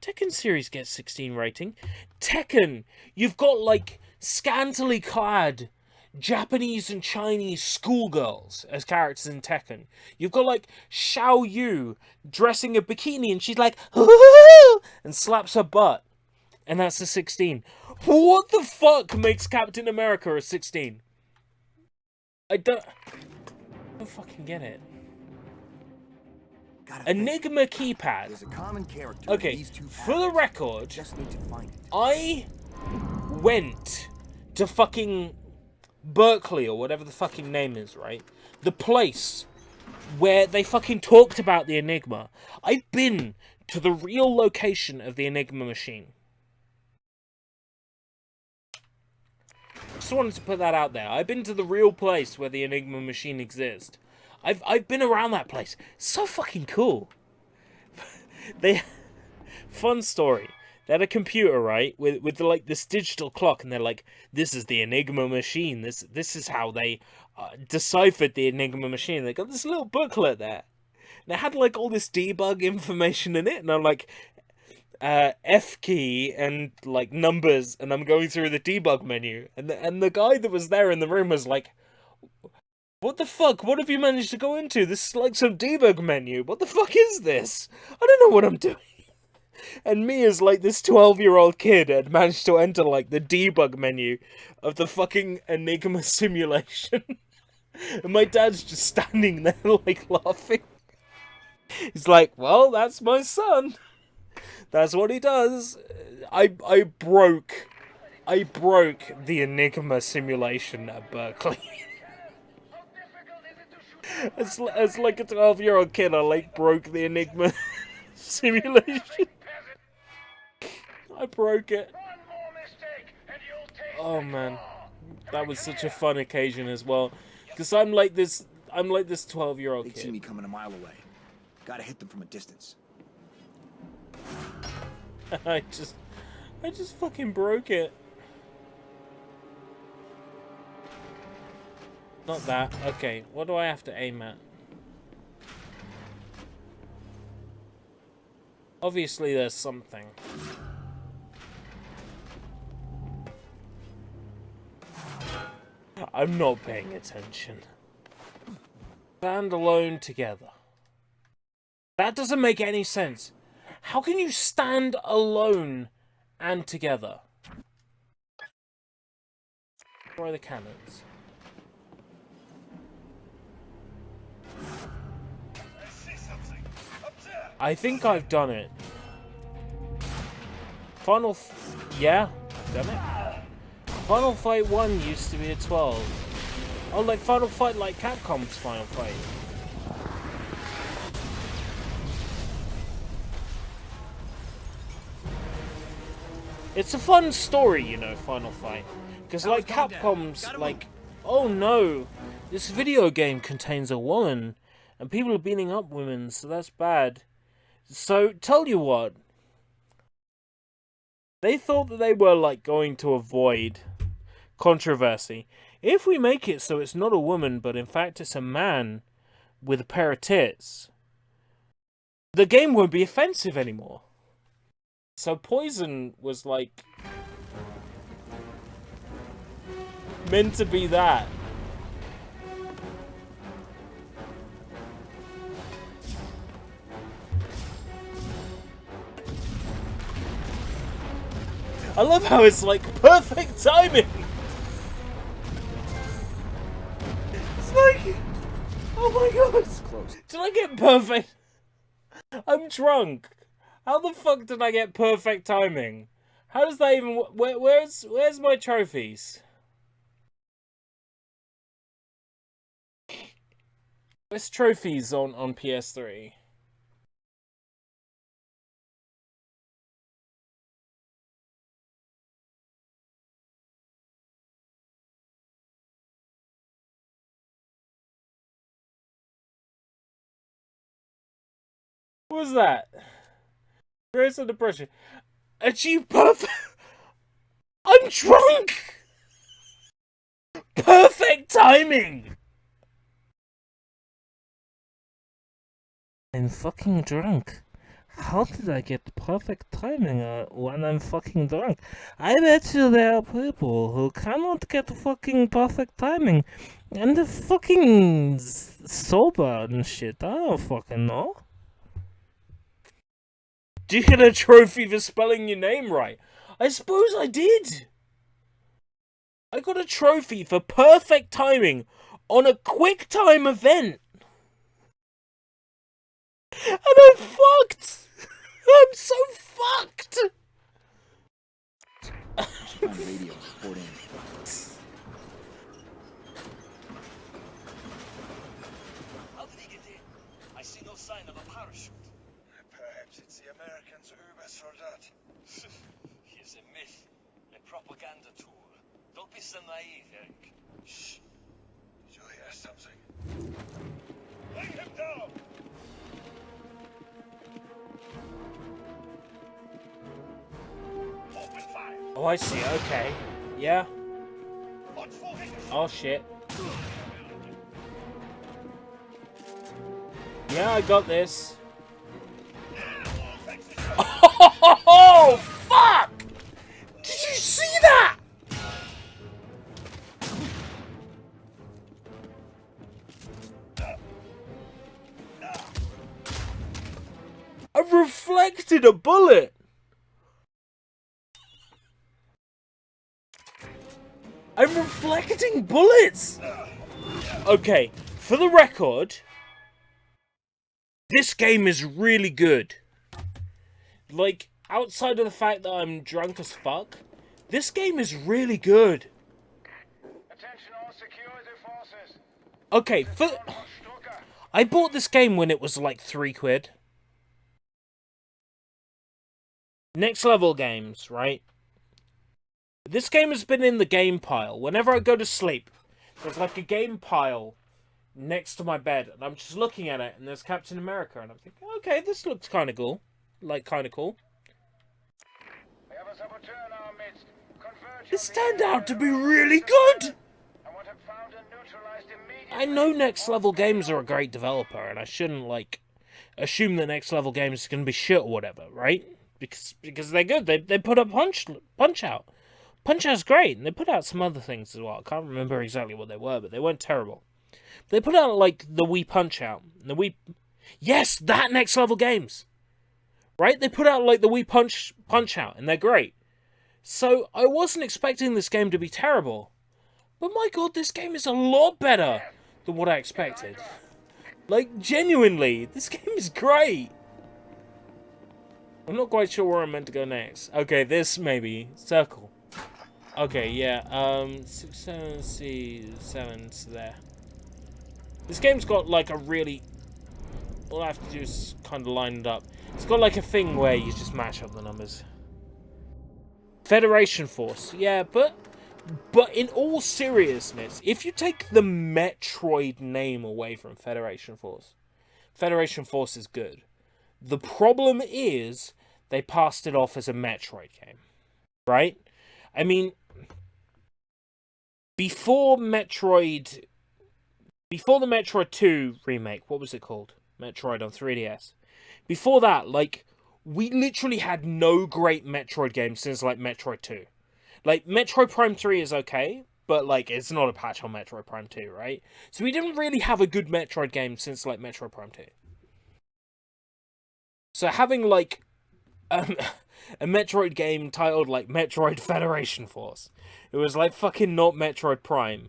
Tekken series gets 16 rating. Tekken, you've got like scantily clad Japanese and Chinese schoolgirls as characters in Tekken. You've got like Xiao Yu dressing a bikini and she's like, and slaps her butt. And that's a 16. What the fuck makes Captain America a 16? I don't fucking get it. Enigma keypad. There's a common character. Okay, for the record, Just need to find it. I went to fucking Berkeley or whatever the fucking name is, right? The place where they fucking talked about the Enigma. I've been to the real location of the Enigma machine. Just wanted to put that out there. I've been to the real place where the Enigma machine exists. I've been around that place. So fucking cool. Fun story. They had a computer, right, with like this digital clock, and they're like, "This is the Enigma machine. This is how they deciphered the Enigma machine." They got this little booklet there, and it had like all this debug information in it, and I'm like, F key and like numbers, and I'm going through the debug menu, and the guy that was there in the room was like, "What the fuck? What have you managed to go into? This is like some debug menu. What the fuck is this? I don't know what I'm doing." And me as like this 12-year-old kid had managed to enter like the debug menu of the fucking Enigma simulation. And my dad's just standing there like laughing. He's like, "Well, that's my son. That's what he does." I broke the Enigma simulation at Berkeley. As like a 12-year-old kid, I like broke the Enigma simulation. I broke it. Oh man, that was such a fun occasion as well, because I'm like this 12-year-old kid. They'd see me coming a mile away. Gotta hit them from a distance. I just fucking broke it. Not that. Okay, what do I have to aim at? Obviously there's something. I'm not paying attention. Stand alone together. That doesn't make any sense. How can you stand alone and together? Throw the cannons. I think I've done it. Yeah, done it. Final Fight 1 used to be a 12. Oh, like Final Fight, like Capcom's Final Fight. It's a fun story, you know, Final Fight. Because, like, Capcom's, like, oh no, this video game contains a woman, and people are beating up women, so that's bad. So, tell you what, they thought that they were, like, going to avoid controversy. If we make it so it's not a woman, but in fact it's a man with a pair of tits, the game won't be offensive anymore. So Poison was, like, meant to be that. I love how it's like perfect timing. It's like, oh my god. Did I get perfect? I'm drunk. How the fuck did I get perfect timing? How does that even... Where's my trophies? Where's trophies on PS3? What was that? Grace under pressure. Achieve perfect... I'm drunk! Perfect timing! I'm fucking drunk. How did I get perfect timing when I'm fucking drunk? I bet you there are people who cannot get fucking perfect timing. And they're fucking sober and shit. I don't fucking know. Do you get a trophy for spelling your name right? I suppose I did. I got a trophy for perfect timing on a quick time event. And I'm fucked! I'm so fucked! Radio, report in. How did he get in? I see no sign of a parachute. Perhaps it's the Americans' Ubersoldat. He's a myth, a propaganda tool. Don't be so naive, Eric. Shh. Did you hear something? Bring him down! Open fire! Oh, I see, okay. Yeah. Oh, shit. Yeah, I got this. Oh, fuck! Did you see that? I reflected a bullet. I'm reflecting bullets! Okay, for the record, this game is really good. Like, outside of the fact that I'm drunk as fuck, this game is really good. Attention all security forces. Okay, I bought this game when it was like £3. Next Level Games, right? This game has been in the game pile. Whenever I go to sleep, there's like a game pile next to my bed, and I'm just looking at it, and there's Captain America, and I'm thinking, okay, this looks kind of cool. Like, kind of cool. We have a saboteur in our midst. This turned out to be really good! I know Next Level Games are a great developer, and I shouldn't, like, assume that Next Level Games is going to be shit or whatever, right? Because they're good. They put up Punch-Out! Punch-Out's great, and they put out some other things as well. I can't remember exactly what they were, but they weren't terrible. They put out, like, the Wii Punch-Out. Yes, that Next Level Games! Right? They put out, like, the Wii Punch-Out, and they're great. So, I wasn't expecting this game to be terrible. But my god, this game is a lot better than what I expected. Like, genuinely, this game is great! I'm not quite sure where I'm meant to go next. Okay, this, maybe. Circle. Okay, yeah, 6, 7, C, 7's there. This game's got, like, a really... All I have to do is kind of line it up. It's got, like, a thing where you just match up the numbers. Federation Force. Yeah, but in all seriousness, if you take the Metroid name away from Federation Force is good. The problem is, they passed it off as a Metroid game. Right? I mean, before the Metroid 2 remake, what was it called? Metroid on 3DS. Before that, like, we literally had no great Metroid games since, like, Metroid 2. Like, Metroid Prime 3 is okay, but, like, it's not a patch on Metroid Prime 2, right? So we didn't really have a good Metroid game since, like, Metroid Prime 2. So having, like, a Metroid game titled like Metroid Federation Force. It was like fucking not Metroid Prime.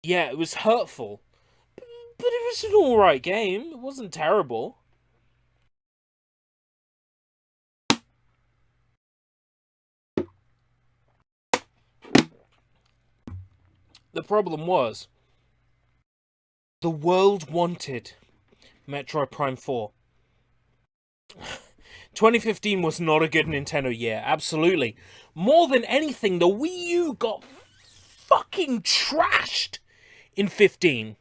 Yeah, it was hurtful, but it was an alright game. It wasn't terrible. The problem was, the world wanted Metroid Prime 4. 2015 was not a good Nintendo year, absolutely. More than anything, the Wii U got fucking trashed in 15.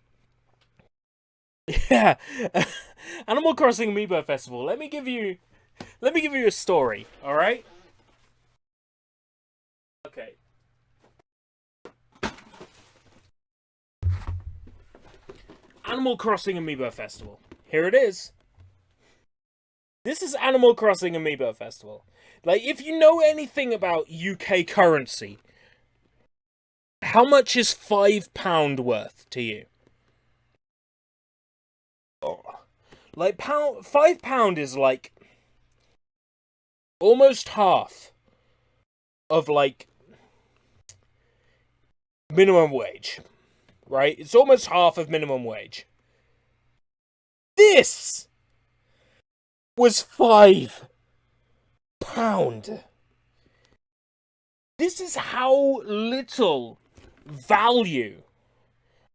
Yeah. Animal Crossing Amiibo Festival. Let me give you a story, alright? Okay. Animal Crossing Amiibo Festival. Here it is. This is Animal Crossing Amiibo Festival. Like, if you know anything about UK currency, how much is £5 worth to you? Oh. Like, £5 is like almost half of like minimum wage. Right? It's almost half of minimum wage. This was £5. This is how little value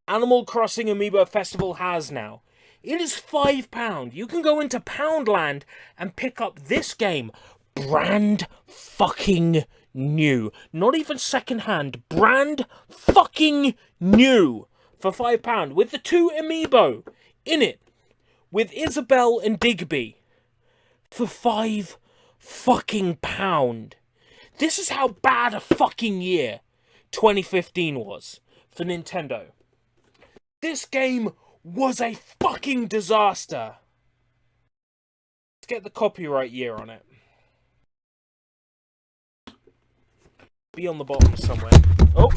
Animal Crossing Amiibo Festival has now. It is £5. You can go into Poundland and pick up this game brand fucking new. Not even secondhand. Brand fucking new. For £5. With the 2 Amiibo in it. With Isabelle and Digby. For £5 fucking pound. This is how bad a fucking year 2015 was for Nintendo. This game was a fucking disaster. Let's get the copyright year on it. Be on the bottom somewhere. Oh!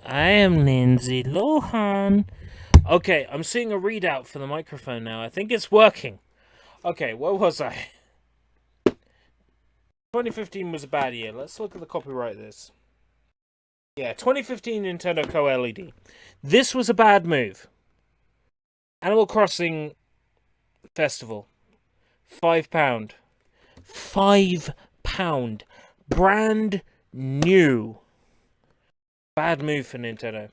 I am Lindsay Lohan. Okay, I'm seeing a readout for the microphone now. I think it's working. Okay, where was I? 2015 was a bad year. Let's look at the copyright of this. Yeah, 2015 Nintendo Co. LED. This was a bad move. Animal Crossing Festival. £5. £5. Brand new. Bad move for Nintendo.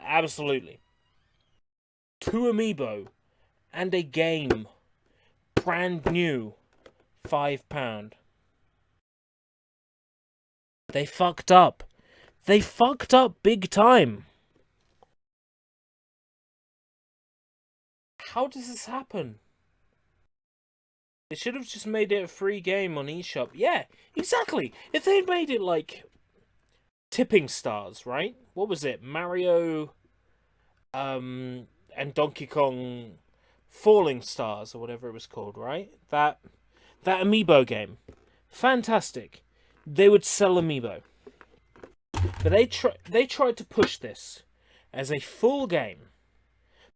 Absolutely. 2 amiibo and a game. Brand new. £5. They fucked up. They fucked up big time. How does this happen? They should have just made it a free game on eShop. Yeah, exactly. If they had made it like Tipping Stars, right? What was it? Mario and Donkey Kong Falling Stars or whatever it was called, right? That amiibo game. Fantastic. They would sell amiibo. But they tried to push this as a full game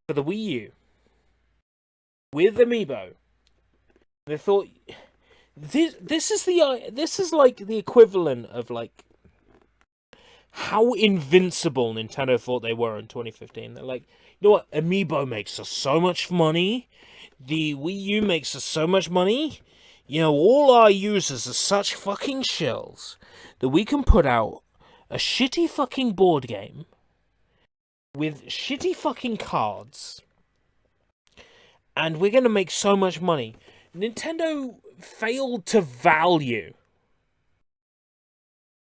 for the Wii U with amiibo. They thought this is like the equivalent of like how invincible Nintendo thought they were in 2015. They're like, you know what? Amiibo makes us so much money. The Wii U makes us so much money. You know, all our users are such fucking shills that we can put out a shitty fucking board game with shitty fucking cards, and we're gonna make so much money. Nintendo failed to value.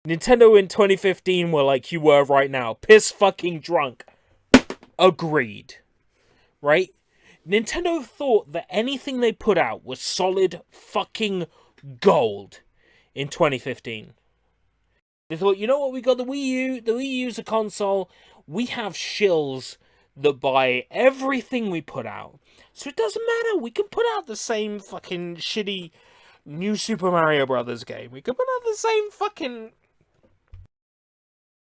Nintendo in 2015 were like you were right now. Piss fucking drunk. Agreed. Right? Nintendo thought that anything they put out was solid fucking gold in 2015. They thought, you know what, we got the Wii U. The Wii U's a console. We have shills that buy everything we put out. So it doesn't matter. We can put out the same fucking shitty new Super Mario Brothers game. We can put out the same fucking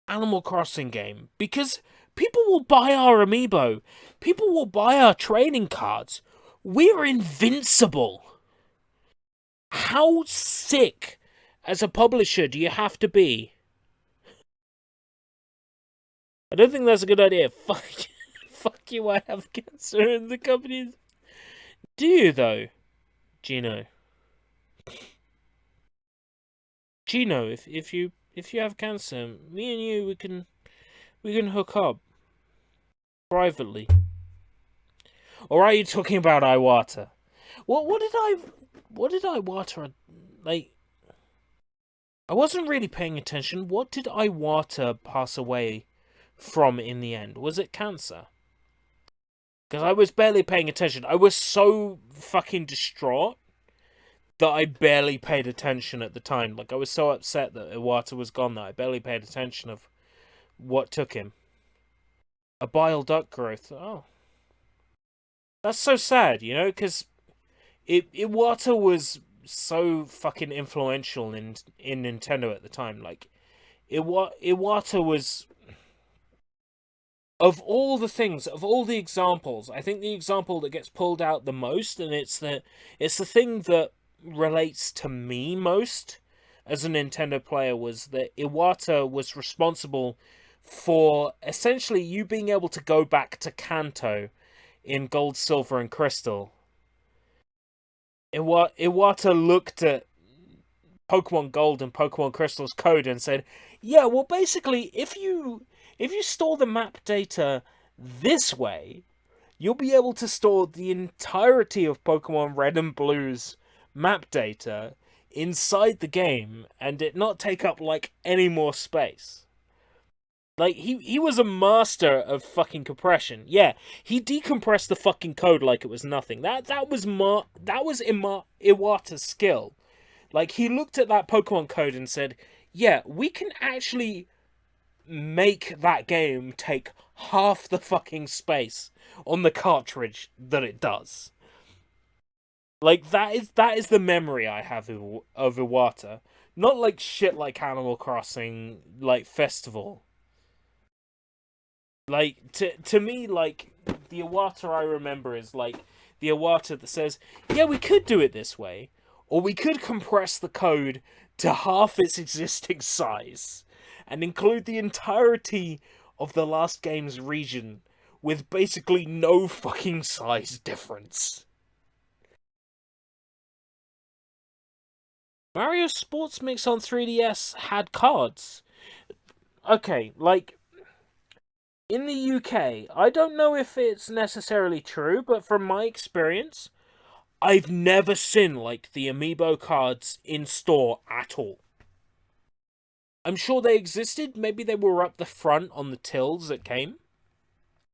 Animal Crossing game. Because people will buy our amiibo. People will buy our trading cards. We're invincible. How sick as a publisher do you have to be? I don't think that's a good idea. Fuck you, I have cancer in the company. Do you, though? Gino, if you have cancer, me and you, we can hook up privately. Or are you talking about Iwata? What did Iwata, like, I wasn't really paying attention. What did Iwata pass away from in the end? Was it cancer? Because I was barely paying attention. I was so fucking distraught that I barely paid attention at the time. Like, I was so upset that Iwata was gone that I barely paid attention of what took him. A bile duct growth. Oh. That's so sad, you know, because Iwata was so fucking influential in Nintendo at the time. Like, Iwata was, of all the things, of all the examples, I think the example that gets pulled out the most, and it's the thing that relates to me most as a Nintendo player, was that Iwata was responsible for essentially you being able to go back to Kanto in Gold, Silver, and Crystal. Iwata looked at Pokemon Gold and Pokemon Crystal's code and said, yeah, well, basically, if you store the map data this way, you'll be able to store the entirety of Pokemon Red and Blue's map data inside the game and it not take up, like, any more space. Like, he was a master of fucking compression. Yeah, he decompressed the fucking code like it was nothing. That was Iwata's skill. Like, he looked at that Pokemon code and said, yeah, we can actually make that game take half the fucking space on the cartridge that it does. Like, that is the memory I have of Iwata. Not like shit like Animal Crossing, like Festival. Like, to me, like, the Iwata I remember is, like, the Iwata that says, yeah, we could do it this way, or we could compress the code to half its existing size, and include the entirety of the last game's region, with basically no fucking size difference. Mario Sports Mix on 3DS had cards. Okay, like, in the UK, I don't know if it's necessarily true, but from my experience, I've never seen, like, the amiibo cards in store at all. I'm sure they existed, maybe they were up the front on the tills that came.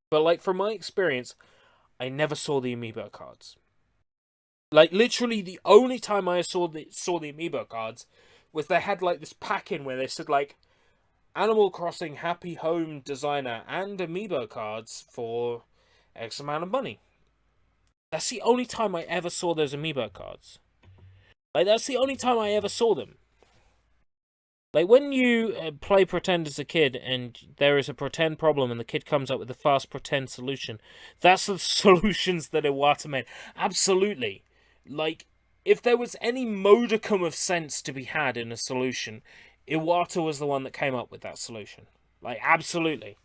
But, like, from my experience, I never saw the amiibo cards. Like, literally, the only time I saw the amiibo cards was they had, like, this pack-in where they said, like, Animal Crossing Happy Home Designer and amiibo cards for X amount of money. That's the only time I ever saw those amiibo cards. Like, that's the only time I ever saw them. Like, when you play pretend as a kid and there is a pretend problem and the kid comes up with a fast pretend solution, that's the solutions that Iwata made. Absolutely. Like, if there was any modicum of sense to be had in a solution, Iwata was the one that came up with that solution. Like, absolutely.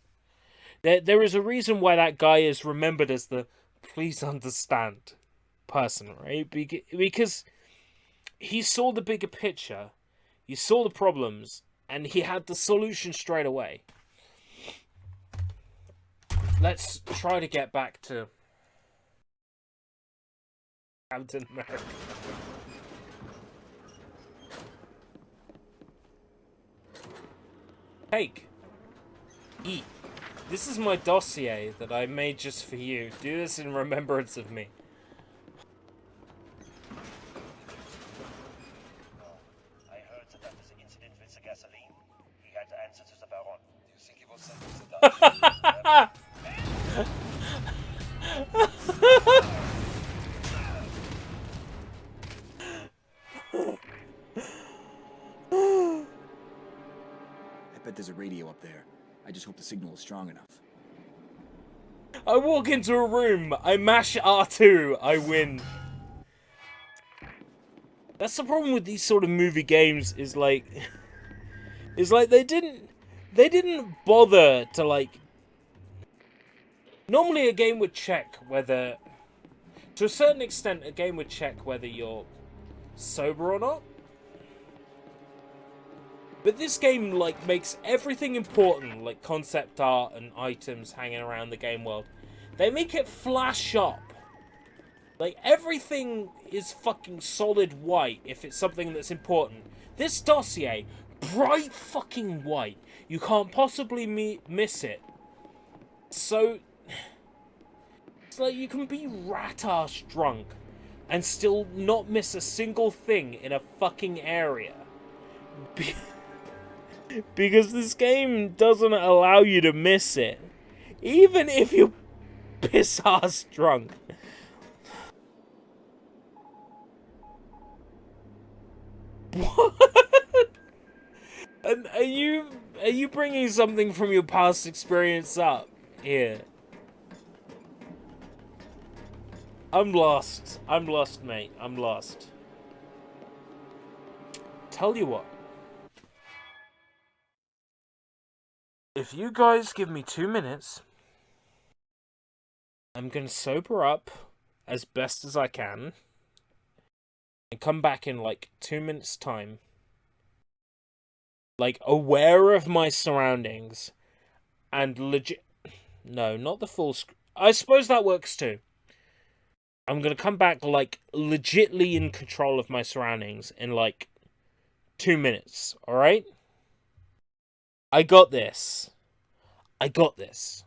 There is a reason why that guy is remembered as the please understand person, right? Because he saw the bigger picture, he saw the problems, and he had the solution straight away. Let's try to get back to Captain America. Take. Eat. This is my dossier that I made just for you. Do this in remembrance of me. I heard that there was an incident with the gasoline. He had to answer to the Baron. Do you think he will send us I bet there's a radio up there. I just hope the signal is strong enough. I walk into a room, I mash R2, I win. That's the problem with these sort of movie games, is like they didn't bother to, like, normally a game would check whether, to a certain extent, a game would check whether you're sober or not. But this game, like, makes everything important, like concept art and items hanging around the game world. They make it flash up. Like, everything is fucking solid white if it's something that's important. This dossier, bright fucking white. You can't possibly miss it. So, it's like you can be rat-ass drunk and still not miss a single thing in a fucking area. Because this game doesn't allow you to miss it. Even if you're piss-ass drunk. What? And are you bringing something from your past experience up here? I'm lost. I'm lost, mate. I'm lost. Tell you what. If you guys give me 2 minutes, I'm gonna sober up as best as I can and come back in like 2 minutes time, like aware of my surroundings and no, not the full screen. I suppose that works too. I'm gonna come back like legitly in control of my surroundings in like 2 minutes, alright? I got this. I got this.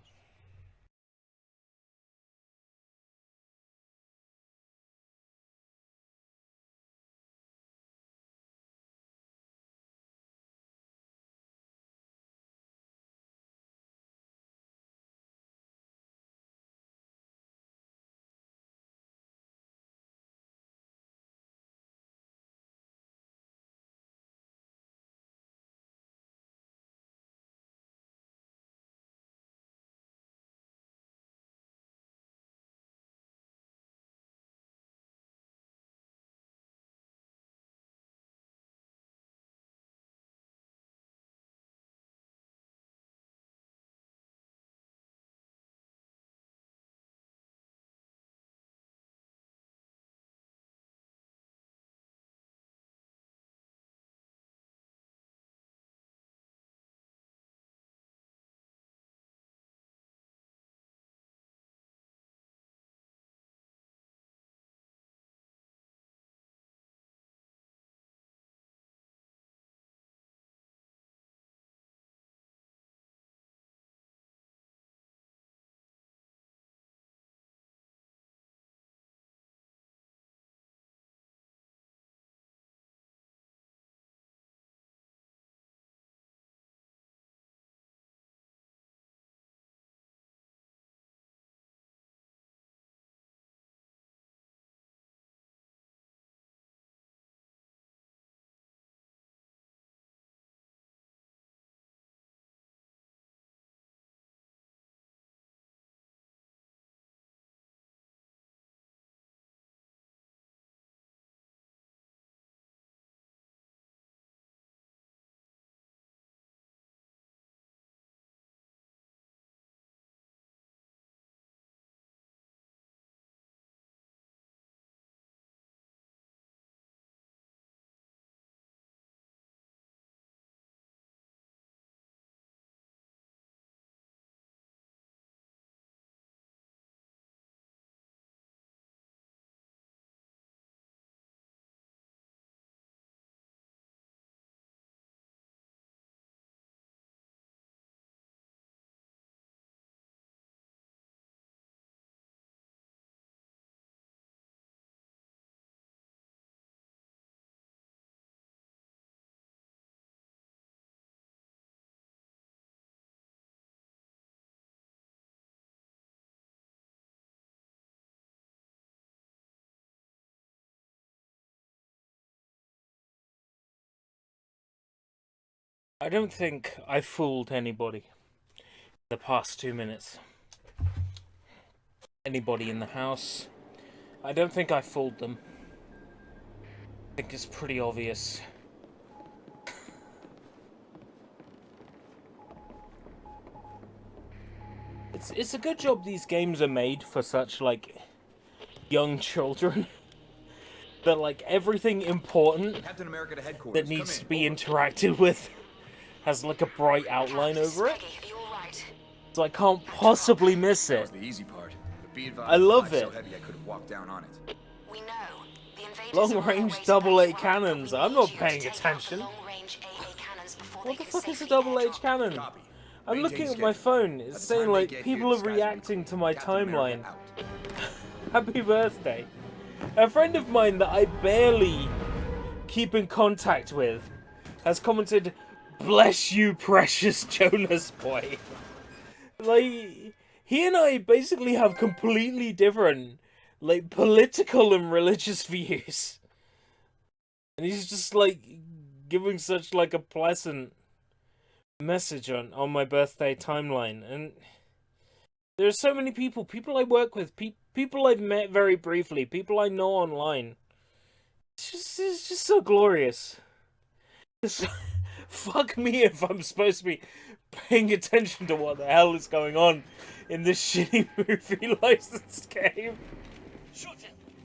I don't think I fooled anybody in the past 2 minutes. Anybody in the house. I don't think I fooled them. I think it's pretty obvious. It's a good job these games are made for such, like, young children. That, like, everything important Captain America to headquarters. that needs to be interacted with has, like, a bright outline over it. So I can't possibly miss That it. was the easy part. But be advised, I love the it. fly's so heavy I could have walked down on it. We know. The invaders Long-range AA cannons. I'm not paying attention. What the fuck is a AA cannon? I'm looking at my phone. It's saying, like, people are reacting to my timeline. Happy birthday. A friend of mine that I barely keep in contact with has commented, "Bless you, precious Jonas boy." Like, he and I basically have completely different, like, political and religious views. And he's just, like, giving such, like, a pleasant message on my birthday timeline. And there are so many people I work with, people I've met very briefly, people I know online. It's just so glorious. Just, fuck me if I'm supposed to be paying attention to what the hell is going on in this shitty movie licensed game.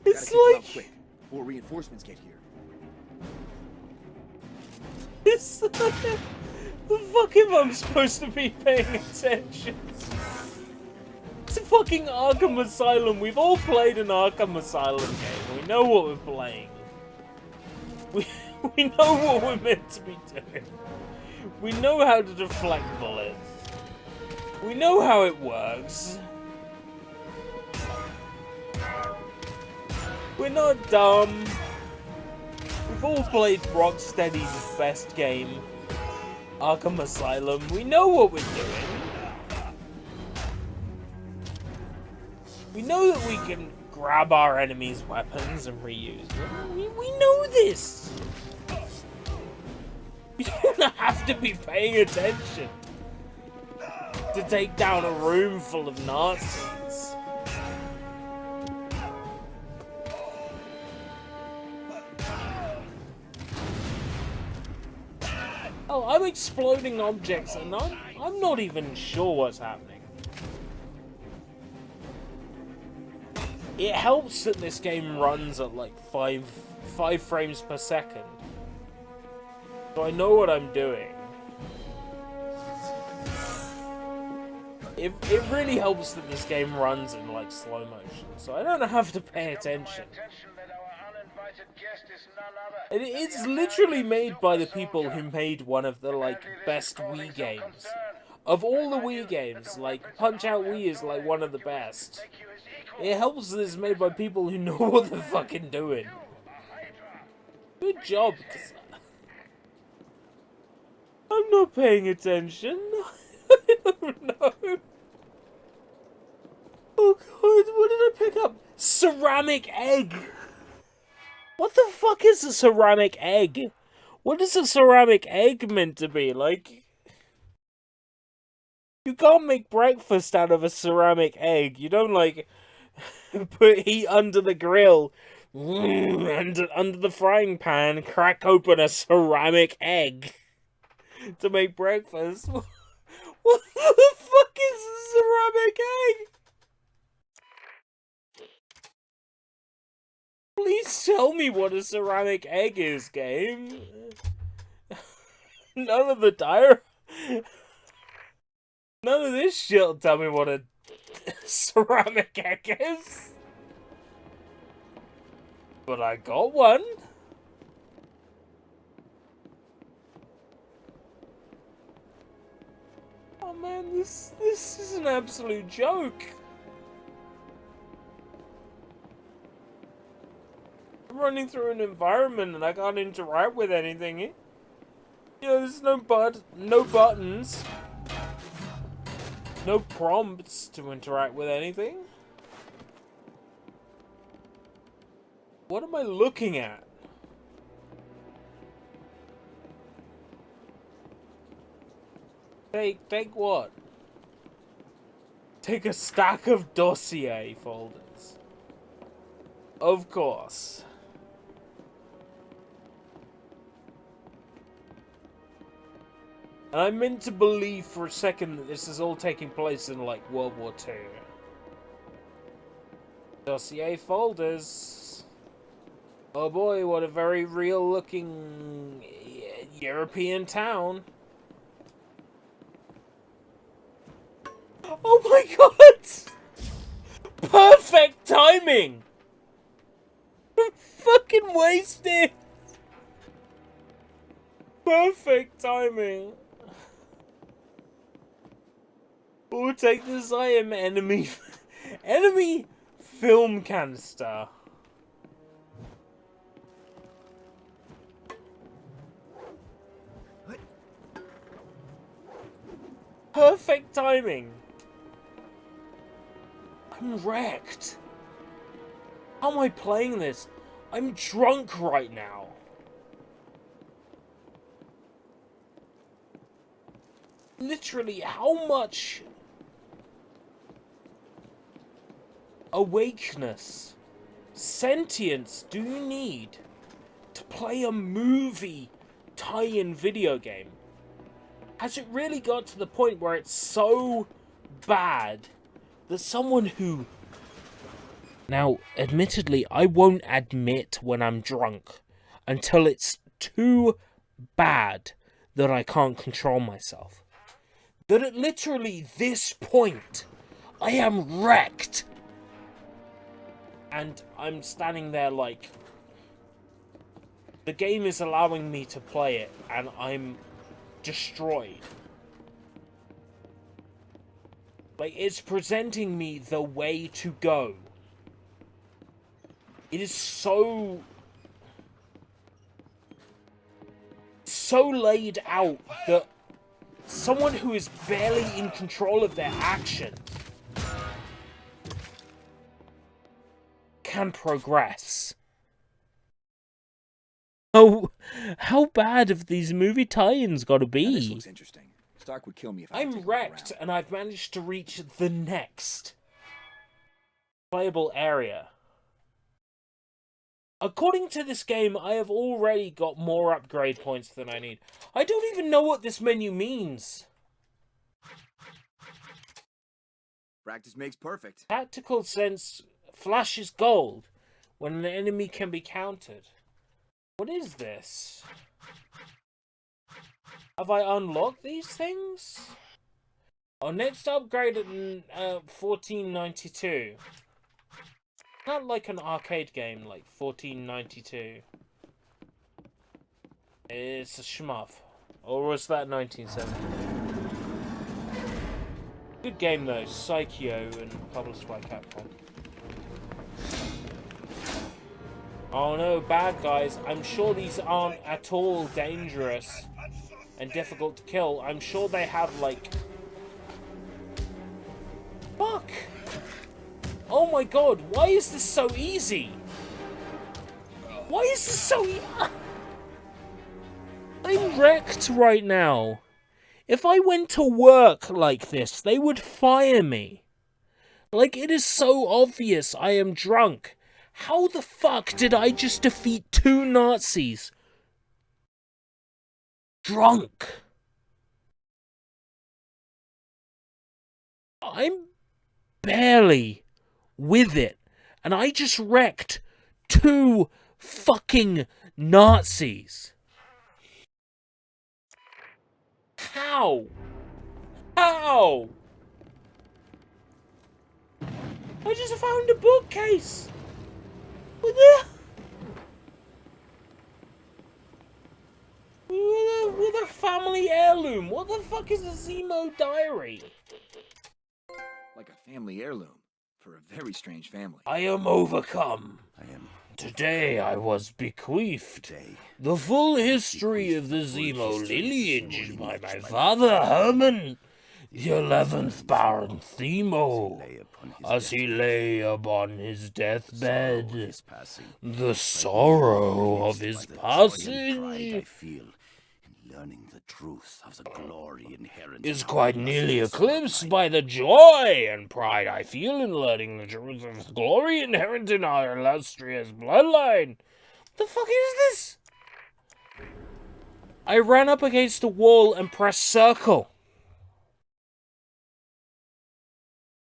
It's like, quick before reinforcements get here. it's like, the fuck am I supposed to be paying attention? It's a fucking Arkham Asylum. We've all played an Arkham Asylum game. We know what we're playing. We know what we're meant to be doing. We know how to deflect bullets. We know how it works. We're not dumb. We've all played Rocksteady's best game, Arkham Asylum. We know what we're doing. We know that we can grab our enemies' weapons and reuse them. We know this. You don't have to be paying attention to take down a room full of Nazis. Oh, I'm exploding objects and I'm not even sure what's happening. It helps that this game runs at like 5 frames per second. So I know what I'm doing. It really helps that this game runs in like slow motion, so I don't have to pay attention. It's literally made by the people who made one of the like best Wii games. Of all the Wii games, like Punch-Out Wii is like one of the best. It helps that it's made by people who know what they're fucking doing. Good job. I'm not paying attention. I don't know. Oh god, what did I pick up? Ceramic egg! What the fuck is a ceramic egg? What is a ceramic egg meant to be? Like, you can't make breakfast out of a ceramic egg. You don't, like, put heat under the grill, and under the frying pan, crack open a ceramic egg to make breakfast. What the fuck is a ceramic egg? Please tell me what a ceramic egg is, game. None of this shit will tell me what a ceramic egg is. But I got one. Oh man, this is an absolute joke. I'm running through an environment and I can't interact with anything. You know, there's no buttons, no prompts to interact with anything. What am I looking at? Take what? Take a stack of dossier folders. Of course. And I'm meant to believe for a second that this is all taking place in, like, World War II. Dossier folders. Oh boy, what a very real-looking European town. Oh my god! Perfect timing! I'm fucking wasted! Perfect timing. We'll take this item, enemy film canister. Perfect timing. I'm wrecked. How am I playing this? I'm drunk right now. Literally, how much awakeness, sentience do you need to play a movie tie-in video game? Has it really got to the point where it's so bad that someone who... Now, admittedly, I won't admit when I'm drunk until it's too bad that I can't control myself. That at literally this point, I am wrecked. And I'm standing there like... The game is allowing me to play it, and I'm destroyed. Like, it's presenting me the way to go. It is so laid out that someone who is barely in control of their actions can progress. Oh, how bad have these movie tie-ins got to be? This looks interesting. Stark would kill me if I I'm wrecked, and I've managed to reach the next playable area. According to this game, I have already got more upgrade points than I need. I don't even know what this menu means. Practice makes perfect. Tactical sense flashes gold when an enemy can be countered. What is this? Have I unlocked these things? Oh, next upgrade at 1492. Not like an arcade game like 1492. It's a shmup. Or was that 1970? Good game though, Psycho, and published by Capcom. Oh no, bad guys. I'm sure these aren't at all dangerous and difficult to kill. I'm sure they have like... Fuck! Oh my god, why is this so easy? Why is this so I'm wrecked right now. If I went to work like this, they would fire me. Like, it is so obvious I am drunk. How the fuck did I just defeat 2 Nazis? Drunk. I'm barely with it. And I just wrecked 2 fucking Nazis. How? How? I just found a bookcase. With a family heirloom. What the fuck is a Zemo diary? Like a family heirloom. For a very strange family. I am overcome. Today I was bequeathed the full history of the Zemo lineage by my father Herman, the 11th Baron Zemo, as he lay upon his deathbed. The sorrow of his passage learning the truth of the glory inherent is in quite our nearly illustrious eclipsed by the joy and pride I feel in learning the truth of the glory inherent in our illustrious bloodline. The fuck is this? I ran up against a wall and pressed circle.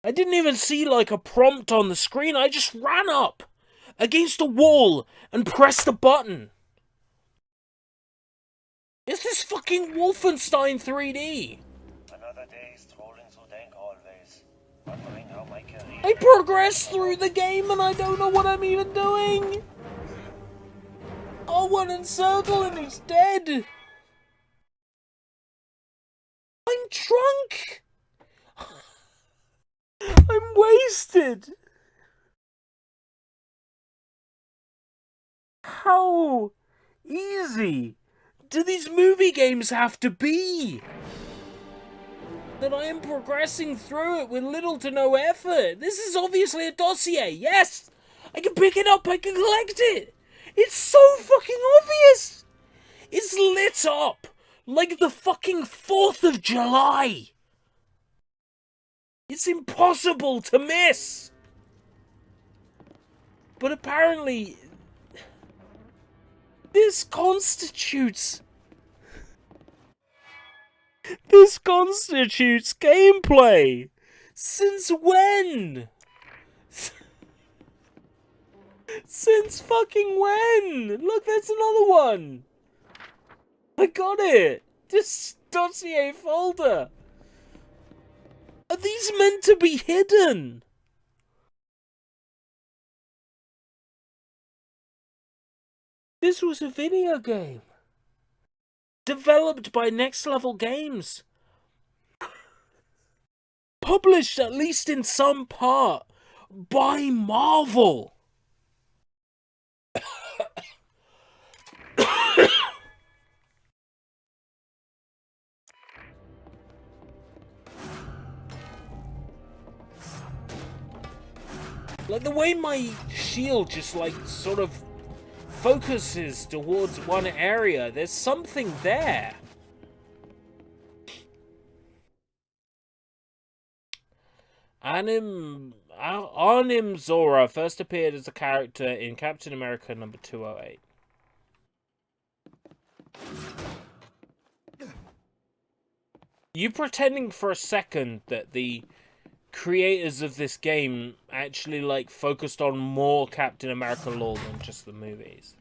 I didn't even see like a prompt on the screen. I just ran up against a wall and pressed a button. Is this fucking Wolfenstein 3D? Another day strolling through dank hallways, wondering how my career... I progressed through the game and I don't know what I'm even doing. R1 and circle and he's dead. I'm drunk. I'm wasted. How easy do these movie games have to be? That I am progressing through it with little to no effort. This is obviously a dossier. Yes! I can pick it up, I can collect it. It's so fucking obvious. It's lit up like the fucking 4th of July. It's impossible to miss. But apparently, this constitutes gameplay. Since when? Since fucking when? Look, there's another one. I got it. This dossier folder. Are these meant to be hidden? This was a video game. Developed by Next Level Games. Published, at least in some part, by Marvel. Like the way my shield just like sort of focuses towards one area, there's something there. Arnim Zola first appeared as a character in Captain America number 208. You pretending for a second that the creators of this game actually like focused on more Captain America lore than just the movies?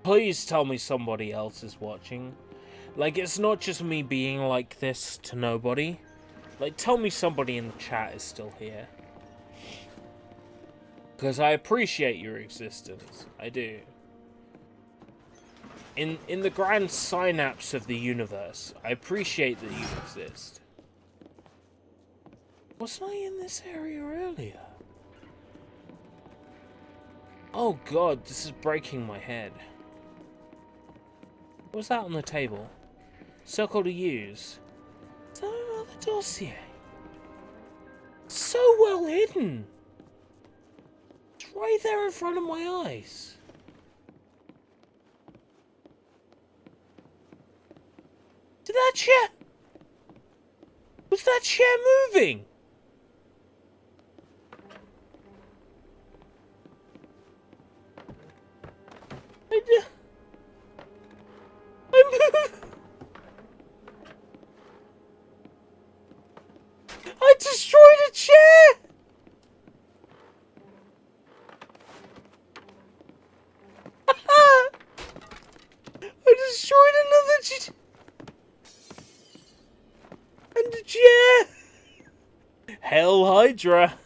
Please tell me somebody else is watching. Like, it's not just me being like this to nobody. Like, tell me somebody in the chat is still here. Because I appreciate your existence. I do. In the grand synapse of the universe, I appreciate that you exist. Wasn't I in this area earlier? Oh god, this is breaking my head. What's that on the table? Circle to use. Is that another dossier? So well hidden. It's right there in front of my eyes. Did that chair... Was that chair moving? I moved. I destroyed a chair. I destroyed another chair. And a chair. Hell Hydra.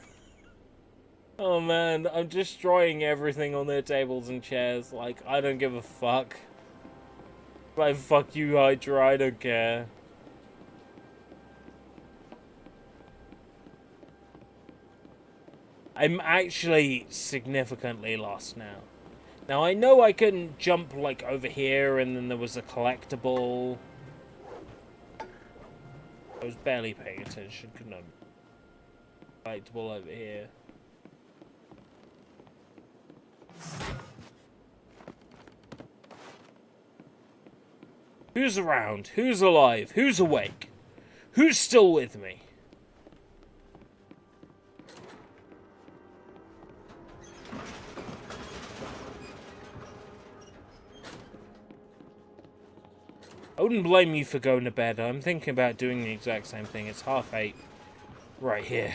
Oh man, I'm destroying everything on their tables and chairs. Like, I don't give a fuck. Like, fuck you, Hydra, I don't care. I'm actually significantly lost now. Now, I know I couldn't jump, like, over here and then there was a collectible. I was barely paying attention, couldn't I? Collectible over here. Who's around? Who's alive? Who's awake? Who's still with me? I wouldn't blame you for going to bed. I'm thinking about doing the exact same thing. It's 8:30. Right here.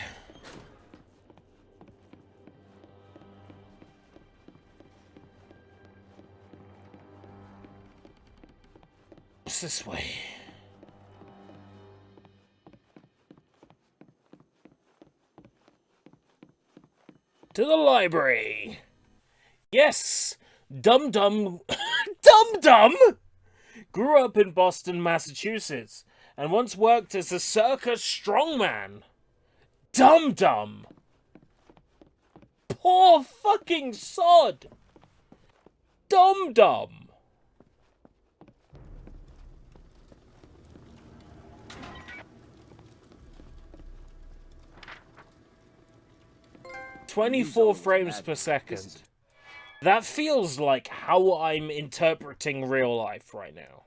What's this way? To the library. Yes, Dum Dum Dum Dum grew up in Boston, Massachusetts, and once worked as a circus strongman. Dum Dum. Poor fucking sod. Dum Dum. "24 frames per second. That feels like how I'm interpreting real life right now.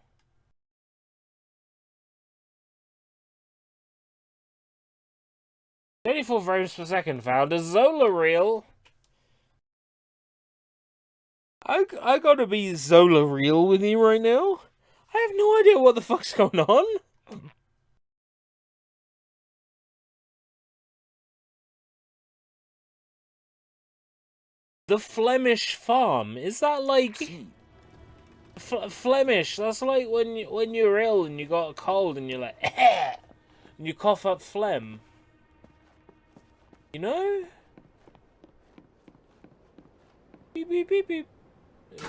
"24 frames per second found a Zola reel." I gotta be Zola real with you right now. I have no idea what the fuck's going on. The Flemish farm, is that like Flemish? That's like when you're ill and you got a cold and you're like and you cough up phlegm. You know? Beep beep beep beep.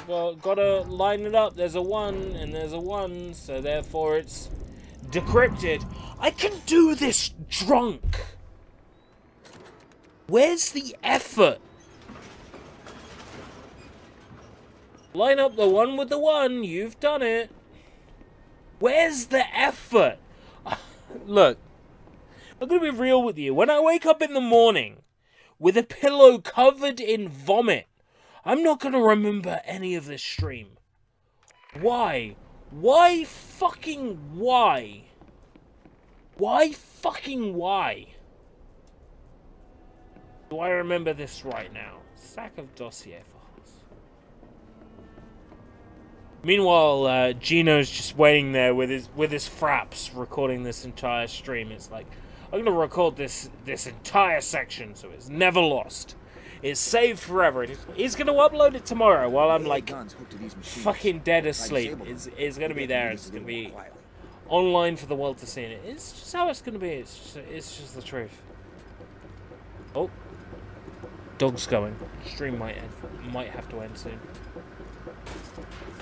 Gotta line it up. There's a 1 and there's a 1, so therefore it's decrypted. I can do this drunk. Where's the effort? Line up the 1 with the 1. You've done it. Where's the effort? Look, I'm gonna be real with you. When I wake up in the morning with a pillow covered in vomit, I'm not gonna remember any of this stream. Why? Why fucking why? Why fucking why? Do I remember this right now? Sack of dossier files. Meanwhile, Gino's just waiting there with his fraps, recording this entire stream. It's like, I'm gonna record this entire section so it's never lost. It's saved forever. He's gonna upload it tomorrow while I'm like fucking dead asleep. It's gonna be there. It's gonna be online for the world to see. And it's just how it's gonna be. It's just the truth. Oh, dog's going. Stream might have to end soon.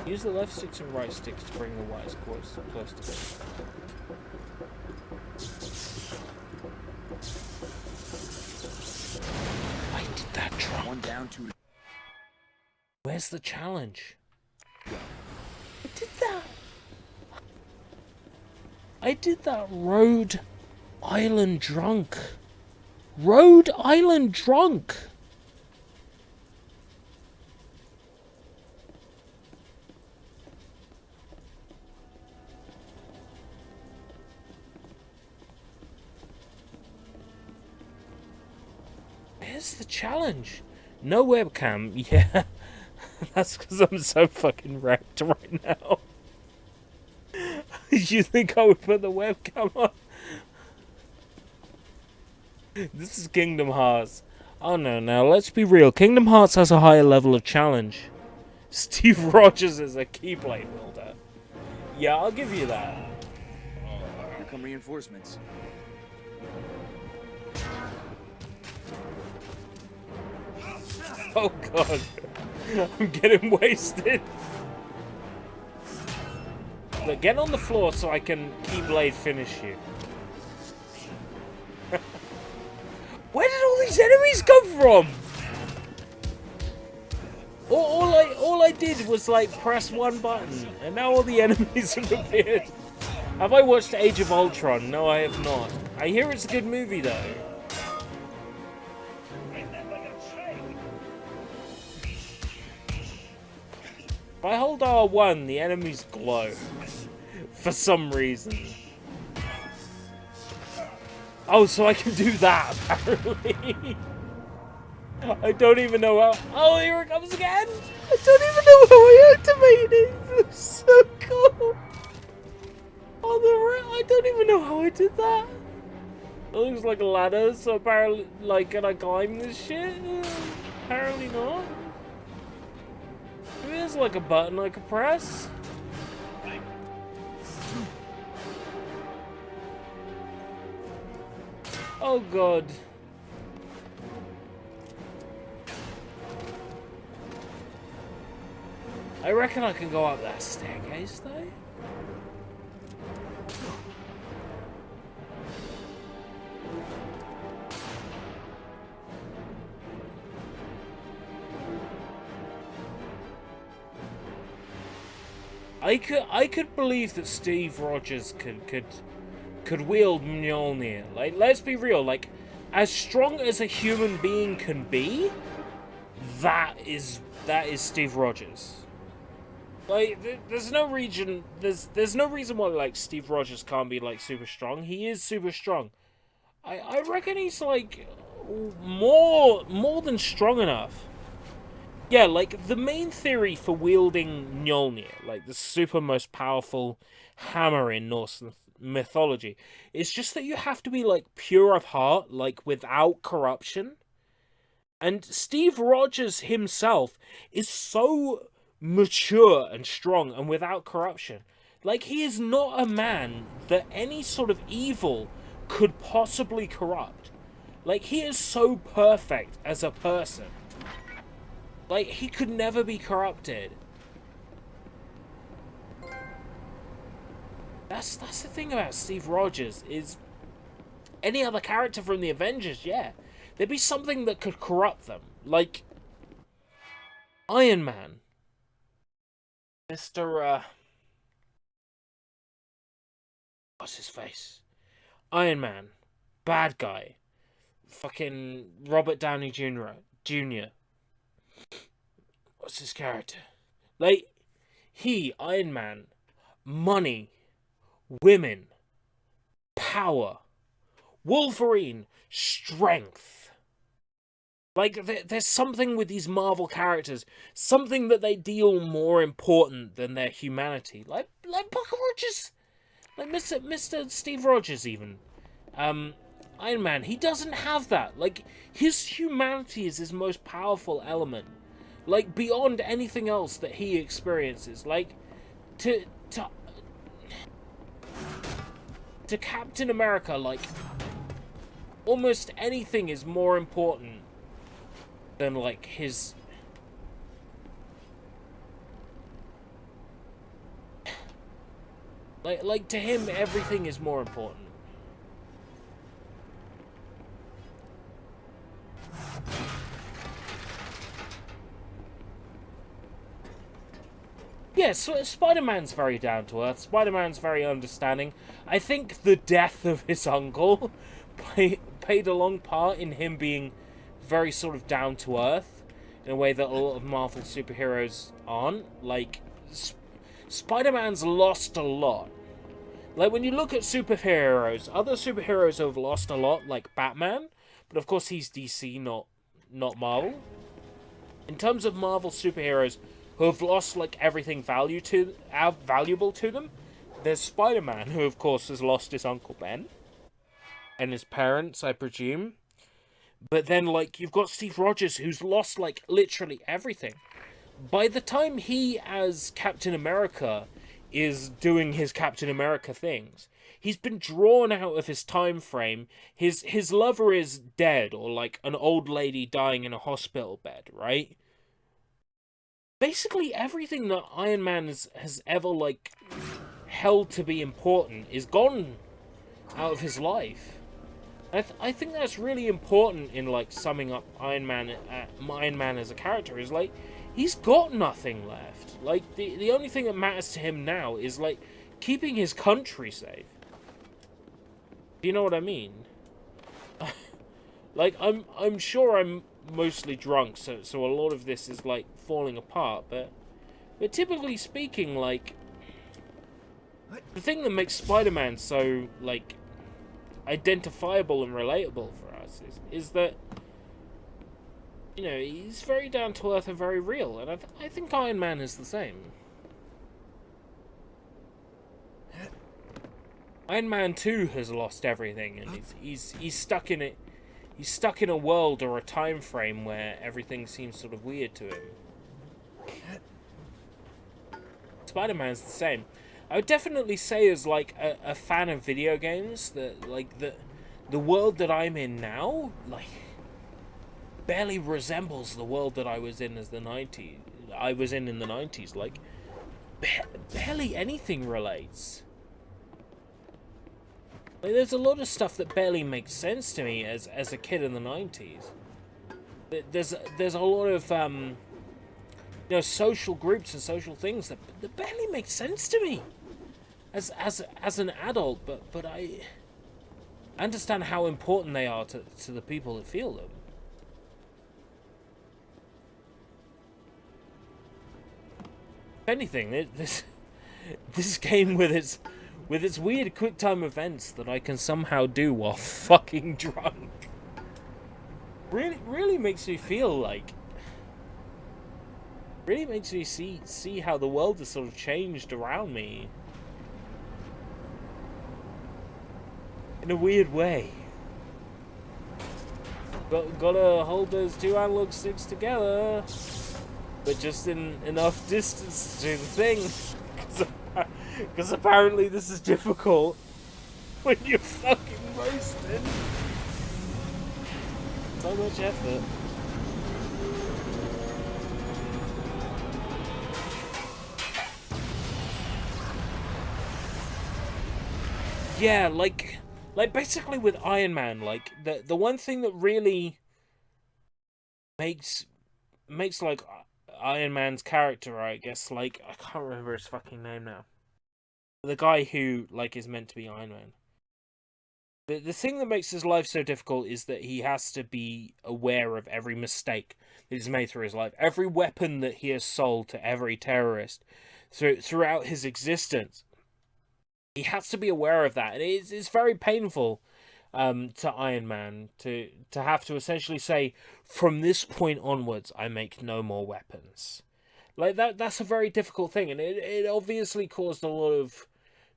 Use the left sticks and right sticks to bring the wires close together. I did that drunk. 1 down, 2. Where's the challenge? I did that. I did that Rhode Island drunk. Rhode Island drunk. Where's the challenge? No webcam. Yeah, that's because I'm so fucking wrecked right now. You think I would put the webcam on? This is Kingdom Hearts. Oh no, now let's be real. Kingdom Hearts has a higher level of challenge. Steve Rogers is a Keyblade wielder. Yeah, I'll give you that. Here come reinforcements. Oh god, I'm getting wasted. Look, get on the floor so I can Keyblade finish you. Where did all these enemies come from? All I did was like press one button, and now all the enemies have appeared. Have I watched Age of Ultron? No, I have not. I hear it's a good movie though. If I hold R1, the enemies glow. For some reason. Oh, so I can do that, apparently. I don't even know how... Oh, here it comes again! I don't even know how I activated it! It's so cool! Oh, I don't even know how I did that! It looks like a ladder, so apparently, like, can I climb this shit? Apparently not. Maybe there's like a button I could press. Oh god. I reckon I can go up that staircase though. I could believe that Steve Rogers could wield Mjolnir. Like, let's be real, like, as strong as a human being can be, that is Steve Rogers. Like, there's no reason why, like, Steve Rogers can't be, like, super strong. He is super strong. I reckon he's, like, more than strong enough. Yeah, like, the main theory for wielding Mjolnir, like, the super most powerful hammer in Norse mythology, is just that you have to be, like, pure of heart, like, without corruption. And Steve Rogers himself is so mature and strong and without corruption. Like, he is not a man that any sort of evil could possibly corrupt. Like, he is so perfect as a person. Like, he could never be corrupted. That's the thing about Steve Rogers, is any other character from the Avengers, yeah, there'd be something that could corrupt them. Like Iron Man. Mr. What's his face? Iron Man. Bad guy. Fucking Robert Downey Jr. What's his character? Like, Iron Man, money, women, power, Wolverine, strength. Like, there's something with these Marvel characters, something that they deal more important than their humanity. Like Buck Rogers, like Mr. Steve Rogers even. Iron Man, he doesn't have that. Like, his humanity is his most powerful element. Like, beyond anything else that he experiences. Like, to Captain America, like, almost anything is more important than, like, his... Like, to him, everything is more important. Yeah, so Spider-Man's very down to earth. Spider-Man's very understanding. I think the death of his uncle played a long part in him being very sort of down to earth in a way that a lot of Marvel superheroes aren't. Like, Spider-Man's lost a lot. Like, when you look at superheroes, other superheroes have lost a lot, like Batman, but of course he's DC, not Marvel. In terms of Marvel superheroes who have lost, like, everything valuable to them, there's Spider-Man, who of course has lost his Uncle Ben and his parents, I presume. But then, like, you've got Steve Rogers, who's lost, like, literally everything. By the time he, as Captain America, is doing his Captain America things, he's been drawn out of his time frame. His lover is dead, or, like, an old lady dying in a hospital bed, right? Basically, everything that Iron Man has ever, like, held to be important is gone out of his life. I think that's really important in, like, summing up Iron Man as a character, is, like, he's got nothing left. Like, the only thing that matters to him now is, like, keeping his country safe. Do you know what I mean? Like, I'm sure I'm mostly drunk, so a lot of this is, like, falling apart, but typically speaking, like, The thing that makes Spider-Man so, like, identifiable and relatable for us is that, you know, he's very down to earth and very real, and I think Iron Man is the same. Iron Man 2 has lost everything, and he's stuck in it. He's stuck in a world or a time frame where everything seems sort of weird to him. Spider-Man's the same. I would definitely say, as like a fan of video games, that like the world that I'm in now, like, barely resembles the world that I was in as the 90s. I was in the 90s. Like, barely anything relates. Like, there's a lot of stuff that barely makes sense to me as a kid in the 90s. There's a lot of you know, social groups and social things that barely make sense to me as an adult, but I understand how important they are to the people that feel them. If anything, this game with its weird quick time events that I can somehow do while fucking drunk really makes me feel like, really makes me see how the world has sort of changed around me in a weird way. Gotta hold those two analog sticks together, but just in enough distance to do the thing, because apparently this is difficult when you're fucking roasted. So much effort. Yeah, like basically with Iron Man, like the one thing that really makes like Iron Man's character, I guess, like, I can't remember his fucking name now. The guy who, like, is meant to be Iron Man. The thing that makes his life so difficult is that he has to be aware of every mistake that he's made through his life. Every weapon that he has sold to every terrorist throughout his existence. He has to be aware of that. And it's very painful to Iron Man to have to essentially say, from this point onwards, I make no more weapons. Like, that's a very difficult thing. And it obviously caused a lot of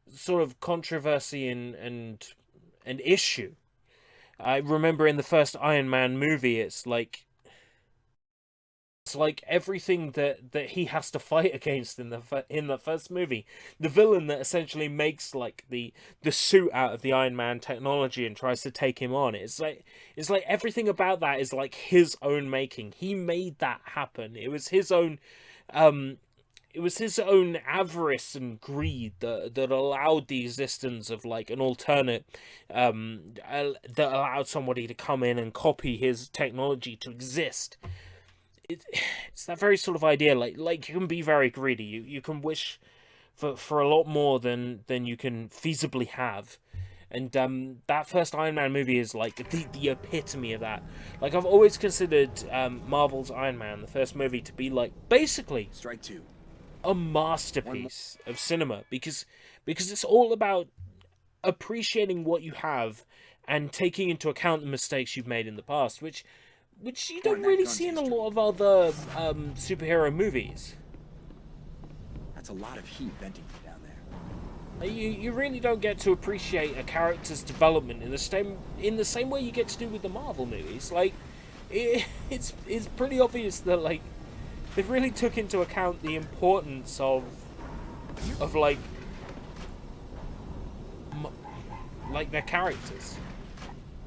sort of controversy and issue. I remember in the first Iron Man movie, it's like everything that he has to fight against in the first movie, the villain that essentially makes like the suit out of the Iron Man technology and tries to take him on. It's like everything about that is like his own making. He made that happen. It was his own avarice and greed that allowed the existence of like an alternate that allowed somebody to come in and copy his technology to exist. It's that very sort of idea, like you can be very greedy. You can wish for a lot more than you can feasibly have. And that first Iron Man movie is like the epitome of that. Like, I've always considered Marvel's Iron Man, the first movie, to be like basically Strike two. A masterpiece of cinema, because it's all about appreciating what you have and taking into account the mistakes you've made in the past, which you don't really see in a lot of other superhero movies. That's a lot of heat venting from down there. You really don't get to appreciate a character's development in the same way you get to do with the Marvel movies. Like, it's pretty obvious that like they really took into account the importance of like their characters.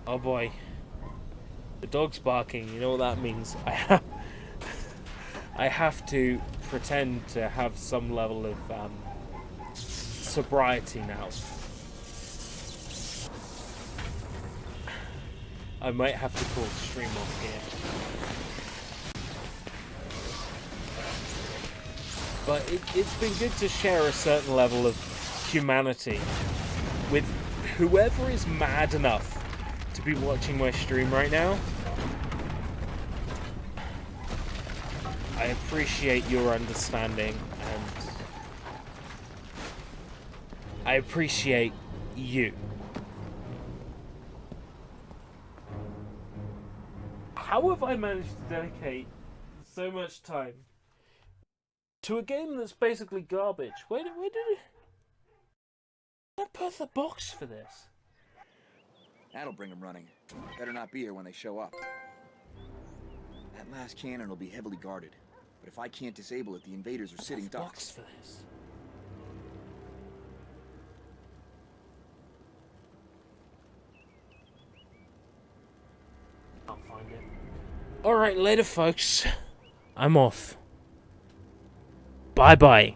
Oh boy. The dog's barking, you know what that means. I have to pretend to have some level of sobriety now. I might have to call the stream off here. But it's been good to share a certain level of humanity with whoever is mad enough to be watching my stream right now. I appreciate your understanding, and I appreciate you. How have I managed to dedicate so much time to a game that's basically garbage? Where did I put the box for this? That'll bring them running. Better not be here when they show up. That last cannon will be heavily guarded. But if I can't disable it, the invaders are sitting ducks. Box for this. Can't find it. Alright, later folks. I'm off. Bye-bye.